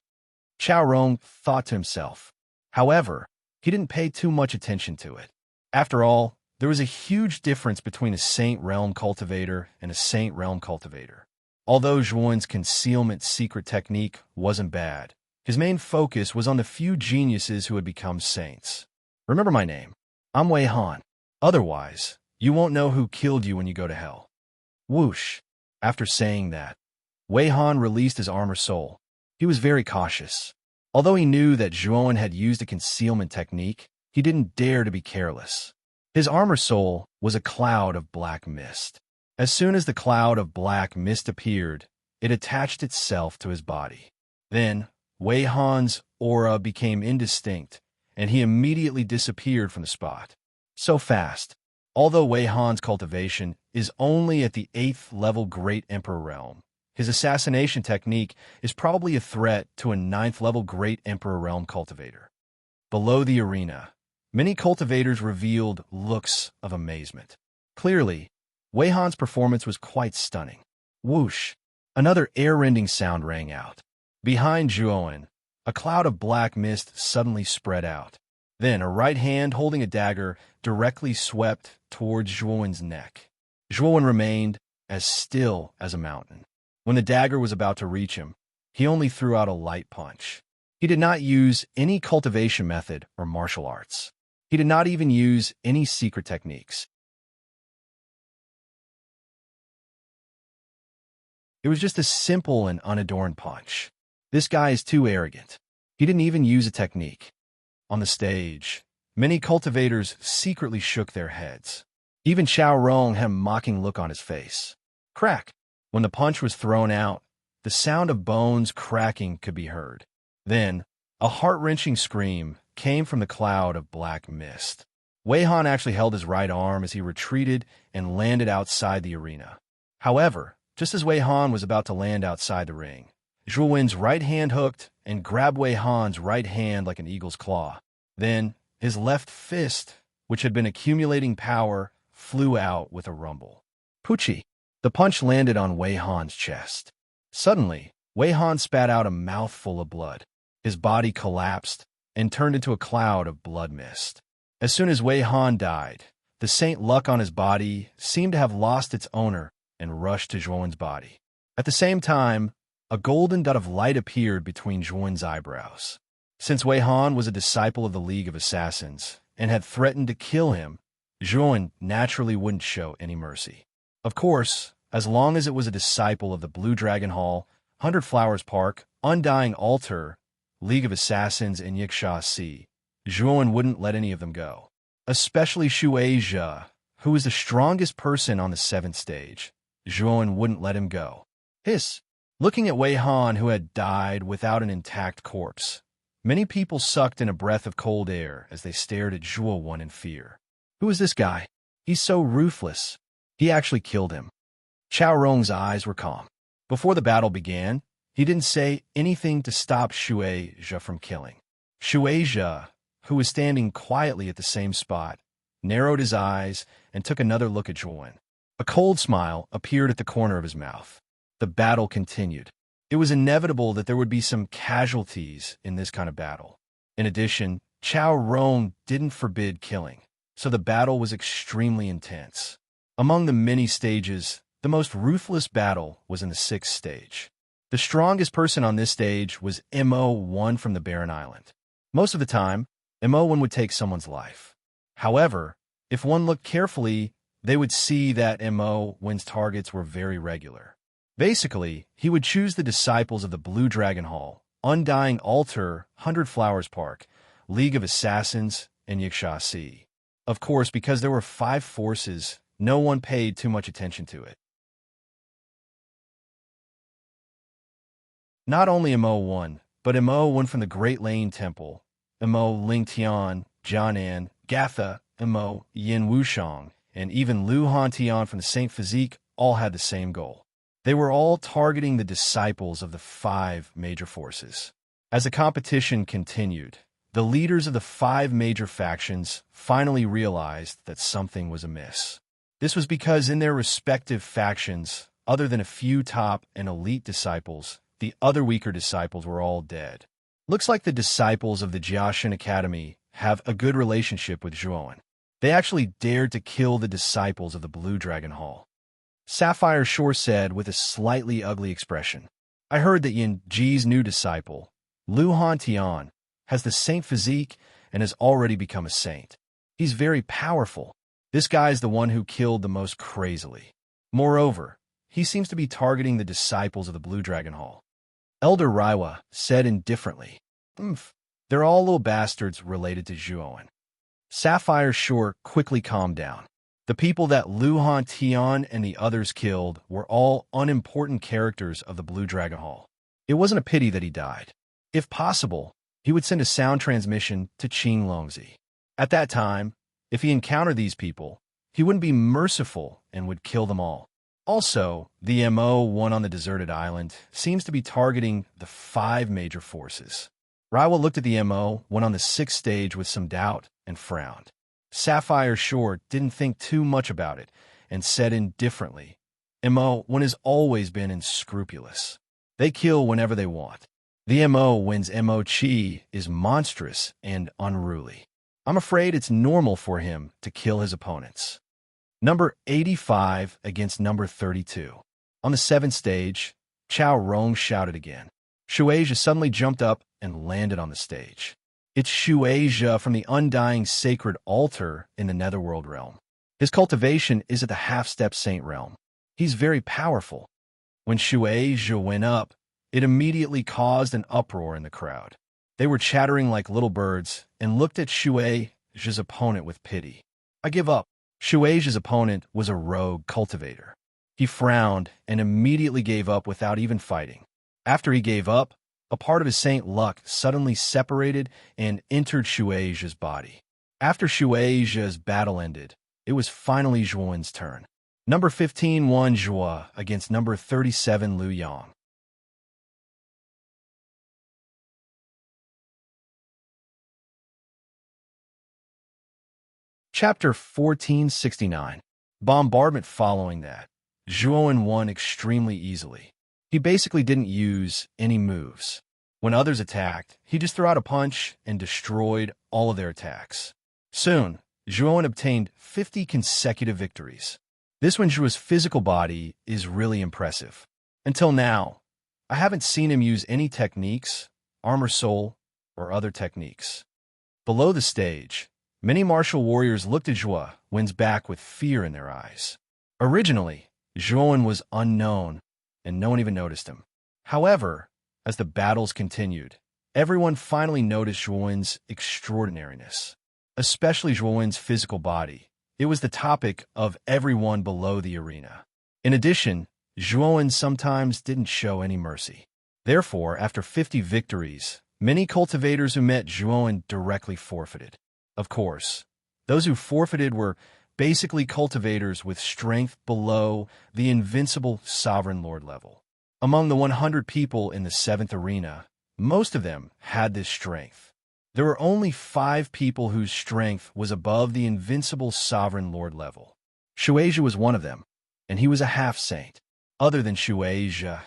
Chao Rong thought to himself. However, he didn't pay too much attention to it. After all, there was a huge difference between a Saint Realm cultivator and a Saint Realm cultivator. Although Zhuowen's concealment secret technique wasn't bad, his main focus was on the few geniuses who had become saints. Remember my name. I'm Wei Han. Otherwise, you won't know who killed you when you go to hell. Whoosh. After saying that, Wei Han released his armor soul. He was very cautious. Although he knew that Zhuowen had used a concealment technique, he didn't dare to be careless. His armor soul was a cloud of black mist. As soon as the cloud of black mist appeared, it attached itself to his body. Then, Wei Han's aura became indistinct, and he immediately disappeared from the spot. So fast. Although Wei Han's cultivation is only at the 8th level Great Emperor realm, his assassination technique is probably a threat to a 9th level Great Emperor realm cultivator. Below the arena, many cultivators revealed looks of amazement. Clearly, Wei Han's performance was quite stunning. Whoosh! Another air-rending sound rang out. Behind Zhuowen, A cloud of black mist suddenly spread out. Then a right hand holding a dagger directly swept towards Zhuowen's neck. Zhuowen remained as still as a mountain. When the dagger was about to reach him, he only threw out a light punch. He did not use any cultivation method or martial arts. He did not even use any secret techniques. It was just a simple and unadorned punch. This guy is too arrogant. He didn't even use a technique. On the stage, many cultivators secretly shook their heads. Even Xiao Rong had a mocking look on his face. Crack! When the punch was thrown out, the sound of bones cracking could be heard. Then, a heart-wrenching scream came from the cloud of black mist. Wei Han actually held his right arm as he retreated and landed outside the arena. However, just as Wei Han was about to land outside the ring, Zhuowen's right hand hooked and grabbed Wei Han's right hand like an eagle's claw. Then, his left fist, which had been accumulating power, flew out with a rumble. Poochie! The punch landed on Wei Han's chest. Suddenly, Wei Han spat out a mouthful of blood. His body collapsed and turned into a cloud of blood mist. As soon as Wei Han died, the Saint Luck on his body seemed to have lost its owner and rushed to Zhuowen's body. At the same time, a golden dot of light appeared between Zhuowen's eyebrows. Since Wei Han was a disciple of the League of Assassins and had threatened to kill him, Zhuowen naturally wouldn't show any mercy. Of course, as long as it was a disciple of the Blue Dragon Hall, 100 Flowers Park, Undying Altar, League of Assassins, and Yiksha Si, Zhuowen wouldn't let any of them go. Especially Shui Zhe, who was the strongest person on the 7th stage. Zhuowen wouldn't let him go. Hiss! Looking at Wei Han, who had died without an intact corpse, many people sucked in a breath of cold air as they stared at Zhuowen in fear. Who is this guy? He's so ruthless. He actually killed him. Xiao Rong's eyes were calm. Before the battle began, he didn't say anything to stop Shui Zhe from killing. Shui Zhe, who was standing quietly at the same spot, narrowed his eyes and took another look at Zhuowen. A cold smile appeared at the corner of his mouth. The battle continued. It was inevitable that there would be some casualties in this kind of battle. In addition, Xiao Rong didn't forbid killing, so the battle was extremely intense. Among the many stages, the most ruthless battle was in the 6th stage. The strongest person on this stage was Mo1 from the Barren Island. Most of the time, Mo1 would take someone's life. However, if one looked carefully, they would see that Mo1's targets were very regular. Basically, he would choose the disciples of the Blue Dragon Hall, Undying Altar, 100 Flowers Park, League of Assassins, and Yiksha Si. Of course, because there were 5 forces, no one paid too much attention to it. Not only Mo1, but Mo1 from the Great Lane Temple, Mo Lingtian, Jianan, Gatha, Mo Yin Wushang, and even Lu Hantian from the Saint Physique all had the same goal. They were all targeting the disciples of the 5 major forces. As the competition continued, the leaders of the 5 major factions finally realized that something was amiss. This was because in their respective factions, other than a few top and elite disciples, the other weaker disciples were all dead. Looks like the disciples of the Jiaxin Academy have a good relationship with Zhuowen. They actually dared to kill the disciples of the Blue Dragon Hall. Sapphire Shore said with a slightly ugly expression, I heard that Yin Ji's new disciple, Lu Hantian, has the saint physique and has already become a saint. He's very powerful. This guy is the one who killed the most crazily. Moreover, he seems to be targeting the disciples of the Blue Dragon Hall. Elder Raiwa said indifferently, they're all little bastards related to Zhuowen. Sapphire Shore quickly calmed down. The people that Lu Hantian and the others killed were all unimportant characters of the Blue Dragon Hall. It wasn't a pity that he died. If possible, he would send a sound transmission to Qing Longzi. At that time, if he encountered these people, he wouldn't be merciful and would kill them all. Also, the Mo1 on the deserted island seems to be targeting the 5 major forces. Raiwa looked at the Mo1 on the 6th stage with some doubt and frowned. Sapphire Shore didn't think too much about it and said indifferently, Mo1 has always been unscrupulous. They kill whenever they want. The MO wins MO Chi is monstrous and unruly. I'm afraid it's normal for him to kill his opponents. Number 85 against number 32. On the 7th stage, Chao Rong shouted again. Shueisha suddenly jumped up and landed on the stage. It's Shueisha from the undying sacred altar in the Netherworld realm. His cultivation is at the half-step saint realm. He's very powerful. When Shueisha went up, it immediately caused an uproar in the crowd. They were chattering like little birds and looked at Shueisha's opponent with pity. I give up. Shueisha's opponent was a rogue cultivator. He frowned and immediately gave up without even fighting. After he gave up, a part of his saint luck suddenly separated and entered Shueisha's body. After Shueisha's battle ended, it was finally Zhuowen's turn. Number 15 won Zhuo against number 37 Liu Yang. Chapter 1469. Bombardment. Following that, Zhuowen won extremely easily. He basically didn't use any moves. When others attacked, he just threw out a punch and destroyed all of their attacks. Soon, Zhuowen obtained 50 consecutive victories. This when Zhuo's physical body is really impressive. Until now, I haven't seen him use any techniques, armor soul, or other techniques. Below the stage, many martial warriors looked at Zhuo Wen's back with fear in their eyes. Originally, Zhuowen was unknown, and no one even noticed him. However, as the battles continued, everyone finally noticed Zhuowen's extraordinariness, especially Zhuowen's physical body. It was the topic of everyone below the arena. In addition, Zhuowen sometimes didn't show any mercy. Therefore, after 50 victories, many cultivators who met Zhuowen directly forfeited. Of course, those who forfeited were basically cultivators with strength below the invincible sovereign lord level. Among the 100 people in the 7th arena, most of them had this strength. There were only 5 people whose strength was above the invincible sovereign lord level. Shueisha was one of them, and he was a half-saint. Other than Shueisha,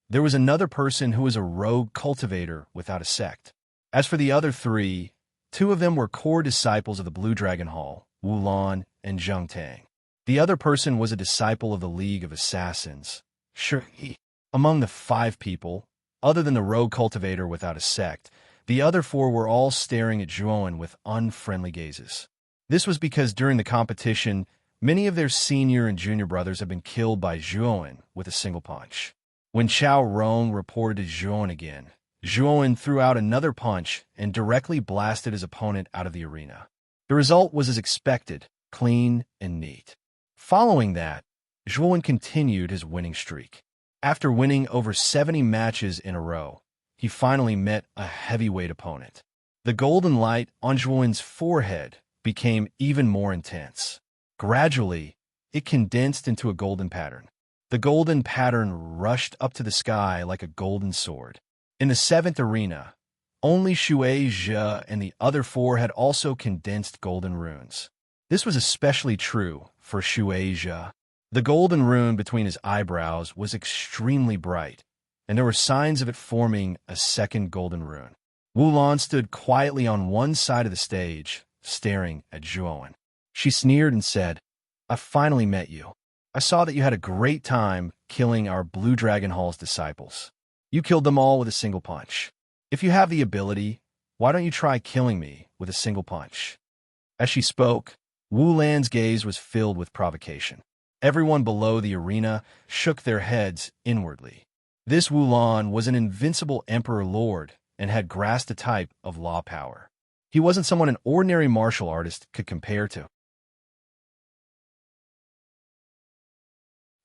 there was another person who was a rogue cultivator without a sect. As for the other 3, 2 of them were core disciples of the Blue Dragon Hall, Wu Lan and Zheng Tang. The other person was a disciple of the League of Assassins, Shi. Among the 5 people, other than the rogue cultivator without a sect, the other 4 were all staring at Zhuowen with unfriendly gazes. This was because during the competition, many of their senior and junior brothers had been killed by Zhuowen with a single punch. When Chao Rong reported to Zhuowen again, Zhuowen threw out another punch and directly blasted his opponent out of the arena. The result was as expected, clean and neat. Following that, Zhuowen continued his winning streak. After winning over 70 matches in a row, he finally met a heavyweight opponent. The golden light on Zhuowen's forehead became even more intense. Gradually, it condensed into a golden pattern. The golden pattern rushed up to the sky like a golden sword. In the 7th arena, only Shueisha and the other 4 had also condensed golden runes. This was especially true for Shueisha. The golden rune between his eyebrows was extremely bright, and there were signs of it forming a second golden rune. Wu Lan stood quietly on one side of the stage, staring at Zhuowen. She sneered and said, I finally met you. I saw that you had a great time killing our Blue Dragon Hall's disciples. You killed them all with a single punch. If you have the ability, why don't you try killing me with a single punch? As she spoke, Wu Lan's gaze was filled with provocation. Everyone below the arena shook their heads inwardly. This Wu Lan was an invincible emperor lord and had grasped a type of law power. He wasn't someone an ordinary martial artist could compare to.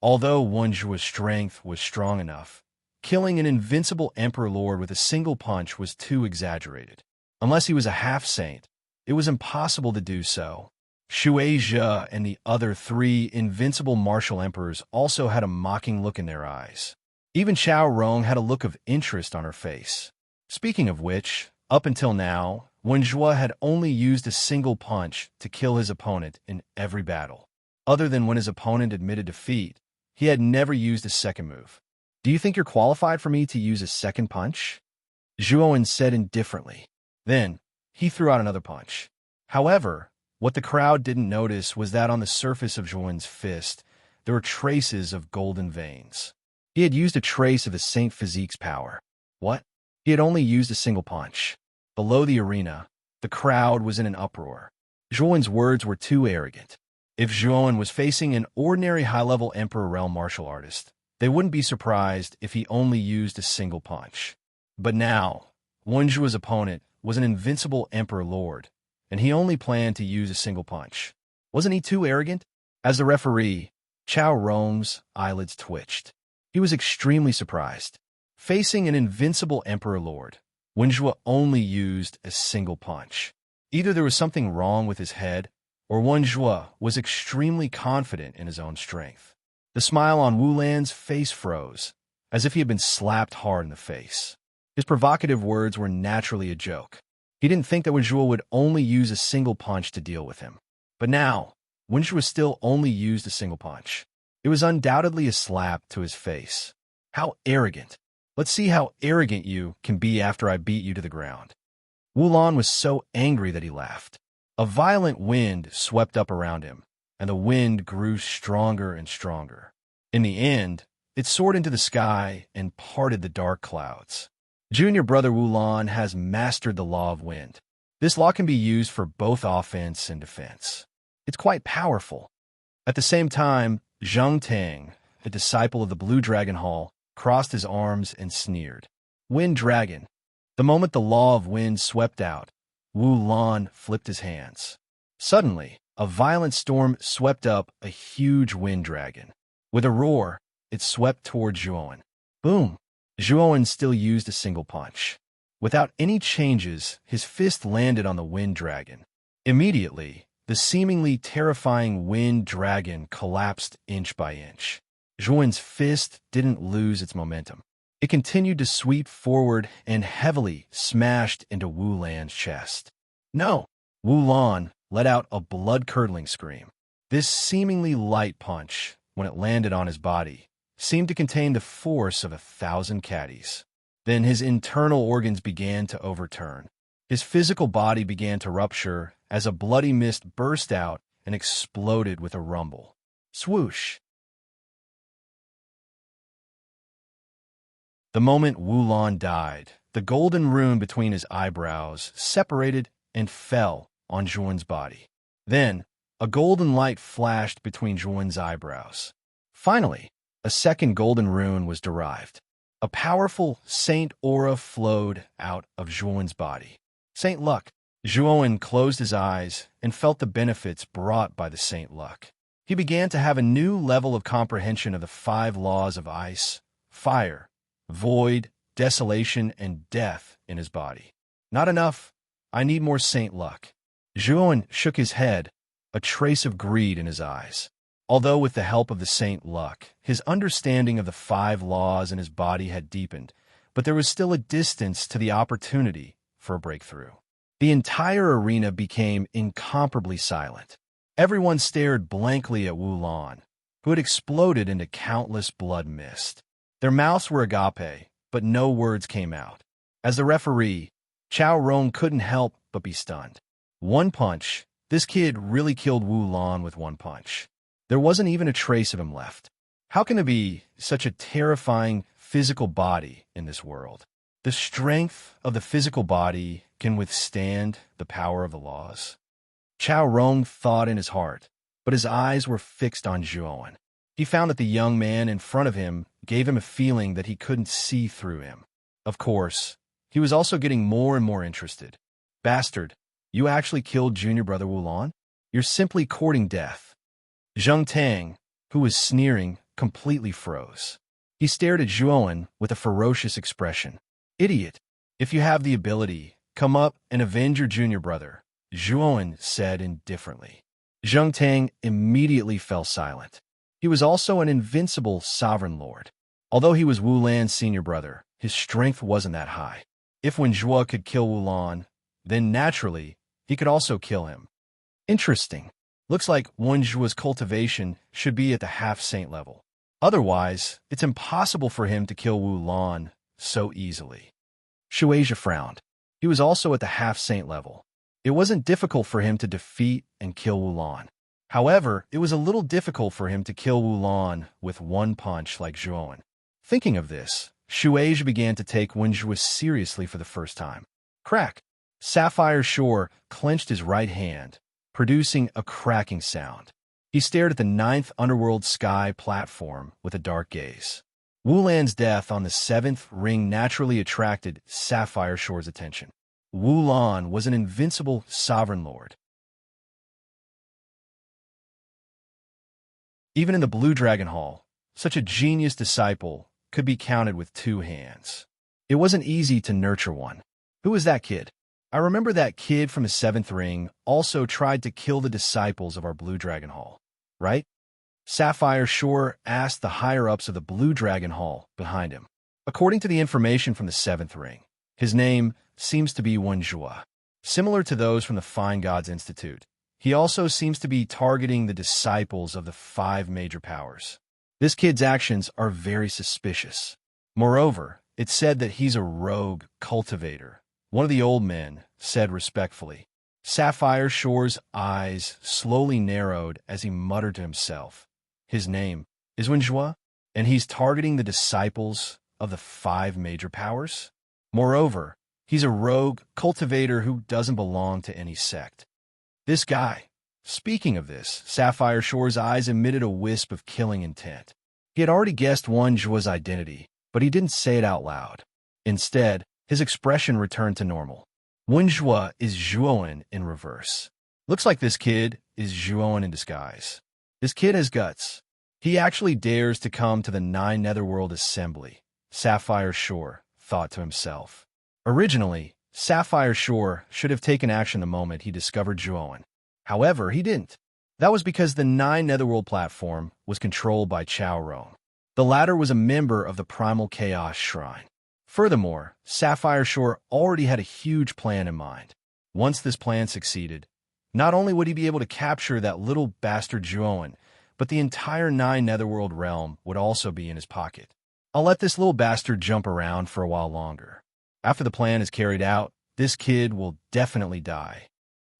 Although Wen Zhuo's strength was strong enough, killing an invincible emperor lord with a single punch was too exaggerated. Unless he was a half-saint, it was impossible to do so. Shueisha and the other 3 invincible martial emperors also had a mocking look in their eyes. Even Chao Rong had a look of interest on her face. Speaking of which, up until now, Wen Zhuo had only used a single punch to kill his opponent in every battle. Other than when his opponent admitted defeat, he had never used a second move. Do you think you're qualified for me to use a second punch? Zhuowen said indifferently. Then, he threw out another punch. However, what the crowd didn't notice was that on the surface of Zhuowen's fist, there were traces of golden veins. He had used a trace of his Saint Physique's power. What? He had only used a single punch. Below the arena, the crowd was in an uproar. Zhuowen's words were too arrogant. If Zhuowen was facing an ordinary high-level Emperor realm martial artist, they wouldn't be surprised if he only used a single punch. But now, Wenjua's opponent was an invincible Emperor Lord, and he only planned to use a single punch. Wasn't he too arrogant? As the referee, Chao Rong's eyelids twitched. He was extremely surprised. Facing an invincible Emperor Lord, Wenjua only used a single punch. Either there was something wrong with his head, or Wenjua was extremely confident in his own strength. The smile on Wu Lan's face froze, as if he had been slapped hard in the face. His provocative words were naturally a joke. He didn't think that Wenjua would only use a single punch to deal with him. But now, Wenjua still only used a single punch. It was undoubtedly a slap to his face. How arrogant. Let's see how arrogant you can be after I beat you to the ground. Wu Lan was so angry that he laughed. A violent wind swept up around him, and the wind grew stronger and stronger. In the end, it soared into the sky and parted the dark clouds. Junior brother Wu Lan has mastered the law of wind. This law can be used for both offense and defense. It's quite powerful. At the same time, Zhang Tang, a disciple of the Blue Dragon Hall, crossed his arms and sneered. Wind Dragon. The moment the law of wind swept out, Wu Lan flipped his hands. Suddenly, a violent storm swept up a huge wind dragon. With a roar, it swept toward Zhuowen. Boom! Zhuowen still used a single punch. Without any changes, his fist landed on the wind dragon. Immediately, the seemingly terrifying wind dragon collapsed inch by inch. Zhuowen's fist didn't lose its momentum. It continued to sweep forward and heavily smashed into Wu Lan's chest. No! Wu Lan let out a blood-curdling scream. This seemingly light punch, when it landed on his body, seemed to contain the force of 1,000 caddies. Then his internal organs began to overturn. His physical body began to rupture as a bloody mist burst out and exploded with a rumble. Swoosh! The moment Wu Lan died, the golden rune between his eyebrows separated and fell on Zhuowen's body. Then, a golden light flashed between Zhuowen's eyebrows. Finally, a second golden rune was derived. A powerful saint aura flowed out of Zhuowen's body. Saint Luck. Zhuowen closed his eyes and felt the benefits brought by the saint luck. He began to have a new level of comprehension of the 5 laws of ice, fire, void, desolation, and death in his body. Not enough. I need more saint luck. Zhuowen shook his head, a trace of greed in his eyes. Although with the help of the saint luck, his understanding of the 5 laws in his body had deepened, but there was still a distance to the opportunity for a breakthrough. The entire arena became incomparably silent. Everyone stared blankly at Wu Lan, who had exploded into countless blood mist. Their mouths were agape, but no words came out. As the referee, Chao Rong couldn't help but be stunned. One punch. This kid really killed Wu Lan with one punch. There wasn't even a trace of him left. How can there be such a terrifying physical body in this world? The strength of the physical body can withstand the power of the laws. Chao Rong thought in his heart, but his eyes were fixed on Zhuowen. He found that the young man in front of him gave him a feeling that he couldn't see through him. Of course, he was also getting more and more interested. Bastard, you actually killed junior brother Wu Lan? You're simply courting death. Zhang Tang, who was sneering, completely froze. He stared at Zhuowen with a ferocious expression. Idiot, if you have the ability, come up and avenge your junior brother, Zhuowen said indifferently. Zhang Tang immediately fell silent. He was also an invincible sovereign lord. Although he was Wu Lan's senior brother, his strength wasn't that high. If Wen Zhuo could kill Wu Lan, then naturally, he could also kill him. Interesting. Looks like Wen Zhuo's cultivation should be at the half-saint level. Otherwise, it's impossible for him to kill Wu Lan so easily. Shueisha frowned. He was also at the half-saint level. It wasn't difficult for him to defeat and kill Wulan. However, it was a little difficult for him to kill Wulan with one punch like Zhuowen. Thinking of this, Shueisha began to take Wenjue seriously for the first time. Crack! Sapphire Shore clenched his right hand, producing a cracking sound. He stared at the 9th underworld sky platform with a dark gaze. Wulan's death on the 7th ring naturally attracted Sapphire Shore's attention. Wulan was an invincible sovereign lord. Even in the Blue Dragon Hall, such a genius disciple could be counted with 2 hands. It wasn't easy to nurture one. Who was that kid? I remember that kid from the 7th ring also tried to kill the disciples of our Blue Dragon Hall, right? Sapphire Shore asked the higher-ups of the Blue Dragon Hall behind him. According to the information from the 7th ring, his name seems to be Wenjue. Similar to those from the Fine Gods Institute, he also seems to be targeting the disciples of the 5 major powers. This kid's actions are very suspicious. Moreover, it's said that he's a rogue cultivator. One of the old men said respectfully. Sapphire Shore's eyes slowly narrowed as he muttered to himself. His name is Wenjue, and he's targeting the disciples of the 5 major powers? Moreover, he's a rogue cultivator who doesn't belong to any sect. This guy. Speaking of this, Sapphire Shore's eyes emitted a wisp of killing intent. He had already guessed Wenjue's identity, but he didn't say it out loud. Instead, his expression returned to normal. Wenjue is Zhuowen in reverse. Looks like this kid is Zhuowen in disguise. This kid has guts. He actually dares to come to the 9 Netherworld Assembly, Sapphire Shore thought to himself. Originally, Sapphire Shore should have taken action the moment he discovered Zhuowen. However, he didn't. That was because the 9 Netherworld platform was controlled by Chao Rome. The latter was a member of the Primal Chaos Shrine. Furthermore, Sapphire Shore already had a huge plan in mind. Once this plan succeeded, not only would he be able to capture that little bastard Zhuowen, but the entire 9 Netherworld realm would also be in his pocket. I'll let this little bastard jump around for a while longer. After the plan is carried out, this kid will definitely die.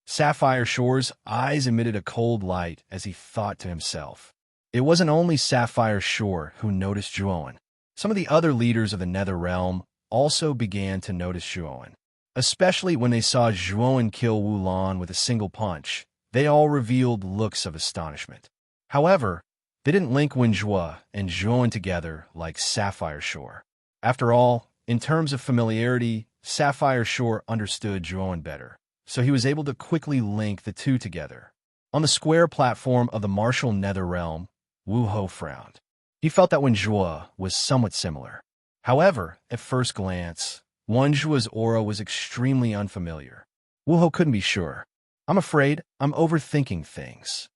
Sapphire Shore's eyes emitted a cold light as he thought to himself. It wasn't only Sapphire Shore who noticed Zhuowen. Some of the other leaders of the Nether Realm also began to notice Zhuowen. Especially when they saw Zhuowen kill Wulan with a single punch, they all revealed looks of astonishment. However, they didn't link Wenjue and Zhuowen together like Sapphire Shore. After all, in terms of familiarity, Sapphire Shore understood Zhuowen better, so he was able to quickly link the two together. On the square platform of the martial Nether Realm, Wu Ho frowned. He felt that Wenjue was somewhat similar. However, at first glance, Wenjue's aura was extremely unfamiliar. Wu Ho couldn't be sure. I'm afraid I'm overthinking things.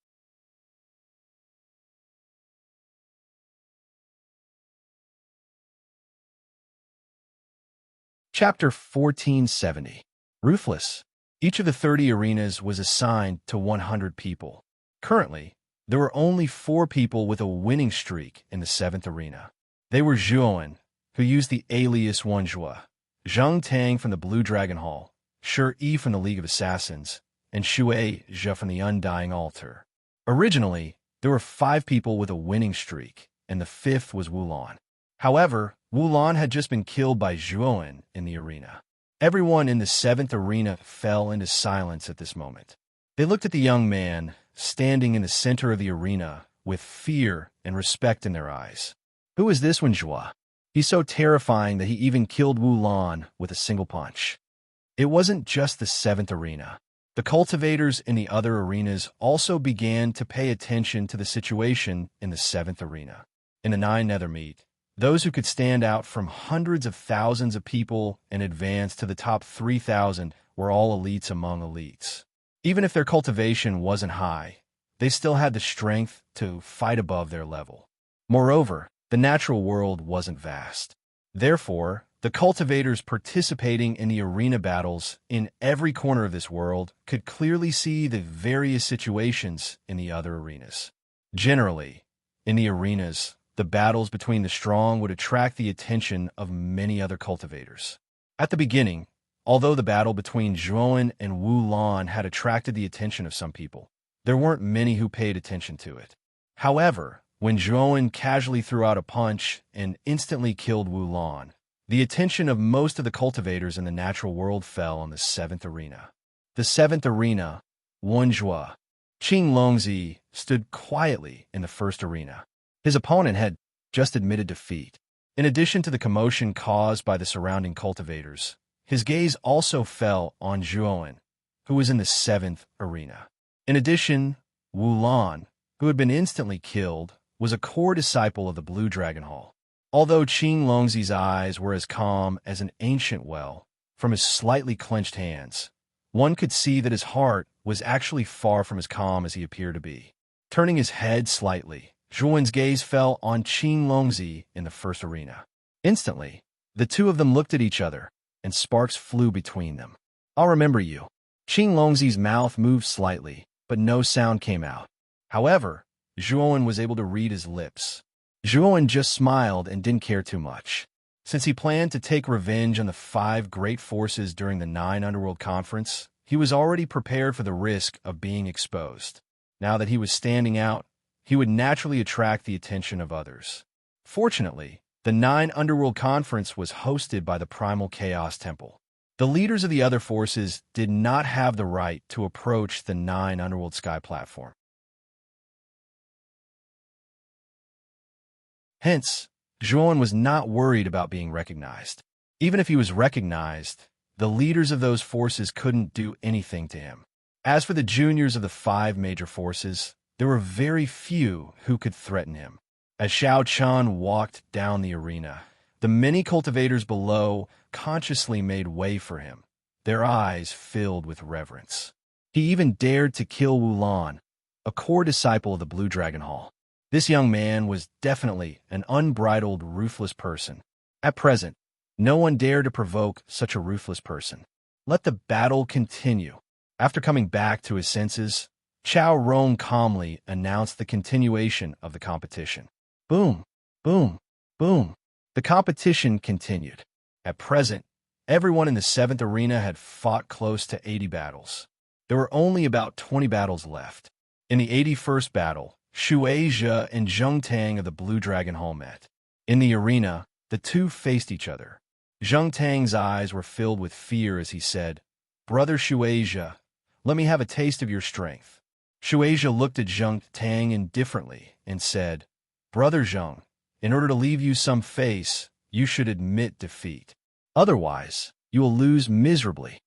Chapter 1470. Ruthless. Each of the 30 arenas was assigned to 100 people. Currently, there were only 4 people with a winning streak in the 7th arena. They were Zhuowen, who used the alias Wenjue, Zheng Tang from the Blue Dragon Hall, Shi Yi from the League of Assassins, and Xue Zhe from the Undying Altar. Originally, there were 5 people with a winning streak, and the 5th was Wulan. However, Wulan had just been killed by Zhuowen in the arena. Everyone in the 7th arena fell into silence at this moment. They looked at the young man, standing in the center of the arena, with fear and respect in their eyes. Who is this Wenjue? He's so terrifying that he even killed Wulan with a single punch. It wasn't just the 7th arena. The cultivators in the other arenas also began to pay attention to the situation in the 7th arena. In the 9 Nethermeet, those who could stand out from hundreds of thousands of people and advance to the top 3,000 were all elites among elites. Even if their cultivation wasn't high, they still had the strength to fight above their level. Moreover, the natural world wasn't vast. Therefore, the cultivators participating in the arena battles in every corner of this world could clearly see the various situations in the other arenas. Generally, in the arenas, the battles between the strong would attract the attention of many other cultivators. At the beginning, although the battle between Zhuan and Wu Lan had attracted the attention of some people, there weren't many who paid attention to it. However, when Zhuan casually threw out a punch and instantly killed Wu Lan, the attention of most of the cultivators in the natural world fell on the seventh arena. The seventh arena, Wenjua. Qing Longzi stood quietly in the first arena. His opponent had just admitted defeat. In addition to the commotion caused by the surrounding cultivators, his gaze also fell on Zhuan, who was in the seventh arena. In addition, Wu Lan, who had been instantly killed, was a core disciple of the Blue Dragon Hall. Although Qing Longzi's eyes were as calm as an ancient well, from his slightly clenched hands, one could see that his heart was actually far from as calm as he appeared to be. Turning his head slightly, Zhuan's gaze fell on Qing Longzi in the first arena. Instantly, the two of them looked at each other, and sparks flew between them. "I'll remember you." Qing Longzi's mouth moved slightly, but no sound came out. However, Zhuan was able to read his lips. Zhuan just smiled and didn't care too much. Since he planned to take revenge on the 5 great forces during the 9 Underworld Conference, he was already prepared for the risk of being exposed. Now that he was standing out, he would naturally attract the attention of others. Fortunately, the 9 Underworld Conference was hosted by the Primal Chaos Temple. The leaders of the other forces did not have the right to approach the 9 Underworld Sky platform. Hence, Zhuan was not worried about being recognized. Even if he was recognized, the leaders of those forces couldn't do anything to him. As for the juniors of the 5 major forces, there were very few who could threaten him. As Xiao Chun walked down the arena, the many cultivators below consciously made way for him, their eyes filled with reverence. He even dared to kill Wu Lan, a core disciple of the Blue Dragon Hall. This young man was definitely an unbridled, ruthless person. At present, no one dared to provoke such a ruthless person. Let the battle continue. After coming back to his senses, Chao Rong calmly announced the continuation of the competition. Boom, boom, boom. The competition continued. At present, everyone in the 7th arena had fought close to 80 battles. There were only about 20 battles left. In the 81st battle, Shueisha and Zheng Tang of the Blue Dragon Hall met. In the arena, the two faced each other. Zheng Tang's eyes were filled with fear as he said, "Brother Shueisha, let me have a taste of your strength." Shueisha looked at Zheng Tang indifferently and said, "Brother Zheng, in order to leave you some face, you should admit defeat. Otherwise, you will lose miserably."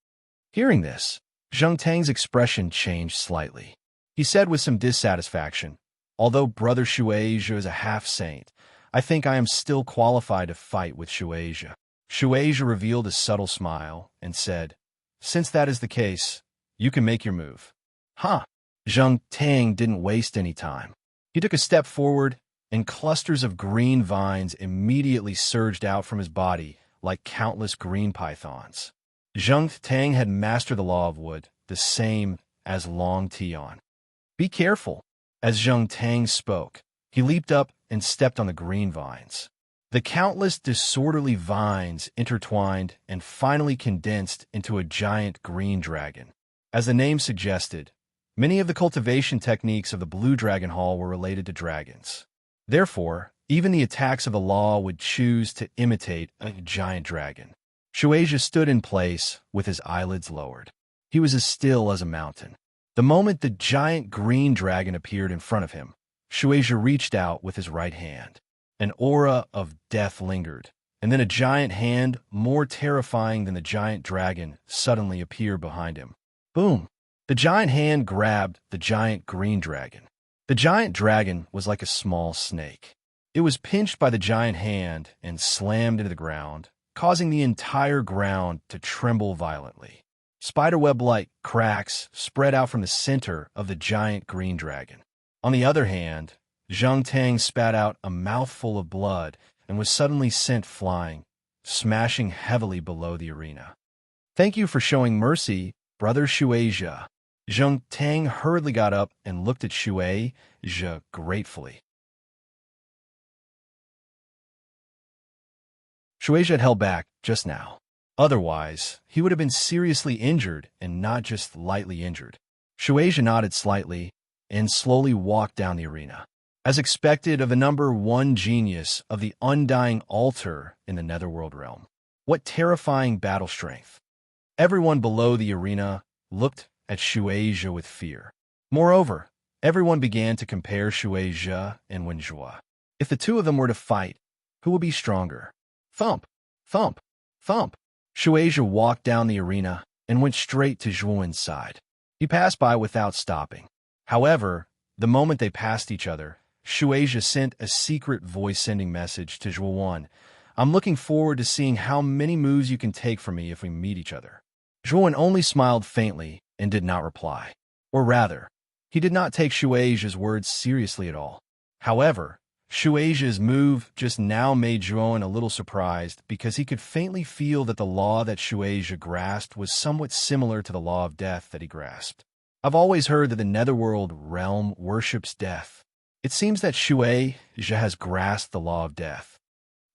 Hearing this, Zheng Tang's expression changed slightly. He said with some dissatisfaction, "Although Brother Shueisha is a half-saint, I think I am still qualified to fight with Shueisha." Shueisha revealed a subtle smile and said, "Since that is the case, you can make your move." Huh! Zheng Tang didn't waste any time. He took a step forward, and clusters of green vines immediately surged out from his body like countless green pythons. Zheng Tang had mastered the law of wood, the same as Long Tian. "Be careful." As Zheng Tang spoke, he leaped up and stepped on the green vines. The countless disorderly vines intertwined and finally condensed into a giant green dragon. As the name suggested, many of the cultivation techniques of the Blue Dragon Hall were related to dragons. Therefore, even the attacks of the law would choose to imitate a giant dragon. Shueisha stood in place with his eyelids lowered. He was as still as a mountain. The moment the giant green dragon appeared in front of him, Shueisha reached out with his right hand. An aura of death lingered, and then a giant hand, more terrifying than the giant dragon, suddenly appeared behind him. Boom! The giant hand grabbed the giant green dragon. The giant dragon was like a small snake. It was pinched by the giant hand and slammed into the ground, causing the entire ground to tremble violently. Spiderweb-like cracks spread out from the center of the giant green dragon. On the other hand, Zheng Tang spat out a mouthful of blood and was suddenly sent flying, smashing heavily below the arena. "Thank you for showing mercy, Brother Shueisha." Zheng Tang hurriedly got up and looked at Shueisha gratefully. Shueisha had held back just now. Otherwise, he would have been seriously injured and not just lightly injured. Shueisha nodded slightly and slowly walked down the arena. As expected of the number one genius of the undying altar in the netherworld realm. What terrifying battle strength. Everyone below the arena looked at Shueisha with fear. Moreover, everyone began to compare Shueisha and Wenjua. If the two of them were to fight, who would be stronger? Thump, thump, thump. Shueisha walked down the arena and went straight to Zhuan's side. He passed by without stopping. However, the moment they passed each other, Shueisha sent a secret voice-sending message to Zhuan. I'm looking forward to seeing how many moves you can take from me if we meet each other. Zhuan only smiled faintly and did not reply. Or rather, he did not take Shueisha's words seriously at all. However, Shueisha's move just now made Zhuan a little surprised because he could faintly feel that the law that Shueisha grasped was somewhat similar to the law of death that he grasped. I've always heard that the netherworld realm worships death. It seems that Shueisha has grasped the law of death.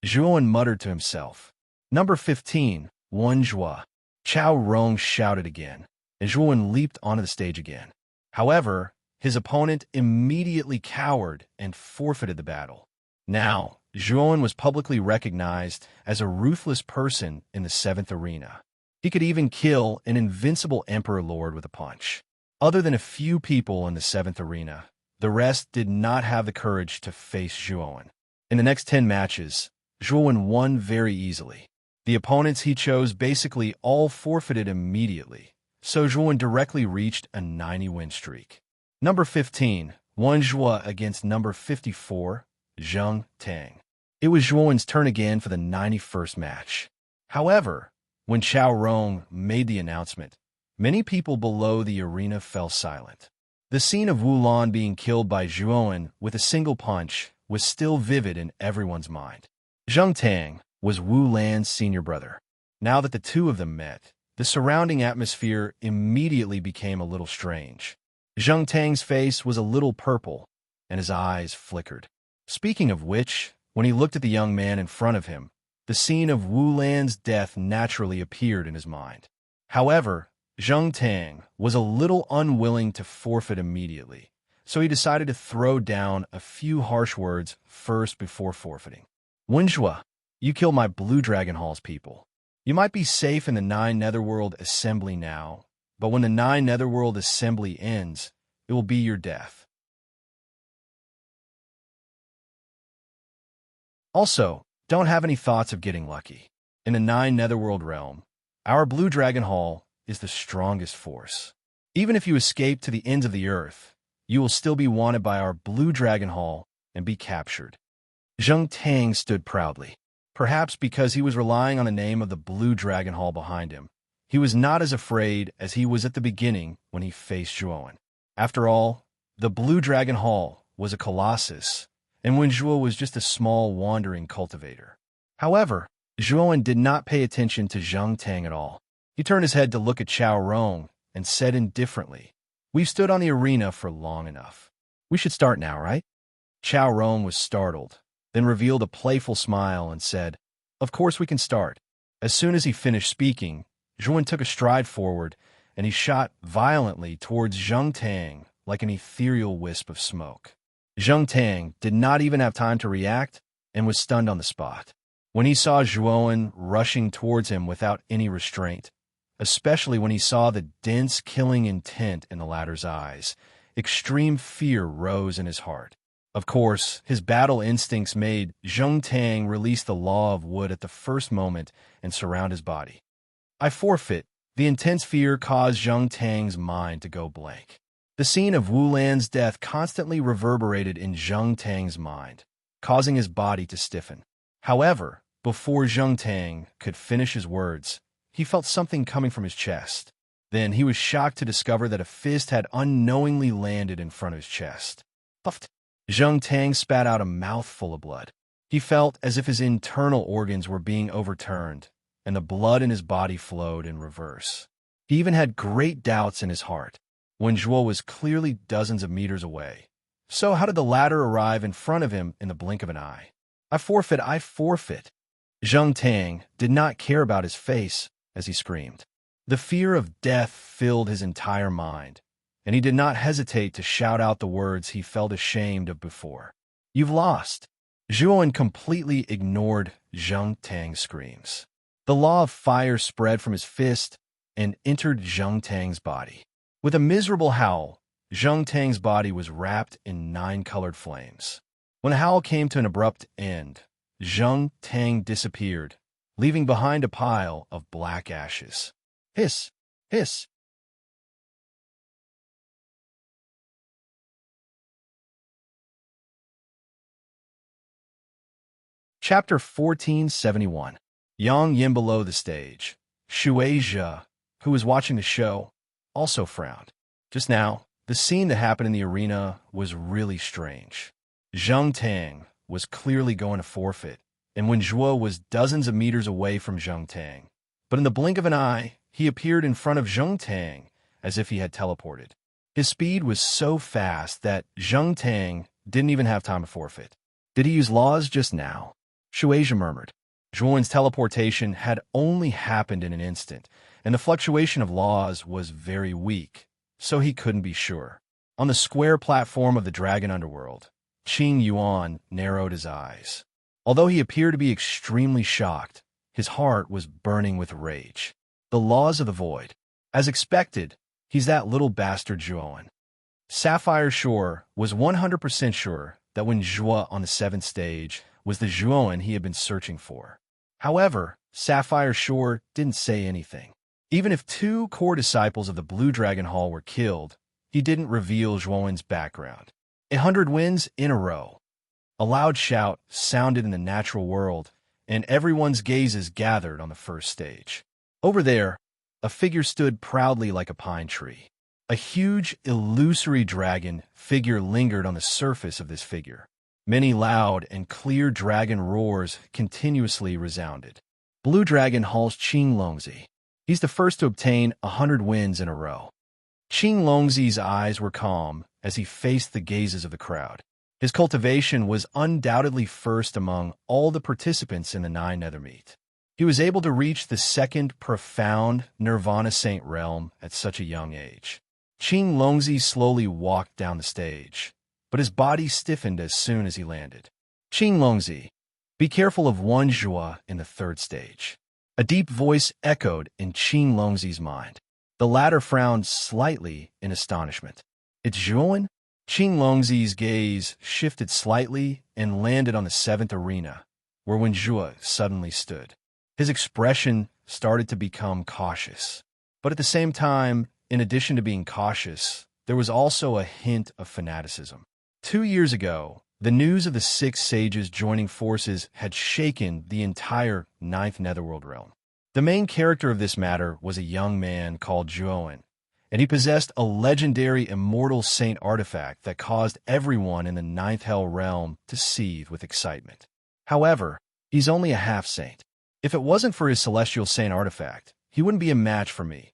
Zhuan muttered to himself. Number 15, Wenjua. Chao Rong shouted again, and Zhuan leaped onto the stage again. However, his opponent immediately cowered and forfeited the battle. Now, Zhuan was publicly recognized as a ruthless person in the 7th arena. He could even kill an invincible Emperor Lord with a punch. Other than a few people in the 7th arena, the rest did not have the courage to face Zhuan. In the next 10 matches, Zhuan won very easily. The opponents he chose basically all forfeited immediately, so Zhuan directly reached a 90-win streak. Number 15, Wenjua against number 54, Zheng Tang. It was Zhuan's turn again for the 91st match. However, when Chao Rong made the announcement, many people below the arena fell silent. The scene of Wu Lan being killed by Zhuan with a single punch was still vivid in everyone's mind. Zheng Tang was Wu Lan's senior brother. Now that the two of them met, the surrounding atmosphere immediately became a little strange. Zheng Tang's face was a little purple, and his eyes flickered. Speaking of which, when he looked at the young man in front of him, the scene of Wu Lan's death naturally appeared in his mind. However, Zheng Tang was a little unwilling to forfeit immediately, so he decided to throw down a few harsh words first before forfeiting. Wenjua, you killed my Blue Dragon Hall's people. You might be safe in the 9 Netherworld Assembly now, but when the 9 Netherworld Assembly ends, it will be your death. Also, don't have any thoughts of getting lucky. In the 9 Netherworld realm, our Blue Dragon Hall is the strongest force. Even if you escape to the ends of the earth, you will still be wanted by our Blue Dragon Hall and be captured. Zheng Tang stood proudly. Perhaps because he was relying on the name of the Blue Dragon Hall behind him, he was not as afraid as he was at the beginning when he faced Zhuan. After all, the Blue Dragon Hall was a colossus, and Wenjua was just a small wandering cultivator. However, Zhuan did not pay attention to Zheng Tang at all. He turned his head to look at Chao Rong and said indifferently, "We've stood on the arena for long enough. We should start now, right?" Chao Rong was startled, then revealed a playful smile and said, "Of course we can start." As soon as he finished speaking, Zhuan took a stride forward, and he shot violently towards Zheng Tang like an ethereal wisp of smoke. Zheng Tang did not even have time to react and was stunned on the spot. When he saw Zhuan rushing towards him without any restraint, especially when he saw the dense killing intent in the latter's eyes, extreme fear rose in his heart. Of course, his battle instincts made Zheng Tang release the law of wood at the first moment and surround his body. I forfeit. The intense fear caused Zheng Tang's mind to go blank. The scene of Wu Lan's death constantly reverberated in Zheng Tang's mind, causing his body to stiffen. However, before Zheng Tang could finish his words, he felt something coming from his chest. Then he was shocked to discover that a fist had unknowingly landed in front of his chest. Puffed. Zheng Tang spat out a mouthful of blood. He felt as if his internal organs were being overturned, and the blood in his body flowed in reverse. He even had great doubts in his heart. Wenjua was clearly dozens of meters away. So how did the latter arrive in front of him in the blink of an eye? I forfeit. Zheng Tang did not care about his face as he screamed. The fear of death filled his entire mind, and he did not hesitate to shout out the words he felt ashamed of before. "You've lost." Zhuowen completely ignored Zheng Tang's screams. The law of fire spread from his fist and entered Zheng Tang's body. With a miserable howl, Zheng Tang's body was wrapped in 9 colored flames. When the howl came to an abrupt end, Zheng Tang disappeared, leaving behind a pile of black ashes. Hiss! Hiss! Chapter 1471. Yang Yin below the stage. Shui Zhe, who was watching the show, also frowned. Just now, the scene that happened in the arena was really strange. Zheng Tang was clearly going to forfeit, and when Zhuo was dozens of meters away from Zheng Tang. But in the blink of an eye, he appeared in front of Zheng Tang as if he had teleported. His speed was so fast that Zheng Tang didn't even have time to forfeit. Did he use laws just now? Shueisha murmured. Zhuowen's teleportation had only happened in an instant, and the fluctuation of laws was very weak, so he couldn't be sure. On the square platform of the Dragon Underworld, Qing Yuan narrowed his eyes. Although he appeared to be extremely shocked, his heart was burning with rage. The laws of the void. As expected, he's that little bastard Zhuowen. Sapphire Shore was 100% sure that when Zhuo on the 7th stage was the Zhuowen he had been searching for. However, Sapphire Shore didn't say anything. Even if 2 core disciples of the Blue Dragon Hall were killed, he didn't reveal Zhuowen's background. 100 wins in a row. A loud shout sounded in the natural world, and everyone's gazes gathered on the first stage. Over there, a figure stood proudly like a pine tree. A huge, illusory dragon figure lingered on the surface of this figure. Many loud and clear dragon roars continuously resounded. Blue Dragon Hall's Qing Longzi. He's the first to obtain 100 wins in a row. Qing Longzi's eyes were calm as he faced the gazes of the crowd. His cultivation was undoubtedly first among all the participants in the 9 Nethermeet. He was able to reach the 2nd profound Nirvana Saint realm at such a young age. Qing Longzi slowly walked down the stage, but his body stiffened as soon as he landed. Qing Longzi, be careful of one Zhuo in the 3rd stage. A deep voice echoed in Qing Longzi's mind. The latter frowned slightly in astonishment. It's Zhuowen? Qing Longzi's gaze shifted slightly and landed on the 7th arena, where Wen Zhuo suddenly stood. His expression started to become cautious. But at the same time, in addition to being cautious, there was also a hint of fanaticism. 2 years ago, the news of the 6 sages joining forces had shaken the entire 9th Netherworld realm. The main character of this matter was a young man called Zhuowen, and he possessed a legendary immortal saint artifact that caused everyone in the 9th Hell realm to seethe with excitement. However, he's only a half-saint. If it wasn't for his celestial saint artifact, he wouldn't be a match for me,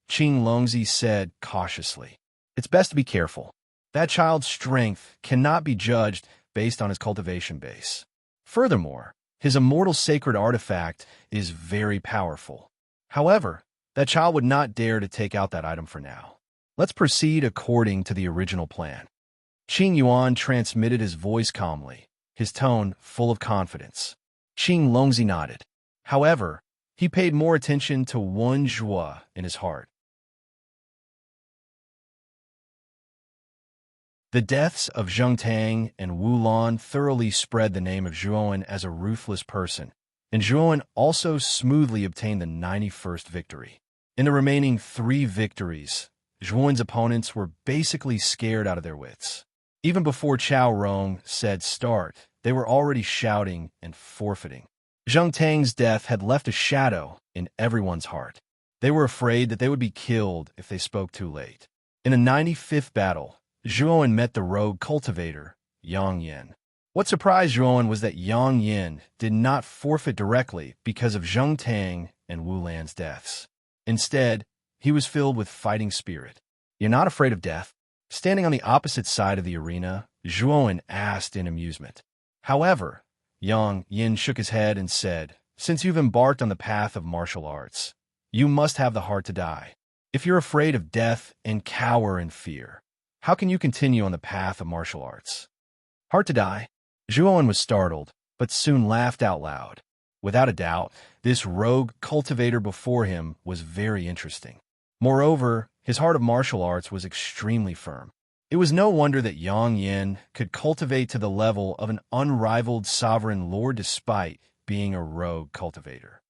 Qing Longzi said cautiously. It's best to be careful. That child's strength cannot be judged based on his cultivation base. Furthermore, his immortal sacred artifact is very powerful. However, that child would not dare to take out that item for now. Let's proceed according to the original plan. Qing Yuan transmitted his voice calmly, his tone full of confidence. Qing Longzi nodded. However, he paid more attention to one Zhuo in his heart. The deaths of Zheng Tang and Wu Lan thoroughly spread the name of Zhuowen as a ruthless person, and Zhuowen also smoothly obtained the 91st victory. In the remaining 3 victories, Zhuowen's opponents were basically scared out of their wits. Even before Chao Rong said start, they were already shouting and forfeiting. Zheng Tang's death had left a shadow in everyone's heart. They were afraid that they would be killed if they spoke too late. In the 95th battle, Zhuowen met the rogue cultivator, Yang Yin. What surprised Zhuowen was that Yang Yin did not forfeit directly because of Zheng Tang and Wu Lan's deaths. Instead, he was filled with fighting spirit. You're not afraid of death? Standing on the opposite side of the arena, Zhuowen asked in amusement. However, Yang Yin shook his head and said, since you've embarked on the path of martial arts, You must have the heart to die. If you're afraid of death and cower in fear, how can you continue on the path of martial arts? Heart to die? Zhuowen was startled, but soon laughed out loud. Without a doubt, this rogue cultivator before him was very interesting. Moreover, his heart of martial arts was extremely firm. It was no wonder that Yang Yin could cultivate to the level of an unrivaled sovereign lord despite being a rogue cultivator.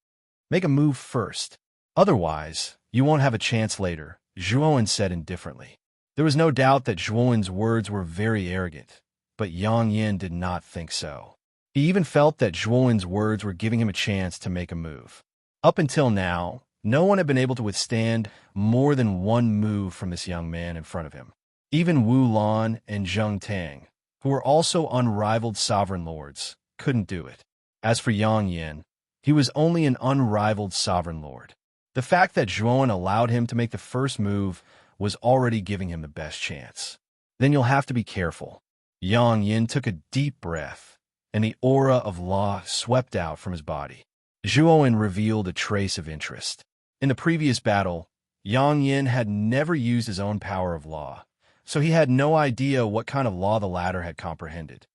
Make a move first. Otherwise, you won't have a chance later, Zhuowen said indifferently. There was no doubt that Zhuowen's words were very arrogant, but Yang Yin did not think so. He even felt that Zhuowen's words were giving him a chance to make a move. Up until now, no one had been able to withstand more than one move from this young man in front of him. Even Wu Lan and Zheng Tang, who were also unrivaled sovereign lords, couldn't do it. As for Yang Yin, he was only an unrivaled sovereign lord. The fact that Zhuowen allowed him to make the first move was already giving him the best chance. Then you'll have to be careful. Yang Yin took a deep breath, and the aura of law swept out from his body. Zhuowen revealed a trace of interest. In the previous battle, Yang Yin had never used his own power of law, so he had no idea what kind of law the latter had comprehended.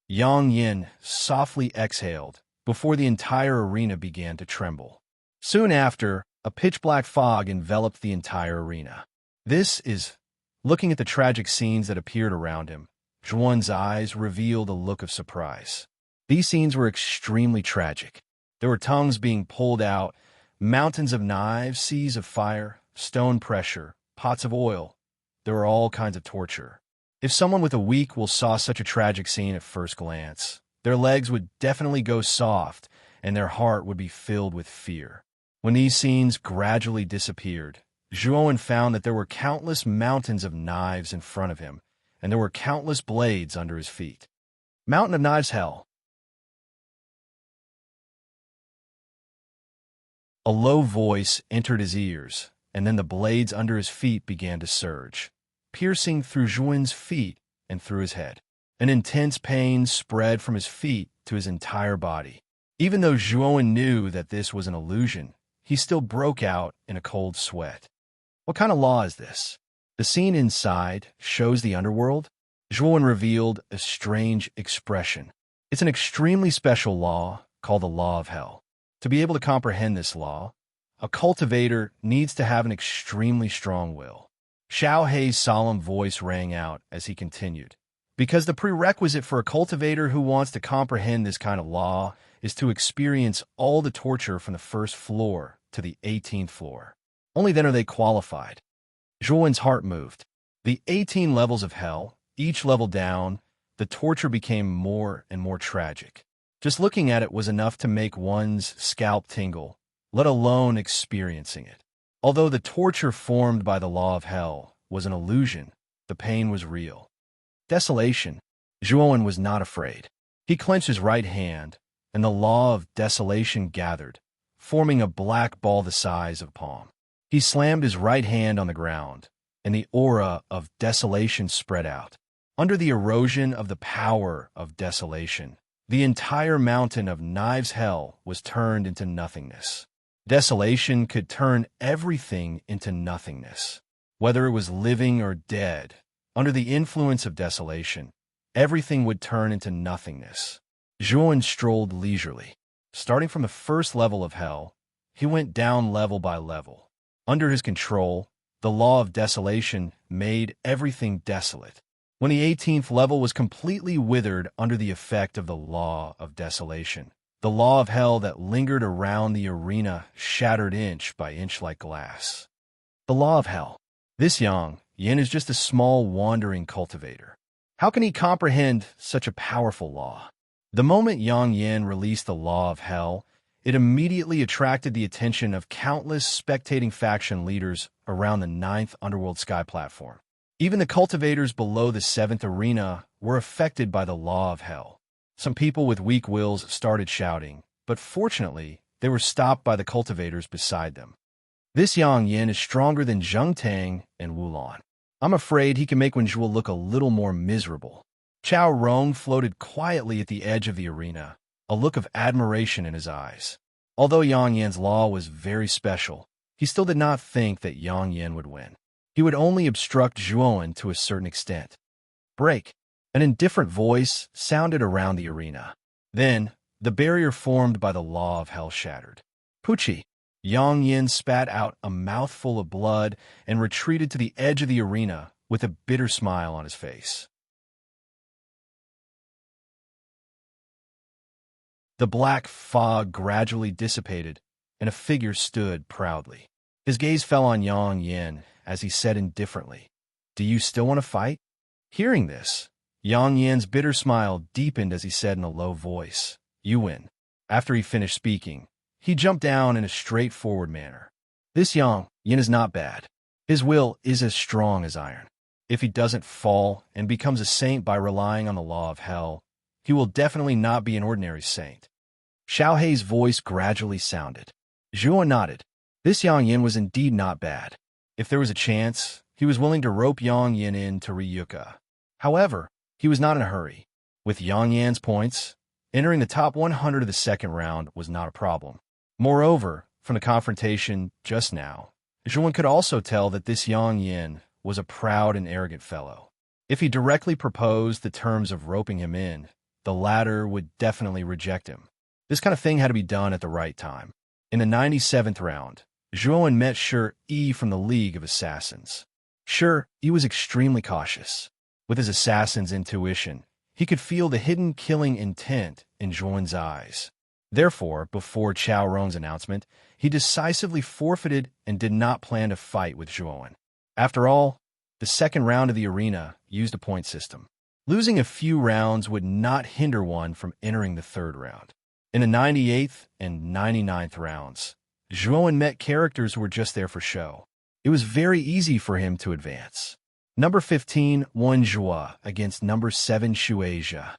Yang Yin softly exhaled before the entire arena began to tremble. Soon after, a pitch-black fog enveloped the entire arena. Looking at the tragic scenes that appeared around him, Zhuowen's eyes revealed a look of surprise. These scenes were extremely tragic. There were tongues being pulled out, mountains of knives, seas of fire, stone pressure, pots of oil. There were all kinds of torture. If someone with a weak will saw such a tragic scene at first glance, their legs would definitely go soft and their heart would be filled with fear. When these scenes gradually disappeared, Zhuowen found that there were countless mountains of knives in front of him, and there were countless blades under his feet. Mountain of Knives Hell. A low voice entered his ears, and then the blades under his feet began to surge, piercing through Zhuowen's feet and through his head. An intense pain spread from his feet to his entire body. Even though Zhuowen knew that this was an illusion, he still broke out in a cold sweat. What kind of law is this? The scene inside shows the underworld. Zhuowen revealed a strange expression. It's an extremely special law called the Law of Hell. To be able to comprehend this law, a cultivator needs to have an extremely strong will. Xiao Hei's solemn voice rang out as he continued. Because the prerequisite for a cultivator who wants to comprehend this kind of law is to experience all the torture from the first floor to the 18th floor. Only then are they qualified. Zhuowen's heart moved. The 18 levels of hell, each level down, the torture became more and more tragic. Just looking at it was enough to make one's scalp tingle, let alone experiencing it. Although the torture formed by the law of hell was an illusion, the pain was real. Desolation. Zhuowen was not afraid. He clenched his right hand, and the law of desolation gathered, forming a black ball the size of a palm. He slammed his right hand on the ground, and the aura of desolation spread out. Under the erosion of the power of desolation, the entire mountain of Knives Hell was turned into nothingness. Desolation could turn everything into nothingness, whether it was living or dead. Under the influence of desolation, everything would turn into nothingness. Zhuowen strolled leisurely. Starting from the first level of hell, he went down level by level. Under his control, the law of desolation made everything desolate. When the 18th level was completely withered under the effect of the law of desolation, the law of hell that lingered around the arena shattered inch by inch like glass. The law of hell. This Yang Yin is just a small wandering cultivator. How can he comprehend such a powerful law? The moment Yang Yin released the law of hell, it immediately attracted the attention of countless spectating faction leaders around the 9th Underworld Sky platform. Even the cultivators below the 7th arena were affected by the law of hell. Some people with weak wills started shouting, but fortunately, they were stopped by the cultivators beside them. This Yang Yin is stronger than Zheng Tang and Wu Lan. I'm afraid he can make Wenjue look a little more miserable. Chao Rong floated quietly at the edge of the arena, a look of admiration in his eyes. Although Yang Yan's law was very special, he still did not think that Yang Yan would win. He would only obstruct Zhuowen to a certain extent. Break. An indifferent voice sounded around the arena. Then, the barrier formed by the law of hell shattered. Pucci. Yang Yan spat out a mouthful of blood and retreated to the edge of the arena with a bitter smile on his face. The black fog gradually dissipated, and a figure stood proudly. His gaze fell on Yang Yan as he said indifferently, "Do you still want to fight?" Hearing this, Yang Yan's bitter smile deepened as he said in a low voice, "You win." After he finished speaking, he jumped down in a straightforward manner. This Yang Yan is not bad. His will is as strong as iron. If he doesn't fall and becomes a saint by relying on the law of hell, he will definitely not be an ordinary saint. Xiao Hei's voice gradually sounded. Zhuo nodded. This Yang Yan was indeed not bad. If there was a chance, he was willing to rope Yang Yan in to Ryuka. However, he was not in a hurry. With Yang Yan's points, entering the top 100 of the second round was not a problem. Moreover, from the confrontation just now, Zhuo could also tell that this Yang Yan was a proud and arrogant fellow. If he directly proposed the terms of roping him in, the latter would definitely reject him. This kind of thing had to be done at the right time. In the 97th round, Zhuo met Shi Yi from the League of Assassins. Shi Yi was extremely cautious. With his assassin's intuition, he could feel the hidden killing intent in Zhuo's eyes. Therefore, before Chao Rong's announcement, he decisively forfeited and did not plan to fight with Zhuo. After all, the second round of the arena used a point system. Losing a few rounds would not hinder one from entering the third round. In the 98th and 99th rounds, Zhuo met characters who were just there for show. It was very easy for him to advance. Number 15 won Zhuo against number 7 Shueisha.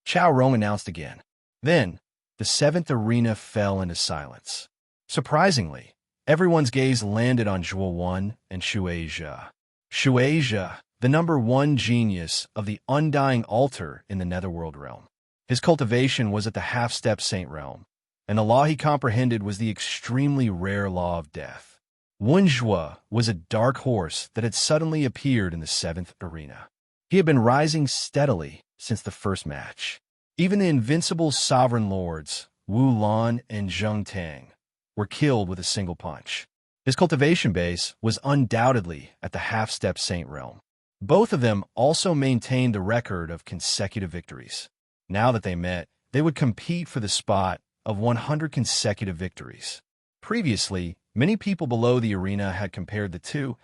Chao Rong announced again. Then, the 7th arena fell into silence. Surprisingly, everyone's gaze landed on Zhuo 1 and Shueisha. Shueisha, the number 1 genius of the Undying Altar in the Netherworld realm. His cultivation was at the half-step saint realm, and the law he comprehended was the extremely rare law of death. Wen Zhuo was a dark horse that had suddenly appeared in the 7th arena. He had been rising steadily since the first match. Even the invincible sovereign lords, Wu Lan and Zheng Tang, were killed with a single punch. His cultivation base was undoubtedly at the half-step saint realm. Both of them also maintained the record of consecutive victories. Now that they met, they would compete for the spot of 100 consecutive victories. Previously, many people below the arena had compared the two,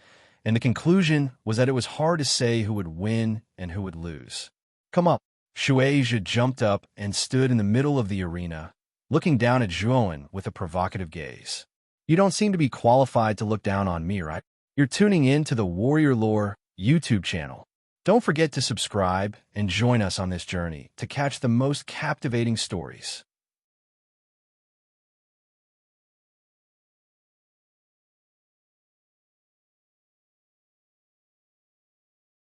and the conclusion was that it was hard to say who would win and who would lose. "Come up." Shueisha jumped up and stood in the middle of the arena, looking down at Zhuo with a provocative gaze. "You don't seem to be qualified to look down on me, right? You're tuning in to the Warrior Lore YouTube channel. Don't forget to subscribe and join us on this journey to catch the most captivating stories.